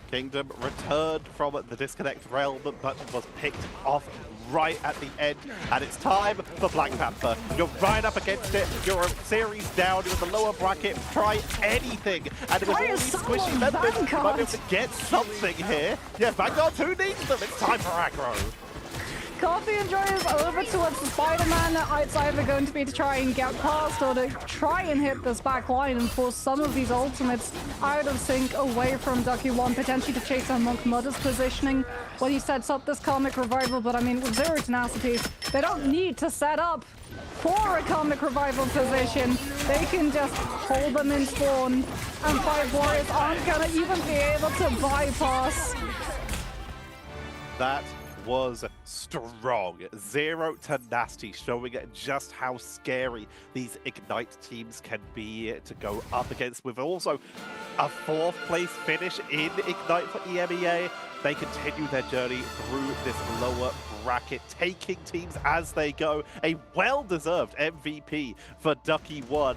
Kingdom returned from the disconnect realm, but was picked off right at the end, and it's time for Black Panther. You're right up against it. You're a series down. You're in the lower bracket. Try anything, and it was all these squishy members. You might be able to get something here. Yeah, Vanguard 2 needs them. It's time for aggro. Coffee Enjoyers over towards the Spider-Man. It's either going to be to try and get past or to try and hit this back line and force some of these ultimates out of sync away from Ducky 1, potentially to chase down Monk Mudder's positioning when he sets up this Comic Revival. But I mean, with 0 Tenacity, they don't need to set up for a Comic Revival position. They can just hold them in spawn, and 5 warriors aren't going to even be able to bypass. That was strong. 0 Tenacity, showing just how scary these Ignite teams can be to go up against, with also a 4th place finish in Ignite for EMEA. They continue their journey through this lower bracket, taking teams as they go. A well-deserved MVP for Ducky 1,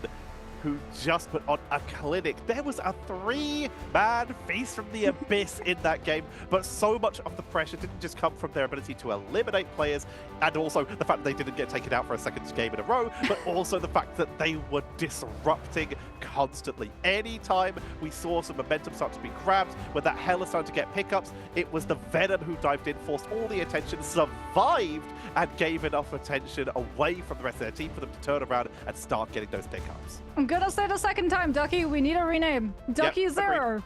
who just put on a clinic. There was a 3-man feast from the Abyss in that game, but so much of the pressure didn't just come from their ability to eliminate players, and also the fact that they didn't get taken out for a second game in a row, but also the fact that they were disrupting constantly. Anytime we saw some momentum start to be grabbed, when that Hela started to get pickups, it was the Venom who dived in, forced all the attention, survived, and gave enough attention away from the rest of their team for them to turn around and start getting those pickups. I'm gonna say the second time, Ducky, we need a rename. Ducky 0. Agreed.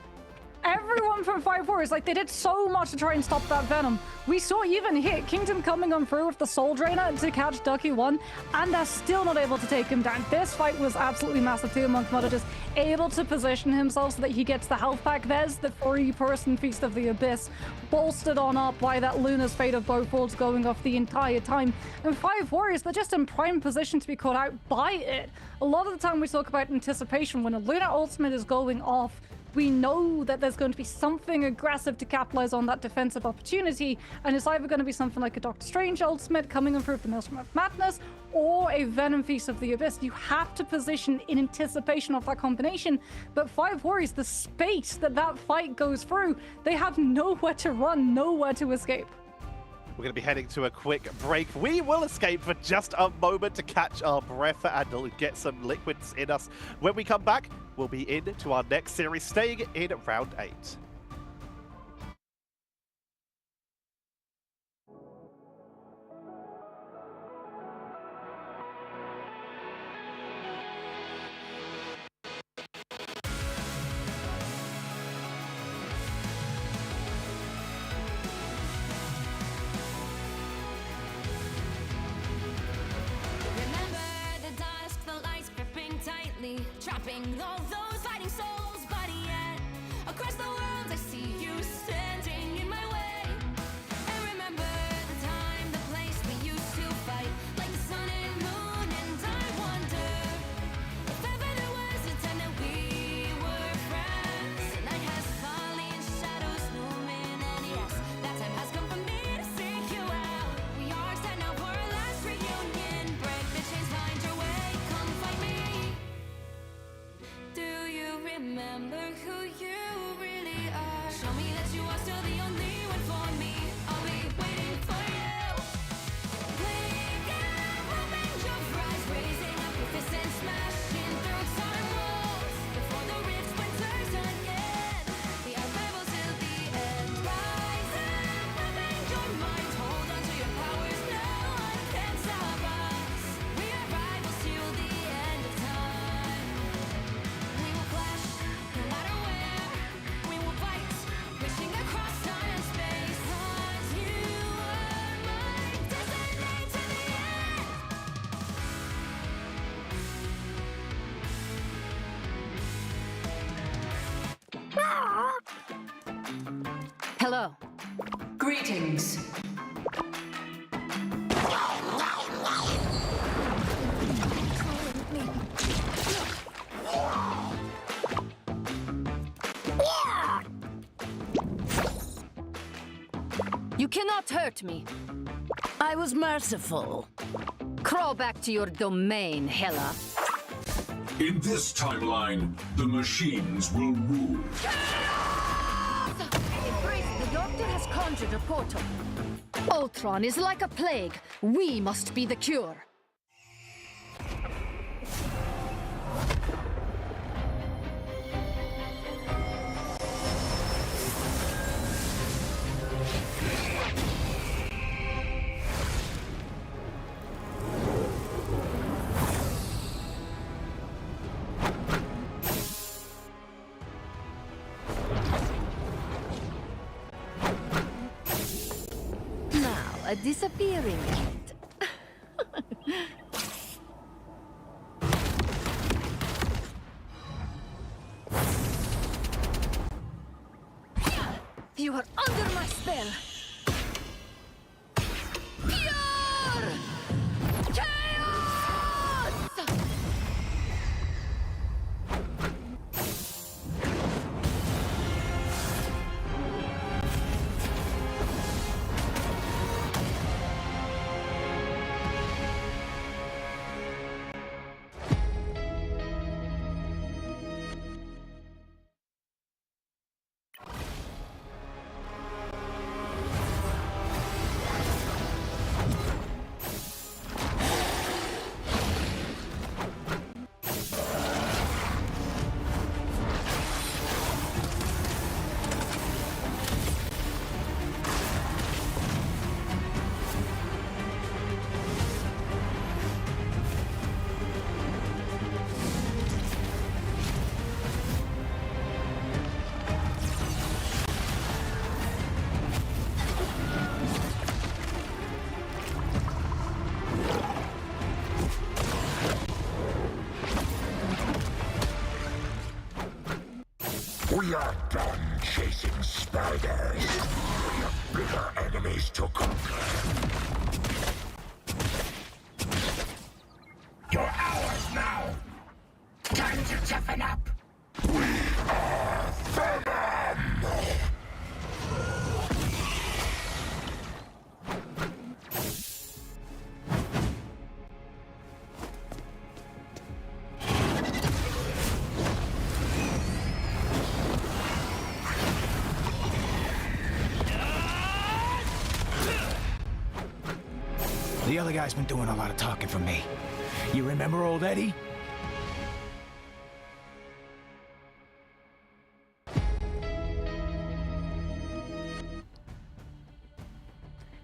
Everyone from 5 warriors, like, they did so much to try and stop that Venom. We saw even hit Kingdom coming on through with the Soul Drainer to catch Ducky 1, and they're still not able to take him down. This fight was absolutely massive too. Monk Mudder just able to position himself so that he gets the health pack. There's the 3-person Feast of the Abyss, bolstered on up by that Luna's Fate of both worlds going off the entire time. And 5 warriors, they're just in prime position to be caught out by it. A lot of the time we talk about anticipation. When a Luna ultimate is going off, we know that there's going to be something aggressive to capitalize on that defensive opportunity, and it's either going to be something like a Doctor Strange ultimate coming in through the Maelstrom of Madness, or a Venom Feast of the Abyss. You have to position in anticipation of that combination, but 5 warriors, the space that that fight goes through, they have nowhere to run, nowhere to escape. We're going to be heading to a quick break. We will escape for just a moment to catch our breath and get some liquids in us. When we come back, we'll be into our next series, staying in round 8. Trapping all those fighting souls, but yet across the world I see you standing in my way. And remember the time, the place we used to fight, like the sun and moon. And I wonder if ever there Greetings. You cannot hurt me. I was merciful. Crawl back to your domain, Hela. In this timeline, the machines will rule. The doctor has conjured a portal. Ultron is like a plague. We must be the cure. A disappearing cat. You are under my spell. Pure chaos! We are done chasing spiders. We have bigger enemies to conquer. You're ours now. Time to toughen up. We are Venom! The other guy's been doing a lot of talking for me. You remember old Eddie?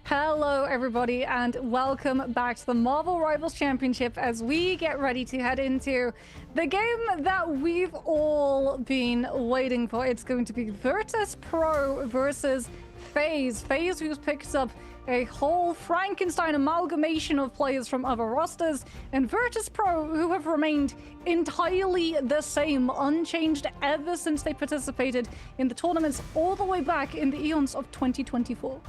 Hello, everybody, and welcome back to the Marvel Rivals Championship as we get ready to head into the game that we've all been waiting for. It's going to be Vertus Pro versus Faze. Faze, who's picked up a whole Frankenstein amalgamation of players from other rosters, and Vertus Pro, who have remained entirely the same, unchanged ever since they participated in the tournaments all the way back in the eons of 2024.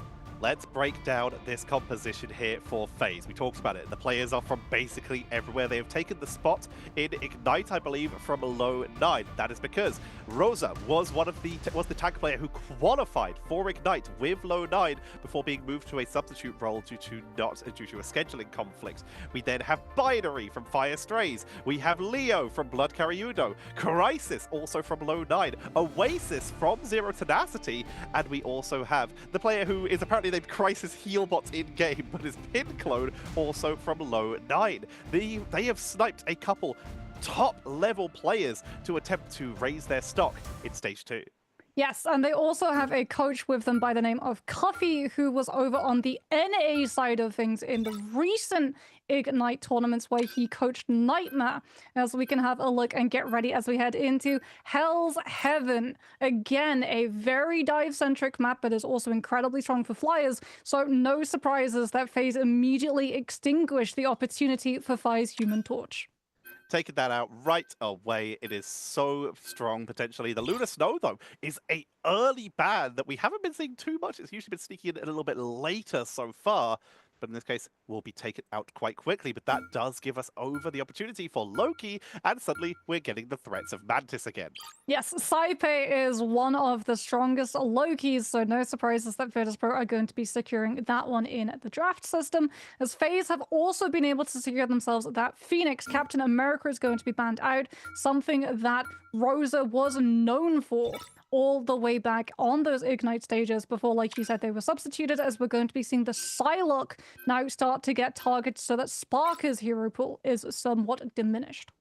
Let's break down this composition here for Faze. We talked about it. The players are from basically everywhere. They have taken the spot in Ignite, I believe, from low 9. That is because Rosa was the tag player who qualified for Ignite with low 9 before being moved to a substitute role due to a scheduling conflict. We then have Binary from Fire Strays. We have Leo from Blood Cariudo. Crisis also from low 9. Oasis from Zero Tenacity. And we also have the player who is apparently named Crisis Healbot in-game, but is pin clone also from low 9. They have sniped a couple top-level players to attempt to raise their stock in Stage 2. Yes, and they also have a coach with them by the name of Cuffy, who was over on the NA side of things in the recent Ignite tournaments where he coached Nightmare. As we can have a look and get ready as we head into Hell's Heaven. Again, a very dive-centric map, but is also incredibly strong for flyers, so no surprises that FaZe immediately extinguished the opportunity for Fire's Human Torch. taking that out right away. It is so strong, potentially. The Lunar Snow, though, is a early ban that we haven't been seeing too much. It's usually been sneaking in a little bit later so far. But in this case, will be taken out quite quickly. But that does give us over the opportunity for Loki, and suddenly we're getting the threats of Mantis again. Yes, Saipe is one of the strongest Lokis, so no surprises that Vertus Pro are going to be securing that one in the draft system. As FaZe have also been able to secure themselves that Phoenix, Captain America, is going to be banned out, something that Rosa was known for all the way back on those Ignite stages before, like you said, they were substituted, as we're going to be seeing the Psylocke now start to get targeted so that Sparker's hero pool is somewhat diminished.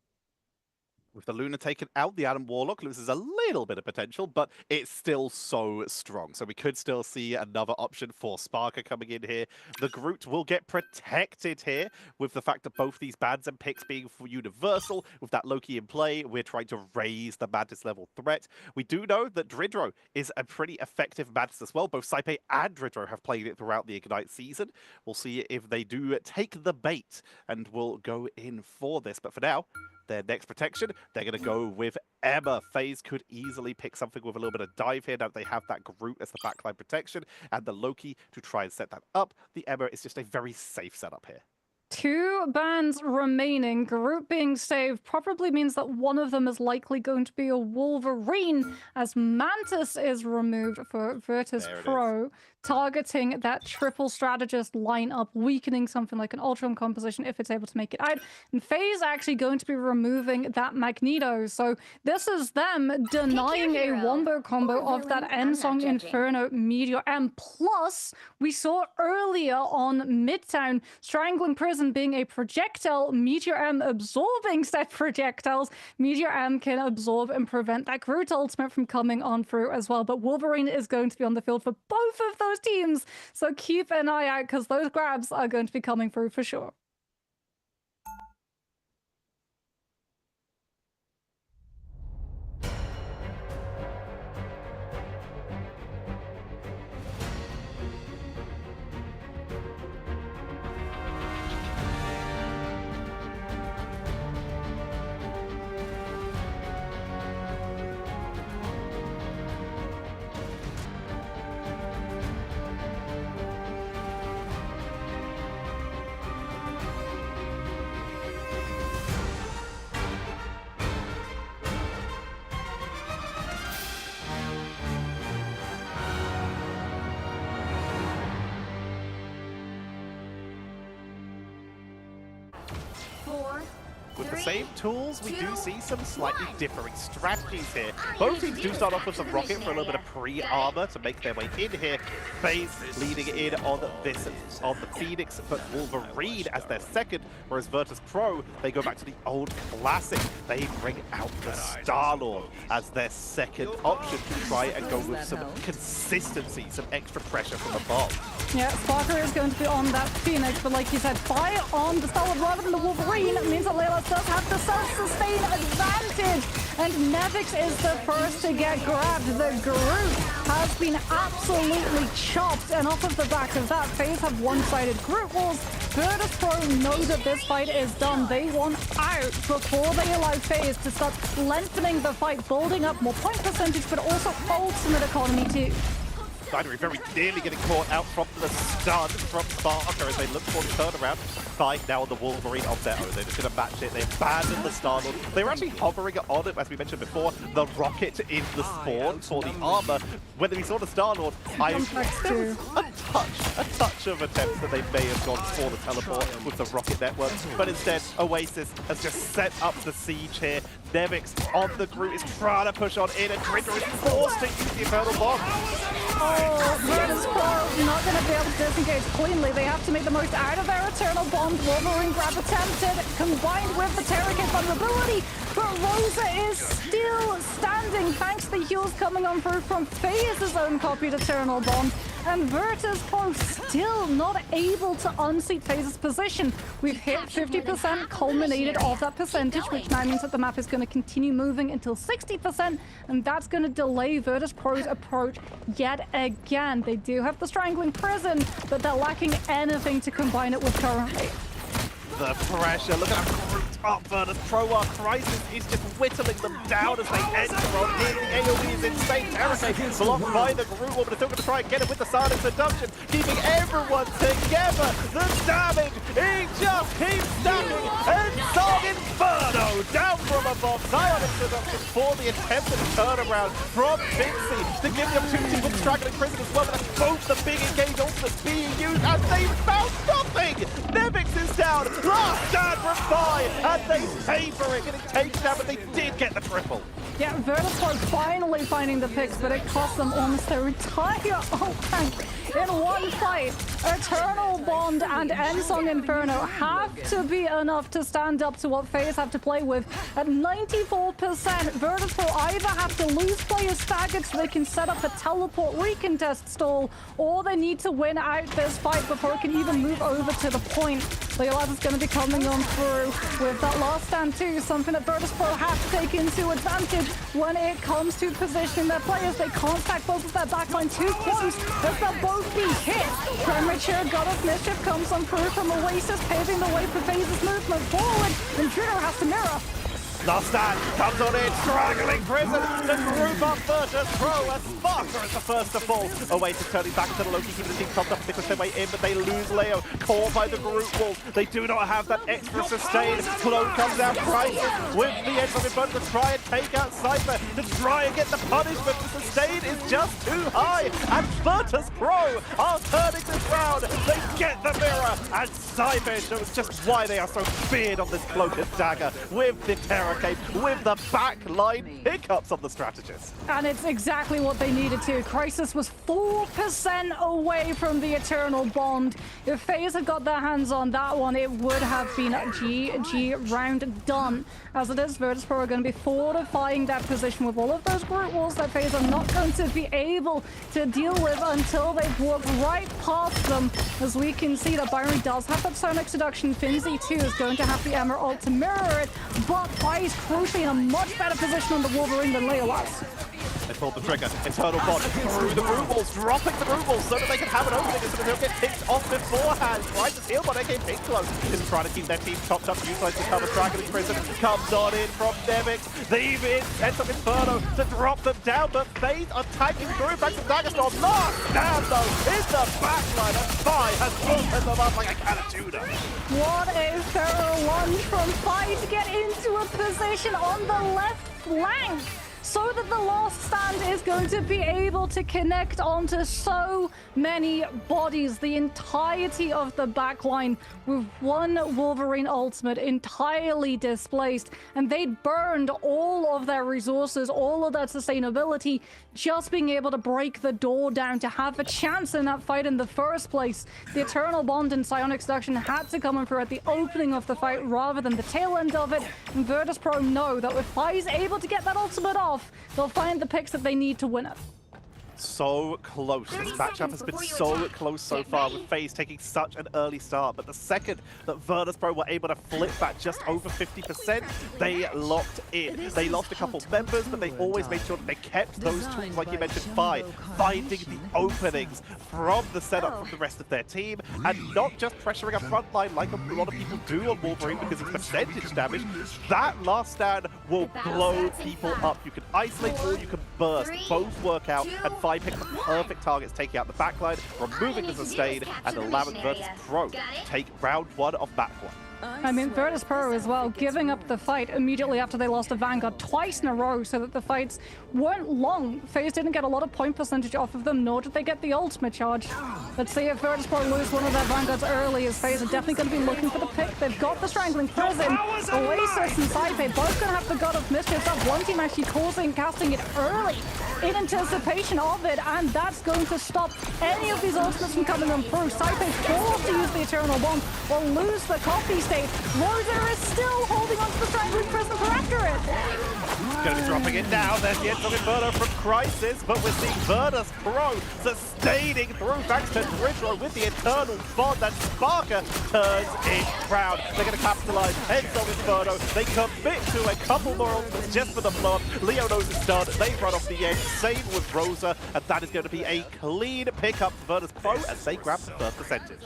With the Luna taken out, the Adam Warlock loses a little bit of potential, but it's still so strong. So we could still see another option for Sparker coming in here. The Groot will get protected here with the fact that both these bans and picks being for universal. With that Loki in play, we're trying to raise the Mantis level threat. We do know that Dridro is a pretty effective Mantis as well. Both Saipe and Dridro have played it throughout the Ignite season. We'll see if they do take the bait and will go in for this. But for now, their next protection, they're going to go with Emma. FaZe could easily pick something with a little bit of dive here. Now they have that Groot as the backline protection and the Loki to try and set that up. The Emma is just a very safe setup here. 2 bans remaining. Groot being saved probably means that one of them is likely going to be a Wolverine, as Mantis is removed for Vertus Pro, targeting that triple strategist lineup, weakening something like an Ultron composition if it's able to make it out. And FaZe actually going to be removing that Magneto. So this is them denying a wombo combo of that End-Song Inferno Meteor M. Plus, we saw earlier on Midtown, Strangling Prison being a projectile, Meteor M absorbing said projectiles. Meteor M can absorb and prevent that Groot ultimate from coming on through as well. But Wolverine is going to be on the field for both of those teams, so keep an eye out because those grabs are going to be coming through for sure. With the same tools, we do see some slightly differing strategies here. Both teams do start off with some rocket for a little bit of pre-armor to make their way in here. FaZe leading in on the Phoenix, but Wolverine as their second, whereas Vertus Pro, they go back to the old classic. They bring out the Star-Lord as their second option to try and go with some consistency, some extra pressure from above. Yeah, Sparker is going to be on that Phoenix, but like you said, fire on the Star-Lord rather than the Wolverine means that Layla does have the self-sustain advantage, and Nevix is the first to get grabbed. The Groot has been absolutely chopped, and off of the back of that, FaZe have one-sided Groot walls. Vertus Pro know that this fight is done. They want out before they allow FaZe to start lengthening the fight, building up more point percentage, but also ultimate economy too. Binary very nearly getting caught out from the stun from Sparker as they look for the turnaround. Fight now on the Wolverine of their own. They're just going to match it. They abandoned the Star-Lord. They were actually hovering on it, as we mentioned before. The rocket in the spawn for the armor. When we saw the Star-Lord, there was a touch of attempts that they may have gone for the teleport with the rocket network. But instead, Oasis has just set up the siege here. Nevix on the Groot is trying to push on in, and Dridro is forced to use the Infernal Bomb. Oh, Vertus Pro not going to be able to disengage cleanly. They have to make the most out of their Eternal Bomb. Wolverine grab attempted, combined with the Terror Kit vulnerability. But Rosa is still standing thanks to the heals coming on through from FaZe's own copied Eternal Bomb. And Vertus Pro still not able to unseat FaZe's position. We've hit 50% culminated off that percentage, which now means that the map is going to continue moving until 60%, and that's going to delay Vertus Pro's approach yet again. They do have the Strangling Prison, but they're lacking anything to combine it with currently. the pressure. Look at how grouped up Vertus Pro are. Crisis is just whittling them down as they enter on in. The AoE is insane. Terracate blocked by the group war, but it's still going to try and get it with the Silence Seduction, keeping everyone together. The damage, he just keeps stacking. And Song Inferno down from above. Silence Seduction for the attempted turnaround from Vinci to give the opportunity with Straggling Prison as well. But both the big engage ultimates being used, and they found nothing. Nevix is down. Last stand from Vi, and they pay for it, getting taken down, but they did get the triple. Yeah, Vertus Pro finally finding the picks, but it cost them almost their entire ult tank in one fight. Eternal Bond and Ensong Inferno have to be enough to stand up to what Faze have to play with. At 94%, Vertus Pro either have to lose players staggered so they can set up a teleport recontest stall, or they need to win out this fight before it can even move over to the point. Leolas is going to be coming on through with that last stand too, something that Vertus Pro have to take into advantage when it comes to positioning their players. They can't stack both of their backline too close as they'll both be hit. Premature God of Mischief comes on through from Oasis, paving the way for Faze's movement forward. Intruder has to mirror. Last stand comes on in, Straggling Prison to group up Vertus Pro as Sparta is the first to fall. Oasis turning back to the Loki, keeping the team topped up and push their way in, but they lose Leo, caught by the group wall. They do not have that extra sustain. Clone comes out, Crisis with the edge of Inferno to try and take out Cypher, to try and get the punishment. The sustain is just too high, and Vertus Pro are turning this round. They get the mirror, and Cypher shows just why they are so feared on this Cloak and Dagger with the terror. With the backline pickups of the strategist. And it's exactly what they needed to. Crisis was 4% away from the Eternal Bond. If FaZe had got their hands on that one, it would have been a GG round done. As it is, Vertus Pro are going to be fortifying that position with all of those group walls that FaZe are not going to be able to deal with until they've walked right past them. As we can see that Byron does have that Sonic Seduction. Finzi too is going to have the Emerald to mirror it, but He's crucially in a much better position on the Wolverine than Leolas. They pulled the trigger. Eternal Bond through the room walls, dropping the room walls so that they can have an opening as they'll get picked off beforehand. Tries to steal, but they came close. Is trying to keep their team topped up, utilize the cover. Dragon Prison comes on in from Nevix. They even ends up Inferno to drop them down, but Faze are tagging through. Back to Daggerstorm. Last stand though in the backline, and Fi has broken them up like a can of tuna. What a thorough lunge from Fi to get into a position on the left flank, so that the last stand is going to be able to connect onto so many bodies. The entirety of the backline with one Wolverine ultimate entirely displaced, and they burned all of their resources, all of that sustainability, just being able to break the door down to have a chance in that fight in the first place. The Eternal Bond and Psionic Seduction had to come in for at the opening of the fight rather than the tail end of it, and Vertus Pro know that if Fi's able to get that ultimate off, they'll find the picks that they need to win it. So close. This matchup has been so close so far, with FaZe taking such an early start. But the second that Vertus Pro were able to flip that just over 50%, they locked in. They lost a couple members, but they always made sure that they kept those tools, like you mentioned, finding the openings from the setup from the rest of their team, and not just pressuring a front line like a lot of people do on Wolverine because of percentage damage. That last stand will blow people up. You can isolate or you can burst. Both work out, and Fi pick the perfect targets, taking out the backline, removing the sustain, and allowing Vertus Pro to take round one of map one. I mean, Vertus Pro as well, giving up the fight immediately after they lost to Vanguard twice in a row, so that the fights weren't long. FaZe didn't get a lot of point percentage off of them, nor did they get the ultimate charge. Let's see if Vertus Pro lose one of their Vanguards early, as FaZe are definitely going to be looking for the pick. They've got the Strangling Prison. Oasis and Saipe both going to have the God of Mischief. That one team actually casting it early in anticipation of it, and that's going to stop any of these ultimates from coming on through. Saipe forced to use the Eternal Bomb or lose the copy state. Rosa is still holding on to the Strangling Prison for after it. Gonna be dropping it down. There's the Enzo Inferno from Crisis, but we're seeing Vertus Pro sustaining through thanks to Dridro with the Eternal Bond, and Sparker turns it round. They're gonna capitalize. Enzo Inferno, they commit to a couple more ultimates just for the blood. Leo knows it's done. They run off the edge. Same with Rosa, and that is going to be a clean pickup for Vertus Pro as they grab the first percentage.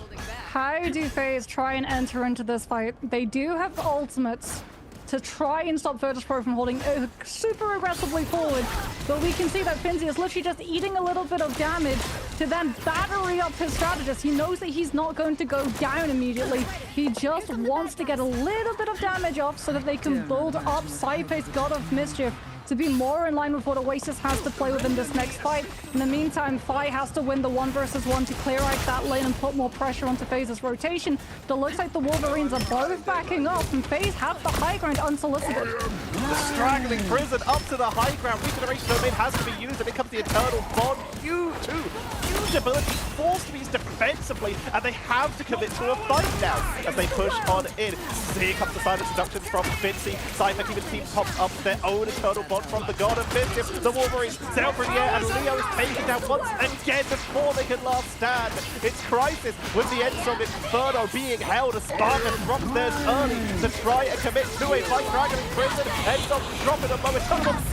How do Faze try and enter into this fight? They do have ultimates to try and stop Vertus Pro from holding super aggressively forward, but we can see that Finzi is literally just eating a little bit of damage to then battery up his strategist. He knows that he's not going to go down immediately. He just wants to get a little bit of damage off so that they can build up Cypher's God of Mischief to be more in line with what Oasis has to play with in this next fight. In the meantime, Fi has to win the 1 versus 1 to clear out that lane and put more pressure onto Faze's rotation. But it looks like the Wolverines are both backing up, and Faze have the high ground unsolicited. The straggling prison up to the high ground. Regeneration domain has to be used, and it comes the Eternal Bond. Huge ability forced to be used defensively, and they have to commit to a fight now as they push on in. Here comes the silent seduction from Finzi. Cypher even team pops up their own Eternal Bond from the God of Mischief. The Wolverines sail through the air, and Leo is taken down once again before they can last stand. It's Crisis with the Enzo Inferno being held. A Sparker drops theirs early to try and commit to a fight. Dragon in prison. Enzo dropping a moment.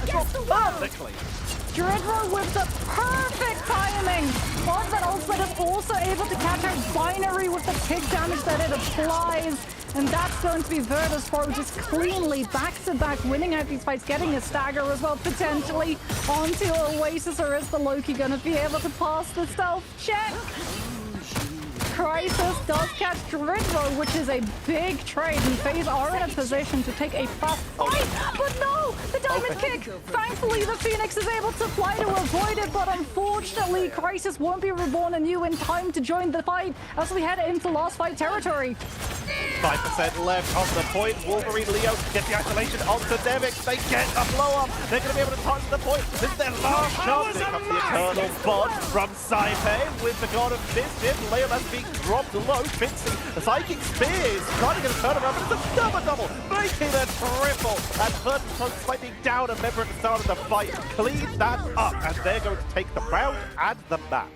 Drops perfectly. Dridro with the perfect timing of that ultimate is also able to catch out Binary with the tick damage that it applies. And that's going to be Vertus Pro just cleanly back-to-back winning out these fights, getting a stagger as well, potentially onto Oasis, or is the Loki going to be able to pass the stealth check? Crisis does catch Dridro, which is a big trade, and Faze are in a position to take a fast fight, but no! The diamond kick! Thankfully, the Phoenix is able to fly to avoid it, but unfortunately, Crisis won't be reborn anew in time to join the fight as we head into last fight territory. 5% left on the point. Wolverine Leo gets the isolation onto Devix. They get a blow up. They're going to be able to touch the point. This is their last shot. Here comes the Eternal Bond from Saipe with the God of Mischief. Leo that's being dropped low. Finzi, the Psychic Spears trying to get a turnaround, but it's a double, making a triple. And Vertus slightly down a member at the start of the fight. Clean that up, and they're going to take the round and the map.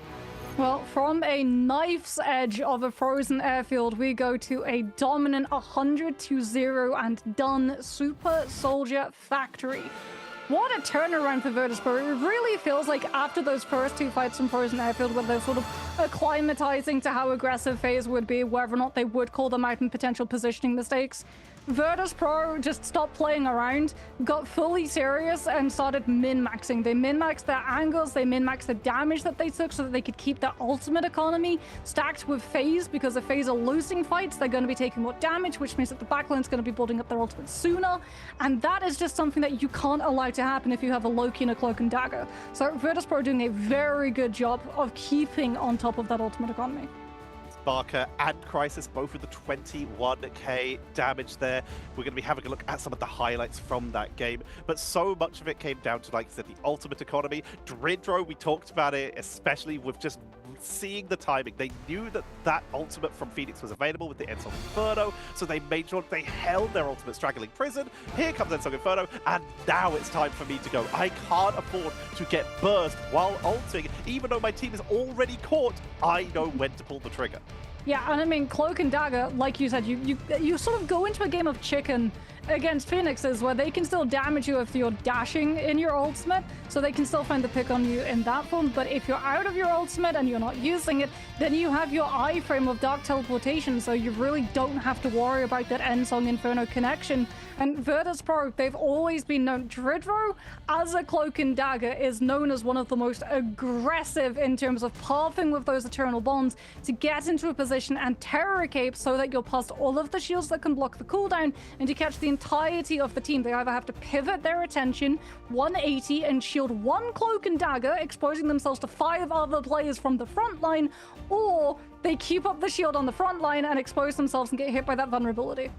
Well, from a knife's edge of a frozen airfield, we go to a dominant 100-0 and done Super Soldier Factory. What a turnaround for Vertus Pro. It really feels like after those first 2 fights from Frozen Airfield, where they're sort of acclimatizing to how aggressive Faze would be, whether or not they would call them out in potential positioning mistakes, Vertus Pro just stopped playing around, got fully serious, and started min-maxing. They min-maxed their angles, they min-maxed the damage that they took so that they could keep their ultimate economy stacked with Faze, because if Faze are losing fights, they're going to be taking more damage, which means that the backline's going to be building up their ultimate sooner, and that is just something that you can't allow to happen if you have a Loki and a Cloak and Dagger. So Vertus Pro doing a very good job of keeping on top of that ultimate economy. Barker and Crisis, both with the 21k damage there. We're going to be having a look at some of the highlights from that game, but so much of it came down to, like I said, the ultimate economy. Dridro, we talked about it, especially with just seeing the timing. They knew that that ultimate from Phoenix was available with the Enzo Inferno, so they made sure they held their ultimate straggling prison. Here comes Enzo Inferno, and now it's time for me to go. I can't afford to get burst while ulting. Even though my team is already caught, I know when to pull the trigger. Yeah, and I mean, Cloak and Dagger, like you said, you sort of go into a game of chicken against Phoenixes where they can still damage you if you're dashing in your ultimate, so they can still find the pick on you in that form. But if you're out of your ultimate and you're not using it, then you have your iframe of Dark Teleportation, so you really don't have to worry about that Enzo Inferno connection. And Vertus Pro, they've always been known. Dridro, as a Cloak and Dagger, is known as one of the most aggressive in terms of pathing with those Eternal Bonds to get into a position and Terror Cape so that you're past all of the shields that can block the cooldown, and to catch the entirety of the team. They either have to pivot their attention 180 and shield 1 Cloak and Dagger, exposing themselves to 5 other players from the front line, or they keep up the shield on the front line and expose themselves and get hit by that vulnerability.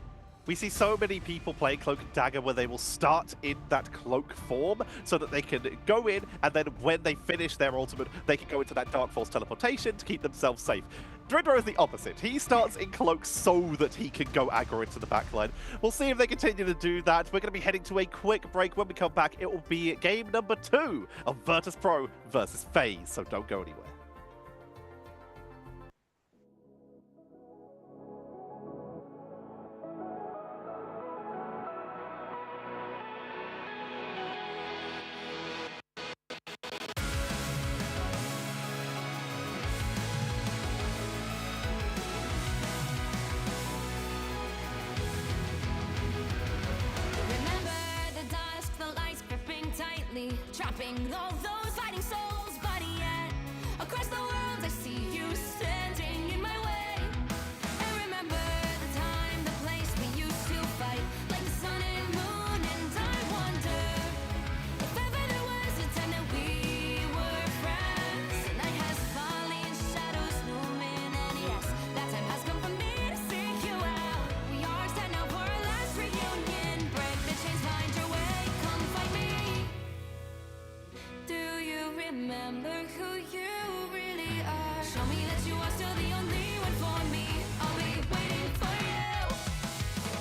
We see so many people playing Cloak and Dagger where they will start in that cloak form so that they can go in, and then when they finish their ultimate, they can go into that Dark Force teleportation to keep themselves safe. Dridro is the opposite. He starts in cloak so that he can go aggro into the backline. We'll see if they continue to do that. We're going to be heading to a quick break. When we come back, it will be game number 2 of Vertus Pro versus Faze, so don't go anywhere. Remember the dusk, the lights gripping tightly, trapping all those fighting souls. But yet, across the world, I see you standing in my way. And remember the time, the place we used to fight, like the sun and moon. And I wonder if ever there was a time that we were friends. The night has fallen, shadows looming, and yes, that time has come for me to seek you out. We are set now for our last reunion. Break the chains, find your way, come find me. Do you remember who you really are? Show me that you are still the only one for me. I'll be waiting for you.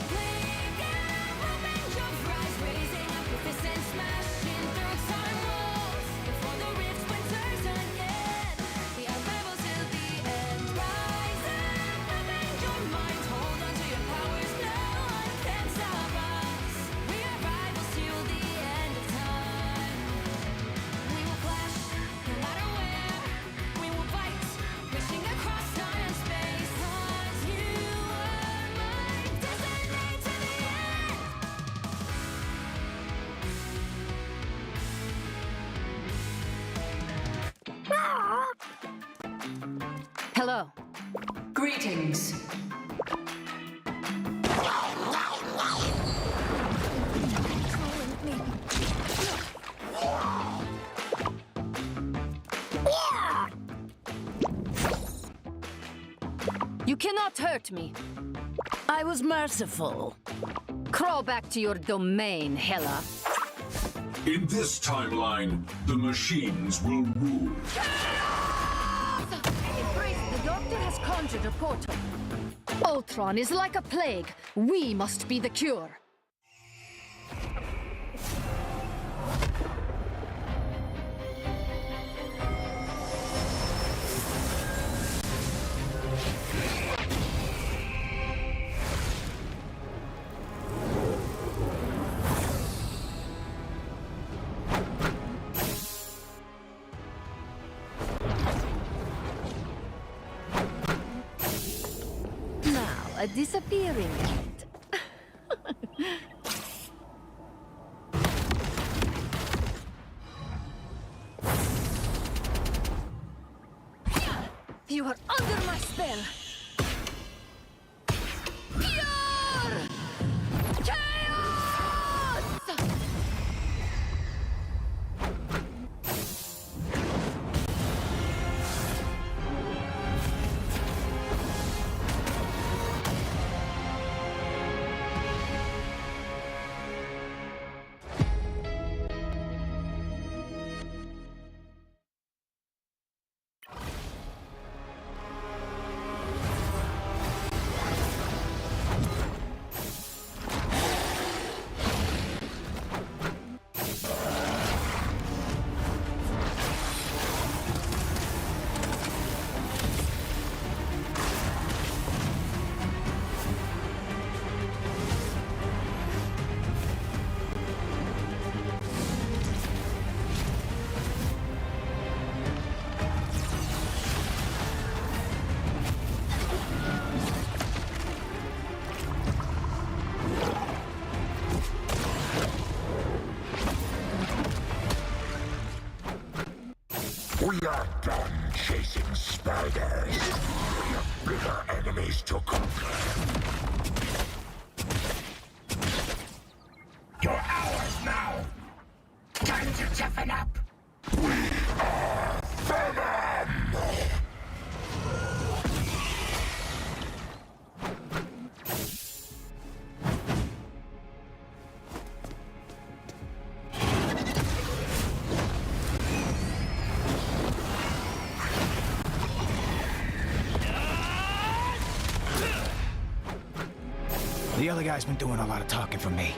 Blink and open your eyes, raising up your fists and smashing through time walls. Before the rift splinters again, the unravel till the end. Rise and open your mind, hold on to your powers. No one can stop us. We are rivals till the end of time. We will flash, no matter where. We will fight, pushing across time and space. 'Cause you are my destiny to the end. Hello. Greetings. You cannot hurt me. I was merciful. Crawl back to your domain, Hela. In this timeline, the machines will rule. Embrace, the doctor has conjured a portal. Ultron is like a plague. We must be the cure. Now, a disappearing act. You are under my spell. Pure chaos! We are done chasing spiders. We have bigger enemies to conquer. You're ours now. Time to toughen up. We are Venom! other guy's been doing a lot of talking for me.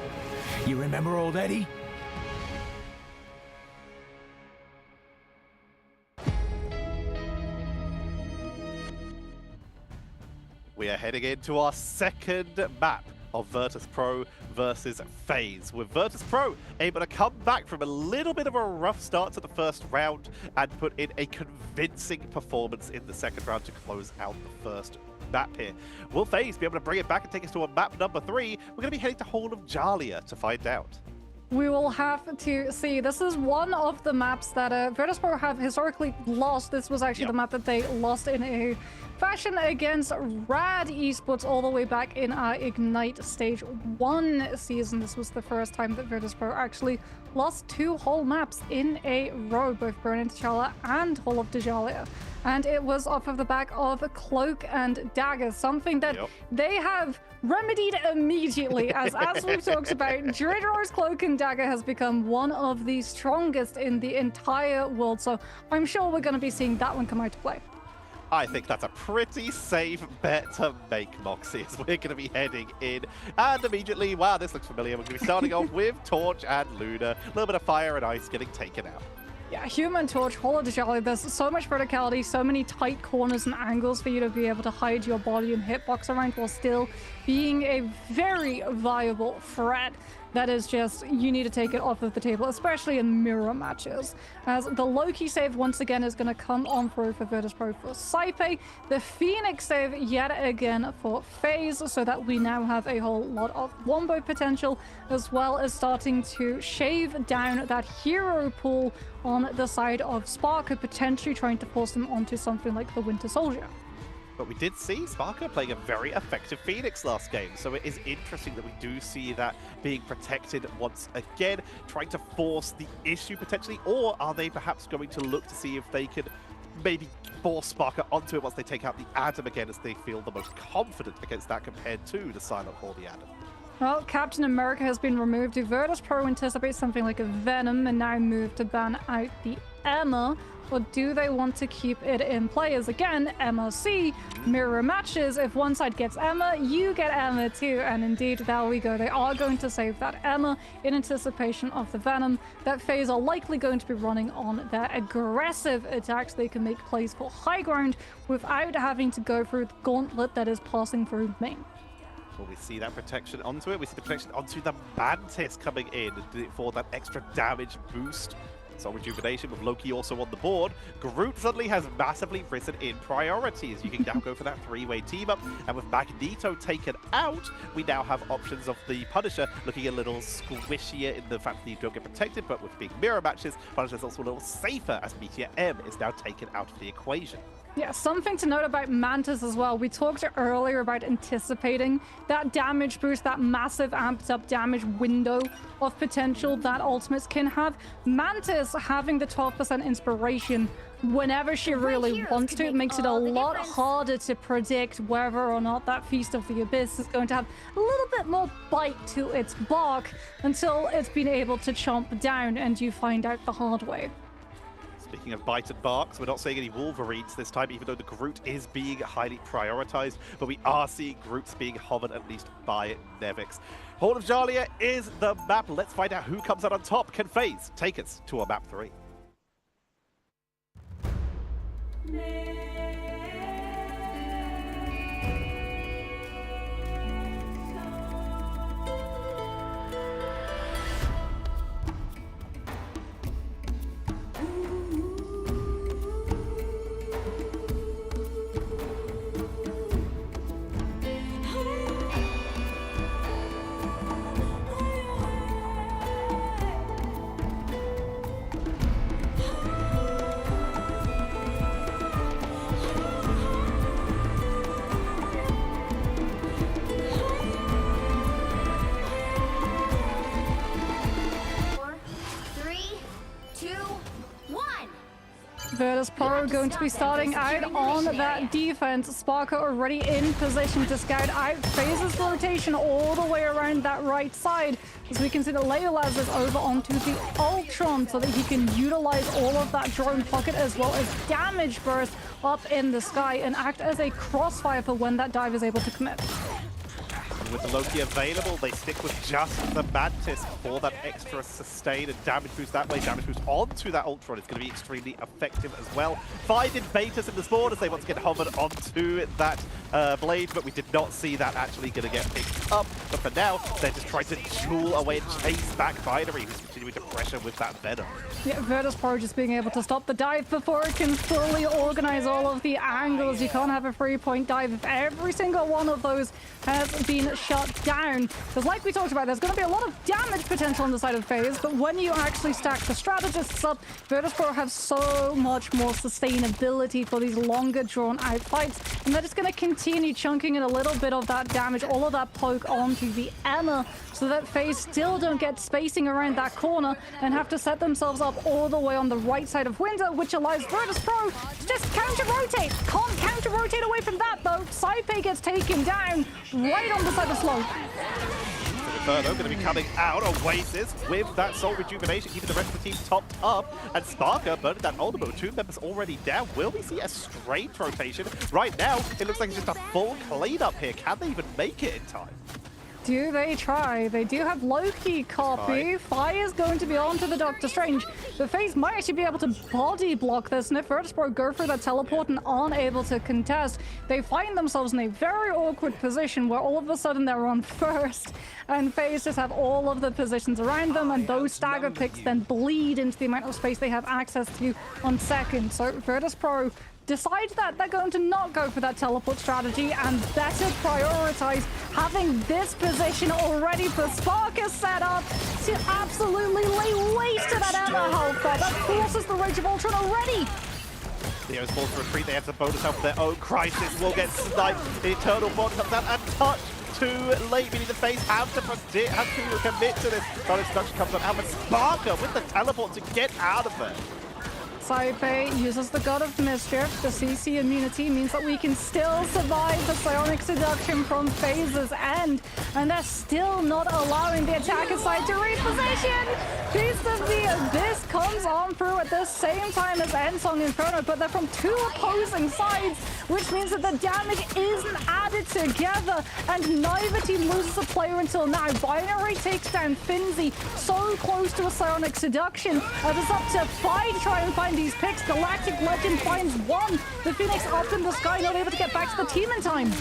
You remember old Eddie? We are heading into our second map of Vertus Pro versus Faze, with Vertus Pro able to come back from a little bit of a rough start to the first round and put in a convincing performance in the second round to close out the first map here. Will Faze be able to bring it back and take us to a map number 3? We're going to be heading to Hall of Jalia to find out. We will have to see. This is one of the maps that Vertus Pro have historically lost. This was actually the map that they lost in a fashion against Rad Esports all the way back in our Ignite Stage 1 season. This was the first time that Vertus Pro actually lost 2 whole maps in a row, both Burn into T'Challa and Hall of Jalia. And it was off of the back of Cloak and Dagger, something that they have remedied immediately. As we've talked about, Dredror's Cloak and Dagger has become one of the strongest in the entire world. So I'm sure we're going to be seeing that one come out to play. I think that's a pretty safe bet to make, Moxie, as we're going to be heading in. And immediately, wow, this looks familiar. We're going to be starting off with Torch and Luna. A little bit of fire and ice getting taken out. Yeah, Human Torch, Hall of Jalia, there's so much verticality, so many tight corners and angles for you to be able to hide your body and hitbox around while still being a very viable threat. That is just, you need to take it off of the table, especially in mirror matches. As the Loki save once again is going to come on through for Vertus Pro for Saipe. The Phoenix save yet again for Faze, so that we now have a whole lot of wombo potential, as well as starting to shave down that hero pool on the side of Sparker, potentially trying to force them onto something like the Winter Soldier. But we did see Sparker playing a very effective Phoenix last game, so it is interesting that we do see that being protected once again, trying to force the issue potentially, or are they perhaps going to look to see if they can maybe force Sparker onto it once they take out the Adam again, as they feel the most confident against that compared to the Silent or the Adam. Well, Captain America has been removed. Do Vertus Pro anticipate something like a Venom and now move to ban out the Emma? Or do they want to keep it in play? As again, MRC, mirror matches. If one side gets Emma, you get Emma too. And indeed, there we go. They are going to save that Emma in anticipation of the Venom. That Faze are likely going to be running on their aggressive attacks. They can make plays for high ground without having to go through the gauntlet that is passing through main. Well, we see that protection onto it. We see the protection onto the Mantis coming in for that extra damage boost. So Rejuvenation with Loki also on the board. Groot suddenly has massively risen in priorities. You can now go for that 3-way team up. And with Magneto taken out, we now have options of the Punisher looking a little squishier in the fact that you don't get protected, but with big mirror matches, Punisher's also a little safer as Meteor M is now taken out of the equation. Yeah, something to note about Mantis as well. We talked earlier about anticipating that damage boost, that massive amped up damage window of potential that ultimates can have. Mantis having the 12% inspiration whenever she really wants to, it makes it a lot harder to predict whether or not that Feast of the Abyss is going to have a little bit more bite to its bark until it's been able to chomp down and you find out the hard way. Speaking of bite and barks, we're not seeing any Wolverines this time, even though the Groot is being highly prioritized, but we are seeing Groots being hovered at least by Nevix. Hall of Jalia is the map. Let's find out who comes out on top. Can Faze take us to a map 3? Vertus Pro going to be starting out on that defense. Sparker already in position to scout out Faze's rotation all the way around that right side. As we can see, the Leolaz is over onto the Ultron so that he can utilize all of that drone pocket as well as damage burst up in the sky and act as a crossfire for when that dive is able to commit. with the Loki available, they stick with just the Mantis for that extra sustain and damage boost that way. Damage boost onto that Ultron is going to be extremely effective as well. Find Invaders in the spawn as they once again hovered onto that blade, but we did not see that actually going to get picked up. But for now, they're just trying to duel away and chase back Binary, who's continuing to pressure with that Venom. Yeah, Vertus Pro just being able to stop the dive before it can fully organize all of the angles. You can't have a 3-point dive if every single one of those has been shut down. Because like we talked about, there's going to be a lot of damage potential on the side of Faze, but when you actually stack the strategists up, Vertus Pro have so much more sustainability for these longer drawn out fights, and they're just going to continue chunking in a little bit of that damage, all of that poke onto the EMEA, so that Faze still don't get spacing around that corner and have to set themselves up all the way on the right side of window, which allows Vertus Pro to just counter-rotate. Can't counter-rotate away from that though. Saipe gets taken down right on the side of slope. Inferno going to be coming out. Oasis with that soul rejuvenation, keeping the rest of the team topped up. And Sparker burning that ultimate with 2 members already down. Will we see a straight rotation? Right now, it looks like it's just a full cleanup here. Can they even make it in time? Do they try? They do have Loki copy. Fire is going to be on to the Doctor Strange. The Faze might actually be able to body block this, and if Vertus Pro go for that teleport and aren't able to contest, they find themselves in a very awkward position where all of a sudden they're on first, and Faze just have all of the positions around them, and those stagger picks then bleed into the amount of space they have access to on second. So Vertus Pro decide that they're going to not go for that teleport strategy and better prioritize having this position already for Sparker set up to absolutely lay waste to that Emma health bar. That forces the Rage of Ultron already. Theo's forced to retreat. They have some bonus help of their own. Crisis will get sniped. The Eternal Bond comes out and touch. Too late, meaning the Faze have to predict, have to commit to this. Bonus introduction comes on out, but Sparker with the teleport to get out of there. Saipe uses the God of Mischief. The CC immunity means that we can still survive the psionic seduction from Faze's end, and they're still not allowing the attacker side to reposition. Beast of the Abyss comes on through at the same time as Ensong Inferno, but they're from 2 opposing sides, which means that the damage isn't added together, and neither team loses a player until now. Binary takes down Finzi, so close to a psionic seduction. It's up to 5 to try and find these picks. Galactic Legend finds 1. The Phoenix up in the sky, not able to get back to the team in time.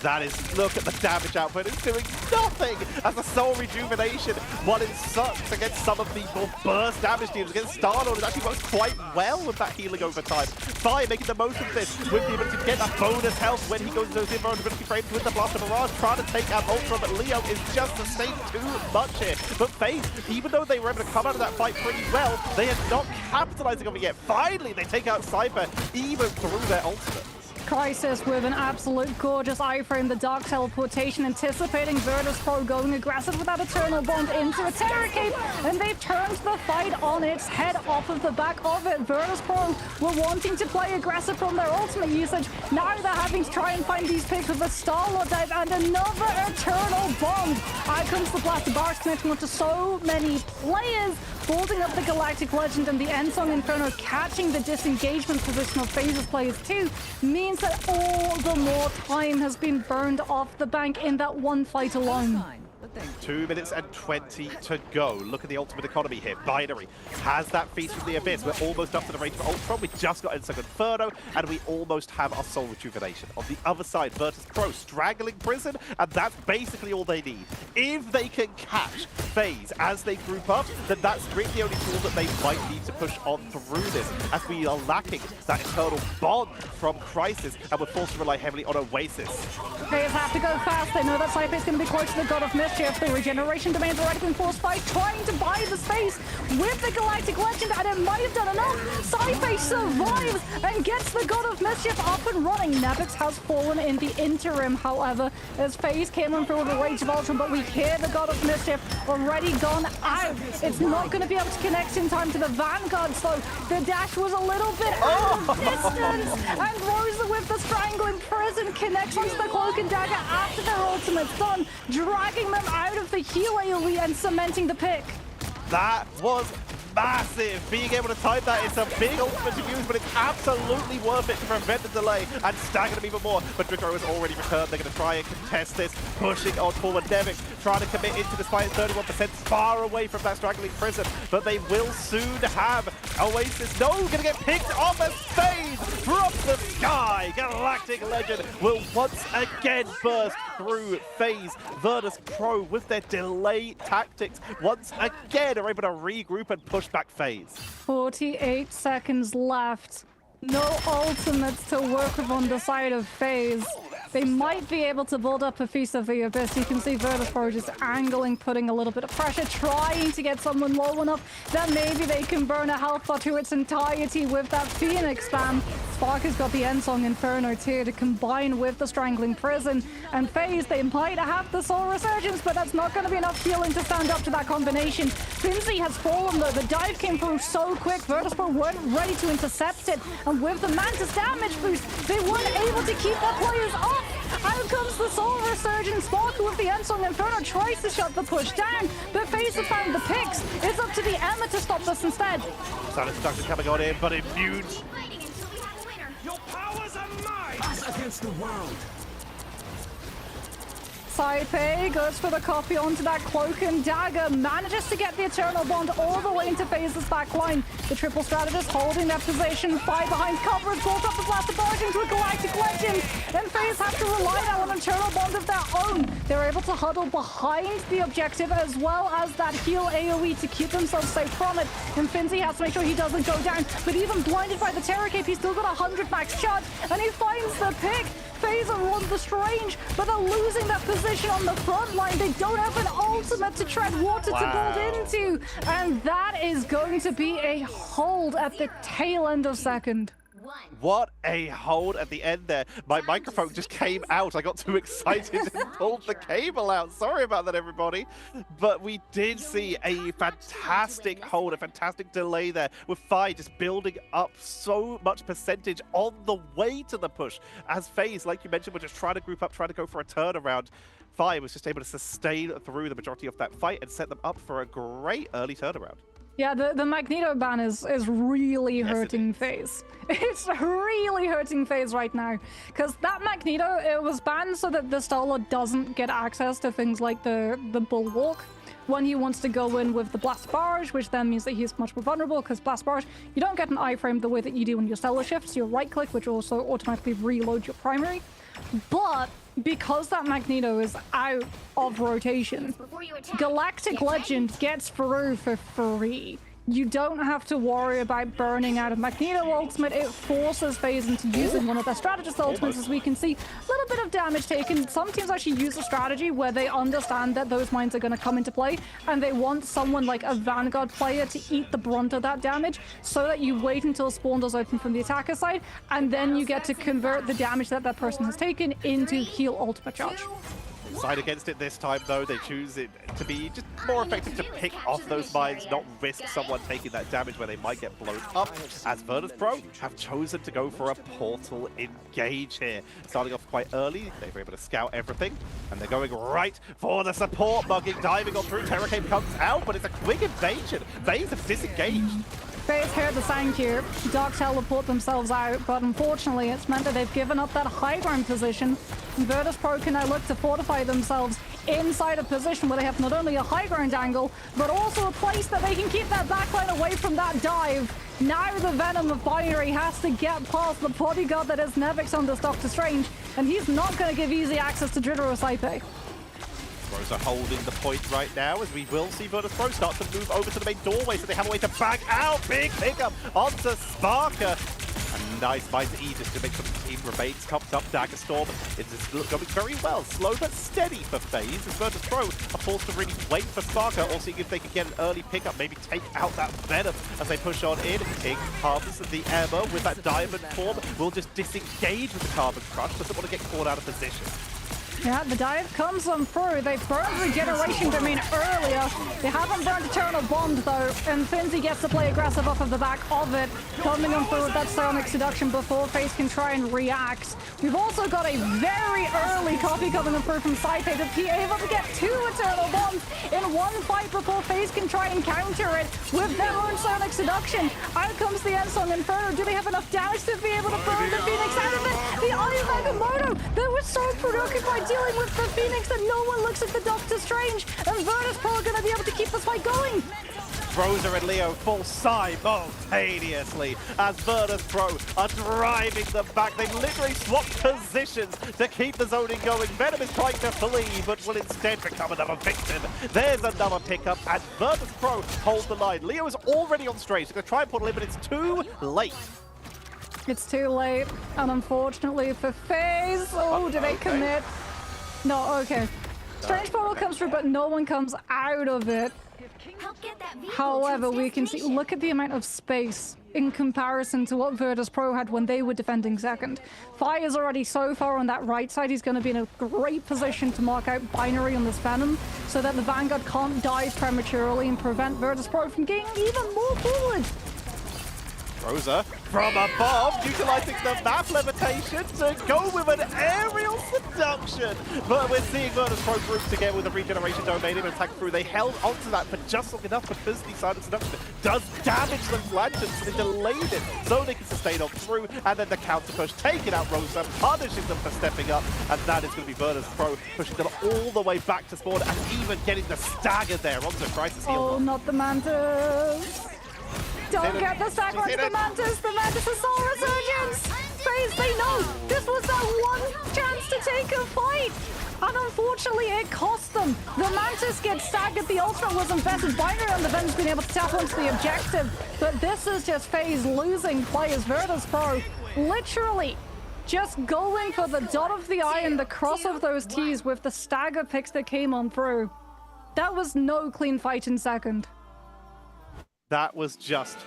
That is, look at the damage output. It's doing nothing as the soul rejuvenation, while it sucks against some of the more burst damage teams. Against Star-Lord, it actually works quite well with that healing over time. Fire making the most of this with the ability to get that bonus health when he goes into those invulnerability frames with the Blaster Barrage, trying to take out Ultron, but Leo is just sustained too much here. But Faze, even though they were able to come out of that fight pretty well, they are not capitalizing on it yet. Finally, they take out Cypher even through their ultimate. Crisis with an absolute gorgeous iframe, the Dark Teleportation, anticipating Vertus Pro going aggressive with that Eternal Bond into a Terror Cape, and they've turned the fight on its head off of the back of it. Vertus Pro were wanting to play aggressive from their ultimate usage. Now they're having to try and find these picks with a Star-Lord dive and another Eternal Bond. Out comes the Blaster Barrage, connecting onto so many players, holding up the Galactic Legend, and the Ensong Inferno catching the disengagement position of Faze's players too, means that all the more time has been burned off the bank in that one fight alone. 2 minutes and 20 to go. Look at the ultimate economy here. Binary has that Feast from the Abyss. We're almost up to the range for Ultron. We just got Ensong Inferno, and we almost have our soul rejuvenation. On the other side, Vertus Pro strangling Prison, and that's basically all they need. If they can catch Faze as they group up, then that's really the only tool that they might need to push on through this, as we are lacking that Eternal Bond from Crisis, and we're forced to rely heavily on Oasis. Faze have to go fast. They know that Saipe is going to be close to the God of Mischief. The regeneration domain's already been forced by trying to buy the space with the Galactic Legend, and it might have done enough. Saipe survives and gets the God of Mischief up and running. Nebix has fallen in the interim, however, as Faze came on through with the Rage of Ultron, but we hear the God of Mischief already gone out. It's not going to be able to connect in time to the Vanguard, so the dash was a little bit out of distance, and Rosa with the Strangling Prison connects onto the Cloak and Dagger after their ultimate's done, dragging them out of the heal AoE and cementing the pick. That was massive. Being able to time that is a big ultimate to use, but it's absolutely worth it to prevent the delay and stagger them even more. But Drico has already returned. They're going to try and contest this, pushing on forward. Nevik trying to commit into this fight at 31%, far away from that straggling prison, but they will soon have Oasis. No, going to get picked off as Faze from the sky. Galactic Legend will once again burst through Faze. Vertus Pro with their delay tactics once again are able to regroup and push back Faze. 48 seconds left. No ultimates to work with on the side of Faze. They might be able to build up a Feast of the Abyss. You can see Vertus Pro just angling, putting a little bit of pressure, trying to get someone low enough that maybe they can burn a health bar to its entirety with that Phoenix spam. Spark has got the Endsong Inferno tier to combine with the Strangling Prison. And Faze, they might have the Soul Resurgence, but that's not going to be enough healing to stand up to that combination. Finzi has fallen though. The dive came through so quick. Vertus Pro weren't ready to intercept it. And with the Mantis damage boost, they weren't able to keep their players off. Out comes the Soul Resurgence. Sparkle with the Endsong Inferno tries to shut the push down, but Faze have found the picks. It's up to the Emma to stop this instead. Silent Seduction coming on in, but immune. Your powers are mine! Us against the world! Saipe goes for the copy onto that Cloak and Dagger, manages to get the Eternal Bond all the way into Faze's back line. The triple strategist holding that position, 5 behind cover, brought up the Blaster Barge into a Galactic Legend, and Faze have to rely now on an Eternal Bond of their own. They're able to huddle behind the objective as well as that heal AoE to keep themselves safe from it, and Finzi has to make sure he doesn't go down, but even blinded by the Terror Cape, he's still got 100 max charge, and he finds the pick. Faze are on the Strange, but they're losing that position on the front line. They don't have an ultimate to tread water to build into, and that is going to be a hold at the tail end of second. What a hold at the end there. My microphone just came out. I got too excited and pulled the cable out. Sorry about that, everybody. But we did see a fantastic hold, a fantastic delay there, with Faye just building up so much percentage on the way to the push. As Faze, like you mentioned, were just trying to group up, trying to go for a turnaround. Faye was just able to sustain through the majority of that fight and set them up for a great early turnaround. Yeah, the Magneto ban is really hurting Faze. It's really hurting Faze right now. Because that Magneto, it was banned so that the Starlord doesn't get access to things like the Bulwark when he wants to go in with the Blast Barge, which then means that he's much more vulnerable, because Blast Barge, you don't get an iframe the way that you do when your Stellar shifts. You right-click, which also automatically reloads your primary. But because that Magneto is out of rotation, Galactic Legend gets through for free. You don't have to worry about burning out a Magneto ultimate. It forces Faze into using one of their strategist ultimates, as we can see. A little bit of damage taken. Some teams actually use a strategy where they understand that those mines are going to come into play, and they want someone like a Vanguard player to eat the brunt of that damage, so that you wait until spawn does open from the attacker side, and then you get to convert the damage that that person has taken into heal ultimate charge. Side against it this time, though. They choose it to be just more effective to pick off those mines, not risk someone taking that damage where they might get blown up, as Vertus Pro have chosen to go for a portal engage here. Starting off quite early, they were able to scout everything, and they're going right for the support. Mugging, diving on through, Terror Cape comes out, but it's a quick invasion. Faze have disengaged. Faze heard the sound cue. Dark teleport themselves out, but unfortunately it's meant that they've given up that high ground position. Vertus Pro can now look to fortify themselves inside a position where they have not only a high ground angle, but also a place that they can keep their backline away from that dive. Now the Venom of Binary has to get past the bodyguard that is Nevix on this Doctor Strange, and he's not going to give easy access to Dritter or Saipe. Pros are holding the point right now, as we will see Vertus Pro start to move over to the main doorway, so they have a way to back out. Big pickup onto Sparker. A nice Mighty Aegis to make sure the team remains topped up. Dagger Storm is going very well. Slow but steady for Faze, as Vertus Pro are forced to really wait for Sparker, or seeing if they can get an early pickup, maybe take out that Venom as they push on in. King comes, the Emma with that diamond form will just disengage with the Carbon Crush, doesn't want to get caught out of position. Yeah, the dive comes on through. They burned Regeneration Domain earlier. They haven't burned Eternal Bond, though, and Finzi gets to play aggressive off of the back of it, coming on through with that Sonic Seduction before Faze can try and react. We've also got a very early copy coming on through from Saipe to be able to get 2 Eternal Bonds in in one fight before Faze can try and counter it with their own Sonic Seduction. Out comes the Ensong Inferno. Do they have enough damage to be able to burn the Phoenix out of it? The Eye of Agamotto! They were so preoccupied dealing with the Phoenix that no one looks at the Doctor Strange. And Vertus Pro are going to be able to keep this fight going. Rosa and Leo fall simultaneously as Vertus Pro are driving them back. They've literally swapped positions to keep the zoning going. Venom is trying to flee, but will instead become another victim. There's another pickup, and Vertus Pro holds the line. Leo is already on straight. He's going to try and pull in, but it's too late. It's too late, and unfortunately for Faze, did they commit? No, okay. Strange Portal comes through, but no one comes out of it. However, we can see, look at the amount of space in comparison to what Vertus Pro had when they were defending second. Fire is already so far on that right side, he's going to be in a great position to mark out binary on this Venom so that the Vanguard can't dive prematurely and prevent Vertus Pro from getting even more forward. Rosa from above, utilizing the map levitation to go with an aerial seduction. But we're seeing Vertus Pro group together with a regeneration domain and attack through. They held onto that for just long enough because the silent seduction does damage the lanterns, so they delayed it so they can sustain on through. And then the counter push taking out Rosa, punishing them for stepping up. And that is going to be Vertus Pro pushing them all the way back to spawn and even getting the stagger there onto Crisis Heal. Oh, not the Mantis. Don't get the stagger onto the Mantis. The Mantis is Soul Resurgence. Faze, they know this was their one chance to take a fight. And unfortunately, it cost them. The Mantis gets staggered. The ultimate was invested. Binary on the Ven's been able to tap onto the objective. But this is just Faze losing players. Vertus Pro literally just going for the dot of the I and the cross of those T's with the stagger picks that came on through. That was no clean fight in second. That was just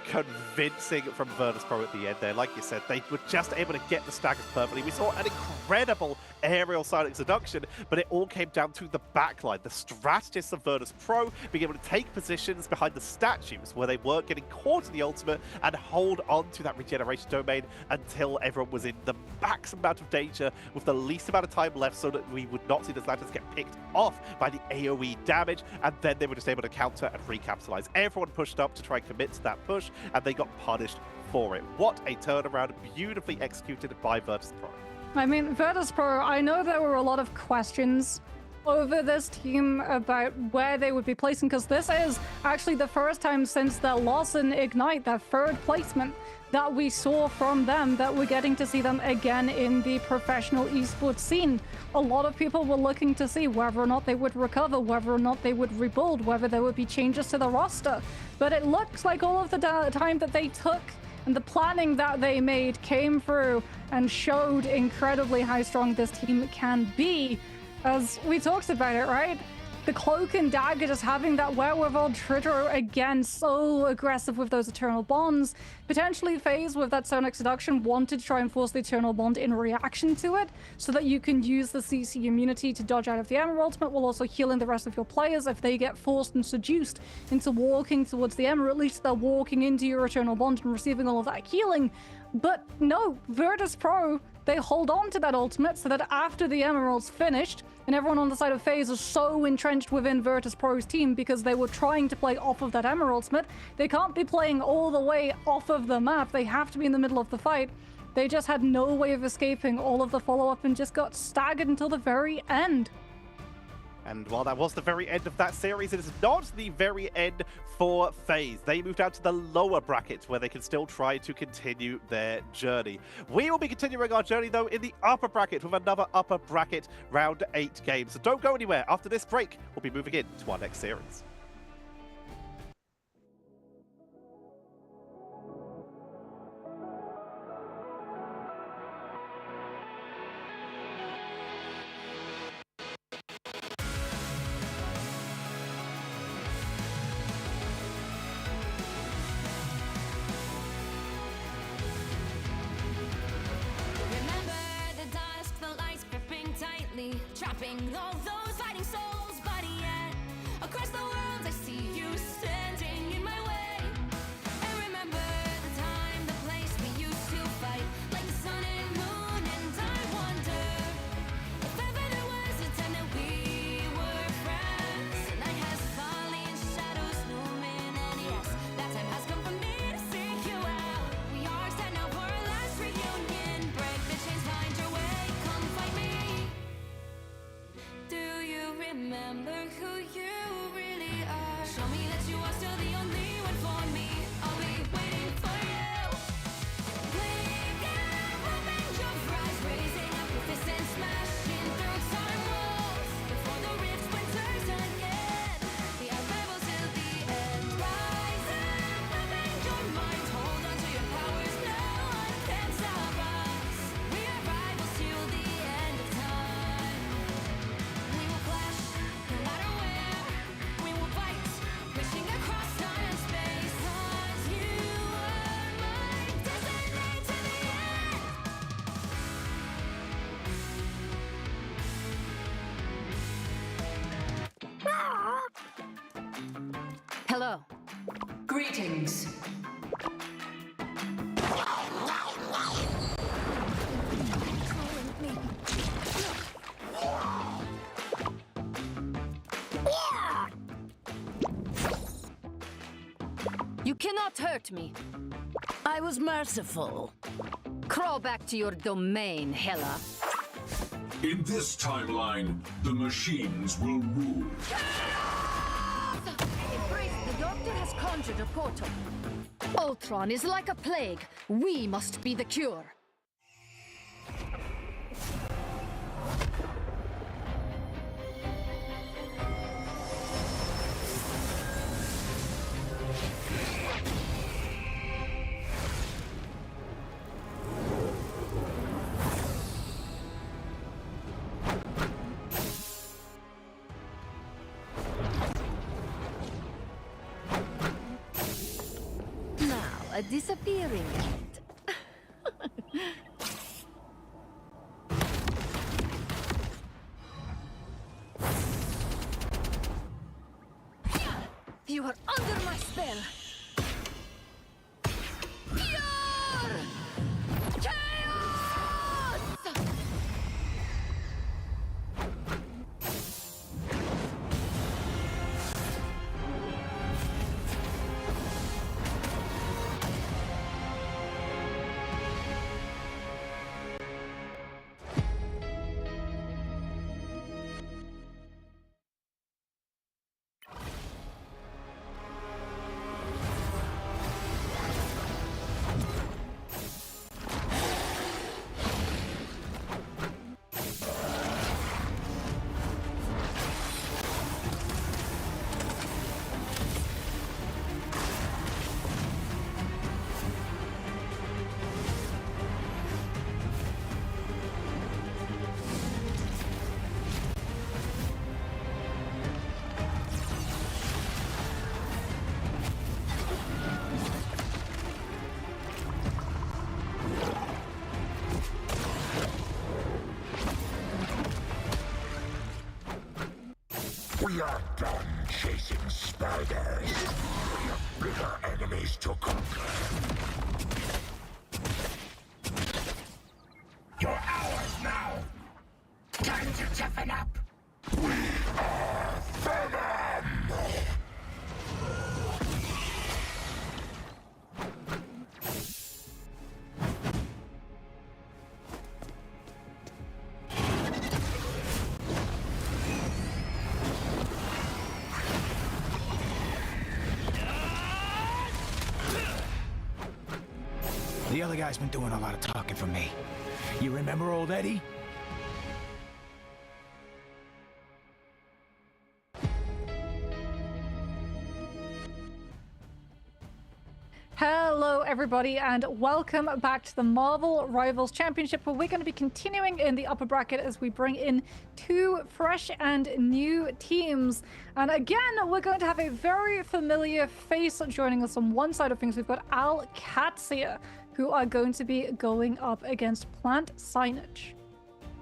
convincing from Vertus Pro at the end there. Like you said, they were just able to get the staggers perfectly. We saw an incredible aerial silent seduction, but it all came down to the backline. The strategists of Vertus Pro being able to take positions behind the statues where they weren't getting caught in the ultimate and hold on to that regeneration domain until everyone was in the maximum amount of danger with the least amount of time left so that we would not see the lanterns get picked off by the AoE damage, and then they were just able to counter and recapitalize. Everyone pushed up to try and commit to that push, and they got punished for it. What a turnaround, beautifully executed by Vertus Pro. I mean, Vertus Pro, I know there were a lot of questions over this team about where they would be placing, because this is actually the first time since their loss in Ignite, their third placement, that we saw from them, that we're getting to see them again in the professional esports scene. A lot of people were looking to see whether or not they would recover, whether or not they would rebuild, whether there would be changes to the roster. But it looks like all of the time that they took and the planning that they made came through and showed incredibly how strong this team can be. As we talked about it, right? The Cloak and Dagger just having that wherewithal, Tritro again so aggressive with those Eternal Bonds. Potentially Faze with that Sonic Seduction wanted to try and force the Eternal Bond in reaction to it so that you can use the CC immunity to dodge out of the Ember ultimate while also healing the rest of your players if they get forced and seduced into walking towards the Ember. At least they're walking into your Eternal Bond and receiving all of that healing. But no, Vertus Pro, they hold on to that ultimate so that after the Emerald's finished, and everyone on the side of Faze is so entrenched within Vertus Pro's team because they were trying to play off of that Emerald ultimate, they can't be playing all the way off of the map. They have to be in the middle of the fight. They just had no way of escaping all of the follow-up and just got staggered until the very end. And while that was the very end of that series, it is not the very end for FaZe. They moved out to the lower bracket where they can still try to continue their journey. We will be continuing our journey, though, in the upper bracket with another upper bracket round 8 games. So don't go anywhere. After this break, we'll be moving in to our next series. Trapping all those fighting souls, but yet across the world I see you standing in my way. And remember the time, the place we used to fight, like the sun and moon. And I wonder if ever there was a time that we were friends. And I have Show me that you are still the only one for me. I'll be waiting for you. Blink and open your eyes, raising up your fists and smashing through time walls. Before the rift winters again, the arrival till the end. Rise and open your mind, hold on to your powers. No one can stop us. We are rivals till the end of time. We will clash, no matter where. We will fight, reaching across time and space. 'Cause you are my destiny to the end. Hello. Greetings. You cannot hurt me. I was merciful. Crawl back to your domain, Hela. In this timeline, the machines will rule. The doctor has conjured a portal. Ultron is like a plague. We must be the cure. Now, a disappearing act. You are under my spell. Pure chaos! We are done chasing spiders. We have bigger enemies to conquer. You're ours now. Time to toughen up. We are Venom. The other guy's been doing a lot of talking for me. You remember old Eddie? Hello, everybody, and welcome back to the Marvel Rivals Championship, where we're going to be continuing in the upper bracket as we bring in two fresh and new teams. And again, we're going to have a very familiar face joining us on one side of things. We've got Alcatsia, who are going to be going up against Plant Signage.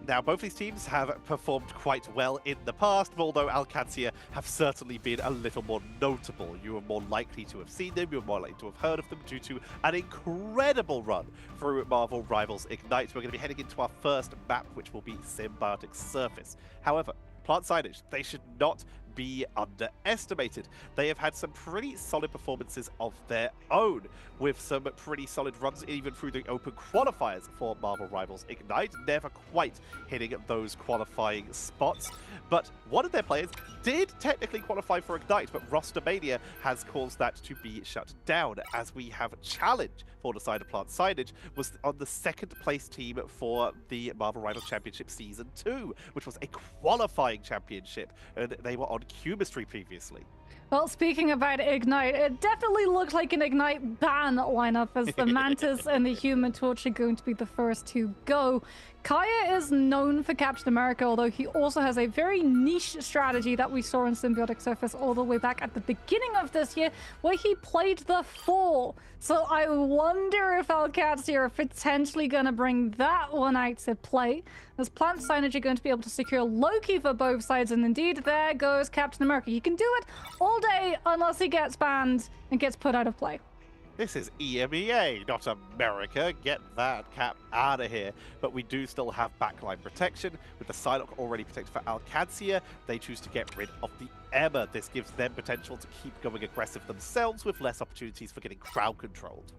Now, both these teams have performed quite well in the past, although Alcatsia have certainly been a little more notable. You are more likely to have seen them, you're more likely to have heard of them due to an incredible run through Marvel Rivals Ignite. We're going to be heading into our first map, which will be Symbiotic Surface. However, Plant Signage, they should not be underestimated. They have had some pretty solid performances of their own, with some pretty solid runs even through the open qualifiers for Marvel Rivals Ignite, never quite hitting those qualifying spots. But one of their players did technically qualify for Ignite, but roster mania has caused that to be shut down, as we have challenge for the side of Plant Signage was on the second place team for the Marvel Rivals Championship Season 2, which was a qualifying championship, and they were on Chemistry previously. Well, speaking about Ignite, it definitely looked like an Ignite ban lineup, as the Mantis and the Human Torch are going to be the first to go. Kaya is known for Captain America, although he also has a very niche strategy that we saw in Symbiotic Surface all the way back at the beginning of this year, where he played the Fall. So I wonder if Alcatsia are potentially going to bring that one out to play, as Plant Signage are going to be able to secure Loki for both sides, and indeed, there goes Captain America. He can do it all day unless he gets banned and gets put out of play. This is EMEA, not America. Get that cap out of here. But we do still have backline protection. With the Psylocke already protected for Alcatsia, they choose to get rid of the Emma. This gives them potential to keep going aggressive themselves, with less opportunities for getting crowd controlled.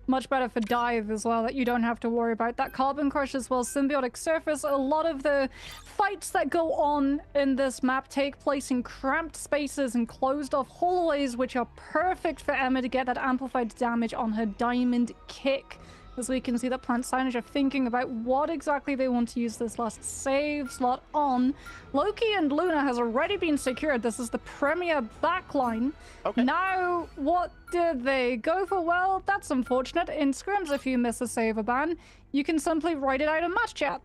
Much better for Dive as well, that you don't have to worry about that Carbon Crush as well. Symbiotic Surface, a lot of the fights that go on in this map take place in cramped spaces and closed off hallways, which are perfect for Emma to get that amplified damage on her Diamond Kick. As we can see that Plant Signage are thinking about what exactly they want to use this last save slot on. Loki and Luna has already been secured. This is the premier backline. Okay. Now, what did they go for? Well, that's unfortunate. In scrims, if you miss a save or ban, you can simply write it out in match chat.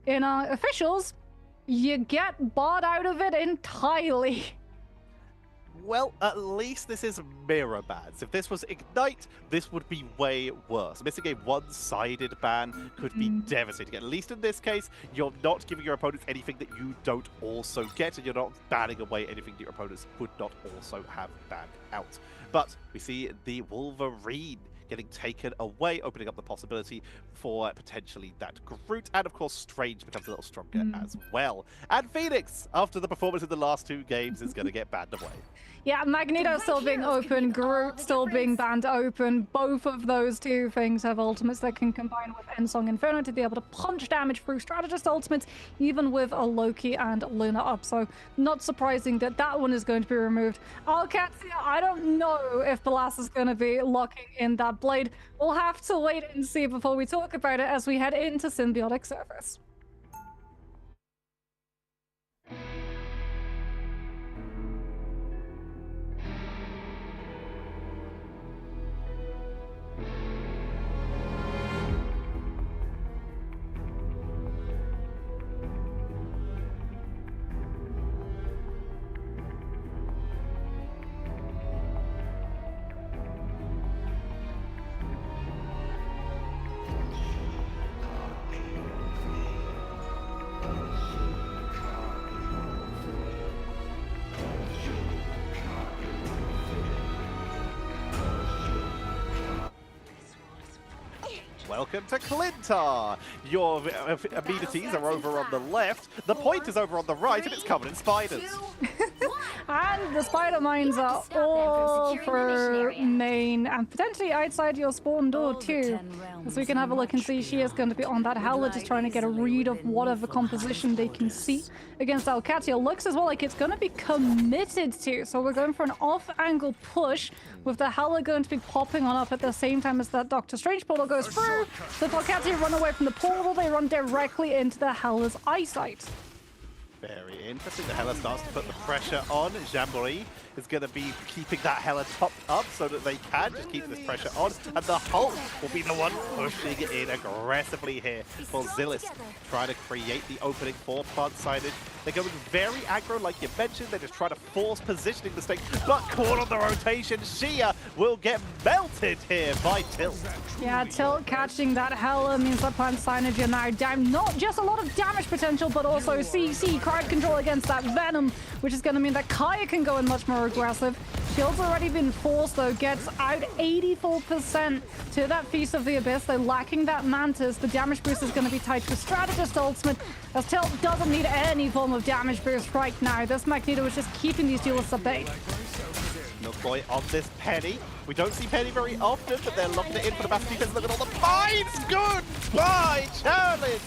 In officials, you get barred out of it entirely. Well, at least this is mirror bans. If this was Ignite, this would be way worse. Missing a one-sided ban could be devastating. At least in this case, you're not giving your opponents anything that you don't also get, and you're not banning away anything that your opponents would not also have banned out. But we see the Wolverine getting taken away, opening up the possibility for potentially that Groot, and of course Strange becomes a little stronger as well. And Phoenix, after the performance in the last two games, is going to get banned away. Yeah, Magneto still being open, Groot still being banned open. Both of those two things have ultimates that can combine with Ensong Inferno to be able to punch damage through strategist ultimates, even with a Loki and Luna up. So not surprising that that one is going to be removed. Alcatsia, I don't know if Belas is going to be locking in that blade. We'll have to wait and see before we talk about it as we head into Symbiotic Surface. Welcome to Clintar! Your amenities are over on the left, the point is over on the right, and it's covered in spiders. And the spider mines are all for main and potentially outside your spawn door too. As we can have a look and see, she is going to be on that Howler, just trying to get a read of whatever composition they can see against Alcatsia. Looks as well like it's going to be committed to. So we're going for an off-angle push with the Howler going to be popping on up at the same time as that Doctor Strange portal goes through. So Alcatsia run away from the portal, they run directly into the Howler's eyesight. Very interesting. The Hela starts to put the pressure on. Jamboree is going to be keeping that Hela topped up so that they can just keep this pressure on. And the Hulk will be the one pushing in aggressively here for Zillis, trying to create the opening for Plant Signage. They're going very aggro, like you mentioned. They're just trying to force positioning mistake, but caught on the rotation. Shia will get melted here by Tilt. Yeah, Tilt catching that Hela means that Plant Signage are now down not just a lot of damage potential, but also CC crowd control against that Venom, which is going to mean that Kaya can go in much more aggressive. Shield's already been forced, though. Gets out 84% to that Feast of the Abyss. They're lacking that Mantis. The damage boost is going to be tied to a Strategist ultimate, as Tilt doesn't need any form of damage boost right now. This Magneto is just keeping these duelists at bay. Milkboy on this Penny. We don't see Penny very often, but they're locking it in for the best defense. Look at all the mines! Goodbye, challenge!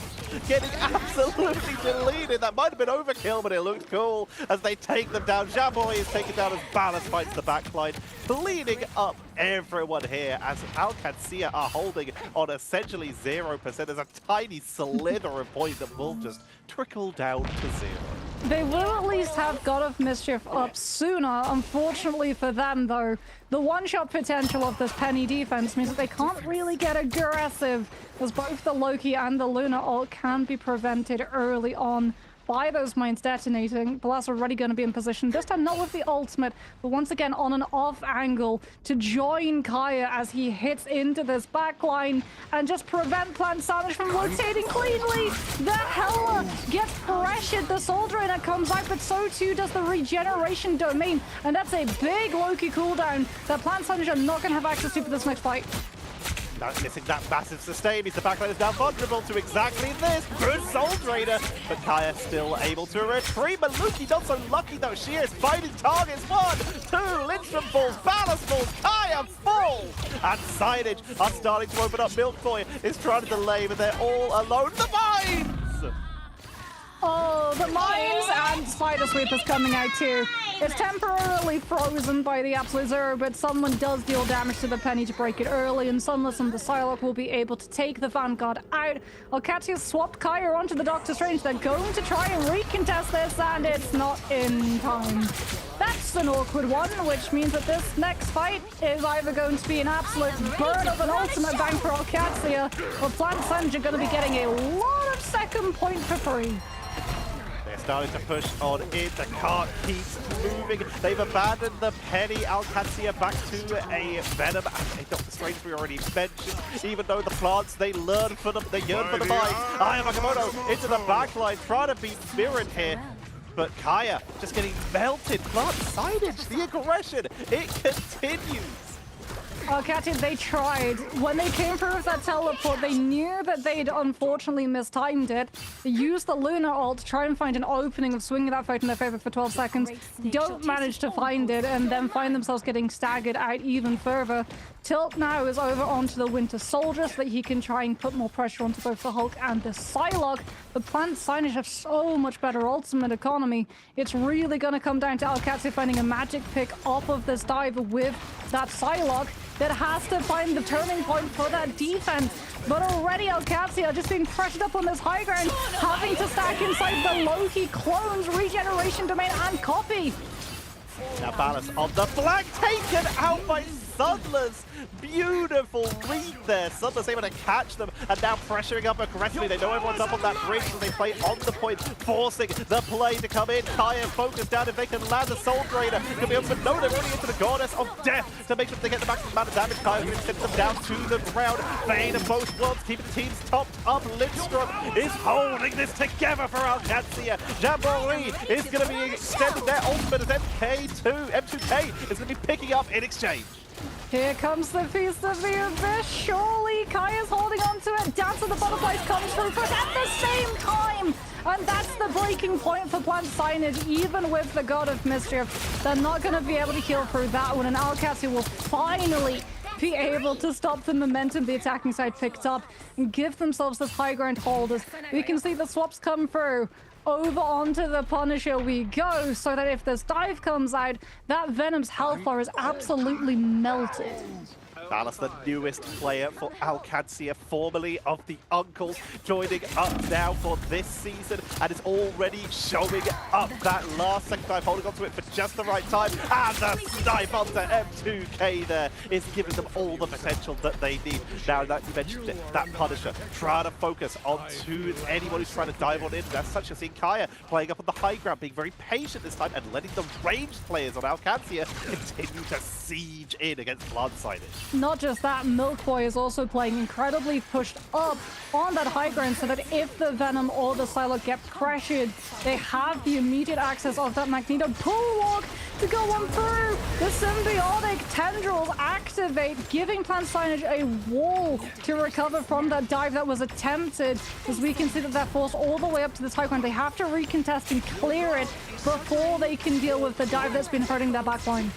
Getting absolutely deleted. That might have been overkill, but it looked cool as they take them down. Jaboy is taken down as Ballas fights the backline, bleeding up everyone here as Alcatsia are holding on essentially 0%. There's a tiny slither of point that will just trickle down to 0. They will at least have God of Mischief up sooner. Unfortunately for them, though, the one-shot potential of this Penny defense means that they can't really get aggressive, as both the Loki and the Luna ult can be prevented early on by those mines detonating. Ballas already going to be in position, this time not with the ultimate, but once again on an off angle to join Kaya as he hits into this backline and just prevent Plant Signage from rotating cleanly. The Hella gets pressured, the Soul Drainer comes out, but so too does the Regeneration Domain, and that's a big Loki cooldown that Plant Signage are not going to have access to for this next fight. Not missing that massive sustain means the backline is now vulnerable to exactly this. Good Soul Drainer, but Kaya still able to retrieve. Maluki not so lucky though. She is finding targets. 1, 2, Lindstrom falls, Ballas falls, Kaya falls. And Signage are starting to open up. Milkboy is trying to delay, but they're all alone. The mines! Oh, the mines and Spider Sweep is coming out too. It's temporarily frozen by the Absolute Zero, but someone does deal damage to the Penny to break it early, and Sunless and the Psylocke will be able to take the Vanguard out. Alcatsia swapped Kaya onto the Doctor Strange. They're going to try and recontest this, and it's not in time. That's an awkward one, which means that this next fight is either going to be an absolute burn of an ultimate bang for Alcatsia, or Plant Signage are going to be getting a lot of second point for free. They're starting to push on in. The cart keeps moving. They've abandoned the Penny. Alcatsia back to a Venom and a Doctor Strange we already mentioned. Even though the plants, they learn for them, they yearn for the mines. Aya Makamoto into the backline, trying to beat Mirren here. But Kaya just getting melted. Plant Signage, the aggression, it continues. Alcatsia, they tried. When they came through with that teleport, they knew that they'd unfortunately mistimed it. They used the Lunar ult to try and find an opening of swinging that fight in their favor for 12 seconds. Don't manage to find it, and then find themselves getting staggered out even further. Tilt now is over onto the Winter Soldier so that he can try and put more pressure onto both the Hulk and the Psylocke. The Plant Signage have so much better ultimate economy. It's really going to come down to Alcatsia finding a magic pick off of this dive with that Psylocke that has to find the turning point for that defense. But already Alcatsia just being pressured up on this high ground, having to stack inside the Loki clones, Regeneration Domain, and Copy. Now Ballas on the flank, taken out by Sunless. Beautiful read there. Sunless able to catch them and now pressuring up aggressively. They know everyone's up on that bridge, so they play on the point, forcing the play to come in. Kaya focused down if they can land the Soul Drainer. Could be able to no, they're already into the Goddess of Death to make sure they get the maximum amount of damage. Kaya going to send them down to the ground. Bane of both worlds, keeping the teams topped up. Lindstrom is holding this together for Alcatsia. Jamboree is going to be extending their ultimate as M2K is going to be picking up in exchange. Here comes the Feast of the Abyss. Surely Kaya's holding on to it. Dance of the Butterflies comes through first at the same time. And that's the breaking point for Plant Signage. Even with the God of Mischief, they're not going to be able to heal through that one. And Alcatsia will finally be able to stop the momentum the attacking side picked up and give themselves this high ground hold. As we can see the swaps come through. Over onto the Punisher we go, so that if this dive comes out, that Venom's health bar is absolutely melted. Ballas, the newest player for Alcatsia, formerly of the Uncles, joining up now for this season, and is already showing up that last second dive, holding onto it for just the right time, and the snipe onto M2K there is giving them all the potential that they need. Now that you mentioned it, that Punisher trying to focus onto anyone who's trying to dive on in. That's such a scene. Kaya playing up on the high ground, being very patient this time, and letting the ranged players on Alcatsia continue to siege in against Plant Signage. not just that, Milk Boy is also playing incredibly pushed up on that high ground so that if the Venom or the Psylocke get pressured, they have the immediate access of that Magneto pull walk to go on through. The symbiotic tendrils activate, giving Plant Signage a wall to recover from that dive that was attempted. As we can see that they're forced all the way up to this high ground. They have to recontest and clear it before they can deal with the dive that's been hurting their backline.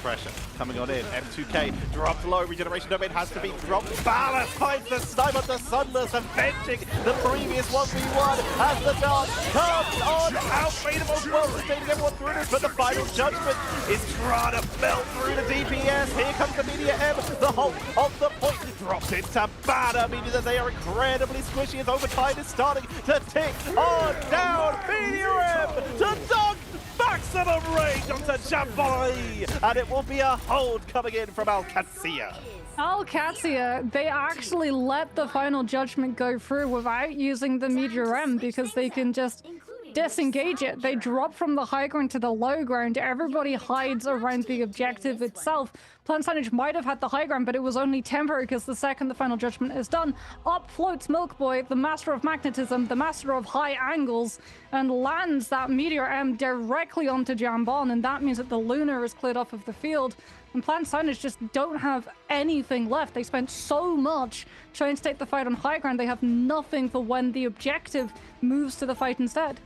Pressure coming on in. M2K dropped low. Regeneration domain has to be dropped. Ballast finds the snipe of the Sunless, avenging the previous 1v1 as the dog comes on out. Freedom's well sustaining everyone through this, but the final judgment is trying to melt through the DPS. Here comes the Media M. The Hulk on the point drops into batter, meaning that they are incredibly squishy as overtime is starting to tick on down. Media M to dog. Maximum range onto Jamboree, and it will be a hold coming in from Alcatsia. Alcatsia, they actually let the final judgment go through without using the Meteor M because they can just disengage it. They drop from the high ground to the low ground. Everybody hides around the objective itself. Plant Signage might have had the high ground, but it was only temporary because the second the final judgment is done, up floats Milk Boy, the master of magnetism, the master of high angles, and lands that Meteor M directly onto Jambon, and that means that the Lunar is cleared off of the field. And Plant Signage just don't have anything left. They spent so much trying to take the fight on high ground, they have nothing for when the objective moves to the fight instead.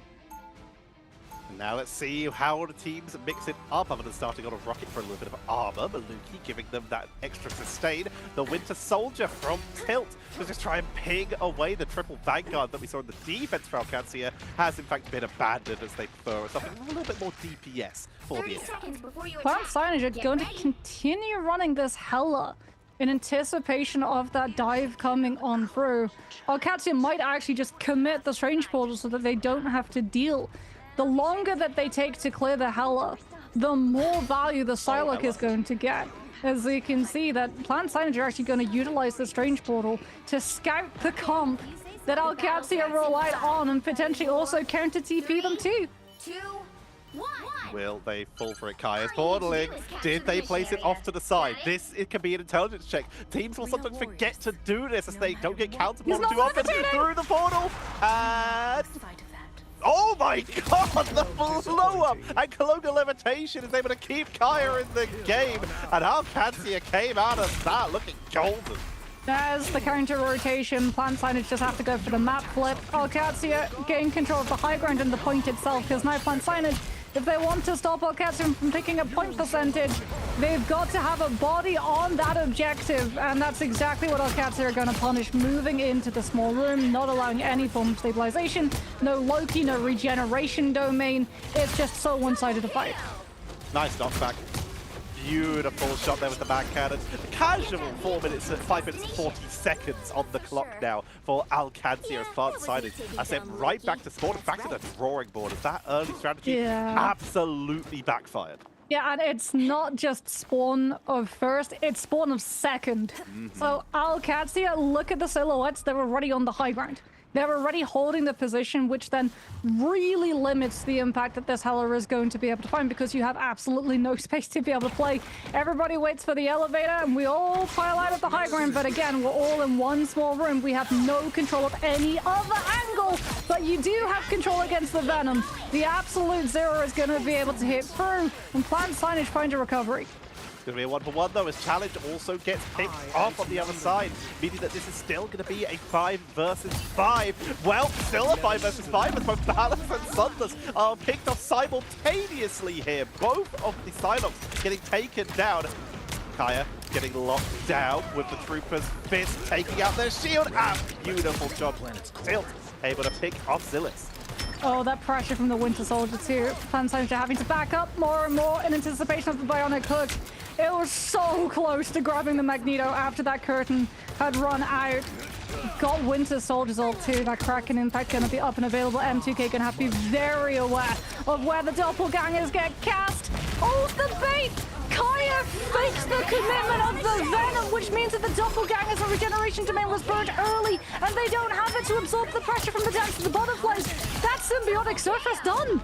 Now let's see how the teams mix it up. Other than starting on a rocket for a little bit of armor, Maluki giving them that extra sustain. The Winter Soldier from Tilt to just try and ping away the triple Vanguard that we saw in the defense for Alcatsia has in fact been abandoned as they prefer something a little bit more DPS for the attack. Plant Signage are going to continue running this Hella in anticipation of that dive coming on through. Alcatsia might actually just commit the Strange Portal so that they don't have to deal. The longer that they take to clear the Hella, the more value the Psylocke is going to get. As you can see that Plant Signage are actually going to utilize the Strange Portal to scout the comp that Alcatsia relied on and potentially also counter TP them too. 2, 1. Will they fall for it? Kaya's portaling. Did they place it off to the side? It can be an intelligence check. Teams will sometimes forget to do this as they don't get counter portal too often through the portal. And oh my god, the blow up! And Colonial Levitation is able to keep Kaya in the game. And Alcatsia came out of that looking golden. As the counter rotation, Plant Signage just have to go for the map flip. Alcatsia gain control of the high ground and the point itself, because now Plant Signage, if they want to stop Alcatsia from picking a point percentage, they've got to have a body on that objective, and that's exactly what Alcatsia are going to punish, moving into the small room, not allowing any form of stabilization, no Loki, no regeneration domain. It's just so one-sided a fight. Nice knockback. Beautiful shot there with the back cannon. Casual 5 minutes 40 seconds on the clock now for Alcatsia as Plant Signage. I said right back to spawn, back to the drawing board. As that early strategy absolutely backfired. Yeah, and it's not just spawn of first, it's spawn of second. So Alcatsia, look at the silhouettes, they're already on the high ground. They're already holding the position, which then really limits the impact that this Hella is going to be able to find because you have absolutely no space to be able to play. Everybody waits for the elevator and we all pile out at the high ground, but again, we're all in one small room. We have no control of any other angle, but you do have control against the Venom. The absolute zero is going to be able to hit through, and Plant Signage find a recovery. It's going to be a 1-for-1 though, as Challenge also gets picked off on the other side, meaning that this is still going to be a 5 versus 5. Well, still a 5 versus 5 as both Balance and Sunless are picked off simultaneously here. Both of the Psylocks getting taken down. Kaya getting locked down with the Trooper's fist, taking out their shield. Beautiful job. Tilt able to pick off Zillix. Oh, that pressure from the Winter Soldier too. Plant Signage having to back up more and more in anticipation of the Bionic Hook. It was so close to grabbing the Magneto after that curtain had run out. Got Winter Soldier's ult too. That Kraken impact going to be up and available. M2K going to have to be very aware of where the doppelgangers get cast. Oh, the bait! Kaya fakes the commitment of the Venom, which means that the doppelgangers and regeneration domain was burned early, and they don't have it to absorb the pressure from the dance of the butterflies. That symbiotic surface done.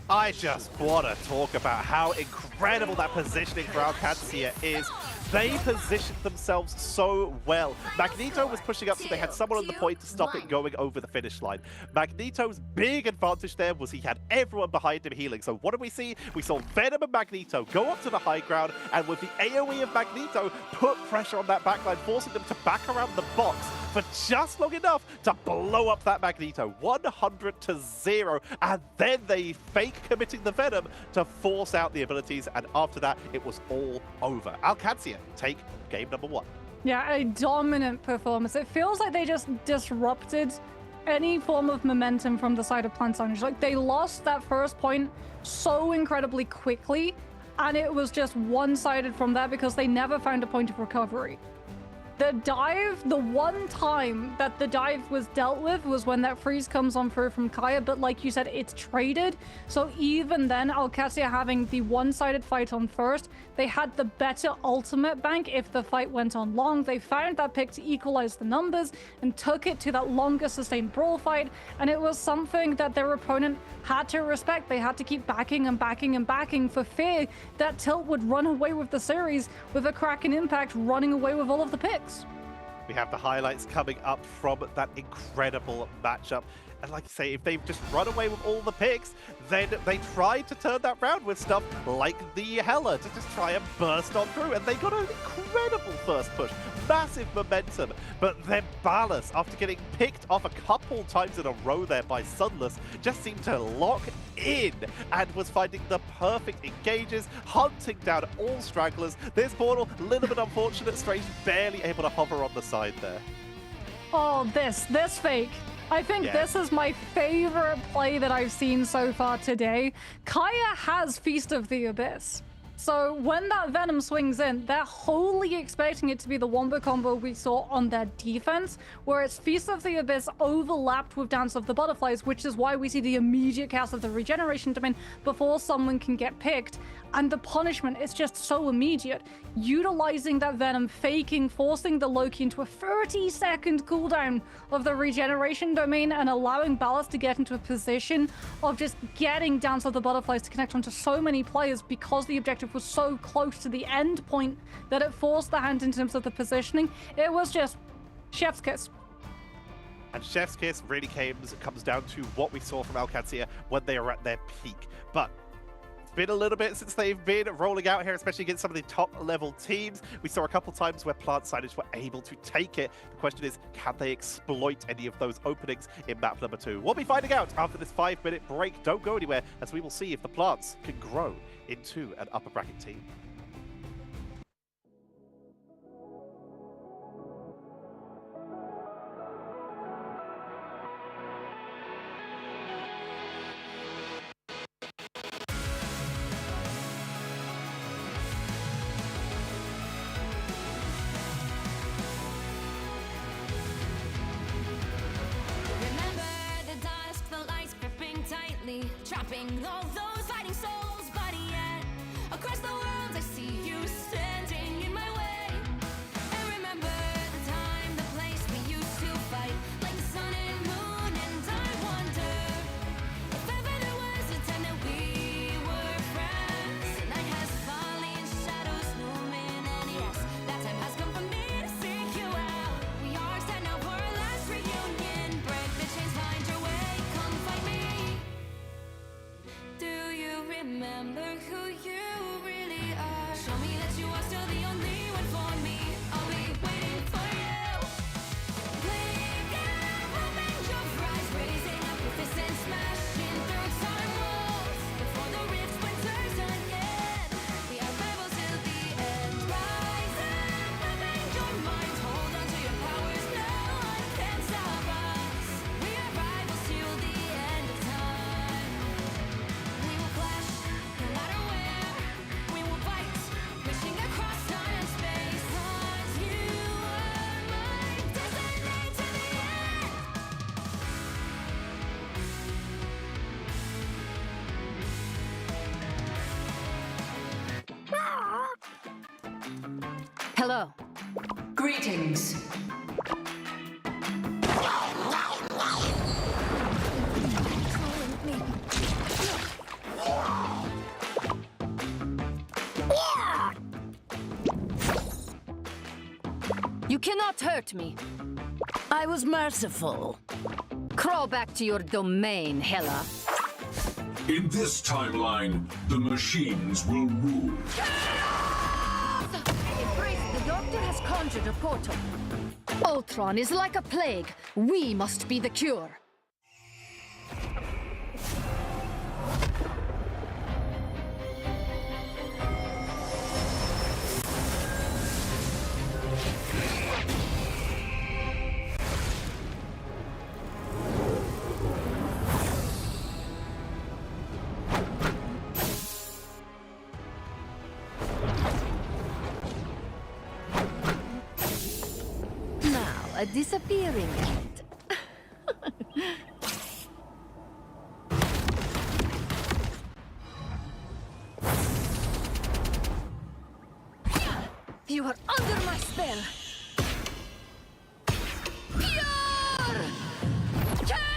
I just want to talk about how incredible that positioning for Alcatsia is. They positioned themselves so well. Magneto was pushing up, so they had someone on the point to stop it going over the finish line. Magneto's big advantage there was he had everyone behind him healing. So what did we see? We saw Venom and Magneto go up to the high ground, and with the AoE of Magneto, put pressure on that backline, forcing them to back around the box for just long enough to blow up that Magneto 100-0, and then they fake committing the Venom to force out the abilities, and after that it was all over. Alcatsia take game number 1. Yeah, a dominant performance. It feels like they just disrupted any form of momentum from the side of Plant Signage. Like, they lost that first point so incredibly quickly, and it was just one-sided from there because they never found a point of recovery. The dive, the one time that the dive was dealt with was when that freeze comes on through from Kaya, but like you said, it's traded. So even then, Alcatsia having the one-sided fight on first, they had the better ultimate bank if the fight went on long. They found that pick to equalize the numbers and took it to that longer sustained brawl fight, and it was something that their opponent had to respect. They had to keep backing and backing and backing for fear that Tilt would run away with the series with a Kraken Impact running away with all of the picks. We have the highlights coming up from that incredible matchup. And like I say, if they've just run away with all the picks, then they tried to turn that round with stuff like the Hella to just try and burst on through. And they got an incredible first push, massive momentum. But then Ballas, after getting picked off a couple times in a row there by Sunless, just seemed to lock in and was finding the perfect engages, hunting down all stragglers. This Portal, a little bit unfortunate, Strange barely able to hover on the side there. Oh, this fake. I think this is my favorite play that I've seen so far today. Kaya has Feast of the Abyss. So when that Venom swings in, they're wholly expecting it to be the Wombo combo we saw on their defense, where it's Feast of the Abyss overlapped with Dance of the Butterflies, which is why we see the immediate cast of the Regeneration domain before someone can get picked. And the punishment is just so immediate. Utilizing that Venom, faking, forcing the Loki into a 30-second cooldown of the Regeneration domain and allowing Ballas to get into a position of just getting Dance of the Butterflies to connect onto so many players because the objective was so close to the end point that it forced the hand in terms of the positioning. It was just chef's kiss. And chef's kiss really comes down to what we saw from Alcatsia when they are at their peak. But been a little bit since they've been rolling out here, especially against some of the top level teams. We saw a couple times where Plant Signage were able to take it. The question is, can they exploit any of those openings in map number 2? We'll be finding out after this 5-minute break. Don't go anywhere, as we will see if the Plants can grow into an upper bracket team. Trapping all those fighting souls, but yet across the world I see you standing in my way. And remember the time, the place we used to fight like the sun and moon. And I wonder if ever there was a time that we were friends. The night has fallen, shadows looming, and yes, that time has come for me to seek you out. We are set now for our last reunion. Break the chains, find your way, come fight me. Do you remember who you really are? Show me that you are still the only one for me. I'll be waiting for you. Blink and open your eyes, raising up your fists and smashing through time walls. Before the rift splinters again, we are rebels till the end. Rise and open your mind, hold on to your powers, no one can stop us. We are rivals till the end of time. We will clash, no matter where. We will fight, reaching across time and space. 'Cause you are my destiny to the end. Hello. Greetings. You cannot hurt me. I was merciful. Crawl back to your domain, Hela. In this timeline, the machines will rule. Embrace, the doctor has conjured a portal. Ultron is like a plague. We must be the cure. A disappearing act. You are under my spell. Pure chaos!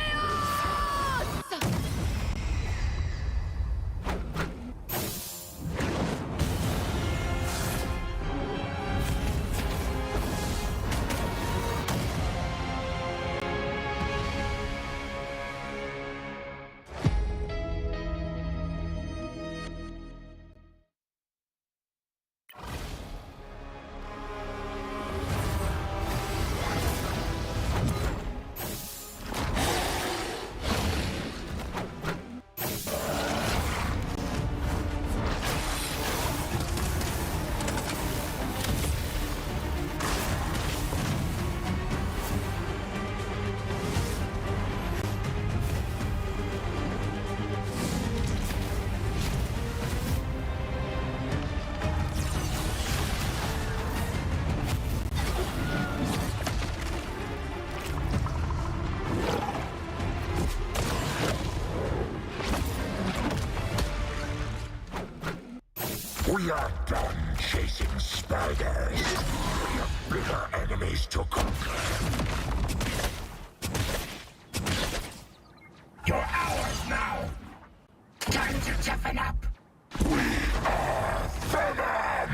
We are done chasing spiders. We have bigger enemies to conquer. You're ours now. Time to toughen up. We are Venom!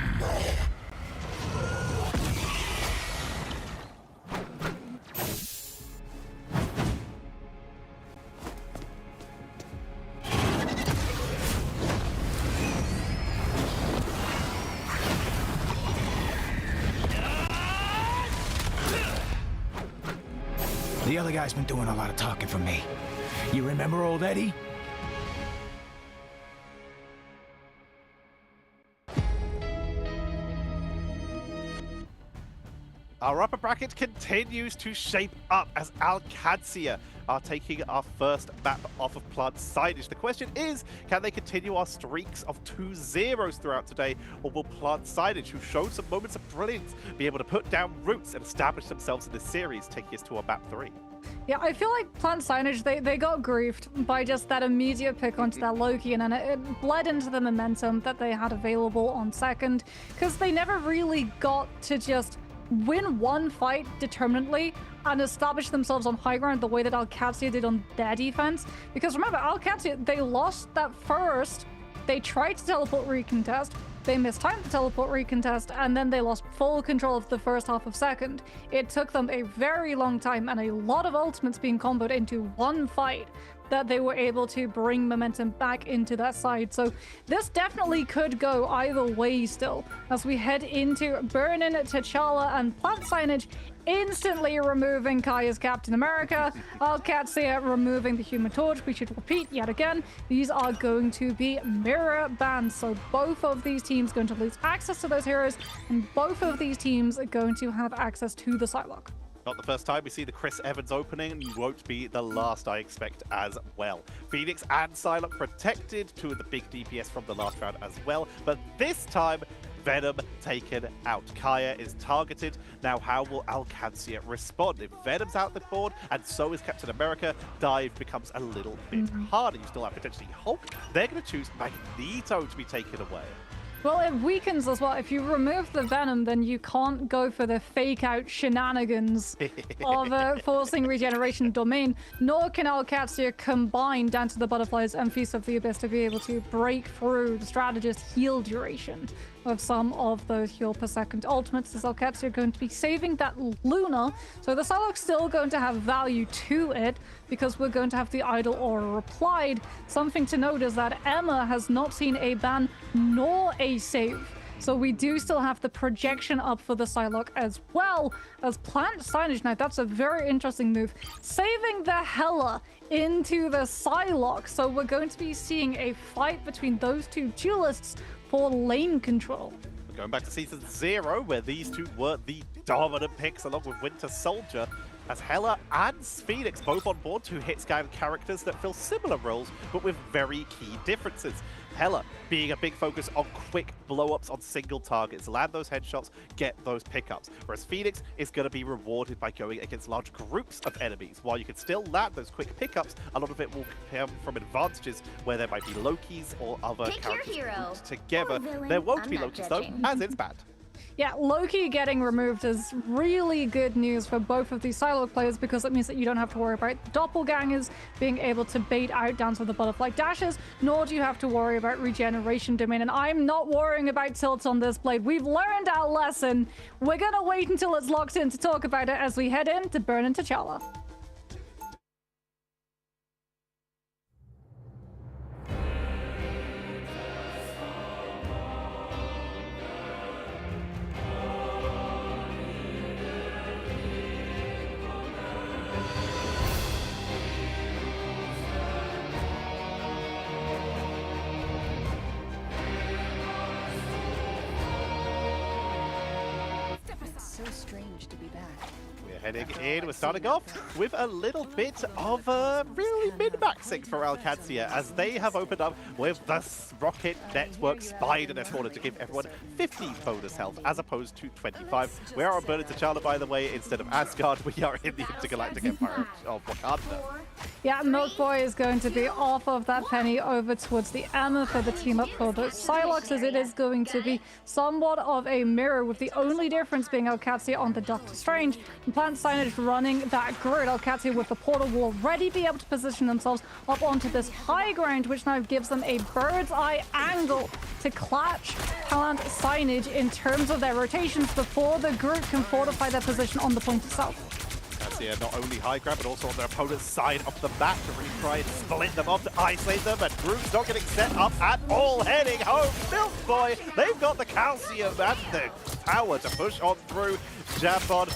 The other guy's been doing a lot of talking for me. You remember old Eddie? Our upper bracket continues to shape up as Alcatsia are taking our first map off of Plant Signage. The question is, can they continue our streaks of 2-0s throughout today, or will Plant Signage, who showed some moments of brilliance, be able to put down roots and establish themselves in this series, taking us to our map 3? Yeah, I feel like Plant Signage, they got griefed by just that immediate pick onto that Loki, and then it bled into the momentum that they had available on second, because they never really got to just win one fight determinately and establish themselves on high ground the way that Alcatsia did on their defense. Because remember, Alcatsia, they lost that first. They tried to teleport recontest, they mistimed the teleport recontest, and then they lost full control of the first half of second. It took them a very long time and a lot of ultimates being comboed into one fight that they were able to bring momentum back into that side. So this definitely could go either way still as we head into Burnin, T'Challa, and Plant Signage instantly removing Kaya's Captain America, Alcatsia removing the Human Torch. We should repeat yet again, these are going to be mirror bans, so both of these teams going to lose access to those heroes, and both of these teams are going to have access to the Psylocke. Not the first time we see the Chris Evans opening, and won't be the last, I expect, as well. Phoenix and Psylocke protected, two of the big DPS from the last round as well, but this time, Venom taken out. Kaya is targeted. Now, how will Alcatsia respond? If Venom's out the board, and so is Captain America, dive becomes a little bit harder. You still have potentially Hulk. They're going to choose Magneto to be taken away. Well, it weakens as well. If you remove the venom, then you can't go for the fake-out shenanigans of forcing regeneration domain, nor can Alcatsia combine down to the butterflies and Feast of the Abyss to be able to break through the strategist heal duration of some of those heal per second ultimates. As Alcatsia are going to be saving that Luna, so the Psylocke's still going to have value to it because we're going to have the Idle Aura replied. Something to note is that Emma has not seen a ban nor a save. So we do still have the projection up for the Psylocke as well as plant signage. Now that's a very interesting move. Saving the Hela into the Psylocke. So we're going to be seeing a fight between those two duelists for lane control. We're going back to Season 0, where these two were the dominant picks along with Winter Soldier, as Hela and Phoenix both on board, two hit-scan characters that fill similar roles, but with very key differences. Hela being a big focus on quick blow-ups on single targets, land those headshots, get those pickups. Whereas Phoenix is going to be rewarded by going against large groups of enemies. While you can still land those quick pickups, a lot of it will come from advantages where there might be Lokis or other characters grouped together. There won't be Lokis though, as it's banned. Yeah, Loki getting removed is really good news for both of these Psylocke players because it means that you don't have to worry about doppelgangers being able to bait out down to the butterfly dashes, nor do you have to worry about regeneration domain. And I'm not worrying about tilts on this blade. We've learned our lesson. We're gonna wait until it's locked in to talk about it as we head in to Burn and T'Challa. So strange to be back. We're heading in. We're starting off with a little bit of really min-maxing for Alcatsia, as they have opened up with the Rocket Network Spider in order to give everyone 50 bonus health as opposed to 25. We are on Burn and T'Challa, by the way. Instead of Asgard, we are in the Intergalactic Empire of Wakanda. Yeah, Milk Boy is going to be off of that penny over towards the Emma for the team up for the Psylocke, as it is going to be somewhat of a mirror, with the only difference being Alcatsia on the Doctor Strange and Plant Signage running that grid. Alcatsia with the portal will already be able to position themselves up onto this high ground, which now gives them a bird's eye angle to clutch Plant Signage in terms of their rotations before the group can fortify their position on the point itself. Alcatsia not only high ground, but also on their opponent's side of the map to really try and split them up, to isolate them, and Groot's not getting set up at all. Heading home, Milk Boy, they've got the calcium and the power to push on through. Jambon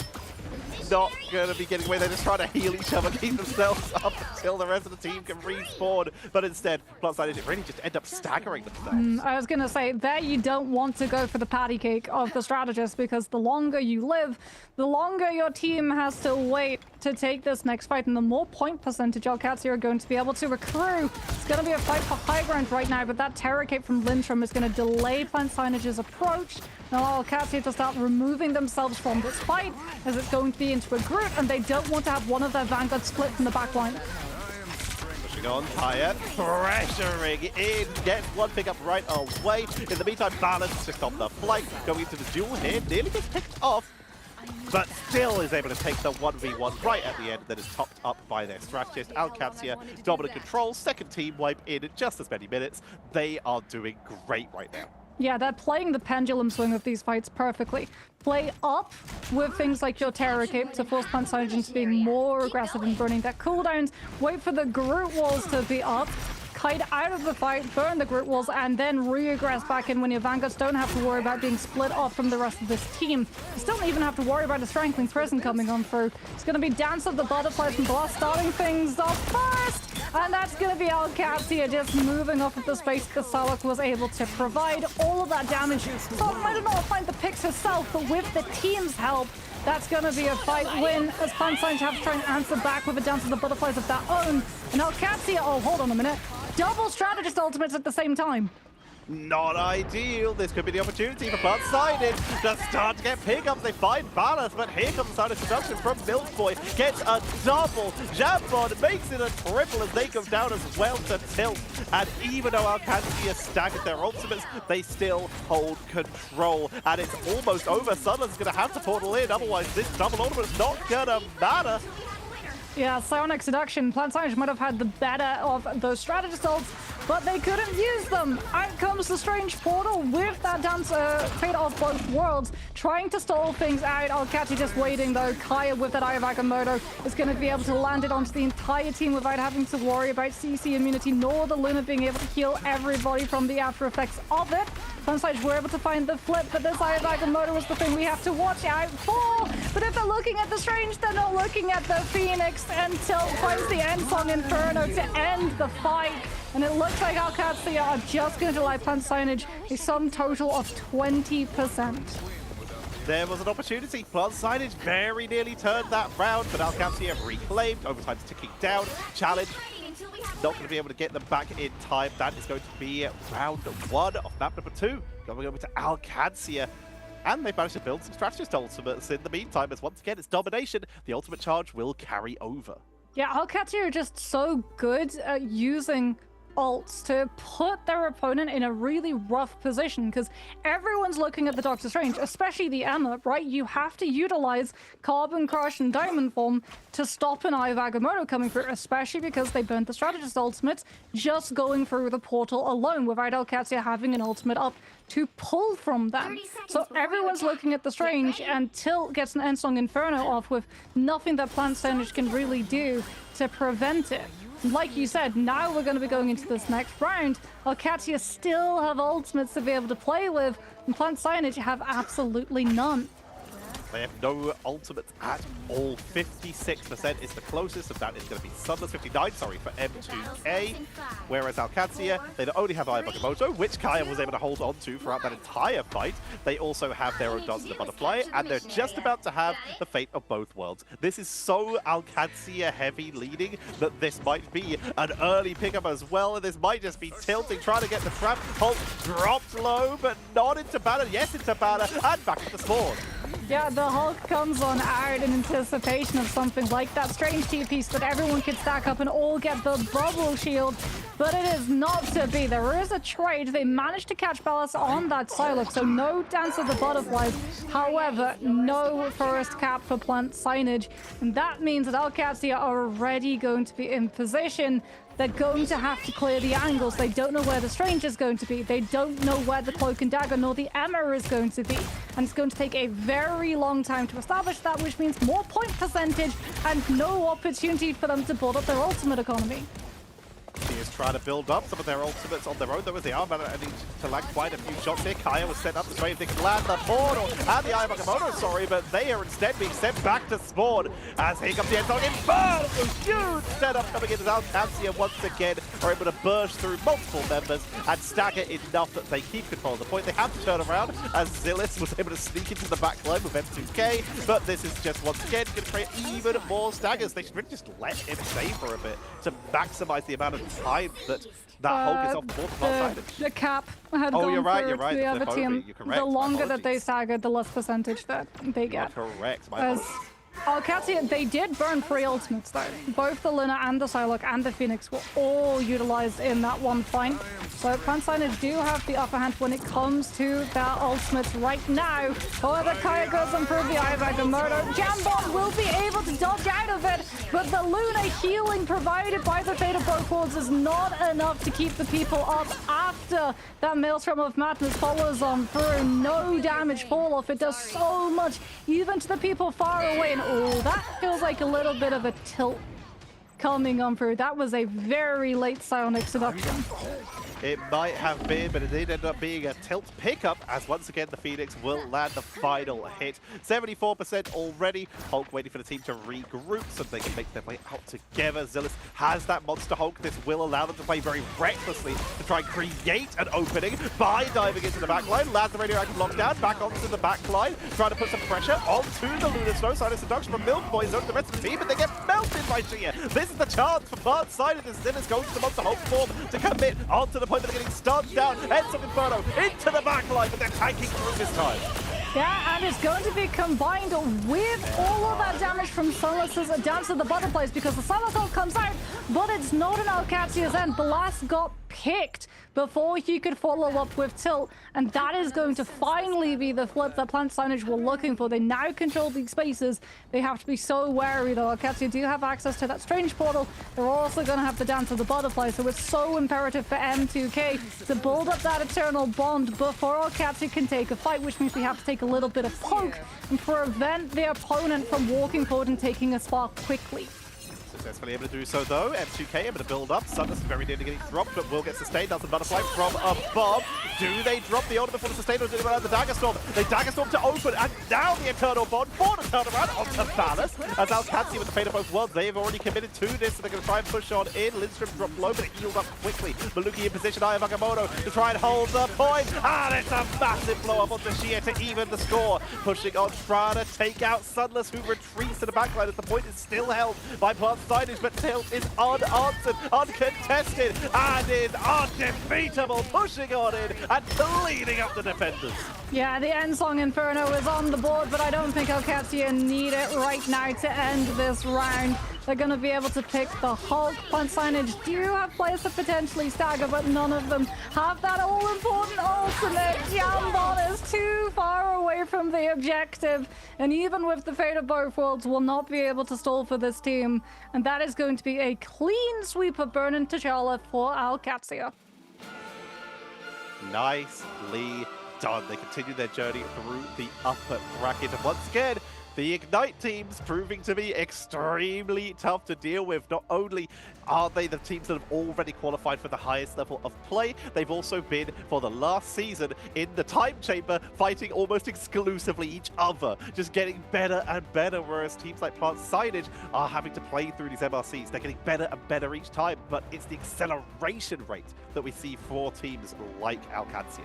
not going to be getting away. They're just trying to heal each other, keep themselves up until the rest of the team can respawn. But instead, Plant Signage really just end up staggering themselves. I was going to say, there you don't want to go for the patty cake of the strategist, because the longer you live, the longer your team has to wait to take this next fight, and the more point percentage Alcatsia are going to be able to accrue. It's going to be a fight for high ground right now, but that Terror Cape from Lindstrom is going to delay Plant Signage's approach. Now Alcatsia to start removing themselves from this fight, as it's going to be into a group, and they don't want to have one of their Vanguard split from the back line. Pushing on, higher, pressuring in, gets one pickup right away. In the meantime, Balance just on the flank, going into the duel here, nearly gets picked off, but still is able to take the 1v1 right at the end, that is topped up by their strategist. Alcatsia, dominant control, second team wipe in just as many minutes. They are doing great right now. Yeah, they're playing the pendulum swing of these fights perfectly. Play up with things like your Terror Cape to force Plant Signage into being more aggressive and burning their cooldowns. Wait for the Groot walls to be up. Kite out of the fight, burn the Groot walls, and then re-aggress back in when your Vanguards don't have to worry about being split off from the rest of this team. You still don't even have to worry about a Strangling Prison coming on through. It's going to be Dance of the Butterflies and Blast starting things off first. And that's going to be Alcatsia just moving off of the space the Psylocke was able to provide all of that damage. So it might not find the picks herself, but with the team's help, that's going to be a fight win, as Plant Signage have to try and answer back with a Dance of the Butterflies of their own. And Alcatsia, oh, hold on a minute. Double strategist ultimates at the same time. Not ideal. This could be the opportunity for Bud Signage to start to get pickups. They find balance, but here comes the Signage Introduction from Milk Boy. Gets a double. Jambon makes it a triple as they come down as well to tilt. And even though Alcatsia staggered their ultimates, they still hold control. And it's almost over. Sunderland's going to have to portal in, otherwise this double ultimate's not going to matter. Yeah, Psionic Seduction. Plant Signage might have had the better of those strategist ults, but they couldn't use them. Out comes the Strange Portal with that dance Fate of Both Worlds, trying to stall things out. Alcatsia just waiting though. Kaya with that Eye of Agamotto is going to be able to land it onto the entire team without having to worry about CC immunity, nor the Luna being able to heal everybody from the after effects of it. Plant Signage were able to find the flip, but this Eye of Agamotto is the thing we have to watch out for. But if they're looking at the Strange, they're not looking at the Phoenix, until finds the end song Inferno to end the fight. And it looks like Alcatsia are just going to allow Plant Signage a sum total of 20%. There was an opportunity. Plant Signage very nearly turned that round, but Alcatsia reclaimed. Overtime's ticking down. Challenge. Not going to be able to get them back in time. That is going to be round 1 of map number 2. Going over to Alcatsia. And they've managed to build some strategist ultimates in the meantime, as once again it's domination. The ultimate charge will carry over. Yeah, Alcatsia are just so good at using ults to put their opponent in a really rough position, because everyone's looking at the Doctor Strange, especially the Emma, right? You have to utilize Carbon Crush and Diamond Form to stop an Eye of Agamotto coming through, especially because they burnt the strategist ultimates just going through the portal alone without Alcatsia having an ultimate up to pull from them. So everyone's looking at the Strange, and Tilt gets an Endsong Inferno off with nothing that Plant Signage can really do to prevent it. Like you said, now we're going to be going into this next round. Alcatsia still have ultimates to be able to play with, and Plant Signage have absolutely none. They have no ultimates at all. 56% is the closest, and that is going to be Sunderland's 59, sorry, for M2K. Whereas Alcatsia, they not only have Eye of Agamotto, which Kaya was able to hold on to throughout that entire fight, they also have their own Dance of the Butterfly, and they're just about to have the Fate of Both Worlds. This is so Alcatsia heavy leading that this might be an early pickup as well, and this might just be tilting, trying to get the trap. Hulk dropped low, but not into banner. Yes, into banner, and back to the spawn. Yeah, the Hulk comes on out in anticipation of something like that Strange TP so that everyone could stack up and all get the bubble shield, but it is not to be. There is a trade. They managed to catch Ballas on that Psylocke, so no Dance of the Butterflies. However, no first cap for Plant Signage, and that means that Alcatsia are already going to be in position. They're going to have to clear the angles. They don't know where the Strange is going to be. They don't know where the Cloak and Dagger nor the Emma is going to be. And it's going to take a very long time to establish that, which means more point percentage and no opportunity for them to build up their ultimate economy. He is trying to build up some of their ultimates on their own, though, as they are managing to land quite a few shots here. Kaya was set up to try if they can land the portal and the Eye of Agamotto, sorry, but they are instead being sent back to spawn as here comes the Endsong Inferno. Huge setup coming in as Alcatsia once again are able to burst through multiple members and stagger enough that they keep control of the point. They have to turn around as Zillis was able to sneak into the backline with M2K, but this is just once again going to create even more staggers. They should really just let him stay for a bit to maximize the amount of time that Hulk is off the board. The cap had gone you're right, to the other team. You're correct. The longer that they staggered, the less percentage that they get. You're correct. My apologies. Alcatsia, they did burn 3 ultimates though. Both the Luna and the Psylocke and the Phoenix were all utilized in that one fight. So Plant Signage do have the upper hand when it comes to their ultimates right now. However, Kaya goes on through the Eye of Agamotto. Jambon will be able to dodge out of it, but the Luna healing provided by the Fate of Both Worlds is not enough to keep the people up after that Maelstrom of Madness follows on through. No damage fall off. It does so much, even to the people far away. And oh, that feels like a little bit of a tilt coming on through. That was a very late Psionic Seduction. It might have been, but it did end up being a tilt pickup, as once again the Phoenix will land the final hit. 74% already. Hulk waiting for the team to regroup so they can make their way out together. Zillis has that Monster Hulk. This will allow them to play very recklessly to try and create an opening by diving into the backline. Lands the radioactive lockdown back onto the backline, trying to put some pressure onto the Lunar Snow. Side of seduction from Milk Boy, zone the rest of the team, and they get melted by Gia. This is is the chance for Plant Signage as Sinners going to the Monster Hulk form to commit onto the point that they're getting stunned down. Ends of Inferno into the backline, but they're tanking through this time. Yeah, and it's going to be combined with all of that damage from Sunless's Dance of the Butterflies because the Somersault comes out, but it's not an Alcatsia's end. Blast got picked before he could follow up with Tilt, and that is going to finally be the flip that Plant Signage were looking for. They now control these spaces. They have to be so wary, though. Alcatsia do have access to that strange portal. They're also going to have the Dance of the Butterfly, so it's so imperative for M2K to build up that eternal bond before Alcatsia can take a fight, which means we have to take a little bit of poke and prevent the opponent from walking forward and taking a spark quickly. Successfully able to do so though. M2K able to build up. Sunless very near to getting dropped, but will get sustained. That's a butterfly from above. Do they drop the ultimate for the sustain or do they run out the Dagger Storm? They Dagger Storm to open, and now the Eternal Bond for the turnaround onto Ballas. As Alcatsia with the fate of both worlds, they've already committed to this, so they're going to try and push on in. Lindstrom dropped low, but it healed up quickly. Maluki in position, Aya Vagamono to try and hold the point. And it's a massive blow up onto Shia to even the score. Pushing on, trying to take out Sunless, who retreats to the backline as the point is still held by Plant Signage, but Tilt is unanswered, uncontested, and is undefeatable, pushing on in and cleaning up the defenders. Yeah, the end song Inferno is on the board, but I don't think Alcatsia need it right now to end this round. They're going to be able to pick the Hulk. Plant Signage do have players to potentially stagger, but none of them have that all-important ultimate. Jambon is too far away from the objective, and even with the fate of both worlds, will not be able to stall for this team. And that is going to be a clean sweep of Burn and T'Challa for Alcatsia. Nicely done. They continue their journey through the upper bracket, and once again, the Ignite teams proving to be extremely tough to deal with. Not only are they the teams that have already qualified for the highest level of play, they've also been, for the last season, in the Time Chamber, fighting almost exclusively each other, just getting better and better, whereas teams like Plant Signage are having to play through these MRCs. They're getting better and better each time, but it's the acceleration rate that we see for teams like Alcatsia.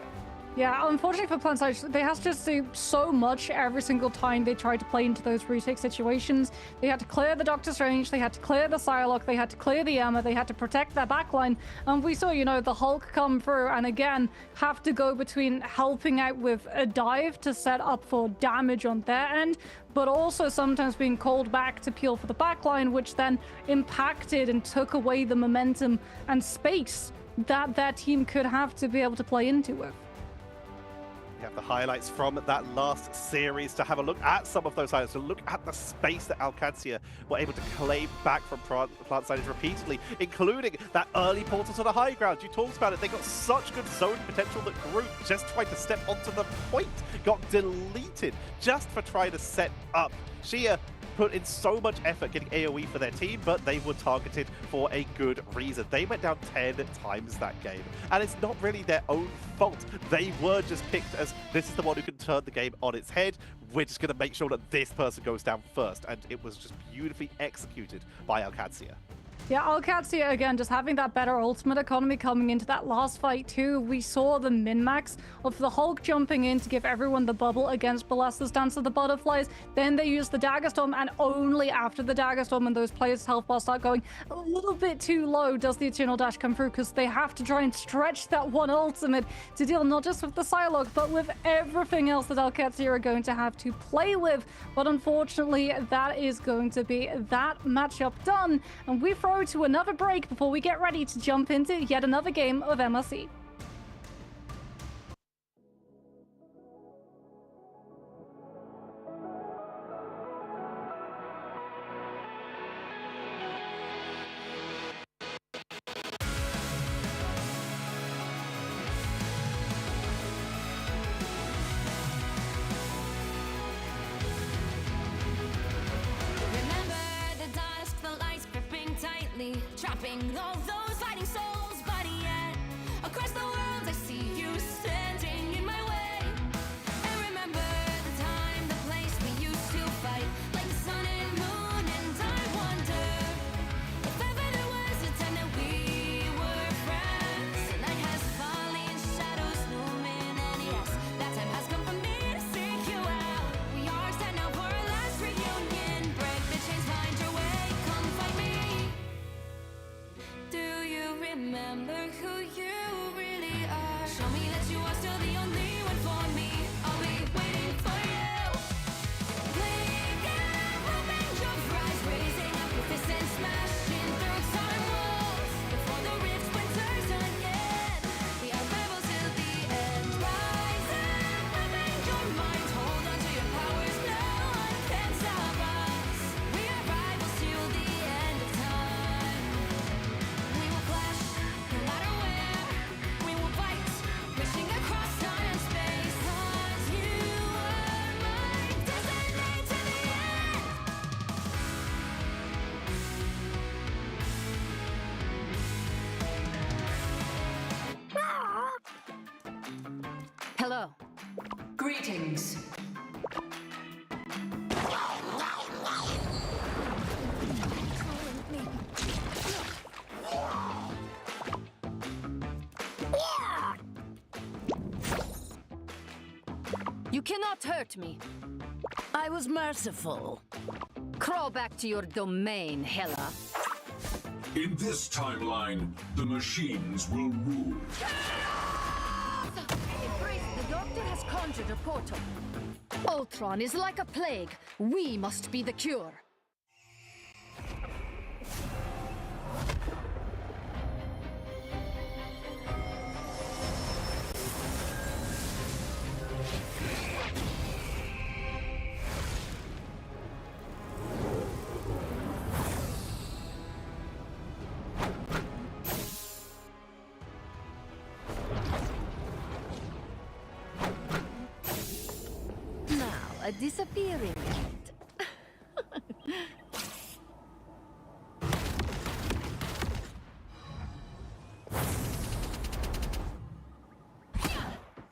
Yeah, unfortunately for Plant Signage, they have to just do so much every single time they try to play into those retake situations. They had to clear the Doctor Strange, they had to clear the Psylocke, they had to clear the Emma, they had to protect their backline. And we saw, you know, the Hulk come through and again have to go between helping out with a dive to set up for damage on their end, but also sometimes being called back to peel for the backline, which then impacted and took away the momentum and space that their team could have to be able to play into it. We have the highlights from that last series to have a look at some of those highlights, to look at the space that Alcatsia were able to claim back from Plant Signage repeatedly, including that early portal to the high ground. You talked about it, they got such good zone potential that Group just tried to step onto the point, got deleted just for trying to set up. Shia put in so much effort getting AoE for their team, but they were targeted for a good reason. They went down 10 times that game, and it's not really their own fault. They were just picked as, this is the one who can turn the game on its head. We're just going to make sure that this person goes down first, and it was just beautifully executed by Alcatsia. Yeah, Alcatsia, again, just having that better ultimate economy coming into that last fight, too. We saw the min-max of the Hulk jumping in to give everyone the bubble against Balesta's Dance of the Butterflies. Then they used the Dagger Storm, and only after the Dagger Storm and those players' health bars start going a little bit too low does the Eternal Dash come through, because they have to try and stretch that one ultimate to deal not just with the Psylocke, but with everything else that Alcatsia are going to have to play with. But unfortunately, that is going to be that matchup done, and we throw to another break before we get ready to jump into yet another game of MRC. Trapping all those fighting souls, but yet across the world I see you standing in my way. And remember the time, the place we used to fight, like the sun and moon. And I wonder if ever there was a time that we were friends. The night has fallen, shadows looming, and yes, that time has come for me to seek you out. We are set now for our last reunion. Break the chains, find your way, come find me. Greetings. You cannot hurt me. I was merciful. Crawl back to your domain, Hela. In this timeline, the machines will rule. The doctor has conjured a portal. Ultron is like a plague. We must be the cure. A disappearing cat.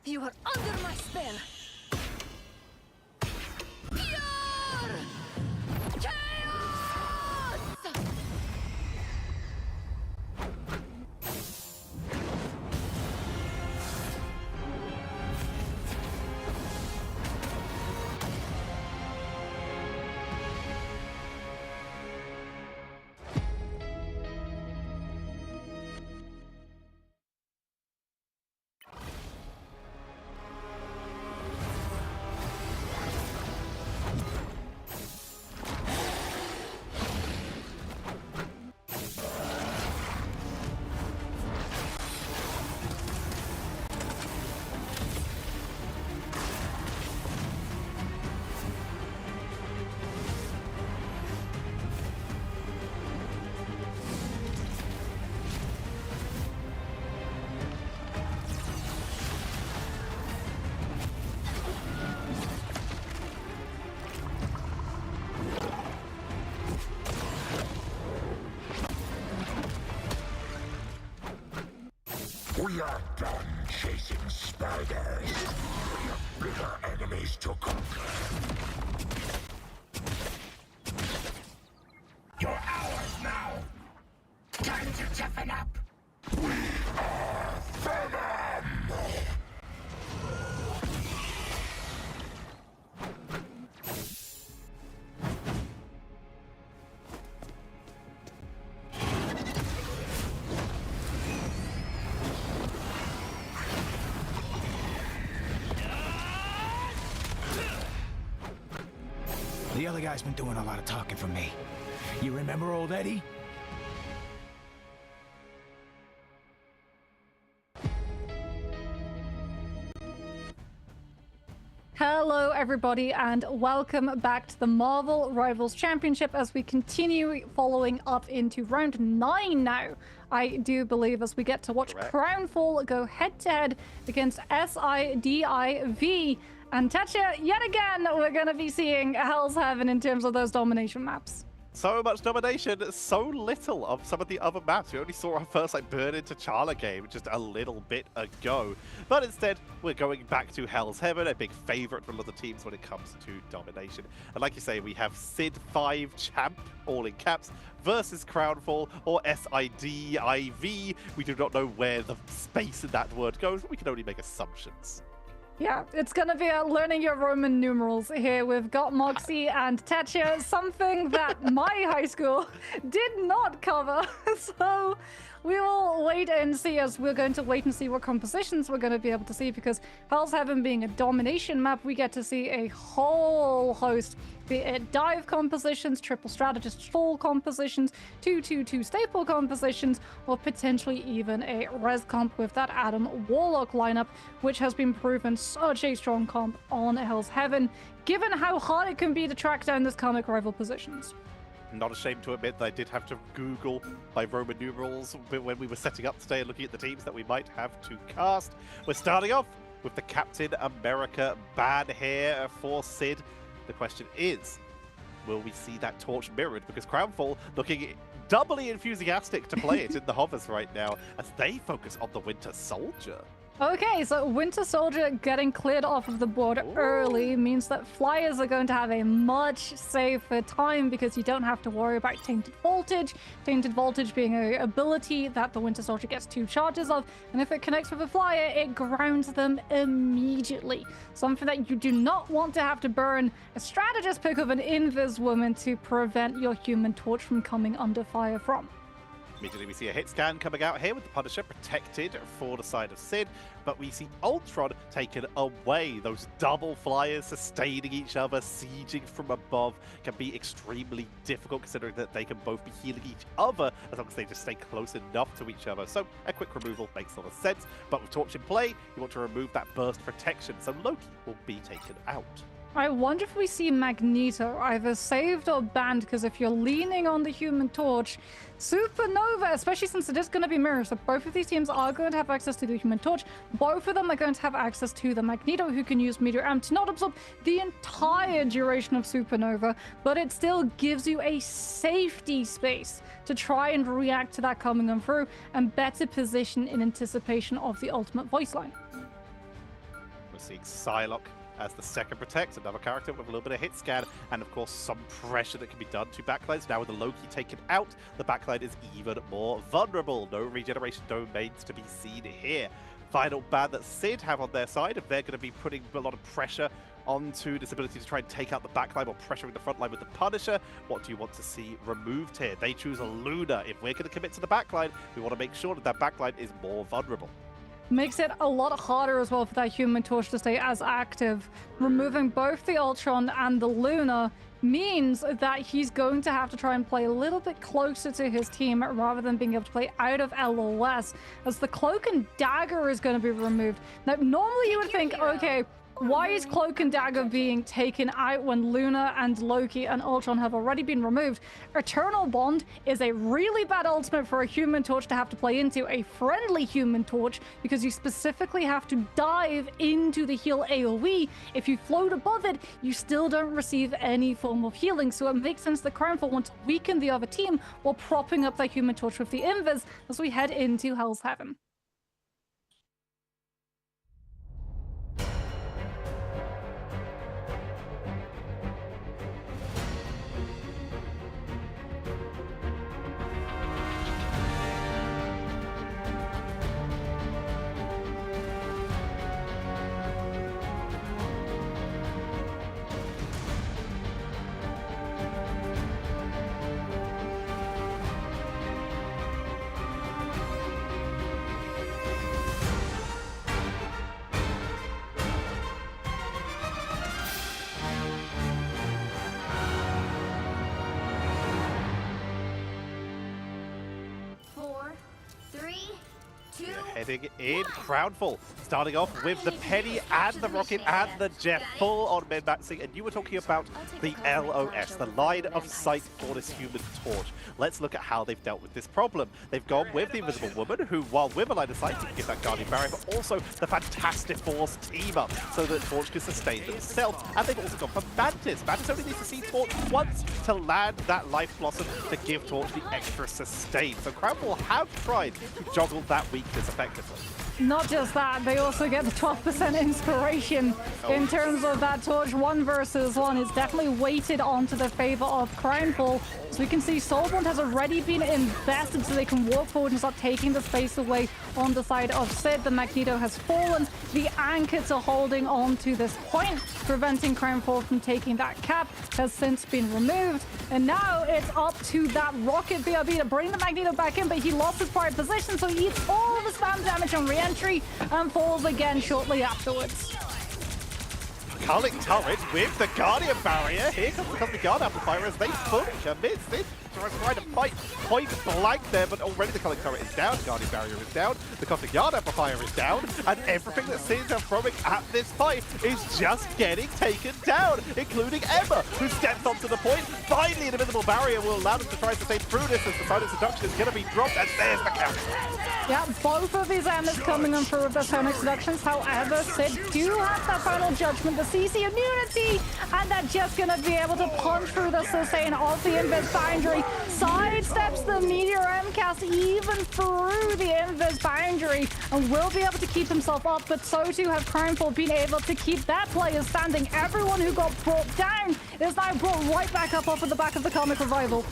You are under my spell. Pure chaos! We are done chasing spiders. We have bigger enemies to conquer. You're ours now. Time to toughen up. We are Venom! The other guy's been doing a lot of talking for me. You remember old Eddie? Hello everybody and welcome back to the Marvel Rivals Championship as we continue following up into round 9 now. I do believe as we get to watch Crownfall go head to head against SIDIV. And Tatcha, yet again, we're going to be seeing Hell's Heaven in terms of those domination maps. So much domination, so little of some of the other maps. We only saw our first Burn into T'Challa game just a little bit ago. But instead, we're going back to Hell's Heaven, a big favorite for a lot of teams when it comes to domination. And like you say, we have Sid 5 Champ, all in caps, versus Crownfall, or SIDIV. We do not know where the space in that word goes, but we can only make assumptions. Yeah, it's going to be learning your Roman numerals here. We've got Moxie and Tatcha, something that my high school did not cover. So we will wait and see, as we're going to wait and see what compositions we're going to be able to see, because Hell's Heaven being a domination map, we get to see a whole host, be it dive compositions, triple strategist full compositions, 2-2-2 staple compositions, or potentially even a res comp with that Adam Warlock lineup, which has been proven such a strong comp on Hell's Heaven, given how hard it can be to track down this comic rival positions. Not ashamed to admit that I did have to Google my Roman numerals when we were setting up today and looking at the teams that we might have to cast. We're starting off with the Captain America ban here for Sid. The question is, will we see that torch mirrored? Because Crownfall looking doubly enthusiastic to play it in the hovers right now as they focus on the Winter Soldier. Okay, so Winter Soldier getting cleared off of the board early means that Flyers are going to have a much safer time because you don't have to worry about Tainted Voltage. Tainted Voltage being an ability that the Winter Soldier gets 2 charges of, and if it connects with a Flyer, it grounds them immediately. Something that you do not want to have to burn a strategist pick of an Invis woman to prevent your Human Torch from coming under fire from. Immediately we see a hit scan coming out here with the Punisher protected for the side of Sid, but we see Ultron taken away. Those double flyers sustaining each other, sieging from above can be extremely difficult considering that they can both be healing each other as long as they just stay close enough to each other. So a quick removal makes a lot of sense, but with Torch in play, you want to remove that burst protection, so Loki will be taken out. I wonder if we see Magneto either saved or banned, because if you're leaning on the Human Torch, Supernova, especially since it is going to be mirror, so both of these teams are going to have access to the Human Torch. Both of them are going to have access to the Magneto, who can use Meteor Amp to not absorb the entire duration of Supernova, but it still gives you a safety space to try and react to that coming on through and better position in anticipation of the ultimate voice line. We're seeing Psylocke as the second protect, another character with a little bit of hit scan, and of course some pressure that can be done to backlines. Now with the Loki taken out, the backline is even more vulnerable. No regeneration domains to be seen here. Final ban that Sid have on their side, if they're going to be putting a lot of pressure onto this ability to try and take out the backline or pressuring the front line with the Punisher. What do you want to see removed here? They choose a Luna. If we're going to commit to the backline, we want to make sure that that backline is more vulnerable. Makes it a lot harder as well for that Human Torch to stay as active. Removing both the Ultron and the Luna means that he's going to have to try and play a little bit closer to his team rather than being able to play out of LOS, as the Cloak and Dagger is going to be removed. Now, normally you would think, okay, why is Cloak and Dagger being taken out when Luna and Loki and Ultron have already been removed? Eternal Bond is a really bad ultimate for a Human Torch to have to play into, a friendly Human Torch, because you specifically have to dive into the heal AoE. If you float above it, you still don't receive any form of healing, so it makes sense that Crownfall wants to weaken the other team while propping up that Human Torch with the Invis as we head into Hell's Heaven. Heading in, Crownfall, starting off with the Penny and the Rocket and the Jet, full on min-maxing, and you were talking about the LOS, the line of sight for this Human Torch. Let's look at how they've dealt with this problem. They've gone with the Invisible Woman, who, while with a line of sight, can give that Guardian Barrier, but also the Fantastic Force team-up, so that Torch can sustain themselves. And they've also gone for Mantis. Mantis only needs to see Torch once to land that Life Blossom to give Torch the extra sustain. So Crownfall have tried to joggle that weakness effectively. Not just that, they also get the 12% inspiration in terms of that Torch 1 versus 1. It's definitely weighted onto the favor of Crownfall. So we can see Soulborn has already been invested so they can walk forward and start taking the space away on the side of Sid. The Magneto has fallen. The anchors are holding on to this point, preventing Crownfall from taking that cap. Has since been removed. And now it's up to that Rocket BRB to bring the Magneto back in, but he lost his prior position, so he eats all the spam damage on re-entry and falls again shortly afterwards. Culling turret with the Guardian Barrier. Here comes the Cosmic Guard Amplifier as they fully commit. This trying to fight point blank there, but already the Culling turret is down, Guardian Barrier is down, the Cosmic Guard Amplifier is down, and everything that Sins are throwing at this fight is just getting taken down, including Emma, who steps onto the point. Finally, an invisible barrier will allow them to try to stay through this as the Silence Seduction is going to be dropped, and there's the count. Yeah, both of these Emmas coming on through with their Silence Seductions. However, Sid do have that final judgment, the CC immunity, and they're just going to be able to punch through the sustain of the Invis Boundary boundary, sidesteps the Meteor M-cast even through the Invis boundary, and will be able to keep himself up, but so too have Crownfall been able to keep their players standing. Everyone who got brought down is now brought right back up off of the back of the Comic Revival.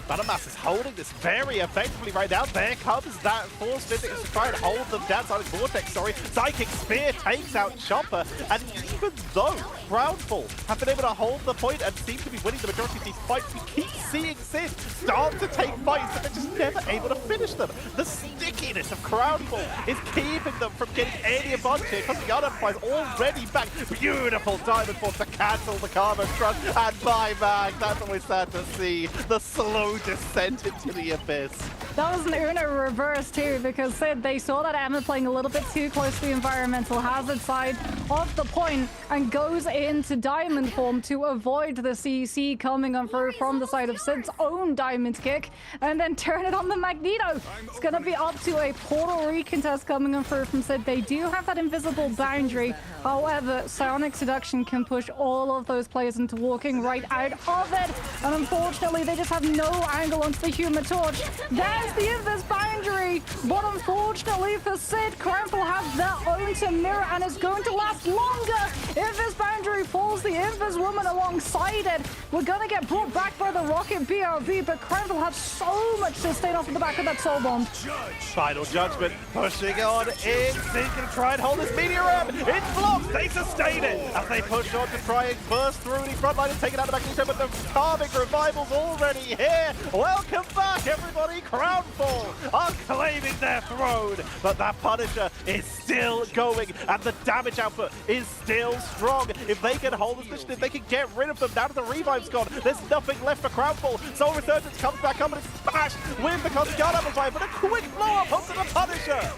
Batamass is holding this very effectively right now. There comes that Force Physics to try and hold them down. Sonic Vortex, sorry. Psychic Spear takes out Chopper. And even though Crownfall have been able to hold the point and seem to be winning the majority of these fights, we keep seeing Sid start to take fights that they're just never able to finish them. The stickiness of Crownfall is keeping them from getting any advantage here. Because the other prize already back. Beautiful Diamond Force to cancel the Carbon Trust. And buyback. That's always sad to see. The slow descent into the abyss. That was an Uno reverse too, because Sid, they saw that Emma playing a little bit too close to the environmental hazard side of the point and goes into diamond form to avoid the CC coming on through from the side of Sid's own diamond kick, and then turn it on the Magneto. It's going to be up to a portal recontest coming on through from Sid. They do have that invisible boundary. However, Sonic Seduction can push all of those players into walking right out of it, and unfortunately they just have no angle onto the Human Torch. There's the Invis boundary, but unfortunately for Sid, Crownfall have their own to mirror, and it's going to last longer. Invis boundary falls, the Invis woman alongside it. We're gonna get brought back by the Rocket BRB, but Crownfall have so much to stay off of the back of that Soul Bomb. Final Judgment pushing on in. Sid can try and hold this Meteor M. It's blocked. They sustain it as they push on to try and burst through the front line and take it out of Magneto, but the Karmic Revival's already here. Welcome back, everybody. Crownfall are claiming their throne, but that Punisher is still going, and the damage output is still strong. If they can hold this mission, if they can get rid of them, now that the revive's gone, there's nothing left for Crownfall. Soul Resurgence comes back up and it's smashed with the Cosmic Amplifier, but a quick blow-up onto the Punisher.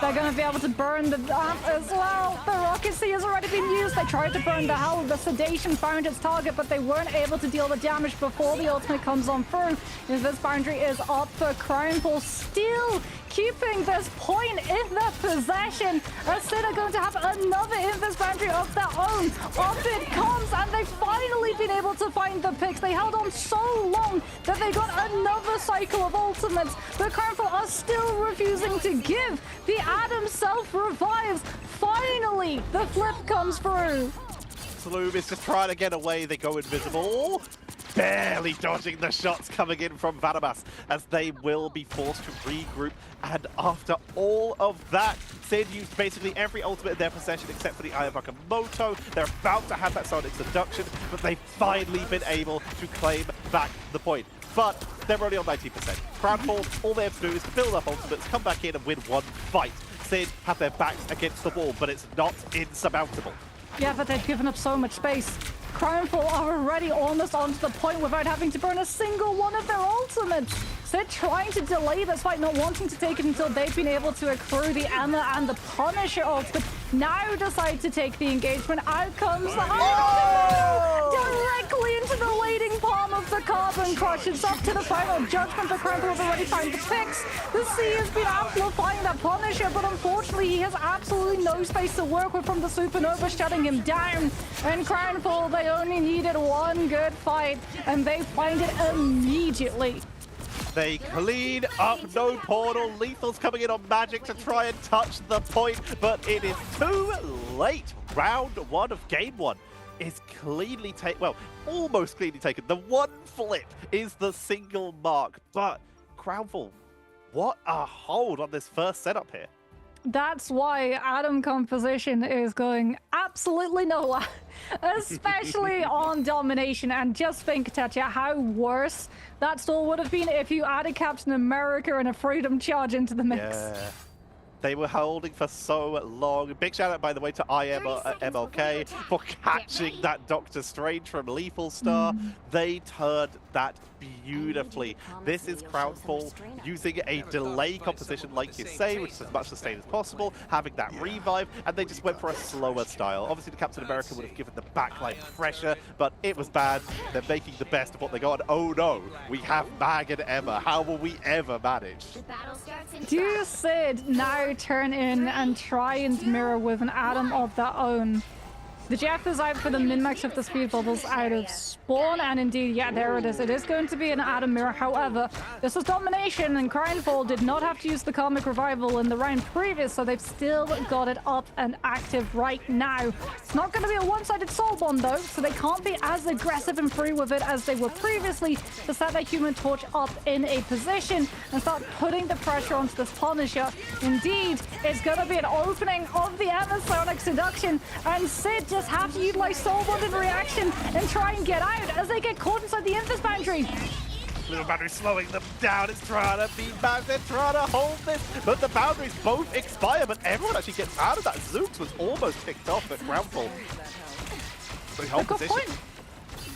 They're going to be able to burn the amp as well. The Rocket Sea has already been used. They tried to burn the Howl. The Sedation found its target, but they weren't able to deal the damage before the ultimate comes on through. If this boundary is up for Crownfall, still keeping this point in their possession. As Sid are going to have another Invis boundary of their own. Up it comes, and they've finally been able to find the picks. They held on so long that they got another cycle of ultimates, but Crownfall are still refusing to give. The Adam self revives. Finally, the flip comes through. Sloom is just trying to get away. They go invisible. Barely dodging the shots coming in from Vanamas, as they will be forced to regroup. And after all of that, Sid used basically every ultimate in their possession except for the Eye of Akamoto. They're about to have that Sonic Seduction, but they've finally been able to claim back the point. But they're only on 19%. Crownfall, all they have to do is build up ultimates, come back in and win one fight. Sid have their backs against the wall, but it's not insurmountable. Yeah, but they've given up so much space. Crownfall are already almost onto the point without having to burn a single one of their ultimates. Sid trying to delay this fight, not wanting to take it until they've been able to accrue the Emma and the Punisher ultimate. Now decide to take the engagement. Out comes the directly into the waiting palm of the Carbon Crush. It's up to the final judgment. The Crownfall have already found the picks. The sea has been amplifying that Punisher, but unfortunately he has absolutely no space to work with from the Supernova shutting him down. And Crownfall, they only needed one good fight, and they find it immediately. They clean up, no portal. Lethal's coming in on Magic to try and touch the point, but it is too late. Round one of game one is cleanly taken, well, almost cleanly taken. The one flip is the single mark, but Crownfall, what a hold on this first setup here. That's why Adam composition is going absolutely nowhere, especially on domination. And just think, Tatcha, how worse that stall would have been if you added Captain America and a Freedom Charge into the mix. Yeah. They were holding for so long. Big shout out, by the way, to MLK for catching that Doctor Strange from Lethal Star. They turned that beautifully. This is Crownfall using a delay composition, like you say, which is as much sustained as possible, having that revive, and they just went for a slower style. Obviously, the Captain America would have given the backline pressure, but it was bad. They're making the best of what they got. Oh no, we have Mag and Emma. How will we ever manage? Do Sid now turn in and try and mirror with an Adam of their own? The Jeff is out for the min-max of the speed bubbles out of spawn, and indeed, yeah, there it is. It is going to be an Adam mirror. However, this was domination, and Crownfall did not have to use the Karmic Revival in the round previous, so they've still got it up and active right now. It's not going to be a one-sided soul bond, though, so they can't be as aggressive and free with it as they were previously to set that Human Torch up in a position and start putting the pressure onto this Punisher. Indeed, it's going to be an opening of the Sonic Seduction, and Sid just have to utilize Soul Bond in reaction and try and get out as they get caught inside the Infest Boundary. Little boundary slowing them down. It's trying to beat back. They're trying to hold this, but the boundaries both expire. But everyone actually gets out of that. Zooks was almost picked off at Crownfall. They hold position.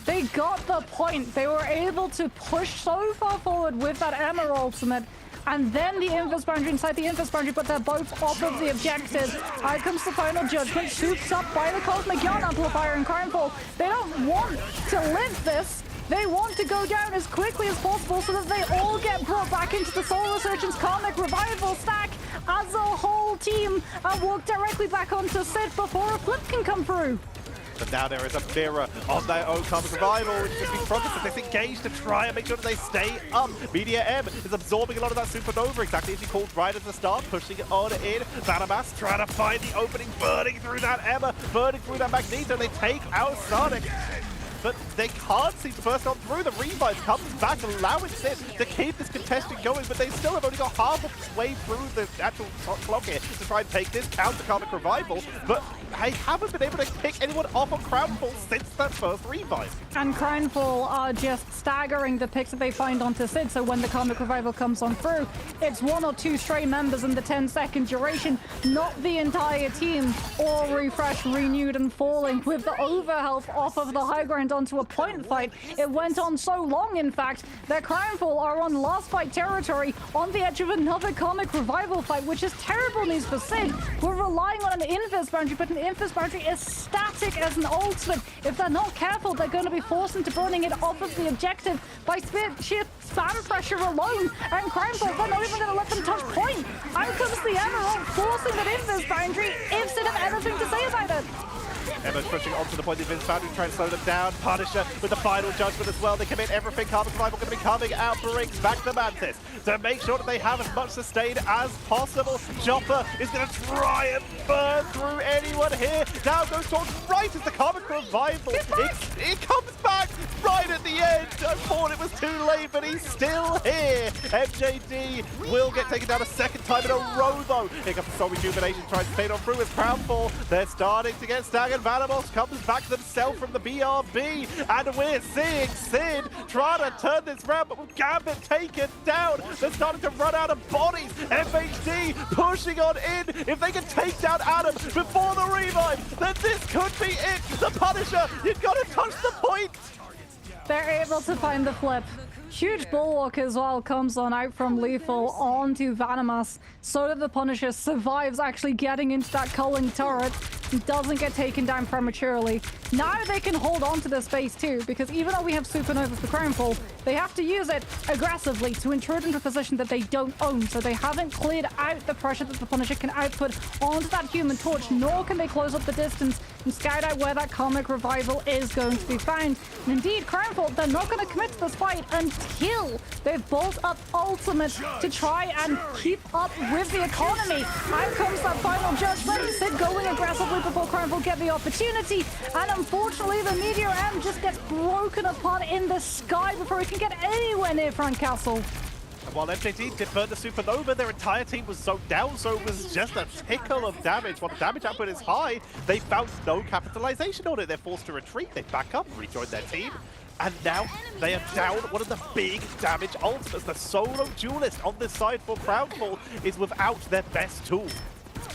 They got the point. They were able to push so far forward with that Emma ultimate. And then the Infest Boundary inside the Infest Boundary, but they're both off of the objective. Out comes the final judgment, shoots up by the Cosmic Yarn Amplifier in Crownfall. They don't want to live this. They want to go down as quickly as possible so that they all get brought back into the Soul Resurgence Karmic Revival stack as a whole team and walk directly back onto Sid before a flip can come through. But now there is a mirror on their own Karmic Revival, which is being promised that they engage to try and make sure that they stay up. Media M is absorbing a lot of that Supernova, exactly as you called right at the start, pushing it on in. Vanamas trying to find the opening, burning through that Emma, burning through that Magneto. They take out Sonic, but they can't seem to burst on through. The revive comes back, allowing Sid to keep this contesting going, but they still have only got half of the way through the actual clock here to try and take this counter Karmic Revival, but I haven't been able to pick anyone off on Crownfall since that first revive. And Crownfall are just staggering the picks that they find onto Sid, so when the Karmic Revival comes on through, it's one or two stray members in the 10-second duration, not the entire team, all refreshed, renewed, and falling with the overhealth off of the high ground onto a point fight. It went on so long, in fact, that Crownfall are on last fight territory on the edge of another Karmic Revival fight, which is terrible news for Sid. We're relying on an Infest Boundary, but an Infest Boundary is static as an ultimate. If they're not careful, they're going to be forced into burning it off of the objective by sheer spam pressure alone. And Crownfall, they're not even going to let them touch point. Out comes the Emerald, forcing that Infest Boundary if Sid have anything to say about it. Emma's pushing onto the point of Vince Boundary, trying to slow them down. Punisher with the final judgment as well. They commit everything. Karmic Revival going to be coming out, brings back the Mantis to make sure that they have as much sustain as possible. Chopper is going to try and burn through anyone here. Now goes towards right as the Karmic Revival. It comes back right at the end. I thought it was too late, but he's still here. MJD will get taken down a second time in a row, though. Here comes the Soul Rejuvenation, tries to fade on through with Crownfall. They're starting to get staggered. Vanamos comes back themselves from the BRB, and we're seeing Sid trying to turn this round, but with Gambit taken down, they're starting to run out of bodies. FHD pushing on in. If they can take down Adam before the revive, then this could be it. The Punisher, you've got to touch the point. They're able to find the flip. Huge bulwark as well comes on out from Lethal onto Vanamas, so that the Punisher survives actually getting into that culling turret and doesn't get taken down prematurely. Now they can hold on to the space too, because even though we have Supernovas for Crownfall, they have to use it aggressively to intrude into a position that they don't own, so they haven't cleared out the pressure that the Punisher can output onto that Human Torch, nor can they close up the distance and scout out where that Karmic Revival is going to be found. And indeed, Crownfall, they're not going to commit to this fight until they've built up ultimate to try and keep up with the economy. Out comes that final judgment. Sid going aggressively before Crownfall get the opportunity, and unfortunately the Meteor M just gets broken apart in the sky before he can get anywhere near Front Castle. And while MJD did burn the Supernova, their entire team was so down, so it was just a tickle of damage. While the damage output is high, they found no capitalization on it. They're forced to retreat, they back up, rejoin their team, and now they are down one of the big damage ultimates. The solo duelist on this side for Crownfall is without their best tool.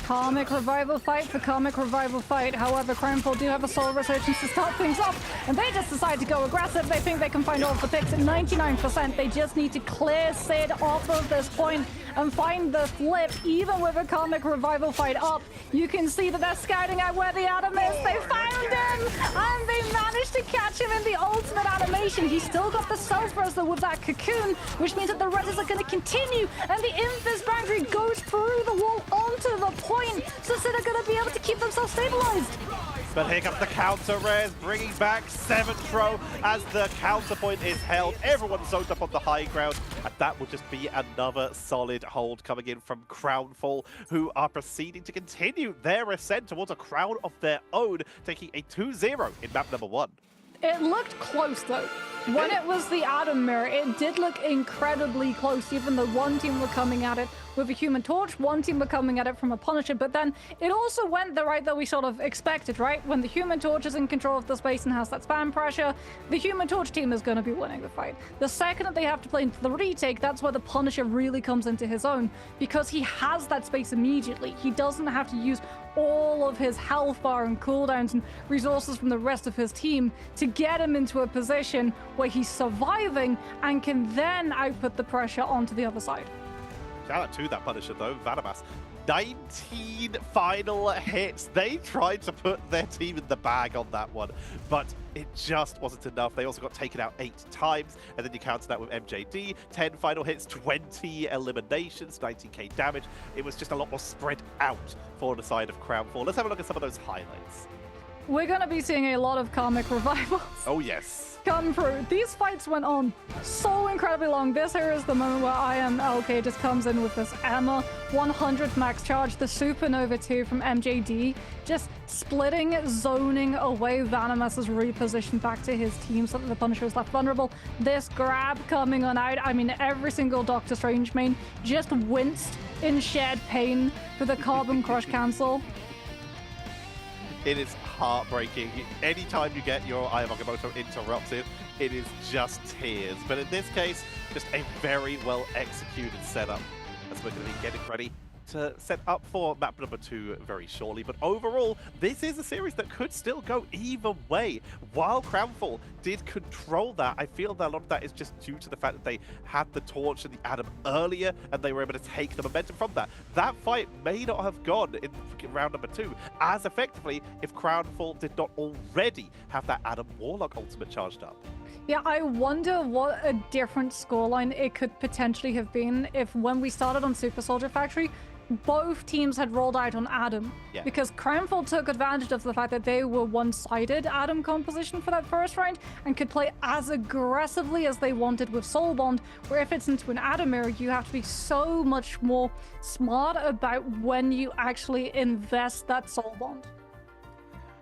Karmic Revival fight for Karmic Revival fight. However, Crownfall do have a Soul Resurgence to start things off, and they just decide to go aggressive. They think they can find all of the picks at 99%. They just need to clear Sid off of this point and find the flip. Even with a Karmic Revival fight up, you can see that they're scouting out where the Adam is. They found him, and they managed to catch him in the ultimate animation. He's still got the self-res though with that cocoon, which means that the Reddits are going to continue, and the Infest Boundary goes through the wall onto the point, so Sid are going to be able to keep themselves stabilized. But here comes the counter res, bringing back 7-Tro as the counterpoint is held. Everyone's zoned up on the high ground, and that will just be another solid hold coming in from Crownfall, who are proceeding to continue their ascent towards a crown of their own, taking a 2-0 in map number 1. It looked close though. When it was the Adam mirror, it did look incredibly close, even though one team were coming at it with a Human Torch, one team were coming at it from a Punisher, but then it also went the right that we sort of expected, right? When the Human Torch is in control of the space and has that spam pressure, the Human Torch team is going to be winning the fight. The second that they have to play into the retake, that's where the Punisher really comes into his own, because he has that space immediately. He doesn't have to use all of his health bar and cooldowns and resources from the rest of his team to get him into a position where he's surviving and can then output the pressure onto the other side. Shout out to that Punisher though, Vanamas. 19 final hits. They tried to put their team in the bag on that one, but it just wasn't enough. They also got taken out 8 times, and then you counter that with MJD. 10 final hits, 20 eliminations, 19k damage. It was just a lot more spread out for the side of Crownfall. Let's have a look at some of those highlights. We're going to be seeing a lot of karmic revivals. Oh yes. Come through. These fights went on so incredibly long. This here is the moment where LK just comes in with this Emma 100 max charge, the Supernova 2 from MJD, just splitting, zoning away Vanamas's reposition back to his team so that the Punisher is left vulnerable. This grab coming on out. I mean, every single Doctor Strange main just winced in shared pain for the Carbon Crush cancel. It is heartbreaking. Anytime you get your Eye of Agamotto interrupted, it is just tears. But in this case, just a very well executed setup as we're going to be getting ready to set up for map number 2 very shortly. But overall, this is a series that could still go either way. While Crownfall did control that, I feel that a lot of that is just due to the fact that they had the Torch and the Adam earlier, and they were able to take the momentum from that. That fight may not have gone in round number 2 as effectively if Crownfall did not already have that Adam Warlock ultimate charged up. Yeah, I wonder what a different scoreline it could potentially have been if when we started on Super Soldier Factory, both teams had rolled out on Adam. Yeah. Because Crownfall took advantage of the fact that they were one-sided Adam composition for that first round and could play as aggressively as they wanted with Soul Bond, where if it's into an Adam mirror, you have to be so much more smart about when you actually invest that Soul Bond.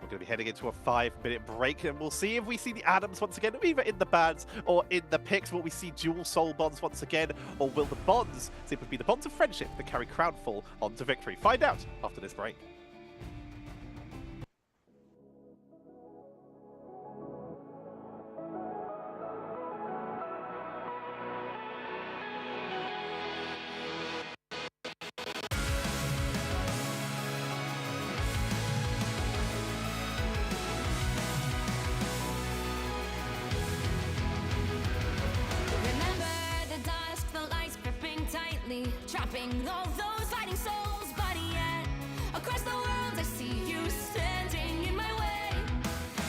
We're going to be heading into a 5-minute break, and we'll see if we see the Adams once again, either in the bans or in the picks. Will we see dual soul bonds once again, or will the bonds simply be the bonds of friendship that carry Crownfall on to victory? Find out after this break. Trapping all those fighting souls, but yet across the world I see you standing in my way.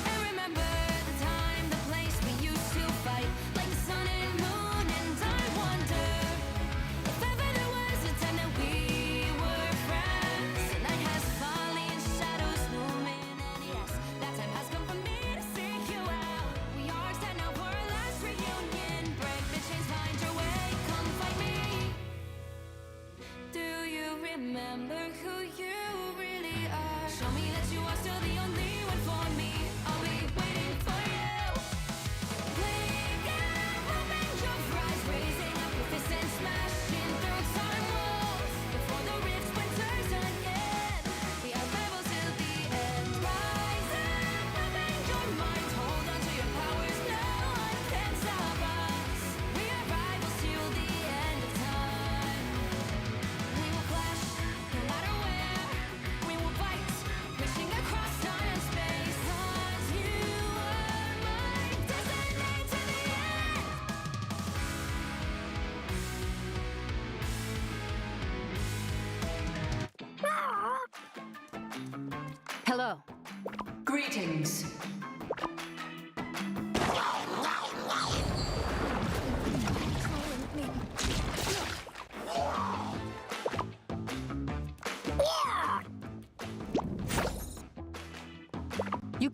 And remember the time, the place we used to fight like the sun and moon. And I wonder if ever there was a time that we were friends. The night has fallen, shadows looming, and yes, that time has come for me to seek you out. We are set now for our last reunion. Break the chains, find your way, come fight me. Do you remember who you really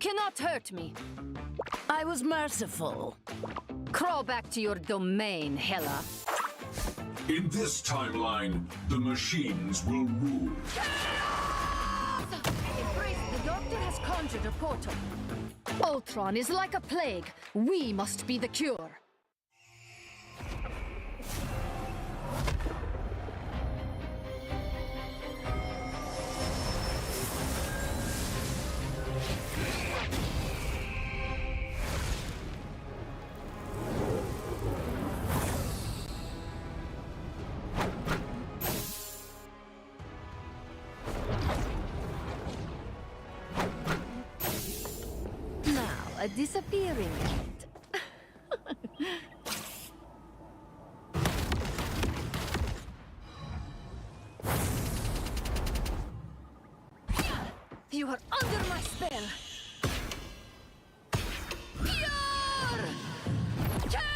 cannot hurt me. I was merciful. Crawl back to your domain, Hela. In this timeline, the machines will rule. Embrace, the doctor has conjured a portal. Ultron is like a plague. We must be the cure. A disappearing act. You are under my spell. Pure chaos!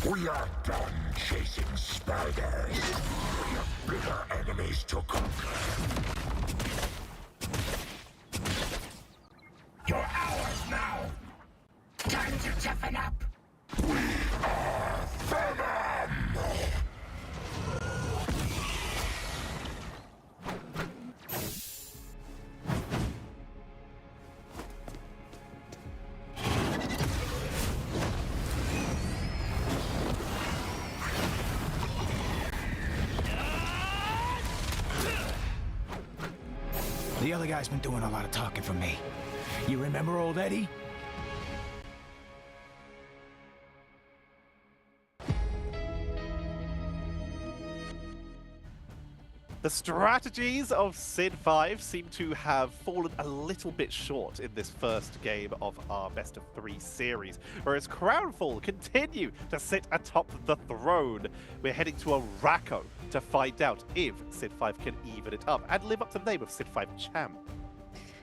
We are done chasing spiders. We have bigger enemies to conquer. You're ours now. Time to toughen up. We are Venom! The other guy's been doing a lot of talking for me. You remember old Eddie? The strategies of Sid 5 seem to have fallen a little bit short in this first game of our best of 3 series, whereas Crownfall continue to sit atop the throne. We're heading to Araco to find out if Sid 5 can even it up and live up to the name of Sid 5 champ.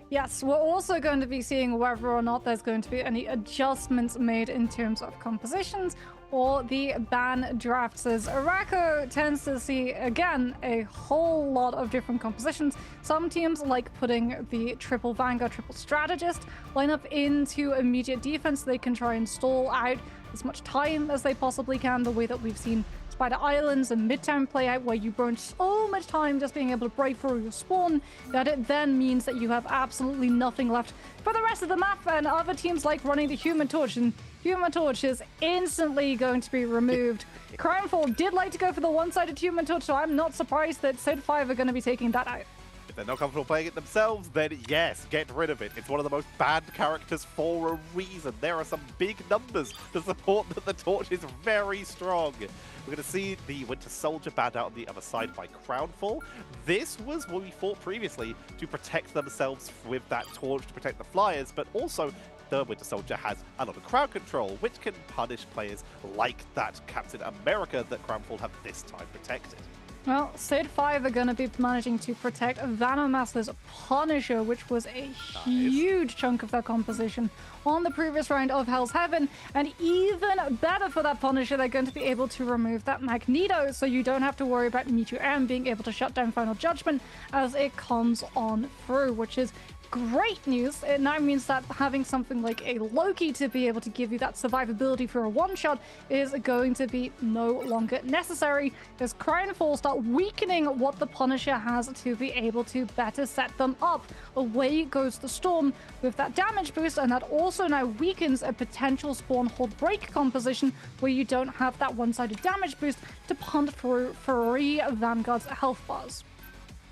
Yes, we're also going to be seeing whether or not there's going to be any adjustments made in terms of compositions or the ban drafts, as Araco tends to see, again, a whole lot of different compositions. Some teams like putting the triple Vanguard, triple Strategist lineup into immediate defense so they can try and stall out as much time as they possibly can, the way that we've seen Spider Islands and Midtown play out, where you burn so much time just being able to break through your spawn that it then means that you have absolutely nothing left for the rest of the map. And other teams like running the Human Torch, and Human Torch is instantly going to be removed. Crownfall did like to go for the one-sided Human Torch, so I'm not surprised that Sid 5 are going to be taking that out. If they're not comfortable playing it themselves, then yes, get rid of it. It's one of the most banned characters for a reason. There are some big numbers to support that the Torch is very strong. We're going to see the Winter Soldier banned out on the other side by Crownfall. This was what we fought previously to protect themselves with that Torch, to protect the Flyers, but also the Winter Soldier has a lot of crowd control, which can punish players like that Captain America that Crownfall have this time protected. Well, Sid 5 are going to be managing to protect Vanomaster's Punisher, which was a huge chunk of their composition on the previous round of Hell's Heaven. And even better for that Punisher, they're going to be able to remove that Magneto, so you don't have to worry about Meteor M being able to shut down Final Judgment as it comes on through, which is great news. It now means that having something like a Loki to be able to give you that survivability for a one-shot is going to be no longer necessary, as Crownfall start weakening what the Punisher has to be able to better set them up. Away goes the Storm with that damage boost, and that also now weakens a potential spawn hold break composition where you don't have that one-sided damage boost to punt through free Vanguard's health bars.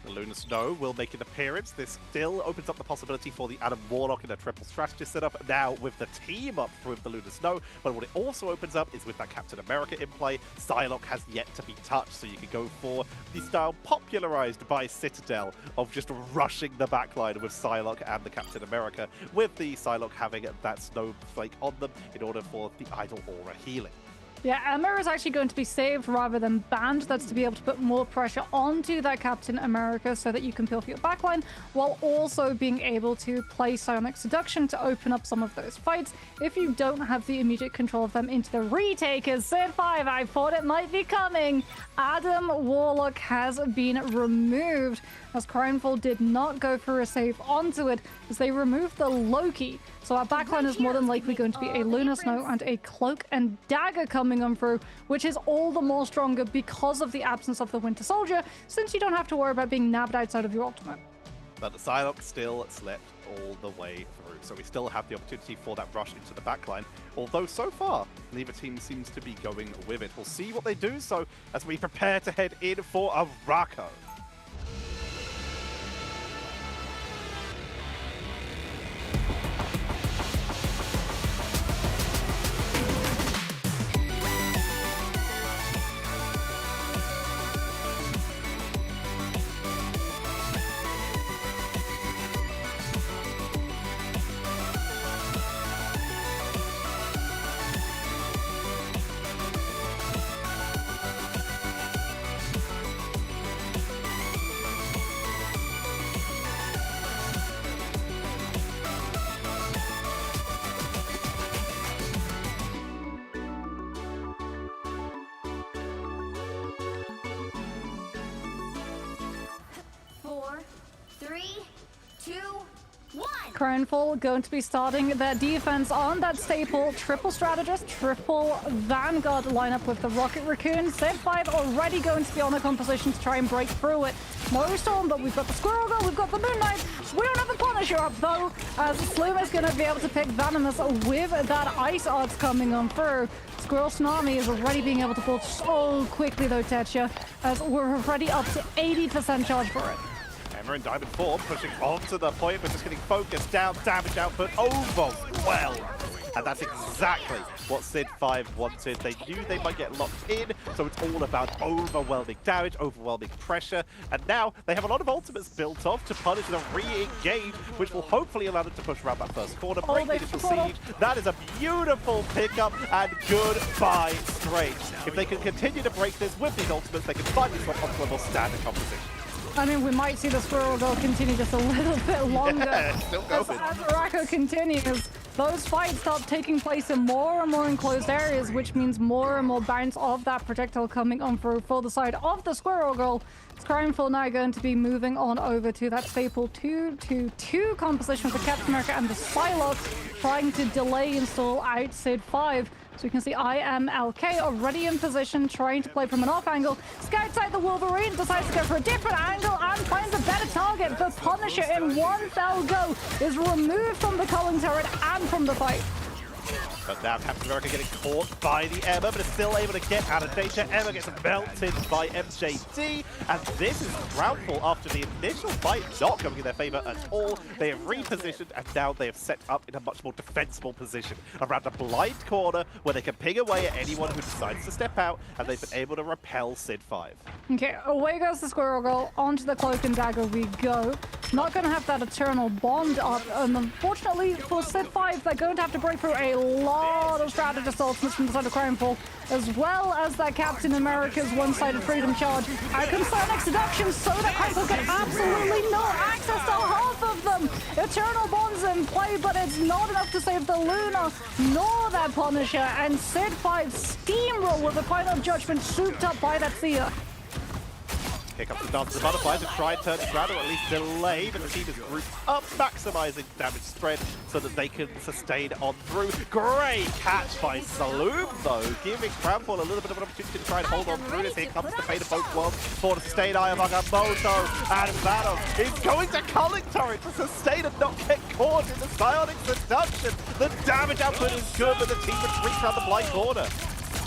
The Lunar Snow will make an appearance. This still opens up the possibility for the Adam Warlock in a triple strategist setup now with the team up with the Lunar Snow. But what it also opens up is with that Captain America in play, Psylocke has yet to be touched, so you can go for the style popularized by Citadel of just rushing the backline with Psylocke and the Captain America, with the Psylocke having that snowflake on them in order for the Idle Aura healing. Yeah, Emma is actually going to be saved rather than banned. That's to be able to put more pressure onto that Captain America so that you can peel for your backline, while also being able to play Psionic Seduction to open up some of those fights if you don't have the immediate control of them into the retakers. Sid 5, I thought it might be coming. Adam Warlock has been removed, as Crownfall did not go for a save onto it, as they removed the Loki. So our backline is more than likely going to be a Lunar Snow and a Cloak and Dagger coming on through, which is all the more stronger because of the absence of the Winter Soldier, since you don't have to worry about being nabbed outside of your ultimate. But the Psylocke still slept all the way through, so we still have the opportunity for that rush into the backline, although so far neither team seems to be going with it. We'll see what they do so as we prepare to head in for Araco. Crownfall going to be starting their defense on that staple triple strategist, triple Vanguard lineup with the Rocket Raccoon. Civ 5 already going to be on a composition to try and break through it. No Storm, but we've got the Squirrel Girl, we've got the Moon Knight. We don't have the Punisher up though, as Sloom is going to be able to pick Venomous with that Ice odds coming on through. Squirrel Tsunami is already being able to pull so quickly though, Tetcha, as we're already up to 80% charge for it. Emma in Diamond form, pushing onto the point, but just getting focused down, damage output overwhelmed. And that's exactly what Sid 5 wanted. They knew they might get locked in, so it's all about overwhelming damage, overwhelming pressure. And now they have a lot of ultimates built off to punish the re-engage, which will hopefully allow them to push around that first corner, break the initial siege. That is a beautiful pickup, and goodbye straight. If they can continue to break this with these ultimates, they can finally swap onto a more standard composition. I mean, we might see the Squirrel Girl continue just a little bit longer. Yeah, still going. As Araco continues, those fights start taking place in more and more enclosed areas, which means more and more bounce of that projectile coming on through for the side of the Squirrel Girl. Crownfall now going to be moving on over to that staple 2-2-2 composition with the Captain America and the Psylocke, trying to delay install out Sid 5. So you can see IMLK already in position, trying to play from an off angle. Scouts out the Wolverine, decides to go for a different angle and finds a better target. The Punisher in one fell go is removed from the culling turret and from the fight. But now Captain America getting caught by the Emma, but is still able to get out of danger. Emma gets melted by MJD, and this is Crownfall after the initial fight not going in their favor at all. They have repositioned, and now they have set up in a much more defensible position around a blind corner where they can ping away at anyone who decides to step out, and they've been able to repel Sid 5. Okay, away goes the Squirrel Girl, onto the Cloak and Dagger we go. Not going to have that Eternal Bond up, and unfortunately for Sid 5, they're going to have to break through a lot of strategist ultimates from the side of Crownfall, as well as that Captain America's one-sided freedom charge. Out comes Sonic Seduction, so that Crownfall get absolutely no access to half of them. Eternal Bond's in play, but it's not enough to save the Luna, nor that Punisher, and Sid 5 steamroll with the final judgment souped up by that Thea. Here comes the dance of the butterfly to try and turn this around, or at least delay, but the team is grouped up, maximizing damage spread. so that they can sustain on through. Great catch by Saloom, though, giving Crownfall a little bit of an opportunity to try and hold on through this. Here comes the fate of both worlds for the sustain eye of Agamotto, and Vados is going to Culling Turret to sustain and not get caught in the Psionic Seduction. The damage output is good, but the team retreats around the blind corner.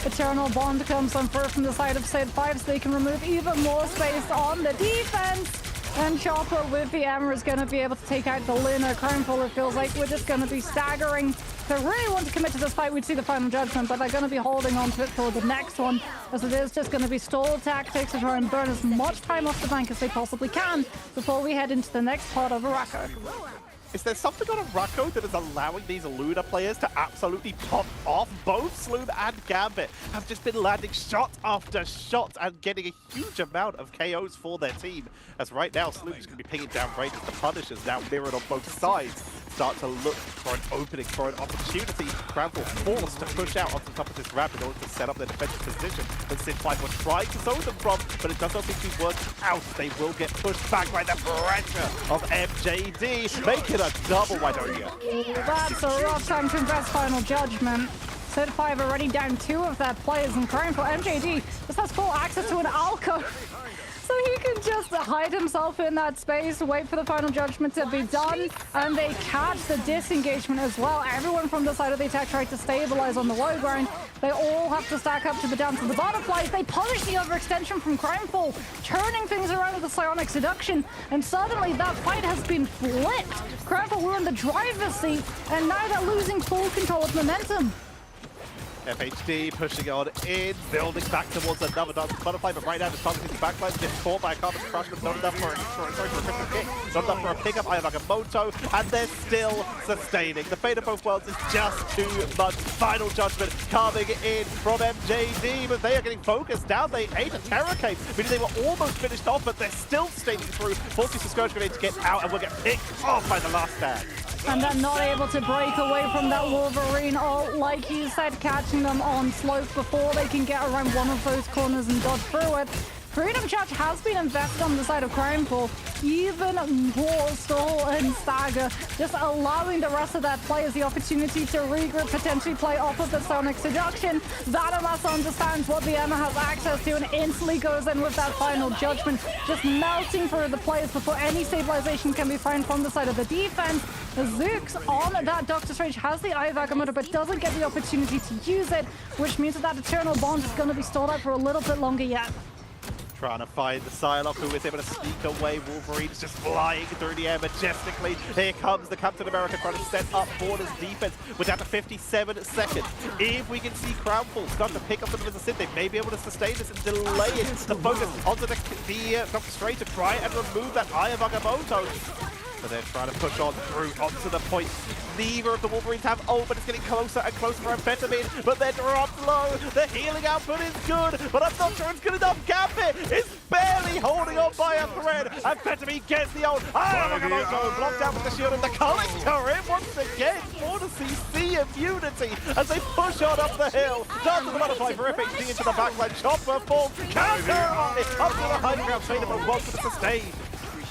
Eternal Bond comes on first from the side of Sid 5, so they can remove even more space on the defense. And Chopper with the Emma is going to be able to take out the Luna. Crownfall, it feels like we're just going to be staggering. If they really want to commit to this fight, we'd see the final judgment, but they're going to be holding on to it for the next one, as it is just going to be stall tactics to try and burn as much time off the bank as they possibly can before we head into the next part of Araco. Is there something on Araco that is allowing these Luna players to absolutely pop off? Both Sloom and Gambit have just been landing shot after shot and getting a huge amount of KOs for their team. As right now, Sloom is going to be pinging down range as the Punishers, now mirrored on both sides, start to look for an opening, for an opportunity. Crownfall forced to push out onto the top of this ramp in order to set up their defensive position that Sid 5 was trying to zone them from, but it does not seem to be working out. They will get pushed back by the pressure of MJD, making a double Wydonia. That's a rough time to invest final judgment. Sid 5 already down 2 of their players, and Crownfall MJD just has full access to an Alco. So he can just hide himself in that space, wait for the final judgment to be done, and they catch the disengagement as well. Everyone from the side of the attack tried to stabilize on the low ground. They all have to stack up to the dance of the butterflies. They punish the overextension from Crownfall, turning things around with the Psionic Seduction, and suddenly that fight has been flipped. Crownfall were in the driver's seat, and now they're losing full control of momentum. FHD pushing on in, building back towards another dancing butterfly, but right now the target is the backline, gets caught by a carbon crush, but not enough for a critical kick, not enough for a pickup. I have Agamotto, and they're still sustaining. The fate of both worlds is just too much. Final judgment coming in from MJD, but they are getting focused down. They ate a Terror Cape, meaning they were almost finished off, but they're still staying through. Forces the Scourge Grenade to get out, and will get picked off by the last stand. And they're not able to break away from that Wolverine ult, like you said, catching them on slope before they can get around one of those corners and dodge through it. Freedom Charge has been invested on the side of Crownfall, even more stall and stagger, just allowing the rest of their players the opportunity to regroup, potentially play off of the Sonic Seduction. Vadamas understands what the Emma has access to and instantly goes in with that final judgment, just melting through the players before any stabilization can be found from the side of the defense. Zooks on that Doctor Strange has the Eye of Agamotto, but doesn't get the opportunity to use it, which means that Eternal Bond is going to be stalled out for a little bit longer yet. Trying to find the Psylocke, who is able to sneak away. Wolverine's just flying through the air majestically. Here comes the Captain America trying to set up Border's defense. We're down to 57 seconds. If we can see Crownfall start to pick up some of the Sith, they may be able to sustain this and delay it. The focus onto the Doctor Strange to try and remove that Eye of Agamotto. So they're trying to push on through onto the point. Neither of the Wolverines have ult, but it's getting closer and closer for Amphetamine. But they're dropped low. The healing output is good, but I'm not sure it's good enough. Gambit is barely holding on by a thread. Amphetamine gets the ult. Agamotto blocked out with the shield, and the Culling Turret once again for the CC immunity as they push on up the hill. Down to the butterfly for FHD into the backline. Chopper falls. Counter on it. Up to the high ground. Fadeable wants to sustain.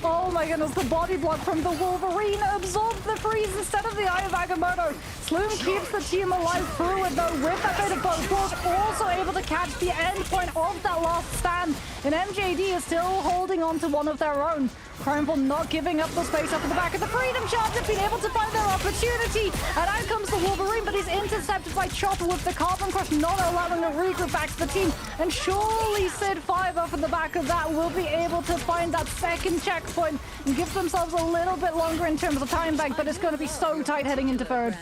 Oh my goodness, the body block from the Wolverine absorbed the freeze instead of the Eye of Agamotto. Sloom keeps the team alive through it though with that bit of both was also able to catch the end point of that last stand. And MJD is still holding on to one of their own. Crownfall not giving up the space up at the back of the Freedom Charge. Have been able to find their opportunity. And out comes the Wolverine, but he's intercepted by Chopper with the Carbon Crush, not allowing a regroup back to the team. And surely Sid 5 up at the back of that will be able to find that second checkpoint and give themselves a little bit longer in terms of time bank, but it's going to be so tight heading into third.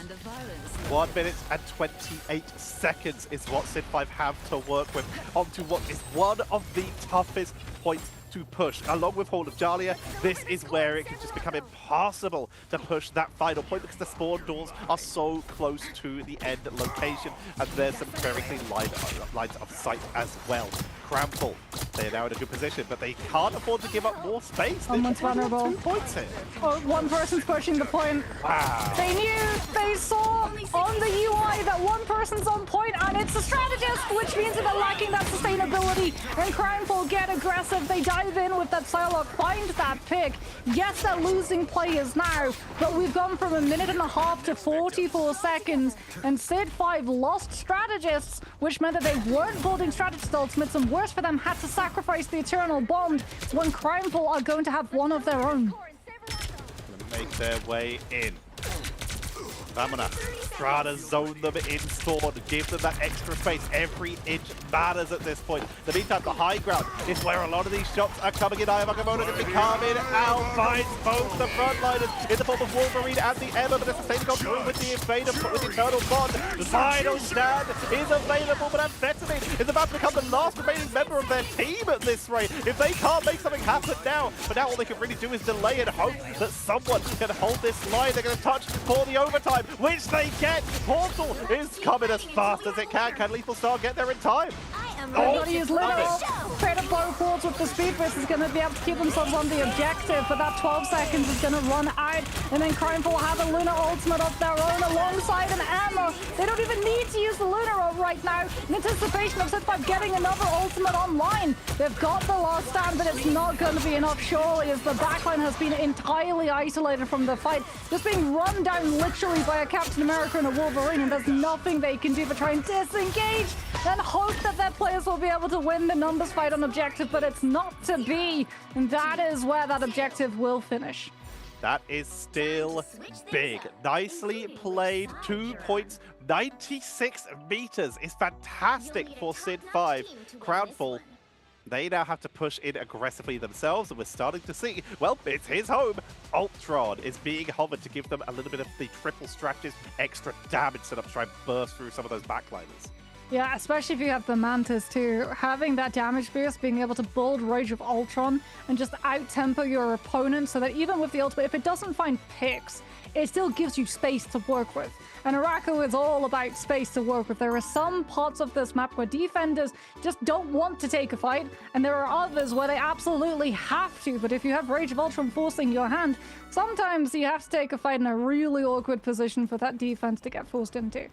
1 minute and 28 seconds is what Sid 5 have to work with onto what is one of the toughest points to push. Along with Hall of Jalia, this is where it can just become impossible to push that final point because the spawn doors are so close to the end location, and there's some very clean lines of sight as well. Crownfall, they're now in a good position, but they can't afford to give up more space. They're Someone's just only on vulnerable. 2 points here. Oh, one person's pushing the point. Wow. They knew, they saw on the UI that one person's on point, and it's a strategist, which means that they're lacking that sustainability. And Crownfall get aggressive. They dive in with that Psylocke, find that pick. Yes, they're losing players now, but we've gone from 1.5 minutes to 44 seconds, and Sid 5 lost strategists, which meant that they weren't building strategist ultimates, and worse for them, had to sacrifice the Eternal Bond when Crownfall are going to have one of their own. Make their way in. Vamana, try to zone them in spawn, give them that extra space. Every inch matters at this point. In the meantime, the high ground is where a lot of these shots are coming in. Ayavakamoto going to come in. Al finds both the frontliners in the form of Wolverine and the Emma, but it's the same gone through with the Invader, with the Eternal Bond. The final stand is available, but Amphetamine is about to become the last remaining member of their team at this rate. If they can't make something happen now, but now all they can really do is delay and hope that someone can hold this line. They're going to touch for the overtime, which they get. Portal is coming as fast as it can. Can Lethal Star get there in time? They're going to use literal straight up bow pulls with the speed boost is going to be able to keep themselves on the objective, but that 12 seconds is going to run out, and then Crownfall have a Luna ultimate of their own alongside an ammo. They don't even need to use the Luna ult right now in anticipation of Sid5 getting another ultimate online. They've got the last stand, but it's not going to be enough surely, as the backline has been entirely isolated from the fight, just being run down literally by a Captain America and a Wolverine, and there's nothing they can do but try and disengage and hope that their players will be able to win the numbers fight on objective, but it's not to be, and that is where that objective will finish. That is still big. Nicely played. 2 points, 96 meters is fantastic for Sid5. Crownfall, they now have to push in aggressively themselves, and we're starting to see, well, it's his home. Ultron is being hovered to give them a little bit of the triple strategies, extra damage set up to try and burst through some of those backliners. Yeah, especially if you have the Mantis too. Having that damage boost, being able to build Rage of Ultron and just out-tempo your opponent so that even with the ultimate, if it doesn't find picks, it still gives you space to work with. And Araku is all about space to work with. There are some parts of this map where defenders just don't want to take a fight, and there are others where they absolutely have to. But if you have Rage of Ultron forcing your hand, sometimes you have to take a fight in a really awkward position for that defense to get forced into.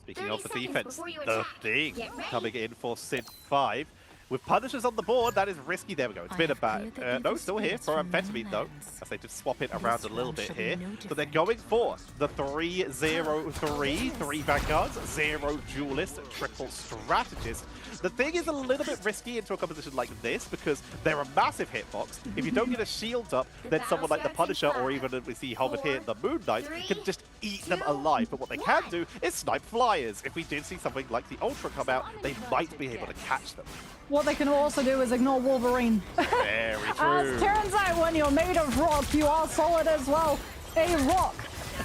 Speaking of the defense, the thing coming in for Sid5. With Punishers on the board, that is risky. There we go. It's been a bad... no, still here for Amphetamine, though. As they just swap it around a little bit here. But they're going for the 3-0-3. 3 Vanguards, 0 Duelists, triple Strategist. The thing is a little bit risky into a composition like this because they're a massive hitbox. If you don't get a shield up, then someone like the Punisher, or even if we see hovered here, the Moon Knight, can just eat them alive. But what they can do is snipe flyers. If we did see something like the Ultra come out, they might be able to catch them. What they can also do is ignore Wolverine. Very true. As turns out, when you're made of rock, you are solid as well. A rock.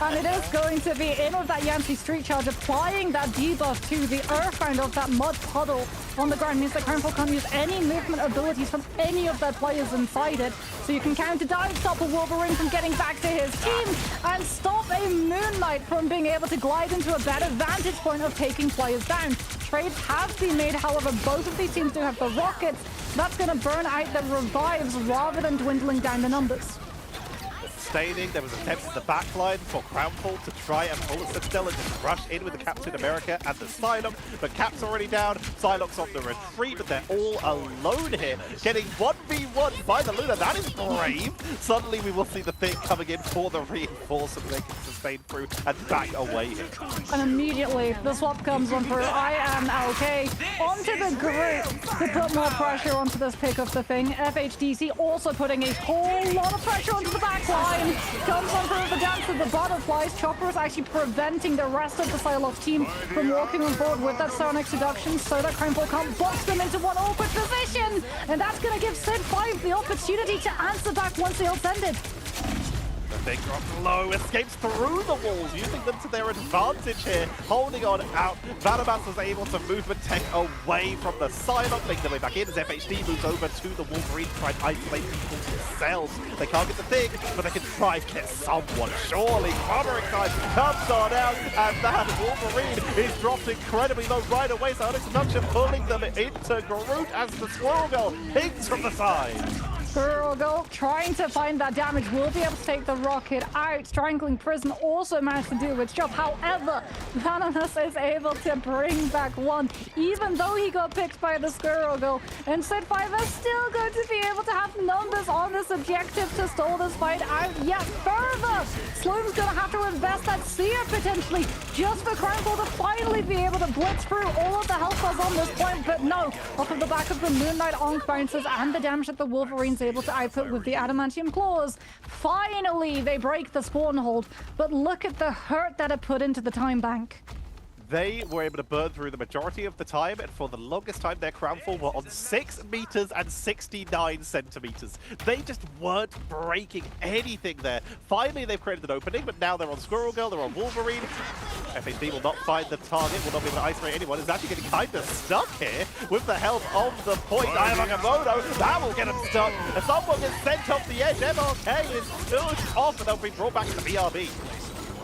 And it is going to be in with that Yancey Street Charge, applying that debuff to the Earthbound of that mud puddle on the ground. Means that Crownfall can't use any movement abilities from any of their players inside it. So you can counter dive, stop a Wolverine from getting back to his team, and stop a Moon Knight from being able to glide into a better vantage point of taking players down. Trades have been made, however, both of these teams do have the rockets. That's going to burn out the revives rather than dwindling down the numbers. Sustaining, there was attempts in the backline for Crownfall to try and pull a Citadel and just rush in with the Captain America and the Psylocke, but Cap's already down, Psylocke's on the retreat, but they're all alone here, getting 1v1 by the Luna. That is brave. Suddenly we will see the thing coming in for the reinforcement they can sustain through and back away here. And immediately the swap comes on for I am LK onto the group to put more pressure onto this pick of the thing. FHDC also putting a whole lot of pressure onto the backline. Comes on through the dance of the butterflies. Chopper is actually preventing the rest of the Psylocke team from walking on board with that Sonic Seduction so that Crownfall can't box them into one awkward position. And that's going to give Sid5 the opportunity to answer back once the ult's ended. The They drop low, escapes through the walls, using them to their advantage here, holding on out. Vanabas was able to movement tech away from the Psylocke, making their way back in as FHD moves over to the Wolverine to try and isolate people themselves. They can't get the thing, but they can try and get someone. Surely, covering time comes on out, and that Wolverine is dropped incredibly low right away. So Introduction pulling them into Groot as the Squirrel Girl pings from the side. Squirrel Girl trying to find that damage, will be able to take the rocket out. Strangling Prison also managed to do its job. However, Vanabas is able to bring back one, even though he got picked by the Squirrel Girl. And Sid5 is still going to be able to have numbers on this objective to stall this fight out yet further. Sloan's going to have to invest that Seer potentially just for Crownfall to finally be able to blitz through all of the health bars on this point. But no, off of the back of the Moonlight Onk bounces and the damage that the Wolverine's able to output with the Adamantium Claws, finally they break the spawn hold. But look at the hurt that it put into the time bank. They were able to burn through the majority of the time, and for the longest time their Crownfall were on 6 meters and 69 centimeters. They just weren't breaking anything there. Finally they've created an opening, but now they're on Squirrel Girl, they're on Wolverine. FHD will not find the target, will not be able to isolate anyone. Is actually getting kind of stuck here with the help of the point. Ayamagamoto, that will get him stuck. And someone gets sent off the edge. MLK is pushed off, and they'll be brought back to the BRB.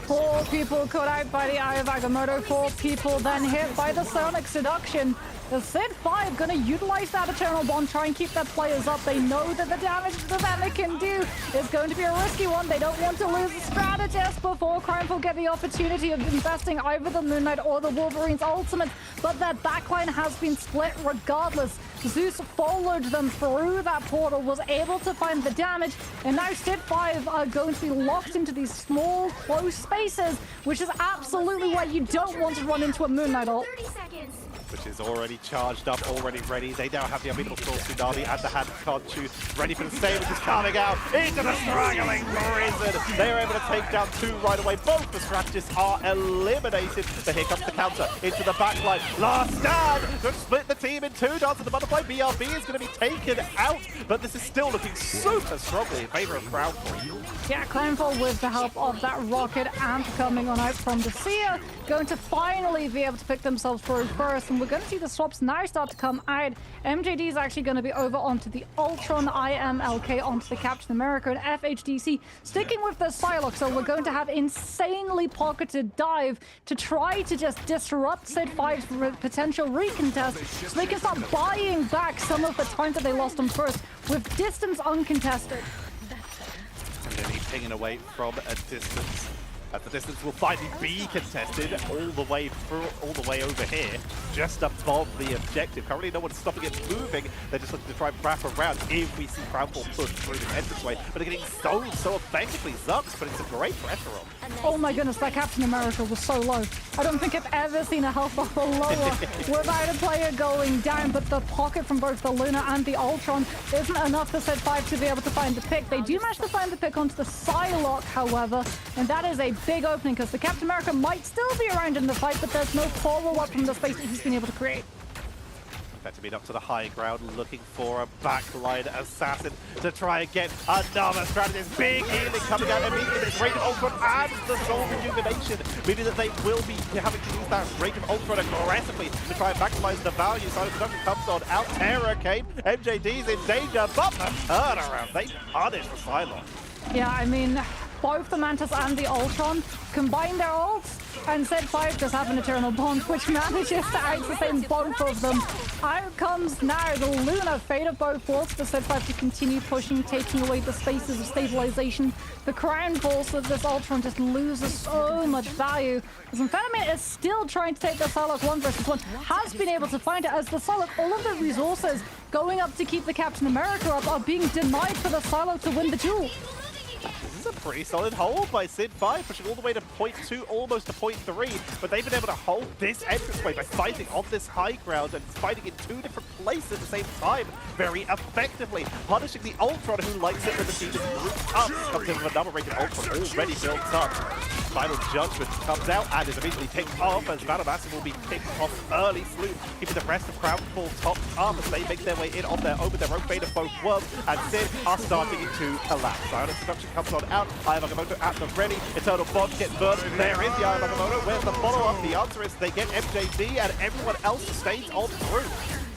4 people caught out by the Eye of Agamotto, 4 people then hit by the Sonic Seduction. The Sid5 gonna utilize that Eternal Bond, try and keep their players up. They know that the damage that it can do is going to be a risky one. They don't want to lose a strategist before Crownfall get the opportunity of investing either the Moon Knight or the Wolverine's ultimate. But their backline has been split regardless. Zeus followed them through that portal, was able to find the damage, and now Sid5 are going to be locked into these small, close spaces, which is absolutely why you don't want to run into a Moon Knight ult. 30 seconds. Which is already charged up, already ready. They now have the unbeatable Source Tsunami and the hand Conchu ready for the save, which is coming out into the straggling prison. They are able to take down 2 right away. Both the strategists are eliminated. But here comes the counter into the backline. Last stand to split the team in 2. Dance of the butterfly. BRB is going to be taken out, but this is still looking super strongly in favor of Crownfall. Yeah, Crownfall with the help of that rocket and coming on out from the Seer, going to finally be able to pick themselves through first. And we're going to see the swaps now start to come out. MJD is actually going to be over onto the Ultron, IMLK onto the Captain America, and FHDC sticking with the Psylocke. So we're going to have insanely pocketed dive to try to just disrupt Sid5's potential recontest, so they can start buying back some of the time that they lost on first with distance uncontested. And then he's pinging away from a distance. As the distance will finally be contested all the way through, all the way over here, just above the objective. Currently no one's stopping it moving. They're just looking to try and wrap around if we see Crownfall push through the entranceway. But they're getting so effectively. Zux putting some great pressure on. Oh my goodness, that Captain America was so low. I don't think I've ever seen a health buffer lower without a player going down, but the pocket from both the Luna and the Ultron isn't enough for Sid5 to be able to find the pick. They do manage to find the pick onto the Psylocke, however, and that is a big opening because the Captain America might still be around in the fight, but there's no follow-up from the space that he's been able to create. Better beat up to the high ground, looking for a backline assassin to try and get another strategist. Big healing coming out immediately. It's Rate of Ultron and the Soul Rejuvenation, meaning that they will be having to use that Rate of Ultron aggressively to try and maximize the value. Silent Production comes on out. Terror came. MJD's in danger, but the turnaround, they punish the Psylocke. Yeah, I mean, both the Mantis and the Ultron combine their ults, and Sid5 just have an Eternal Bond, which manages to out-sustain both of them. Out comes now the Luna, Fate of both worlds for Sid5 to continue pushing, taking away the spaces of stabilization. The Crownfall, so this Ultron just loses so much value. As Amphetamine is still trying to take the Psylocke 1 versus 1, has been able to find it as the Psylocke, all of the resources going up to keep the Captain America up are being denied for the Psylocke to win the duel. This is a pretty solid hold by Sid5, pushing all the way to point 2, almost to point 3, but they've been able to hold this entranceway by fighting on this high ground and fighting in 2 different places at the same time very effectively, punishing the Ultron who likes it when the team is grouped up. Comes in with another rated Ultron already built up. Final Judgment comes out and is immediately picked off as Vanamassing will be picked off early. Sloop keeping the rest of Crownfall topped up as they make their way in on their own with their own fate of both worlds, and Sid are starting to collapse. Silent Seduction comes on out. Iron Agamotto at the ready. Eternal Bond gets burned. There is the Iron Agamotto. Where's the follow-up? The answer is they get MJD and everyone else stays on through.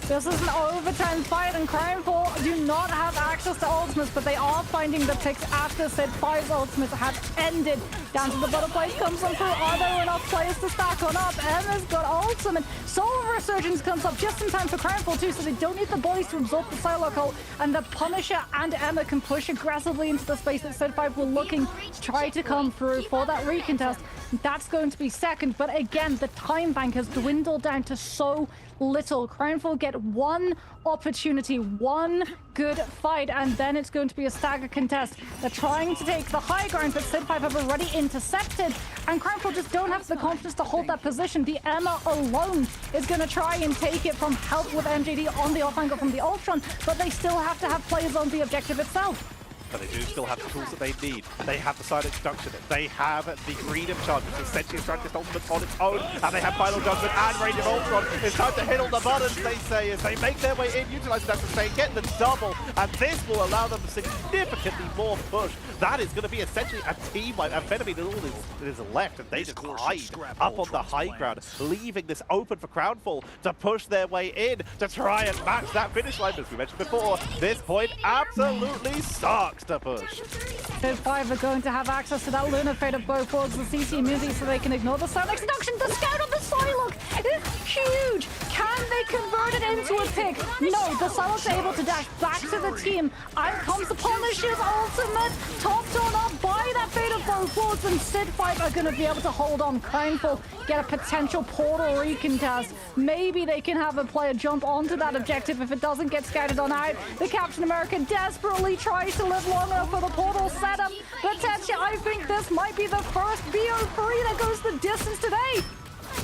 This is an overtime fight, and Crownfall do not have access to ultimates, but they are finding the picks after Sid 5's ultimates have ended. Down to the butterflies comes on through. Are there enough players to stack on up? Emma's got ultimate. Solar Resurgence comes up just in time for Crownfall too, so they don't need the bodies to absorb the Psylocke ult, and the Punisher and Emma can push aggressively into the space that Sid 5 were looking to try to come through for that recontest. That's going to be second, but again, the time bank has dwindled down to so little. Crownfall get one opportunity, one good fight, and then it's going to be a stagger contest. They're trying to take the high ground, but Sid 5 have already intercepted, and Crownfall just don't have the confidence to hold that position. The Emma alone is going to try and take it from help with MJD on the off angle from the Ultron, but they still have to have players on the objective itself. But they do still have the tools that they need. They have the Silent Seduction. They have the Freedom Charge, which is essentially a strategist ultimate on its own. And they have Final Judgment and Range of Ultron. It's time to hit all the buttons, they say, as they make their way in, utilize that to stay, get the double. And this will allow them significantly more push. That is going to be essentially a team wipe. Amphetamine and all is left, and they just hide up on the high ground, leaving this open for Crownfall to push their way in to try and match that finish line. As we mentioned before, this point absolutely sucks to push. Sid 5 are going to have access to that Lunar Fate of both worlds, the CC immunity, so they can ignore the Sonic Seduction. The scout of the Psylocke is huge. Can they convert it into a pick? No, the Psylocke's able to dash back to the team. Out comes the Punisher's ultimate, topped on up by that Fate of both worlds, and Sid 5 are going to be able to hold on. Crownfall get a potential portal recontest. Maybe they can have a player jump onto that objective if it doesn't get scouted on out. The Captain America desperately tries to live long enough for the portal setup, but Tetsuya, I think this might be the first BO3 that goes the distance today.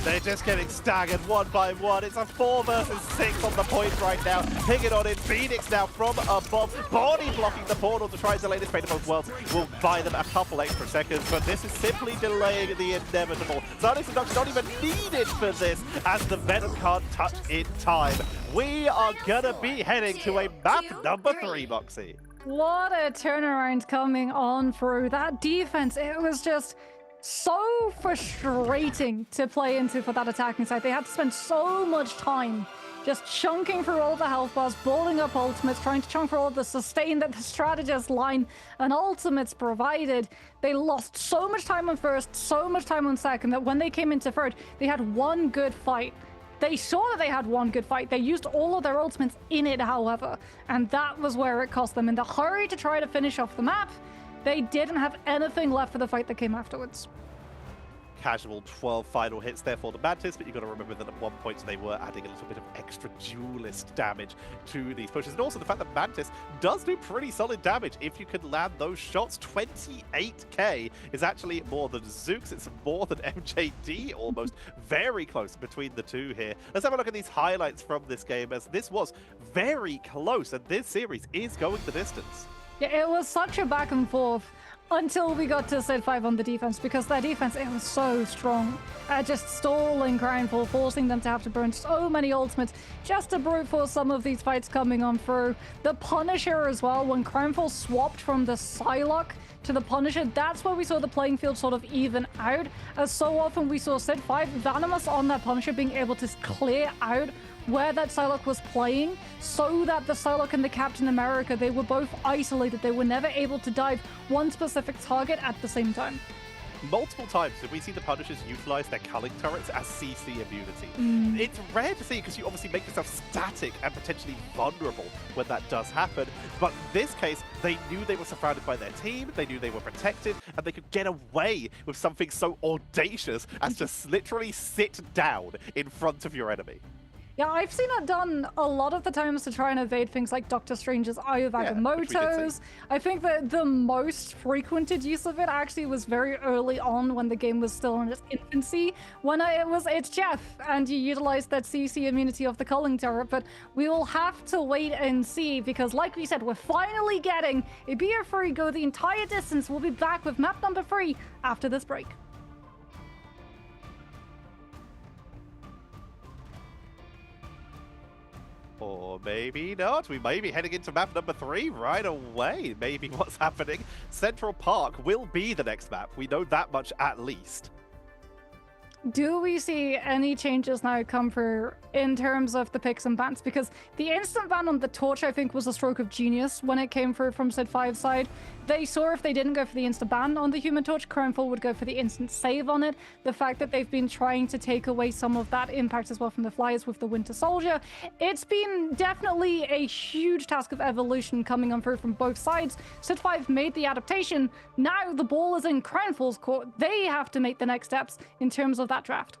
They're just getting staggered one by one. It's a 4 versus 6 on the point right now. Ping it on in. Phoenix now from above. Body blocking the portal to try and delay this fate of both worlds. Will buy them a couple extra seconds, but this is simply delaying the inevitable. Sonic Seduction not even needed for this, as the Venom can't touch in time. We are gonna be heading to a map number 3, Moxie. What a turnaround coming on through that defense. It was just so frustrating to play into for that attacking side. They had to spend so much time just chunking through all the health bars, balling up ultimates, trying to chunk through all the sustain that the strategist line and ultimates provided. They lost so much time on first, so much time on second, that when they came into third, they had one good fight. They saw that they had one good fight. They used all of their ultimates in it, however, and that was where it cost them. In the hurry to try to finish off the map, they didn't have anything left for the fight that came afterwards. Casual 12 final hits there for the Mantis, but you've got to remember that at one point they were adding a little bit of extra duelist damage to these pushes. And also the fact that Mantis does do pretty solid damage if you can land those shots. 28k is actually more than Zooks. It's more than MJD almost. Very close between the two here. Let's have a look at these highlights from this game, as this was very close, and this series is going the distance. Yeah, it was such a back and forth until we got to Sid 5 on the defense, because their defense, it was so strong. Just stalling Crownfall, forcing them to have to burn so many ultimates just to brute force some of these fights coming on through. The Punisher as well, when Crownfall swapped from the Psylocke to the Punisher, that's where we saw the playing field sort of even out, as so often we saw Sid 5 Venomous on that Punisher being able to clear out where that Psylocke was playing, so that the Psylocke and the Captain America, they were both isolated. They were never able to dive one specific target at the same time. Multiple times did we see the Punishers utilize their culling turrets as CC immunity. It's rare to see, because you obviously make yourself static and potentially vulnerable when that does happen. But in this case, they knew they were surrounded by their team, they knew they were protected, and they could get away with something so audacious as to literally sit down in front of your enemy. Yeah, I've seen it done a lot of the times to try and evade things like Doctor Strange's Eye of Agamotto's. I think that the most frequented use of it actually was very early on, when the game was still in its infancy, when it's Jeff, and you utilized that CC immunity of the culling turret. But we will have to wait and see, because like we said, we're finally getting a BO3 go the entire distance. We'll be back with map number 3 after this break. Or maybe not. We may be heading into map number 3 right away. Maybe what's happening. Central Park will be the next map. We know that much at least. Do we see any changes now come through in terms of the picks and bans? Because the instant ban on the torch, I think, was a stroke of genius when it came through from Sid 5's side. They saw if they didn't go for the instant ban on the human torch, Crownfall would go for the instant save on it. The fact that they've been trying to take away some of that impact as well from the Flyers with the Winter Soldier, it's been definitely a huge task of evolution coming on through from both sides. Sid 5 made the adaptation. Now the ball is in Crownfall's court. They have to make the next steps in terms of that draft.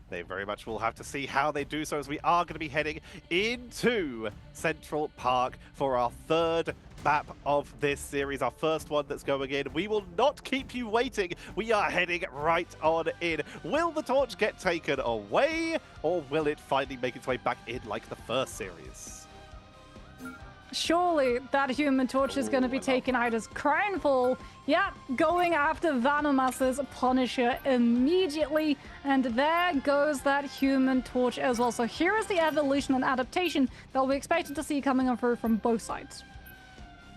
They very much will have to see how they do so, as we are going to be heading into Central Park for our third map of this series, our first one that's going in. We will not keep you waiting. We are heading right on in. Will the torch get taken away, or will it finally make its way back in like the first series? Surely that human torch is going to be taken out as Crownfall. Yeah, going after Vanomas's Punisher immediately. And there goes that human torch as well. So here is the evolution and adaptation that we expected to see coming on through from both sides.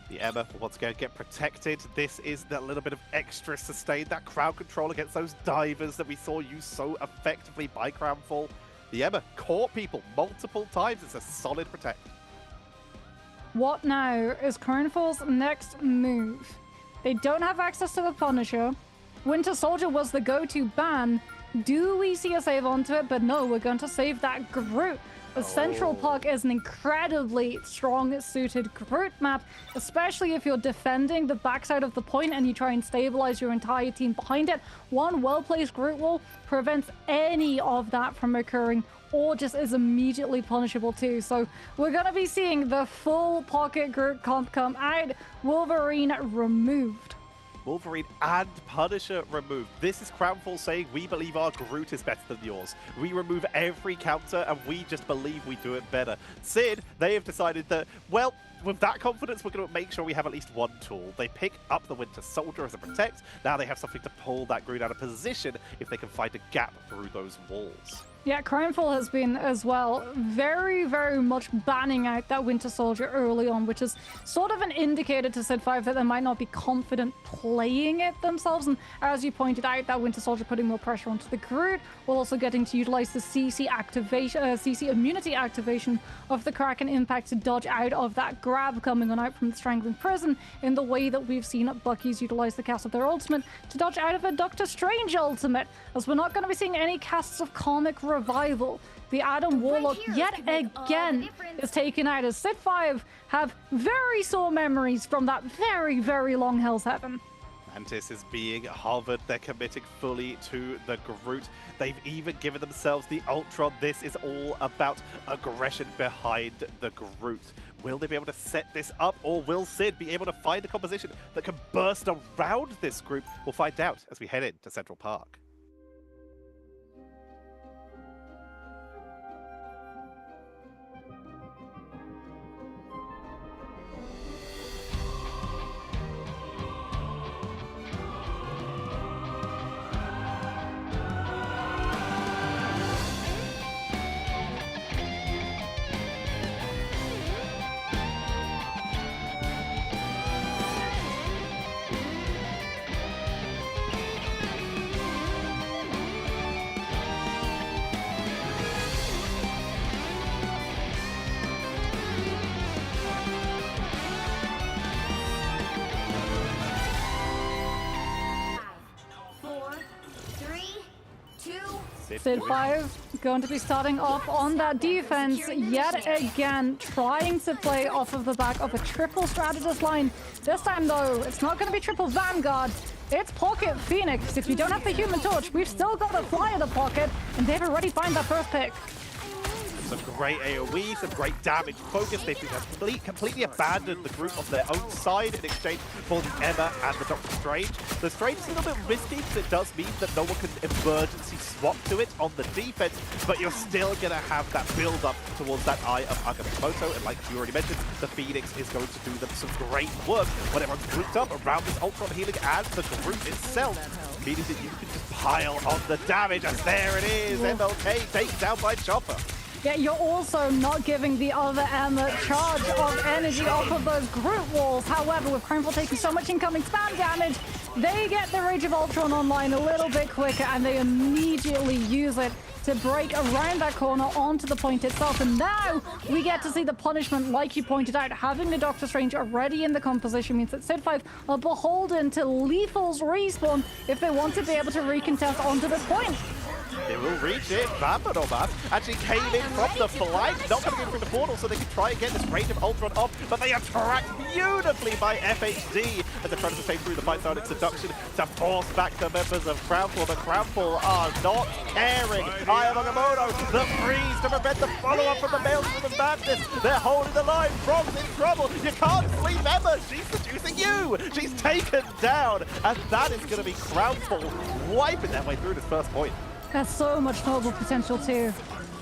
The Emma will once again get protected. This is that little bit of extra sustain, that crowd control against those divers that we saw used so effectively by Crownfall. The Emma caught people multiple times. It's a solid protect. What now is Crownfall's next move? They don't have access to the Punisher. Winter Soldier was the go-to ban. Do we see a save onto it? But no, we're going to save that Groot. The Central Park is an incredibly strong-suited Groot map, especially if you're defending the backside of the point and you try and stabilize your entire team behind it. One well-placed Groot wall prevents any of that from occurring, or just is immediately punishable too. So we're going to be seeing the full pocket Groot comp come out. Wolverine removed. Wolverine and Punisher removed. This is Crownfall saying, we believe our Groot is better than yours. We remove every counter and we just believe we do it better. Sid, they have decided that, well, with that confidence, we're going to make sure we have at least one tool. They pick up the Winter Soldier as a protect. Now they have something to pull that Groot out of position if they can find a gap through those walls. Yeah, Crownfall has been as well very, very much banning out that Winter Soldier early on, which is sort of an indicator to Sid 5 that they might not be confident playing it themselves. And as you pointed out, that Winter Soldier putting more pressure onto the Groot, while also getting to utilize the CC activation, CC immunity activation of the Kraken Impact to dodge out of that grab coming on out from the Strangling Prison, in the way that we've seen Bucky's utilize the cast of their ultimate to dodge out of a Doctor Strange ultimate, as we're not going to be seeing any casts of Comic Revival. The Adam Warlock yet again is taken out, as Sid 5 have very sore memories from that very, very long Hell's Heaven. Mantis is being hovered. They're committing fully to the Groot. They've even given themselves the Ultron. This is all about aggression behind the Groot. Will they be able to set this up, or will Sid be able to find a composition that can burst around this group? We'll find out as we head into Central Park. Sid 5 going to be starting off on that defense yet again, trying to play off of the back of a triple strategist line. This time though, it's not going to be triple Vanguard, it's Pocket Phoenix. If you don't have the Human Torch, we've still got a Fly in the pocket, and they've already found that first pick. Some great AoE, some great damage focus. They've completely abandoned the group on their own side in exchange for the Emma and the Doctor Strange. The Strange is a little bit risky because it does mean that no one can emergency swap to it on the defense, but you're still going to have that build up towards that Eye of Agamotto. And like you already mentioned, the Phoenix is going to do them some great work when everyone's grouped up around this Ultron healing and the group itself, meaning that you can just pile on the damage. And there it is, MLK taken down by Chopper. Yet you're also not giving the other Emma charge of energy off of those group walls. However, with Crownfall taking so much incoming spam damage, they get the Rage of Ultron online a little bit quicker, and they immediately use it to break around that corner onto the point itself. And now we get to see the punishment, like you pointed out. Having the Doctor Strange already in the composition means that Sid 5 are beholden to Lethal's respawn if they want to be able to recontest onto this point. They will reach it. Bamba or Bam actually came in from the flank, not coming in through the portal, so they can try and get this Rage of Ultron off, but they are tracked beautifully by FHD as they're trying to sustain through the Semifinals Introduction to force back the members of Crownfall. The Crownfall are not caring. Aya Agamotto, the freeze to prevent the follow-up from the Maelstrom of Madness. They're holding the line. Frog's in trouble. You can't sleep, Emma. She's seducing you. She's taken down, and that is going to be Crownfall wiping their way through this first point. There's so much noble potential too.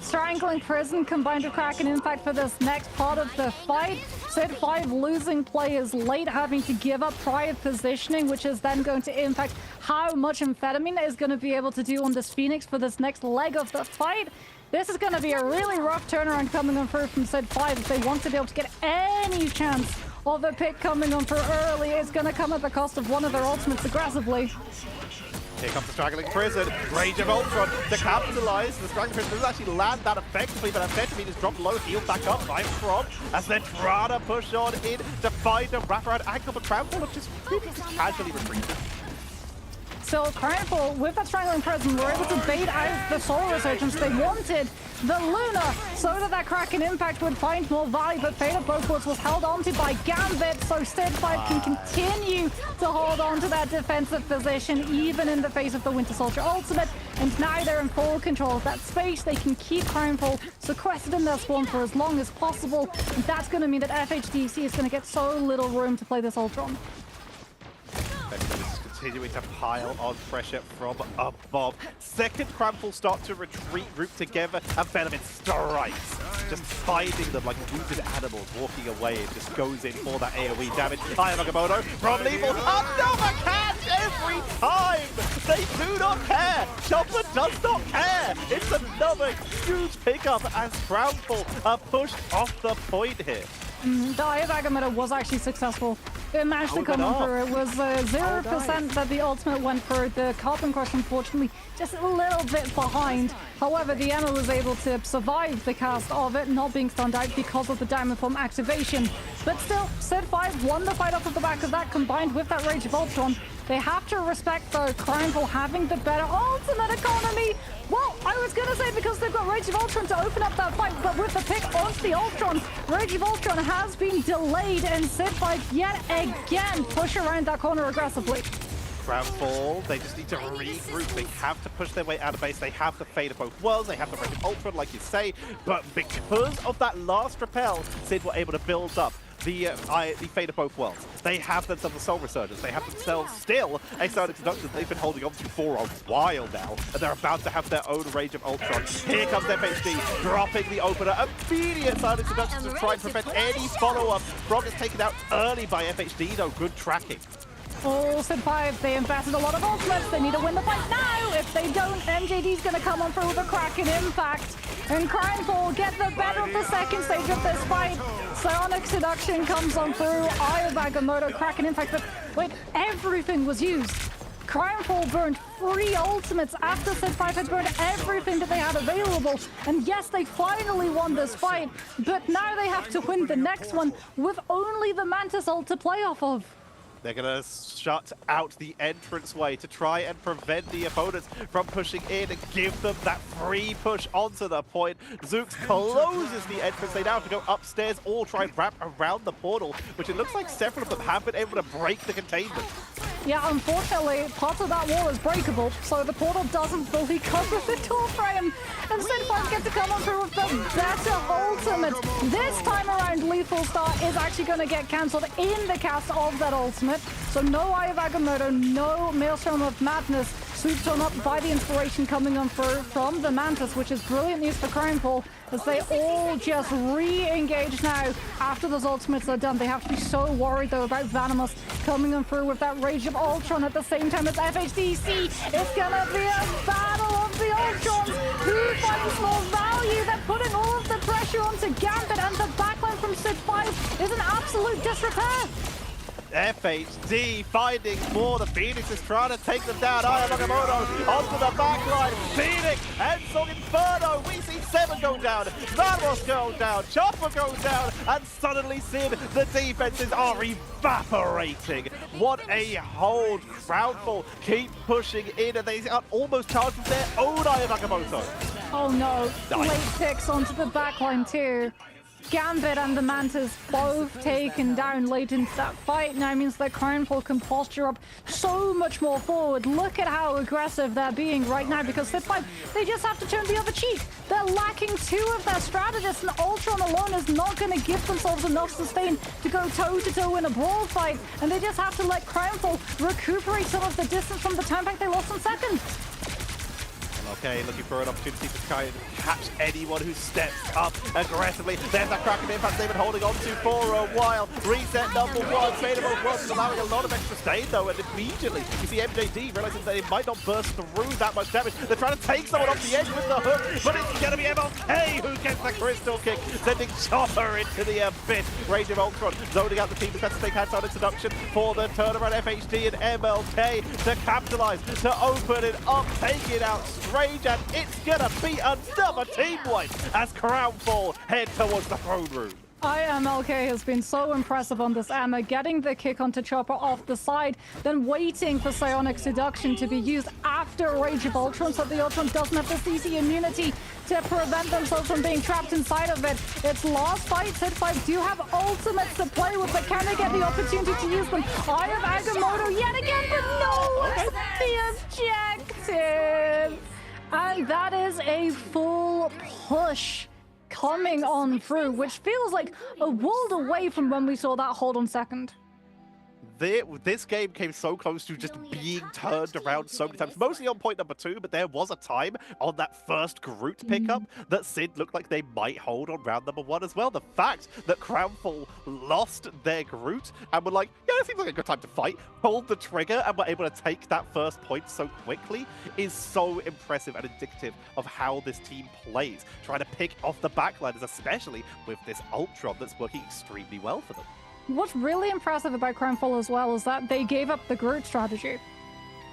Strangling Prison combined with Kraken Impact for this next part of the fight. Sid 5 losing players late, having to give up prior positioning, which is then going to impact how much Amphetamine is going to be able to do on this Phoenix for this next leg of the fight. This is going to be a really rough turnaround coming on through from Sid 5 if they want to be able to get any chance of a pick coming on for early. It's going to come at the cost of one of their ultimates aggressively. Here comes the Straggling Prison. Rage of Ultron to capitalize. The Straggling Prison doesn't actually land that effectively, but Amphetamine is dropped low, healed back up by From as they're trying to push on in to find a wraparound ankle, but Crownfall have just casually retreated. So Crownfall, with that Strangling Prison, were able to bait out the Soul Resurgence. They wanted the Luna so that Kraken Impact would find more value, but Fate of Both was held onto by Gambit, so Sid 5 can continue to hold on to that defensive position even in the face of the Winter Soldier ultimate, and now they're in full control of that space. They can keep Crownfall sequestered in their spawn for as long as possible, and that's going to mean that FHDC is going to get so little room to play this Ultron. Continuing to pile on pressure from above. Second Crownfall start to retreat, group together, and Amphetamine strikes. Just finding them like wounded animals walking away. It just goes in for that AoE damage. Aya Agamotto from Lethal. Another catch every time! They do not care! Chopper does not care! It's another huge pickup as Crownfall are pushed off the point here. The Eye of Agamotto was actually successful. It managed to come on through. It was 0% that the ultimate went for. The Carbon Crush, unfortunately, just a little bit behind. However, the Emma was able to survive the cast of it, not being stunned out because of the Diamond Form activation. But still, Sid 5 won the fight off of the back of that, combined with that Rage of Ultron. They have to respect, though, Crownfall having the better ultimate economy. Well, I was going to say because they've got Rage of Ultron to open up that fight, but with the pick onto the Ultron, Rage of Ultron has been delayed, and Sid 5 yet again push around that corner aggressively. Crownfall, they just need to regroup. They have to push their way out of base. They have the Fate of Both Worlds. They have the Rage of Ultron, like you say. But because of that last repel, Sid were able to build up the Fate of Both Worlds. They have themselves a Soul Resurgence. They have themselves still a Silent Introduction they've been holding on to for a while now. And they're about to have their own Rage of Ultron. Here comes FHD, dropping the opener. Immediate Silent Introduction to try and prevent any follow-up. Frog is taken out early by FHD, though. Good tracking. Oh, Sid 5, they invested a lot of ultimates. They need to win the fight now. If they don't, MJD's going to come on through with a Kraken Impact. And Crownfall get the better of the second stage of this fight. Sonic Seduction comes on through. Eye of Agamotto, Kraken Impact. But wait, everything was used. Crownfall burned 3 ultimates after Sid 5 had burned everything that they had available. And yes, they finally won this fight. But now they have to win the next one with only the Mantis ult to play off of. They're going to shut out the entranceway to try and prevent the opponents from pushing in and give them that free push onto the point. Zooks closes the entrance. They now have to go upstairs or try and wrap around the portal, which it looks like several of them have been able to break the containment. Yeah, unfortunately, part of that wall is breakable, so the portal doesn't fully cover the door frame. And Sid 5 get to come on through with the better ultimate. This time around, Lethal Star is actually going to get cancelled in the cast of that ultimate. So no Eye of Agamotto, no Maelstrom of Madness, swooped on up by the inspiration coming on through from the Mantis, which is brilliant news for Crownfall, as they all just re-engage now after those ultimates are done. They have to be so worried, though, about Venomous coming on through with that Rage of Ultron at the same time as FHDC. It's gonna be a battle of the Ultrons. Who finds more value? They're putting all of the pressure onto Gambit, and the backline from Sid 5 is an absolute disrepair. FHD finding more. The Phoenix is trying to take them down. Aya Nagamoto onto the backline. Phoenix and Song Inferno. We see 7 go down. Vamos go down. Chopper goes down. And suddenly, Sid, the defenses are evaporating. What a hold. Crownfall keep pushing in, and they are almost charged with their own Aya Nagamoto. Oh no, Nice. late picks onto the backline too. Gambit and the Mantis both taken down late into that fight. Now means that Crownfall can posture up so much more forward. Look at how aggressive they're being right now, because Sid 5, they just have to turn the other cheek. They're lacking 2 of their strategists, and Ultron alone is not going to give themselves enough sustain to go toe-to-toe in a brawl fight, and they just have to let Crownfall recuperate some of the distance from the time back they lost on second. Okay, looking for an opportunity to try and catch anyone who steps up aggressively. There's that Kraken impact they've been holding on to for a while. Reset number 1, fadeable was allowing a lot of extra stain though, and immediately you see MJD realizing that it might not burst through that much damage. They're trying to take someone off the edge with the hook, but it's going to be MLK who gets the crystal kick, sending Chopper into the abyss. Rage of Ultron zoning out the team. That's the Semifinals Introduction for the turnaround. FHD and MLK to capitalize, to open it up, take it out Strange, and it's gonna be another team wipe as Crownfall head towards the throne room. IMLK has been so impressive on this Emma, getting the kick onto Chopper off the side, then waiting for Psionic Seduction to be used after Rage of Ultron, so the Ultron doesn't have the CC immunity to prevent themselves from being trapped inside of it. It's last fight. Sid 5 do have ultimates to play with, but can they get the opportunity to use them? Eye of Agamotto yet again, but no! It's the objective! And that is a full push coming on through, which feels like a world away from when we saw that hold on second. This game came so close to just being turned around so many times, mostly on point number 2, but there was a time on that first Groot pickup that Sid looked like they might hold on round number 1 as well. The fact that Crownfall lost their Groot and were like, yeah, it seems like a good time to fight, pulled the trigger and were able to take that first point so quickly is so impressive and indicative of how this team plays, trying to pick off the backliners, especially with this Ultron that's working extremely well for them. What's really impressive about Crownfall as well is that they gave up the Groot strategy.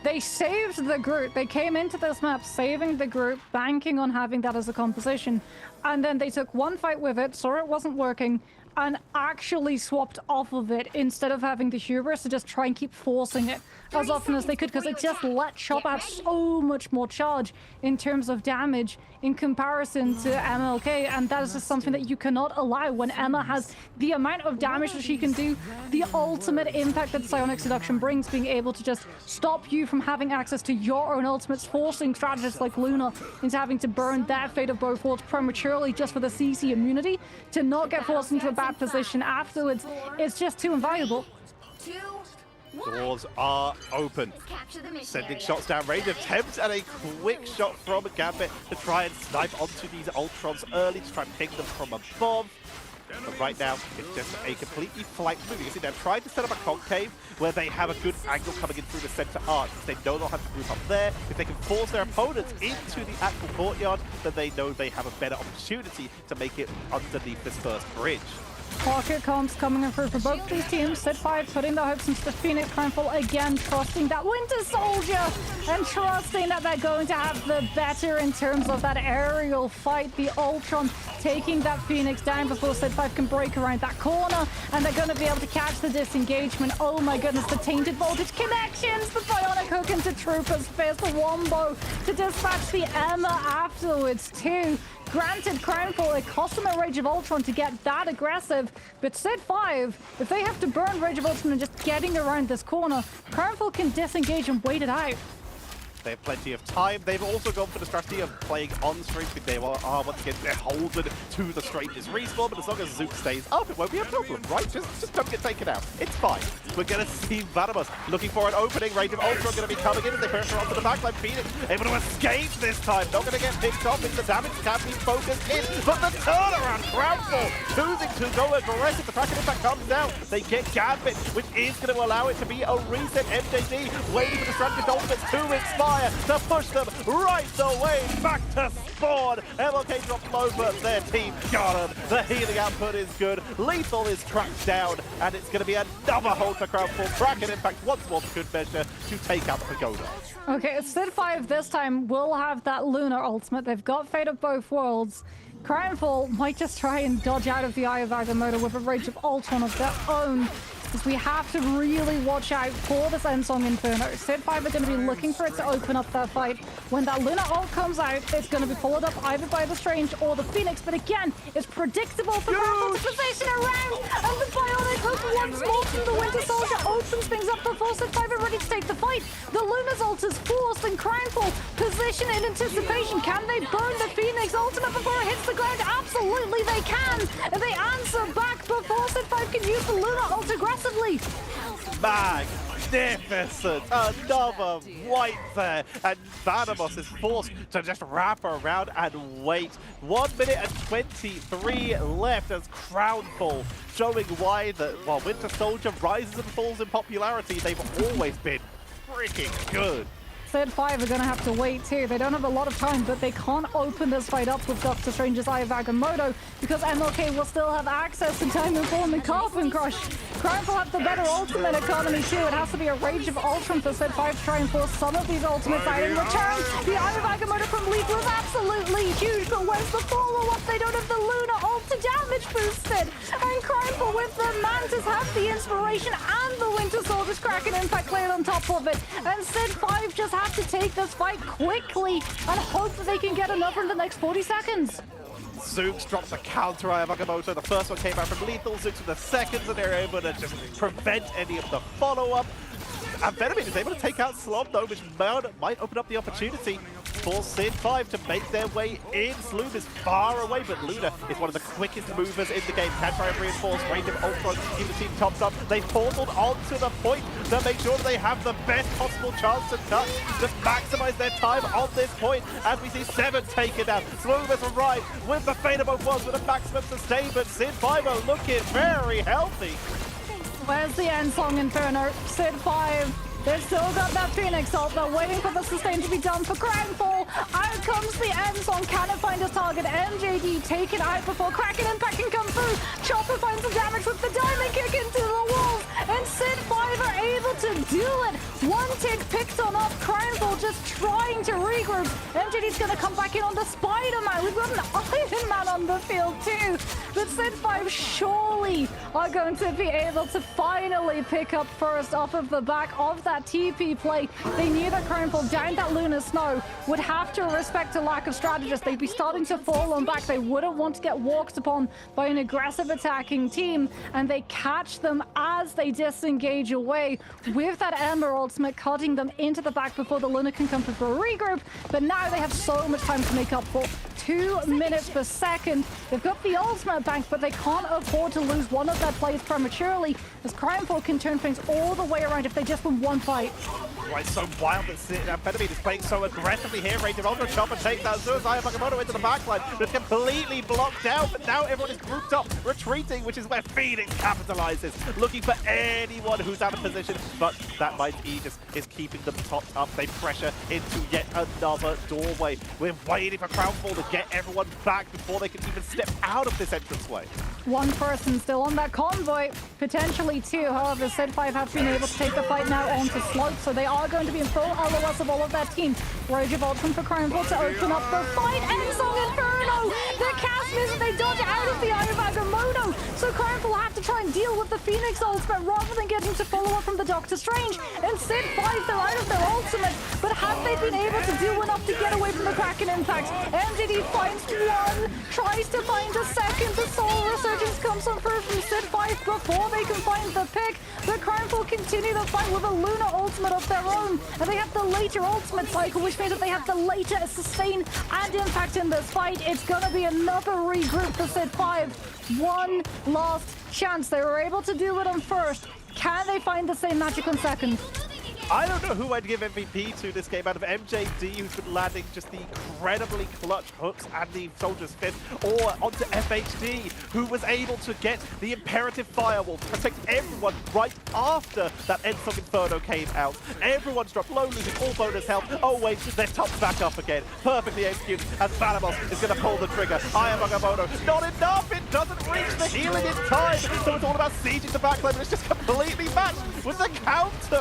They saved the Groot. They came into this map saving the Groot, banking on having that as a composition, and then they took one fight with it, saw it wasn't working, and actually swapped off of it instead of having the hubris to just try and keep forcing it as often as they could, because it just let Chopper have so much more charge in terms of damage in comparison to MLK, and that is just something that you cannot allow when Emma has the amount of damage that she can do, the ultimate impact that Psionic Seduction brings, being able to just stop you from having access to your own ultimates, forcing strategists like Luna into having to burn their Fate of Beaufort prematurely just for the CC immunity to not get forced into a bad position afterwards. It's just too invaluable. Doors are open. Sending shots down range. Attempts at a quick shot from Gambit to try and snipe onto these Ultrons early to try and ping them from above. But right now, it's just a completely flanked move. You see, they're trying to set up a concave where they have a good angle coming in through the center arch. If they know they'll have to group up there, if they can force their opponents into the actual courtyard, then they know they have a better opportunity to make it underneath this first bridge. Pocket comps coming in through for both these teams. Sid 5 putting their hopes into the Phoenix Crownfall again, trusting that Winter Soldier and trusting that they're going to have the better in terms of that aerial fight. The Ultron taking that Phoenix down before Sid 5 can break around that corner, and they're going to be able to catch the disengagement. Oh my goodness, the tainted voltage connections, the bionic hook into Trooper's fist, the wombo to dispatch the Emma afterwards too. Granted, Crownfall, it cost them a Rage of Ultron to get that aggressive, but Sid 5, if they have to burn Rage of Ultron and just getting around this corner, Crownfall can disengage and wait it out. They have plenty of time. They've also gone for the strategy of playing on Strange, but they are once again beholden to the Stranger's respawn, but as long as Zook stays up, it won't be a problem, right? Just don't get taken out. It's fine. We're going to see Vanamus looking for an opening. Rage of Ultron going to be coming in as they pressure onto the backline. Phoenix able to escape this time. Not going to get picked off. The damage can be focused in, but the turnaround, Crownfall choosing to go aggressive. The Kraken impact comes down. They get Gambit, which is going to allow it to be a reset. MJD waiting for the strategist ultimates to expire. fire to push them right the way back to spawn. MLK dropped low, but their team got them. The healing output is good. Lethal is tracked down, and it's going to be another hold for Crownfall. Kraken Impact once more for good measure to take out Pagoda. Okay, Sid 5 this time will have that Lunar ultimate. They've got Fate of both worlds. Crownfall might just try and dodge out of the Eye of Agamotto with a Rage of Ultron of their own, because we have to really watch out for this Endsong Inferno. Sid 5 are going to be looking for it to open up their fight. When that Lunar ult comes out, it's going to be followed up either by the Strange or the Phoenix, but again, it's predictable for Crownfall to position around, and the Bionic Hook once more from the Winter Soldier opens things up before Sid 5 are ready to take the fight. The Lunar's ult is forced, and Crownfall position in anticipation. Can they burn the Phoenix ultimate before it hits the ground? Absolutely they can, and they answer back before Sid 5 can use the Lunar ult aggressively. Magnificent! Another wipe there, and Vanamos is forced to just wrap around and wait. 1 minute and 23 left as Crownfall showing why while Winter Soldier rises and falls in popularity, they've always been freaking good. Sid 5 are going to have to wait too. They don't have a lot of time, but they can't open this fight up with Doctor Strange's Eye of Agamotto because MLK will still have access to Time Inform and Carbon Crush. Crownfall have the better ultimate economy too. It has to be a Rage of Ultron for Sid 5 to try and force some of these ultimates out in return. The Eye of Agamotto from Leaf was absolutely huge, but where's the follow-up? They don't have the Lunar ult to damage boost it. And Crownfall with the Mantis have the Inspiration and the Winter Soldier's Kraken Impact cleared on top of it. And Sid 5 just have to take this fight quickly and hope that they can get another in the next 40 seconds. Zooks drops a counter Eye of Agamotto. The first one came out from Lethal. Zooks with the seconds, and they're able to just prevent any of the follow-up. Amphetamine is able to take out Slob though, which might open up the opportunity for Sid 5 to make their way in. Sloom is far away, but Luna is one of the quickest movers in the game. Can try and reinforce Range of Ultron, keep the team topped up. They portaled onto the point to make sure that they have the best possible chance to cut, just maximize their time on this point as we see 7 taken down. Sloom has arrived with the Fate of both worlds with a maximum sustain, but Sid 5 are looking very healthy. Where's the Endsong Inferno? Sid 5. They've still got that Phoenix ult. They're waiting for the sustain to be done for Crownfall. Out comes the Endsong. Can it find a target? MJD taken out before Kraken Impact can come through. Chopper finds some damage with the diamond kick into the walls. And Sid 5 are able to do it. One tick picked on off. Crownfall just trying to regroup. MJD's going to come back in on the Spider-Man. We've got an Iron Man on the field too. But Sid 5 surely are going to be able to finally pick up first off of the back of that TP play. They knew that Crownfall down that Lunar Snow would have to respect a lack of strategists. They'd be starting to fall on back. They wouldn't want to get walked upon by an aggressive attacking team, and they catch them as they disengage away with that Ember ultimate cutting them into the back before the Lunar can come for a regroup. But now they have so much time to make up for. 2 minutes per second. They've got the ultimate bank, but they can't afford to lose one of their plays prematurely, as Crownfall can turn things all the way around if they just win one fight. Right, so wild that Amphetamine is playing so aggressively here. Range of Ultra Chopper takes out Zeus. Eye of Agamotto into the backline. It's completely blocked out, but now everyone is grouped up, retreating, which is where Phoenix capitalizes. Looking for anyone who's out of position, but that Might Aegis is keeping them topped up. They pressure into yet another doorway. We're waiting for Crownfall to get everyone back before they can even step out of this entranceway. One person still on that convoy, potentially 2. However, Sid 5 have been able to take the fight now onto Slope, so they are going to be in full LOS of all of their team. Rage of Ultron for Crownfall to open up the fight. Endsong Inferno! The cast misses, they dodge out of the Eye of Agamotto, so Crownfall have to try and deal with the Phoenix ultimate rather than getting to follow up from the Doctor Strange. And Sid 5, they're out of their ultimate, but have they been able to do enough to get away from the Kraken Impact? MJD finds one, tries to find a second. The Soul Resurgence comes on through from Sid 5 before they can find the pick. The Crownfall continue the fight with a Lunar ultimate of their own, and they have the later ultimate cycle, which means that they have the later sustain and impact in this fight. It's gonna be another regroup for Sid 5. One last chance. They were able to do it on first. Can they find the same magic on second? I don't know who I'd give MVP to this game out of MJD, who's been landing just the incredibly clutch hooks and the Soldier's Fist, or onto FHD, who was able to get the Imperative Firewall to protect everyone right after that Endsong Inferno came out. Everyone's dropped low, losing all bonus health. Oh wait, they're topped back up again. Perfectly executed as Vanamos is going to pull the trigger. Aya Magamoto, not enough! It doesn't reach the healing in time! So it's all about sieging the backline, but it's just completely matched with the counter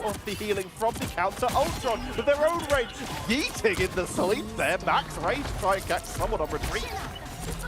of the healing from the counter Ultron with their own range. Yeeting in the sleep there, max range to try and catch someone on retreat.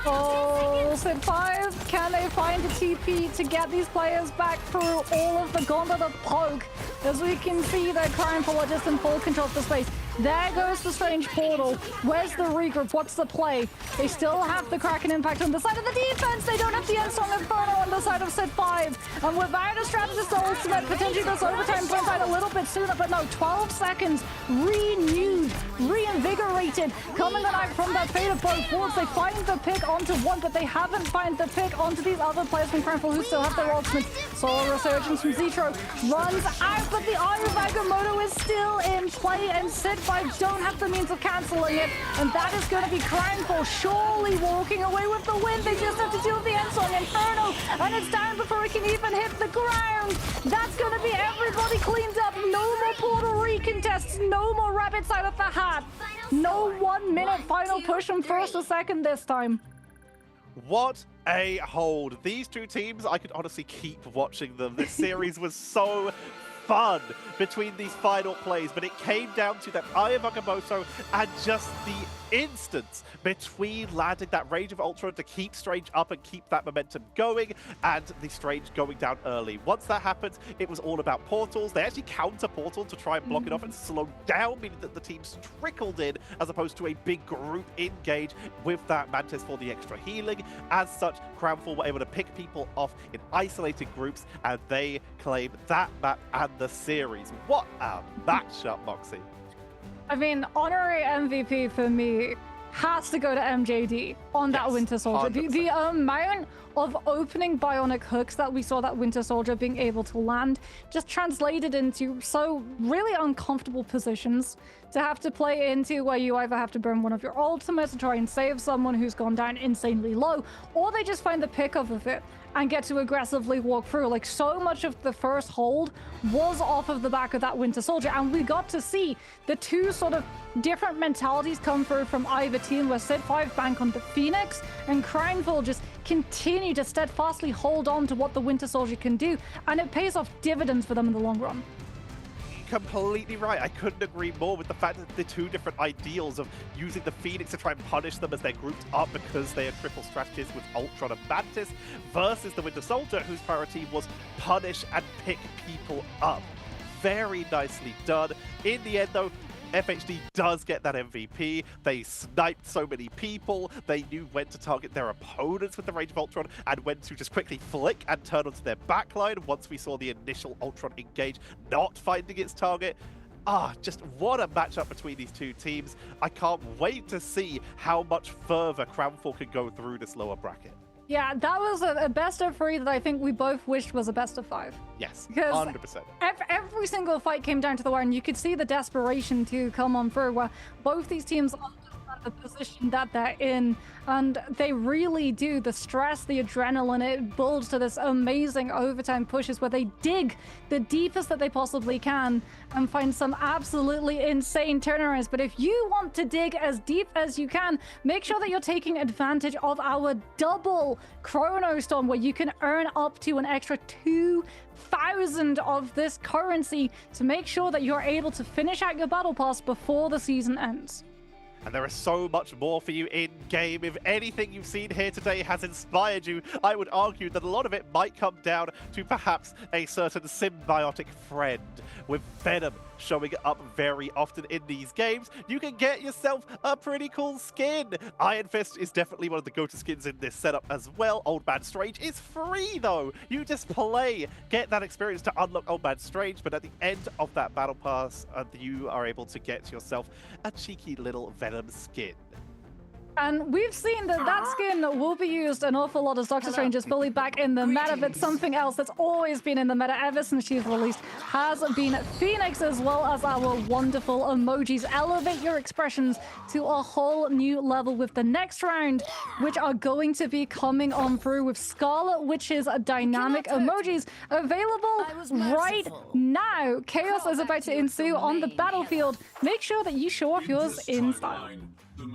Oh, Sid 5, can they find a TP to get these players back through all of the gauntlet of poke? As we can see, they're crying for just in full control of the space. There goes the strange portal. Where's the regroup? What's the play? They still have the Kraken impact on the side of the defense. They don't have the Endsong Inferno on the side of Sid 5. And without a strategist ultimate, potentially this overtime plays out a little bit sooner, but no, 12 seconds, renewed, reinvigorated, coming out from that fate of both worlds. They find the pick onto one, but they haven't found the pick onto these other players from Crownfall who still have their ultimates. Solar Resurgence from Zetro runs out, but the Eye of Agamotto is still in play, and Sid 5 don't have the means of cancelling it, and that is going to be Crownfall surely walking away with the win. They just have to deal with the Endsong Inferno, and it's down before it can even hit the ground. That's going to be everybody cleaned up. No more Portal recontests, no more rabbits out of the hat. No 1 minute final push from first to second this time. What a hold. These two teams, I could honestly keep watching them. This series was so fun between these final plays, but it came down to that Eye of Agamotto and just the instance between landing that range of Ultra to keep Strange up and keep that momentum going, and the Strange going down early. Once that happens, it was all about portals. They actually counter portal to try and block it off and slow down, meaning that the teams trickled in as opposed to a big group engage with that Mantis for the extra healing. As such, Crownfall were able to pick people off in isolated groups, and they claim that map and the series. What a matchup, Moxie. I mean, honorary MVP for me has to go to MJD on that Winter Soldier. The amount of opening bionic hooks that we saw that Winter Soldier being able to land just translated into so really uncomfortable positions to have to play into, where you either have to burn one of your ultimates to try and save someone who's gone down insanely low, or they just find the pick of it and get to aggressively walk through. Like, so much of the first hold was off of the back of that Winter Soldier, and we got to see the two sort of different mentalities come through from either team, where Sid 5 bank on the Phoenix and Crownfall just continue to steadfastly hold on to what the Winter Soldier can do, and it pays off dividends for them in the long run. Completely right. I couldn't agree more with the fact that the two different ideals of using the Phoenix to try and punish them as they're grouped up because they are triple strategists with Ultron and Mantis, versus the Winter Soldier, whose priority was punish and pick people up. Very nicely done. In the end, though, FHD does get that MVP. They sniped so many people. They knew when to target their opponents with the range of Ultron and when to just quickly flick and turn onto their backline once we saw the initial Ultron engage not finding its target. Just what a matchup between these two teams. I can't wait to see how much further Crownfall can go through this lower bracket. Yeah, that was a best of 3 that I think we both wished was a best of 5. Yes, because 100%. Every single fight came down to the wire, and you could see the desperation to come on through, where both these teams understand the position that they're in, and they really do. The stress, the adrenaline, it builds to this amazing overtime pushes where they dig the deepest that they possibly can and find some absolutely insane turnarounds. But if you want to dig as deep as you can, make sure that you're taking advantage of our double Chrono Storm, where you can earn up to an extra 2,000 of this currency to make sure that you're able to finish out your battle pass before the season ends. And there is so much more for you in-game. If anything you've seen here today has inspired you, I would argue that a lot of it might come down to perhaps a certain symbiotic friend. With Venom showing up very often in these games, you can get yourself a pretty cool skin. Iron Fist is definitely one of the go-to skins in this setup as well. Old Man Strange is free though. You just play, get that experience to unlock Old Man Strange, but at the end of that battle pass, you are able to get yourself a cheeky little Venom skin. And we've seen that that skin will be used an awful lot as Doctor Strange is fully back in the meta, but something else that's always been in the meta ever since she's released has been Phoenix, as well as our wonderful emojis. Elevate your expressions to a whole new level with the next round, which are going to be coming on through with Scarlet Witch's dynamic emojis available right now. Chaos is about to ensue on the battlefield. Make sure that you show off yours in style.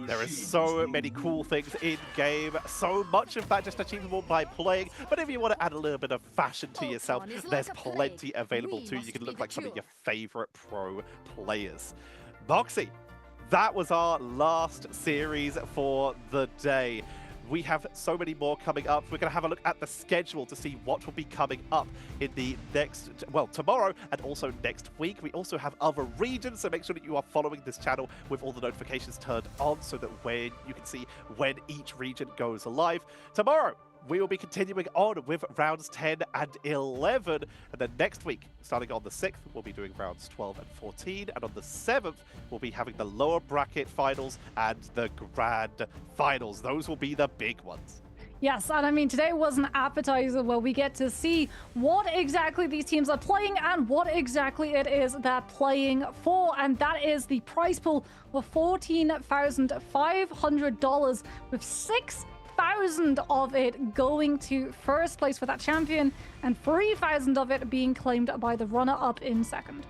There is so many cool things in-game, so much of that just achievable by playing, but if you want to add a little bit of fashion to yourself, there's plenty available too. You can look like some of your favorite pro players. Moxie, that was our last series for the day. We have so many more coming up. We're going to have a look at the schedule to see what will be coming up in the next, well, tomorrow and also next week. We also have other regions, so make sure that you are following this channel with all the notifications turned on so that when you can see when each region goes live. Tomorrow, we will be continuing on with rounds 10 and 11. And then next week, starting on the 6th, we'll be doing rounds 12 and 14. And on the 7th, we'll be having the lower bracket finals and the grand finals. Those will be the big ones. Yes, and I mean, today was an appetizer where we get to see what exactly these teams are playing and what exactly it is they're playing for. And that is the prize pool of $14,500 with 6,000 of it going to first place for that champion and 3,000 of it being claimed by the runner-up in second.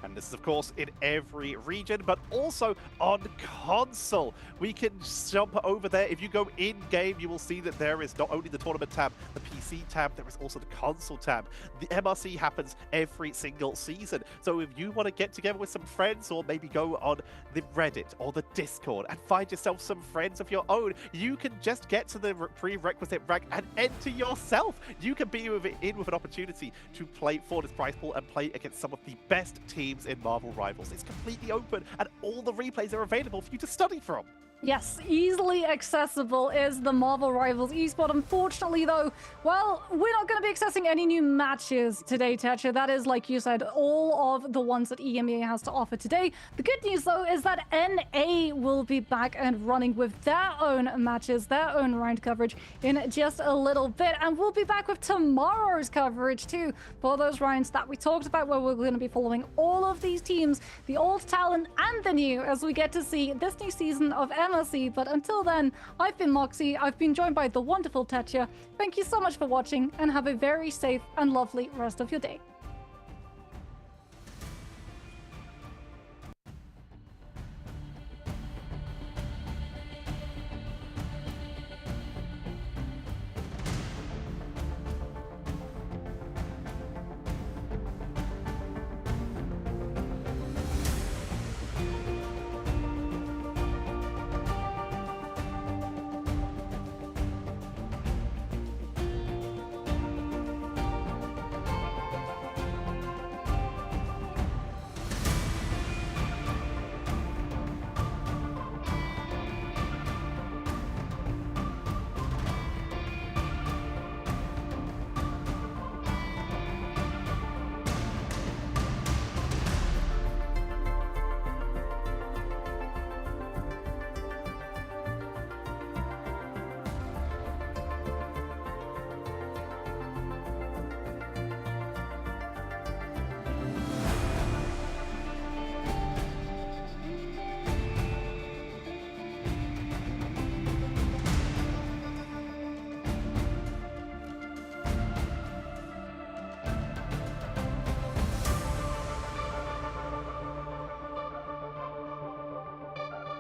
And this is, of course, in every region, but also on console. We can jump over there. If you go in-game, you will see that there is not only the tournament tab, the PC tab, there is also the console tab. The MRC happens every single season. So if you want to get together with some friends or maybe go on the Reddit or the Discord and find yourself some friends of your own, you can just get to the prerequisite rank and enter yourself. You can be in with an opportunity to play for this prize pool and play against some of the best teams in Marvel Rivals. It's completely open and all the replays are available for you to study from. Yes, easily accessible is the Marvel Rivals eSport. Unfortunately, though, well, we're not going to be accessing any new matches today, Tetcha. That is, like you said, all of the ones that EMEA has to offer today. The good news, though, is that NA will be back and running with their own matches, their own round coverage in just a little bit. And we'll be back with tomorrow's coverage, too, for those rounds that we talked about, where we're going to be following all of these teams, the old talent and the new, as we get to see this new season of MLC. But until then, I've been Moxie. I've been joined by the wonderful Tetcha. Thank you so much for watching and have a very safe and lovely rest of your day.